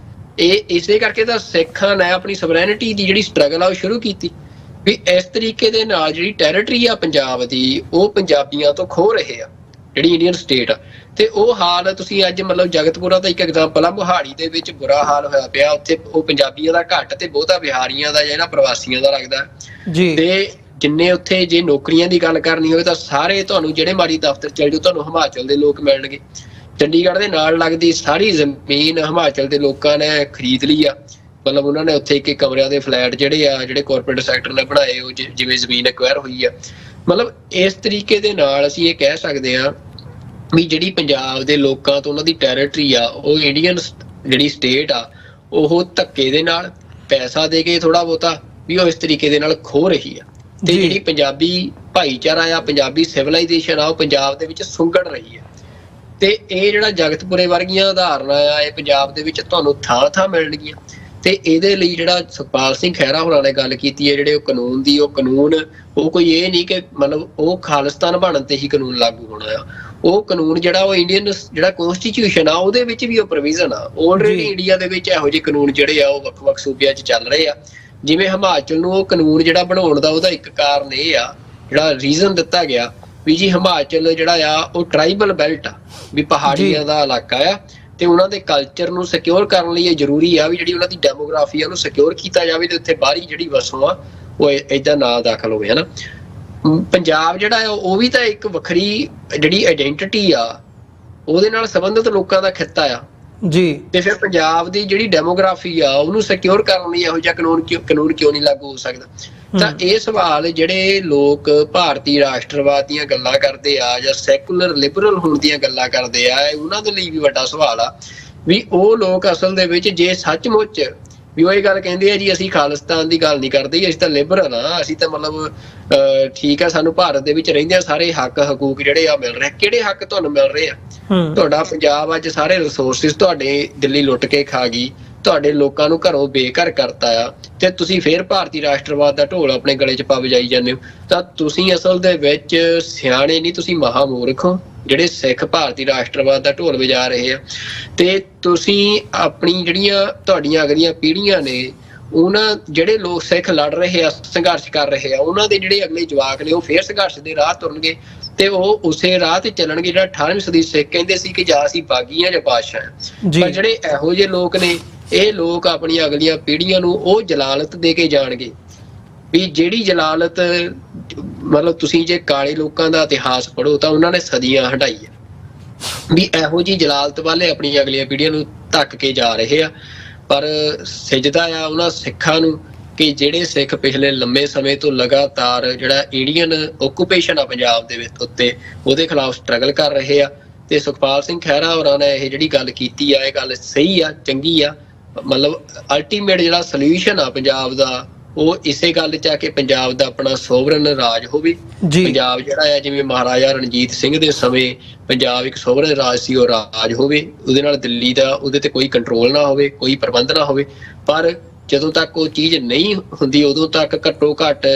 Speaker 2: ਇਹ ਇਸੇ ਕਰਕੇ ਤਾਂ ਸਿੱਖਾਂ ਨੇ ਆਪਣੀ ਸਵਰੈਨਿਟੀ ਦੀ ਜਿਹੜੀ ਸਟਰਗਲ ਆ ਉਹ ਸ਼ੁਰੂ ਕੀਤੀ, ਵੀ ਇਸ ਤਰੀਕੇ ਦੇ ਨਾਲ ਜਿਹੜੀ ਟੈਰੀਟਰੀ ਆ ਪੰਜਾਬ ਦੀ ਉਹ ਪੰਜਾਬੀਆਂ ਤੋਂ ਖੋਹ ਰਹੇ ਆ, ਜਿਹੜੀ ਇੰਡੀਅਨ ਸਟੇਟ ਆ। ਤੇ ਉਹ ਹਾਲ ਤੁਸੀਂ ਅੱਜ ਮਤਲਬ ਜਗਤਪੁਰਾ ਦਾ ਇੱਕ ਐਗਜ਼ਾਮਪਲ ਆ, ਮੋਹਾਲੀ ਦੇ ਵਿੱਚ ਬੁਰਾ ਹਾਲ ਹੋਇਆ ਪਿਆ, ਉੱਥੇ ਉਹ ਪੰਜਾਬੀਆਂ ਦਾ ਘੱਟ ਤੇ ਬਹੁਤਾ ਬਿਹਾਰੀਆਂ ਦਾ ਜਾਂ ਇਹਨਾਂ ਪ੍ਰਵਾਸੀਆਂ ਦਾ ਲੱਗਦਾ ਜੀ। ਤੇ ਜਿੰਨੇ ਉੱਥੇ ਜੇ ਨੌਕਰੀਆਂ ਦੀ ਗੱਲ ਕਰਨੀ ਹੋਵੇ ਤਾਂ ਸਾਰੇ ਤੁਹਾਨੂੰ ਜਿਹੜੇ ਮਾੜੀ ਦਫ਼ਤਰ ਚੱਲ ਜਾਓ ਤੁਹਾਨੂੰ ਹਿਮਾਚਲ ਦੇ ਲੋਕ ਮਿਲਣਗੇ। ਚੰਡੀਗੜ੍ਹ ਦੇ ਨਾਲ ਲੱਗਦੀ ਸਾਰੀ ਜ਼ਮੀਨ ਹਿਮਾਚਲ ਦੇ ਲੋਕਾਂ ਨੇ ਖਰੀਦ ਲਈ ਆ, ਮਤਲਬ ਉਹਨਾਂ ਨੇ ਉੱਥੇ ਇੱਕ ਕਮਰਿਆਂ ਦੇ ਫਲੈਟ ਜਿਹੜੇ ਕਾਰਪੋਰੇਟ ਸੈਕਟਰ ਨੇ ਬਣਾਏ, ਉਹ ਜਿਵੇਂ ਜ਼ਮੀਨ ਐਕਵਾਇਰ ਹੋਈ ਆ। ਮਤਲਬ ਇਸ ਤਰੀਕੇ ਦੇ ਨਾਲ ਅਸੀਂ ਇਹ ਕਹਿ ਸਕਦੇ ਹਾਂ ਵੀ ਜਿਹੜੀ ਪੰਜਾਬ ਦੇ ਲੋਕਾਂ ਤੋਂ ਉਹਨਾਂ ਦੀ ਟੈਰੀਟਰੀ ਆ, ਉਹ ਇੰਡੀਅਨ ਜਿਹੜੀ ਸਟੇਟ ਆ ਉਹ ਧੱਕੇ ਦੇ ਨਾਲ ਪੈਸਾ ਦੇ ਕੇ ਥੋੜਾ ਬਹੁਤਾ ਵੀ ਉਹ ਇਸ ਤਰੀਕੇ ਦੇ ਨਾਲ ਖੋਹ ਰਹੀ ਆ। ਤੇ ਜਿਹੜੀ ਪੰਜਾਬੀ ਭਾਈਚਾਰਾ ਆ, ਪੰਜਾਬੀ ਸਿਵਲਾਈਜੇਸ਼ਨ ਆ, ਉਹ ਪੰਜਾਬ ਦੇ ਵਿੱਚ ਸੁੰਗੜ ਰਹੀ ਆ। ਤੇ ਇਹ ਜਿਹੜਾ ਜਗਤਪੁਰੇ ਵਰਗੀਆਂ ਉਦਾਹਰਨਾਂ ਆ ਇਹ ਪੰਜਾਬ ਦੇ ਵਿੱਚ ਤੁਹਾਨੂੰ ਥਾਂ ਮਿਲਣਗੀਆਂ। ਤੇ ਇਹਦੇ ਲਈ ਜਿਹੜਾ ਸੁਖਪਾਲ ਸਿੰਘ ਖਹਿਰਾ ਹੋਰਾਂ ਨੇ ਗੱਲ ਕੀਤੀ ਹੈ, ਜਿਹੜੇ ਉਹ ਕਾਨੂੰਨ ਦੀ, ਉਹ ਕਾਨੂੰਨ ਉਹ ਕੋਈ ਇਹ ਨਹੀਂ ਕਿ ਮਤਲਬ ਉਹ ਖਾਲਿਸਤਾਨ ਬਣਨ ਤੇ ਹੀ ਕਾਨੂੰਨ ਲਾਗੂ ਹੋਣਾ ਆ। ਉਹ ਕਾਨੂੰਨ ਜਿਹੜਾ ਉਹ ਇੰਡੀਅਨ ਜਿਹੜਾ ਕਨਸਟੀਟਿਊਸ਼ਨ ਆ ਉਹਦੇ ਵਿੱਚ ਵੀ ਉਹ ਪ੍ਰੋਵੀਜ਼ਨ ਆ। ਆਲਰੇਡੀ ਇੰਡੀਆ ਦੇ ਵਿੱਚ ਇਹੋ ਜਿਹੇ ਕਾਨੂੰਨ ਜਿਹੜੇ ਆ ਉਹ ਵੱਖ-ਵੱਖ ਸੂਬਿਆਂ 'ਚ ਚੱਲ ਰਹੇ ਆ। ਜਿਵੇਂ ਹਿਮਾਚਲ ਨੂੰ ਉਹ ਕਾਨੂੰਨ ਜਿਹੜਾ ਬਣਾਉਣ ਦਾ ਉਹਦਾ ਇੱਕ ਕਾਰਨ ਇਹ ਆ, ਜਿਹੜਾ ਰੀਜ਼ਨ ਦਿੱਤਾ ਗਿਆ ਵੀ ਜੀ ਹਿਮਾਚਲ ਜਿਹੜਾ ਆ ਉਹ ਟਰਾਈਬਲ ਬੈਲਟ ਆ, ਵੀ ਪਹਾੜੀਆਂ ਦਾ ਇਲਾਕਾ ਆ, ਤੇ ਉਹਨਾਂ ਦੇ ਕਲਚਰ ਨੂੰ ਸਿਕਿਉਰ ਕਰਨ ਲਈ ਇਹ ਜ਼ਰੂਰੀ ਆ ਵੀ ਜਿਹੜੀ ਉਹਨਾਂ ਦੀ ਡੈਮੋਗ੍ਰਾਫੀ ਆ ਉਹਨੂੰ ਸਿਕਿਉਰ ਕੀਤਾ ਜਾਵੇ ਤੇ ਉੱਥੇ ਬਾਹਰੀ ਜਿਹੜੀ ਵਸੋਂ ਆ ਉਹ ਏਦਾਂ ਨਾ ਦਾਖਲ ਹੋਵੇ, ਹਨਾ। ਪੰਜਾਬ ਜਿਹੜਾ ਆ ਉਹ ਵੀ ਤਾਂ ਇੱਕ ਵੱਖਰੀ ਜਿਹੜੀ ਆਇਡੈਂਟੀਟੀ ਆ ਉਹਦੇ ਨਾਲ ਸੰਬੰਧਿਤ ਲੋਕਾਂ ਦਾ ਖਿੱਤਾ ਆ ਜੀ। ਤੇ ਫਿਰ ਪੰਜਾਬ ਦੀ ਜਿਹੜੀ ਡੈਮੋਗ੍ਰਾਫੀ ਆ ਉਹਨੂੰ ਸਿਕਿਉਰ ਕਰਨ ਲਈ ਇਹੋ ਜਿਹਾ ਕਾਨੂੰਨ ਕਿਉਂ ਨਹੀਂ ਲਾਗੂ ਹੋ ਸਕਦਾ? ਤਾਂ ਇਹ ਸਵਾਲ ਜਿਹੜੇ ਲੋਕ ਭਾਰਤੀ ਰਾਸ਼ਟਰਵਾਦ ਦੀਆਂ ਗੱਲਾਂ ਕਰਦੇ ਆ ਜਾਂ ਸੈਕੂਲਰ ਲਿਬਰਲ ਹੋਣ ਦੀਆਂ ਗੱਲਾਂ ਕਰਦੇ ਆ, ਉਹਨਾਂ ਦੇ ਲਈ ਵੀ ਵੱਡਾ ਸਵਾਲ ਆ ਵੀ ਉਹ ਲੋਕ ਅਸਲ ਦੇ ਵਿੱਚ ਜੇ ਸੱਚਮੁੱਚ ਵੀ ਉਹ ਇਹ ਗੱਲ ਕਹਿੰਦੇ ਆ ਜੀ ਅਸੀਂ ਖਾਲਿਸਤਾਨ ਦੀ ਗੱਲ ਨਹੀਂ ਕਰਦੇ, ਅਸੀਂ ਤਾਂ ਲਿਬਰਲ ਆ, ਅਸੀਂ ਤਾਂ ਮਤਲਬ ਠੀਕ ਆ, ਸਾਨੂੰ ਭਾਰਤ ਦੇ ਵਿੱਚ ਰਹਿੰਦਿਆਂ ਸਾਰੇ ਹੱਕ ਹਕੂਕ ਜਿਹੜੇ ਆ ਮਿਲ ਰਹੇ। ਕਿਹੜੇ ਹੱਕ ਤੁਹਾਨੂੰ ਮਿਲ ਰਹੇ ਆ? ਤੁਹਾਡਾ ਪੰਜਾਬ ਅੱਜ ਸਾਰੇ ਰਿਸੋਰਸਿਸ ਤੁਹਾਡੇ ਦਿੱਲੀ ਲੁੱਟ ਕੇ ਖਾ ਗਈ, ਤੁਹਾਡੇ ਲੋਕਾਂ ਨੂੰ ਘਰੋਂ ਬੇਘਰ ਕਰਤਾ ਆ, ਤੇ ਤੁਸੀਂ ਫੇਰ ਭਾਰਤੀ ਰਾਸ਼ਟਰਵਾਦ ਦਾ ਢੋਲ ਆਪਣੇ ਗਲੇ 'ਚ ਪਾ ਵਜਾਈ ਜਾਂਦੇ ਹੋ। ਤਾਂ ਤੁਸੀਂ ਅਸਲ ਦੇ ਵਿੱਚ ਸਿਆਣੇ ਨਹੀਂ, ਤੁਸੀਂ ਮਹਾਮੂਰਖ ਹੋ ਜਿਹੜੇ ਸਿੱਖ ਭਾਰਤੀ ਰਾਸ਼ਟਰਵਾਦ ਦਾ ਢੋਲ ਵਜਾ ਰਹੇ ਆ। ਤੇ ਤੁਸੀਂ ਆਪਣੀ ਜਿਹੜੀਆਂ ਤੁਹਾਡੀਆਂ ਅਗਲੀਆਂ ਪੀੜ੍ਹੀਆਂ ਨੇ, ਉਹਨਾਂ ਜਿਹੜੇ ਲੋਕ ਸਿੱਖ ਲੜ ਰਹੇ ਆ, ਸੰਘਰਸ਼ ਕਰ ਰਹੇ ਆ, ਉਹਨਾਂ ਦੇ ਜਿਹੜੇ ਅਗਲੇ ਜਵਾਕ ਨੇ ਉਹ ਫੇਰ ਸੰਘਰਸ਼ ਦੇ ਰਾਹ ਤੁਰਨਗੇ ਤੇ ਉਹ ਉਸੇ ਰਾਹ ਤੇ ਚੱਲਣਗੇ ਜਿਹੜਾ 18ਵੀਂ ਸਦੀ ਸਿੱਖ ਕਹਿੰਦੇ ਸੀ ਕਿ ਜਾਂ ਅਸੀਂ ਬਾਗੀ ਆ ਜਾਂ ਬਾਦਸ਼ਾਹ ਆ। ਪਰ ਜਿਹੜੇ ਇਹੋ ਜਿਹੇ ਲੋਕ ਨੇ, ਇਹ ਲੋਕ ਆਪਣੀਆਂ ਅਗਲੀਆਂ ਪੀੜ੍ਹੀਆਂ ਨੂੰ ਉਹ ਜਲਾਲਤ ਦੇ ਕੇ ਜਾਣਗੇ ਵੀ ਜਿਹੜੀ ਜਲਾਲਤ ਮਤਲਬ ਤੁਸੀਂ ਜੇ ਕਾਲੇ ਲੋਕਾਂ ਦਾ ਇਤਿਹਾਸ ਪੜ੍ਹੋ ਤਾਂ ਉਹਨਾਂ ਨੇ ਸਦੀਆਂ ਹੰਢਾਈ ਆ, ਵੀ ਇਹੋ ਜਿਹੀ ਜਲਾਲਤ ਵਾਲੇ ਆਪਣੀਆਂ ਅਗਲੀਆਂ ਪੀੜ੍ਹੀਆਂ ਨੂੰ ਧੱਕ ਕੇ ਜਾ ਰਹੇ ਆ। ਪਰ ਸਿਜਦਾ ਆ ਉਹਨਾਂ ਸਿੱਖਾਂ ਨੂੰ ਕਿ ਜਿਹੜੇ ਸਿੱਖ ਪਿਛਲੇ ਲੰਮੇ ਸਮੇਂ ਤੋਂ ਲਗਾਤਾਰ ਜਿਹੜਾ ਇੰਡੀਅਨ ਓਕੂਪੇਸ਼ਨ ਆ ਪੰਜਾਬ ਦੇ ਵਿੱਚ ਉੱਤੇ ਉਹਦੇ ਖਿਲਾਫ ਸਟਰਗਲ ਕਰ ਰਹੇ ਆ। ਤੇ ਸੁਖਪਾਲ ਸਿੰਘ ਖਹਿਰਾ ਹੋਰਾਂ ਨੇ ਇਹ ਜਿਹੜੀ ਗੱਲ ਕੀਤੀ ਆ, ਇਹ ਗੱਲ ਸਹੀ ਆ, ਚੰਗੀ ਆ। ਮਤਲਬ ਅਲਟੀਮੇਟ ਜਿਹੜਾ ਸੋਲਿਊਸ਼ਨ ਆ ਪੰਜਾਬ ਦਾ ਉਹ ਇਸੇ ਗੱਲ 'ਚ ਆ ਕਿ ਪੰਜਾਬ ਦਾ ਆਪਣਾ ਸੋਵਰਨ ਰਾਜ ਹੋਵੇ। ਪੰਜਾਬ ਜਿਹੜਾ ਆ ਜਿਵੇਂ ਮਹਾਰਾਜਾ ਰਣਜੀਤ ਸਿੰਘ ਦੇ ਸਮੇਂ ਪੰਜਾਬ ਇੱਕ ਸੋਵਰਨ ਰਾਜ ਸੀ, ਉਹ ਰਾਜ ਹੋਵੇ, ਉਹਦੇ ਨਾਲ ਦਿੱਲੀ ਦਾ ਉਹਦੇ ਤੇ ਕੋਈ ਕੰਟਰੋਲ ਨਾ ਹੋਵੇ, ਕੋਈ ਪ੍ਰਬੰਧ ਨਾ ਹੋਵੇ। ਪਰ ਜਦੋਂ ਤੱਕ ਉਹ ਚੀਜ਼ ਨਹੀਂ ਹੁੰਦੀ ਉਦੋਂ ਤੱਕ ਘੱਟੋ ਘੱਟ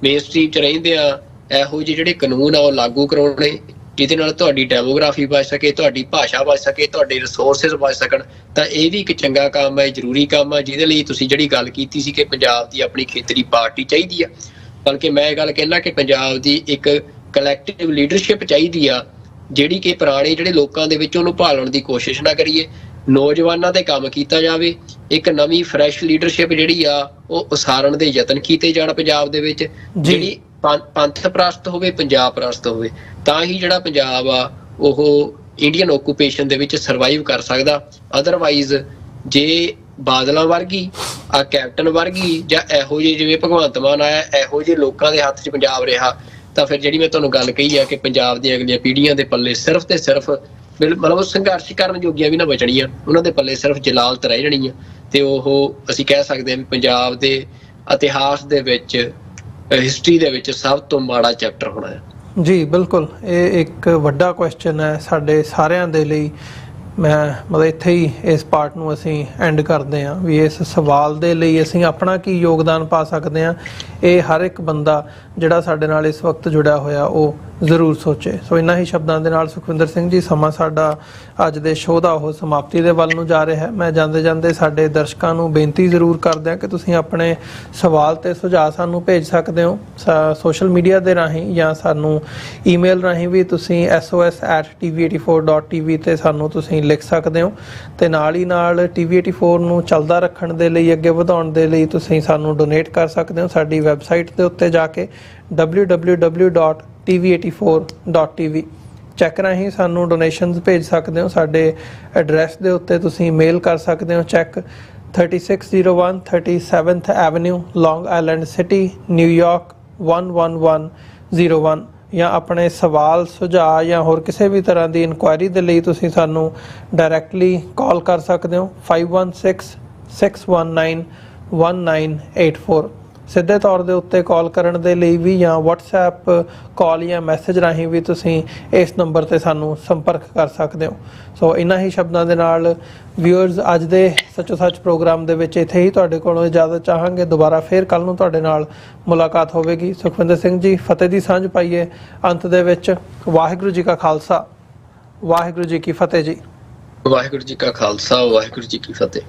Speaker 2: ਮੇਨ ਸਟ੍ਰੀਮ 'ਚ ਰਹਿੰਦੇ ਆ ਇਹੋ ਜਿਹੇ ਜਿਹੜੇ ਕਾਨੂੰਨ ਆ ਉਹ ਲਾਗੂ ਕਰਾਉਣੇ ਜਿਹਦੇ ਨਾਲ ਤੁਹਾਡੀ ਡੈਮੋਗ੍ਰਾਫੀ ਬਚ ਸਕੇ, ਤੁਹਾਡੀ ਭਾਸ਼ਾ ਬਚ ਸਕੇ, ਤੁਹਾਡੇ ਰਿਸੋਰਸਿਸ ਬਚ ਸਕਣ। ਤਾਂ ਇਹ ਵੀ ਇੱਕ ਚੰਗਾ ਕੰਮ ਹੈ, ਜ਼ਰੂਰੀ ਕੰਮ ਹੈ, ਜਿਹਦੇ ਲਈ ਤੁਸੀਂ ਜਿਹੜੀ ਗੱਲ ਕੀਤੀ ਸੀ ਕਿ ਪੰਜਾਬ ਦੀ ਆਪਣੀ ਖੇਤਰੀ ਪਾਰਟੀ ਚਾਹੀਦੀ ਆ, ਬਲਕਿ ਮੈਂ ਇਹ ਗੱਲ ਕਹਿਣਾ ਕਿ ਪੰਜਾਬ ਦੀ ਇੱਕ ਕਲੈਕਟਿਵ ਲੀਡਰਸ਼ਿਪ ਚਾਹੀਦੀ ਆ ਜਿਹੜੀ ਕਿ ਪੁਰਾਣੇ ਜਿਹੜੇ ਲੋਕਾਂ ਦੇ ਵਿੱਚ ਉਹਨੂੰ ਭਾਲਣ ਦੀ ਕੋਸ਼ਿਸ਼ ਨਾ ਕਰੀਏ, ਨੌਜਵਾਨਾਂ ਤੇ ਕੰਮ ਕੀਤਾ ਜਾਵੇ। ਇੱਕ ਨਵੀਂ ਫਰੈਸ਼ ਲੀਡਰਸ਼ਿਪ ਜਿਹੜੀ ਆ ਉਹ ਉਸਾਰਨ ਦੇ ਯਤਨ ਕੀਤੇ ਜਾਣ ਪੰਜਾਬ ਦੇ ਵਿੱਚ, ਜਿਹੜੀ ਪੰਥ ਪ੍ਰਸਤ ਹੋਵੇ, ਪੰਜਾਬ ਪ੍ਰਸਤ ਹੋਵੇ, ਤਾਂ ਹੀ ਜਿਹੜਾ ਪੰਜਾਬ ਆ ਉਹ ਇੰਡੀਅਨ ਓਕੂਪੇਸ਼ਨ ਦੇ ਵਿੱਚ ਸਰਵਾਈਵ ਕਰ ਸਕਦਾ। ਅਦਰਵਾਈਜ਼ ਜੇ ਬਾਦਲਾਂ ਵਰਗੀ ਆ ਕੈਪਟਨ ਵਰਗੀ ਜਾਂ ਇਹੋ ਜਿਹੇ ਜਿਵੇਂ ਭਗਵੰਤ ਮਾਨ ਆਇਆ ਇਹੋ ਜਿਹੇ ਲੋਕਾਂ ਦੇ ਹੱਥ 'ਚ ਪੰਜਾਬ ਰਿਹਾ ਤਾਂ ਫਿਰ ਜਿਹੜੀ ਮੈਂ ਤੁਹਾਨੂੰ ਗੱਲ ਕਹੀ ਆ ਕਿ ਪੰਜਾਬ ਦੀਆਂ ਅਗਲੀਆਂ ਪੀੜ੍ਹੀਆਂ ਦੇ ਪੱਲੇ ਸਿਰਫ ਤੇ ਸਿਰਫ ਮਤਲਬ ਸੰਘਰਸ਼ ਕਰਨ ਜੋਗੀਆਂ ਵੀ ਨਾ ਬਚਣੀਆਂ, ਉਹਨਾਂ ਦੇ ਪੱਲੇ ਸਿਰਫ ਜਲਾਲਤ ਰਹਿ ਜਾਣੀ ਆ। ਤੇ ਉਹ ਅਸੀਂ ਕਹਿ ਸਕਦੇ ਹਾਂ ਵੀ ਪੰਜਾਬ ਦੇ ਇਤਿਹਾਸ ਦੇ ਵਿੱਚ, ਹਿਸਟਰੀ ਦੇ ਵਿੱਚ ਸਭ ਤੋਂ ਮਾੜਾ ਚੈਪਟਰ ਹੋਣਾ ਹੈ।
Speaker 1: ਜੀ ਬਿਲਕੁਲ, ਇਹ ਇੱਕ ਵੱਡਾ ਕੁਐਸਚਨ ਹੈ ਸਾਡੇ ਸਾਰਿਆਂ ਦੇ ਲਈ। ਮੈਂ ਮਤਲਬ ਇੱਥੇ ਹੀ ਇਸ ਪਾਰਟ ਨੂੰ ਅਸੀਂ ਐਂਡ ਕਰਦੇ ਹਾਂ ਵੀ ਇਸ ਸਵਾਲ ਦੇ ਲਈ ਅਸੀਂ ਆਪਣਾ ਕੀ ਯੋਗਦਾਨ ਪਾ ਸਕਦੇ ਹਾਂ, ਇਹ ਹਰ ਇੱਕ ਬੰਦਾ ਜਿਹੜਾ ਸਾਡੇ ਨਾਲ ਇਸ ਵਕਤ ਜੁੜਿਆ ਹੋਇਆ ਉਹ ਜ਼ਰੂਰ ਸੋਚੇ। ਸੋ ਇਹਨਾਂ ਹੀ ਸ਼ਬਦਾਂ ਦੇ ਨਾਲ ਸੁਖਵਿੰਦਰ ਸਿੰਘ ਜੀ, ਸਮਾਂ ਸਾਡਾ ਅੱਜ ਦੇ ਸ਼ੋਅ ਦਾ ਉਹ ਸਮਾਪਤੀ ਦੇ ਵੱਲ ਨੂੰ ਜਾ ਰਿਹਾ ਹੈ। ਮੈਂ ਜਾਂਦੇ ਜਾਂਦੇ ਸਾਡੇ ਦਰਸ਼ਕਾਂ ਨੂੰ ਬੇਨਤੀ ਜ਼ਰੂਰ ਕਰਦੇ ਹਾਂ ਕਿ ਤੁਸੀਂ ਆਪਣੇ ਸਵਾਲ ਤੇ ਸੁਝਾਅ ਸਾਨੂੰ ਭੇਜ ਸਕਦੇ ਹੋ ਸੋਸ਼ਲ ਮੀਡੀਆ ਦੇ ਰਾਹੀਂ ਜਾਂ ਸਾਨੂੰ ਈਮੇਲ ਰਾਹੀਂ ਵੀ ਤੁਸੀਂ sos@tv84.tv ਤੇ ਸਾਨੂੰ ਤੁਸੀਂ ਲਿਖ ਸਕਦੇ ਹੋ। ਤੇ ਨਾਲ ਹੀ ਨਾਲ TV84 ਨੂੰ ਚੱਲਦਾ ਰੱਖਣ ਦੇ ਲਈ, ਅੱਗੇ ਵਧਾਉਣ ਦੇ ਲਈ ਤੁਸੀਂ ਸਾਨੂੰ ਡੋਨੇਟ ਕਰ ਸਕਦੇ ਹੋ ਸਾਡੀ ਵੈਬਸਾਈਟ ਦੇ ਉੱਤੇ ਜਾ ਕੇ www.tv84.tv ਚੈੱਕ ਰਾਹੀਂ ਸਾਨੂੰ ਡੋਨੇਸ਼ਨਸ ਭੇਜ ਸਕਦੇ ਹੋ। ਸਾਡੇ ਐਡਰੈਸ ਦੇ ਉੱਤੇ ਤੁਸੀਂ ਮੇਲ ਕਰ ਸਕਦੇ ਹੋ ਚੈੱਕ 3601 37th ਐਵਨਿਊ ਲੌਂਗ ਆਈਲੈਂਡ ਸਿਟੀ ਨਿਊਯਾਰਕ 11101 ਜਾਂ ਆਪਣੇ ਸਵਾਲ ਸੁਝਾਅ ਜਾਂ ਹੋਰ ਕਿਸੇ ਵੀ ਤਰ੍ਹਾਂ ਦੀ ਇਨਕੁਆਇਰੀ ਦੇ ਲਈ ਤੁਸੀਂ ਸਾਨੂੰ ਡਾਇਰੈਕਟਲੀ ਕਾਲ ਕਰ ਸਕਦੇ ਹੋ 5166191984। ਸਿੱਧੇ ਤੌਰ ਦੇ ਉੱਤੇ ਕਾਲ ਕਰਨ ਦੇ ਲਈ ਵੀ ਜਾਂ WhatsApp ਕਾਲ ਜਾਂ ਮੈਸੇਜ ਰਾਹੀਂ ਵੀ ਤੁਸੀਂ ਇਸ ਨੰਬਰ ਤੇ ਸਾਨੂੰ ਸੰਪਰਕ ਕਰ ਸਕਦੇ ਹੋ। ਸੋ ਇਹਨਾਂ ਹੀ ਸ਼ਬਦਾਂ ਦੇ ਨਾਲ ਵਿਊਅਰਸ ਅੱਜ ਦੇ ਸੱਚੋ ਸੱਚ ਪ੍ਰੋਗਰਾਮ ਦੇ ਵਿੱਚ ਇੱਥੇ ਹੀ ਤੁਹਾਡੇ ਕੋਲੋਂ ਇਜਾਜ਼ਤ ਚਾਹਾਂਗੇ। ਦੁਬਾਰਾ ਫੇਰ ਕੱਲ ਨੂੰ ਤੁਹਾਡੇ ਨਾਲ ਮੁਲਾਕਾਤ ਹੋਵੇਗੀ। ਸੁਖਵਿੰਦਰ ਸਿੰਘ ਜੀ, ਫਤਿਹ ਦੀ ਸਾਂਝ ਪਾਈਏ ਅੰਤ ਦੇ ਵਿੱਚ। ਵਾਹਿਗੁਰੂ ਜੀ ਕਾ ਖਾਲਸਾ, ਵਾਹਿਗੁਰੂ ਜੀ ਕੀ ਫਤਿਹ ਜੀ।
Speaker 2: ਵਾਹਿਗੁਰੂ ਜੀ ਕਾ ਖਾਲਸਾ, ਵਾਹਿਗੁਰੂ ਜੀ ਕੀ ਫਤਿਹ।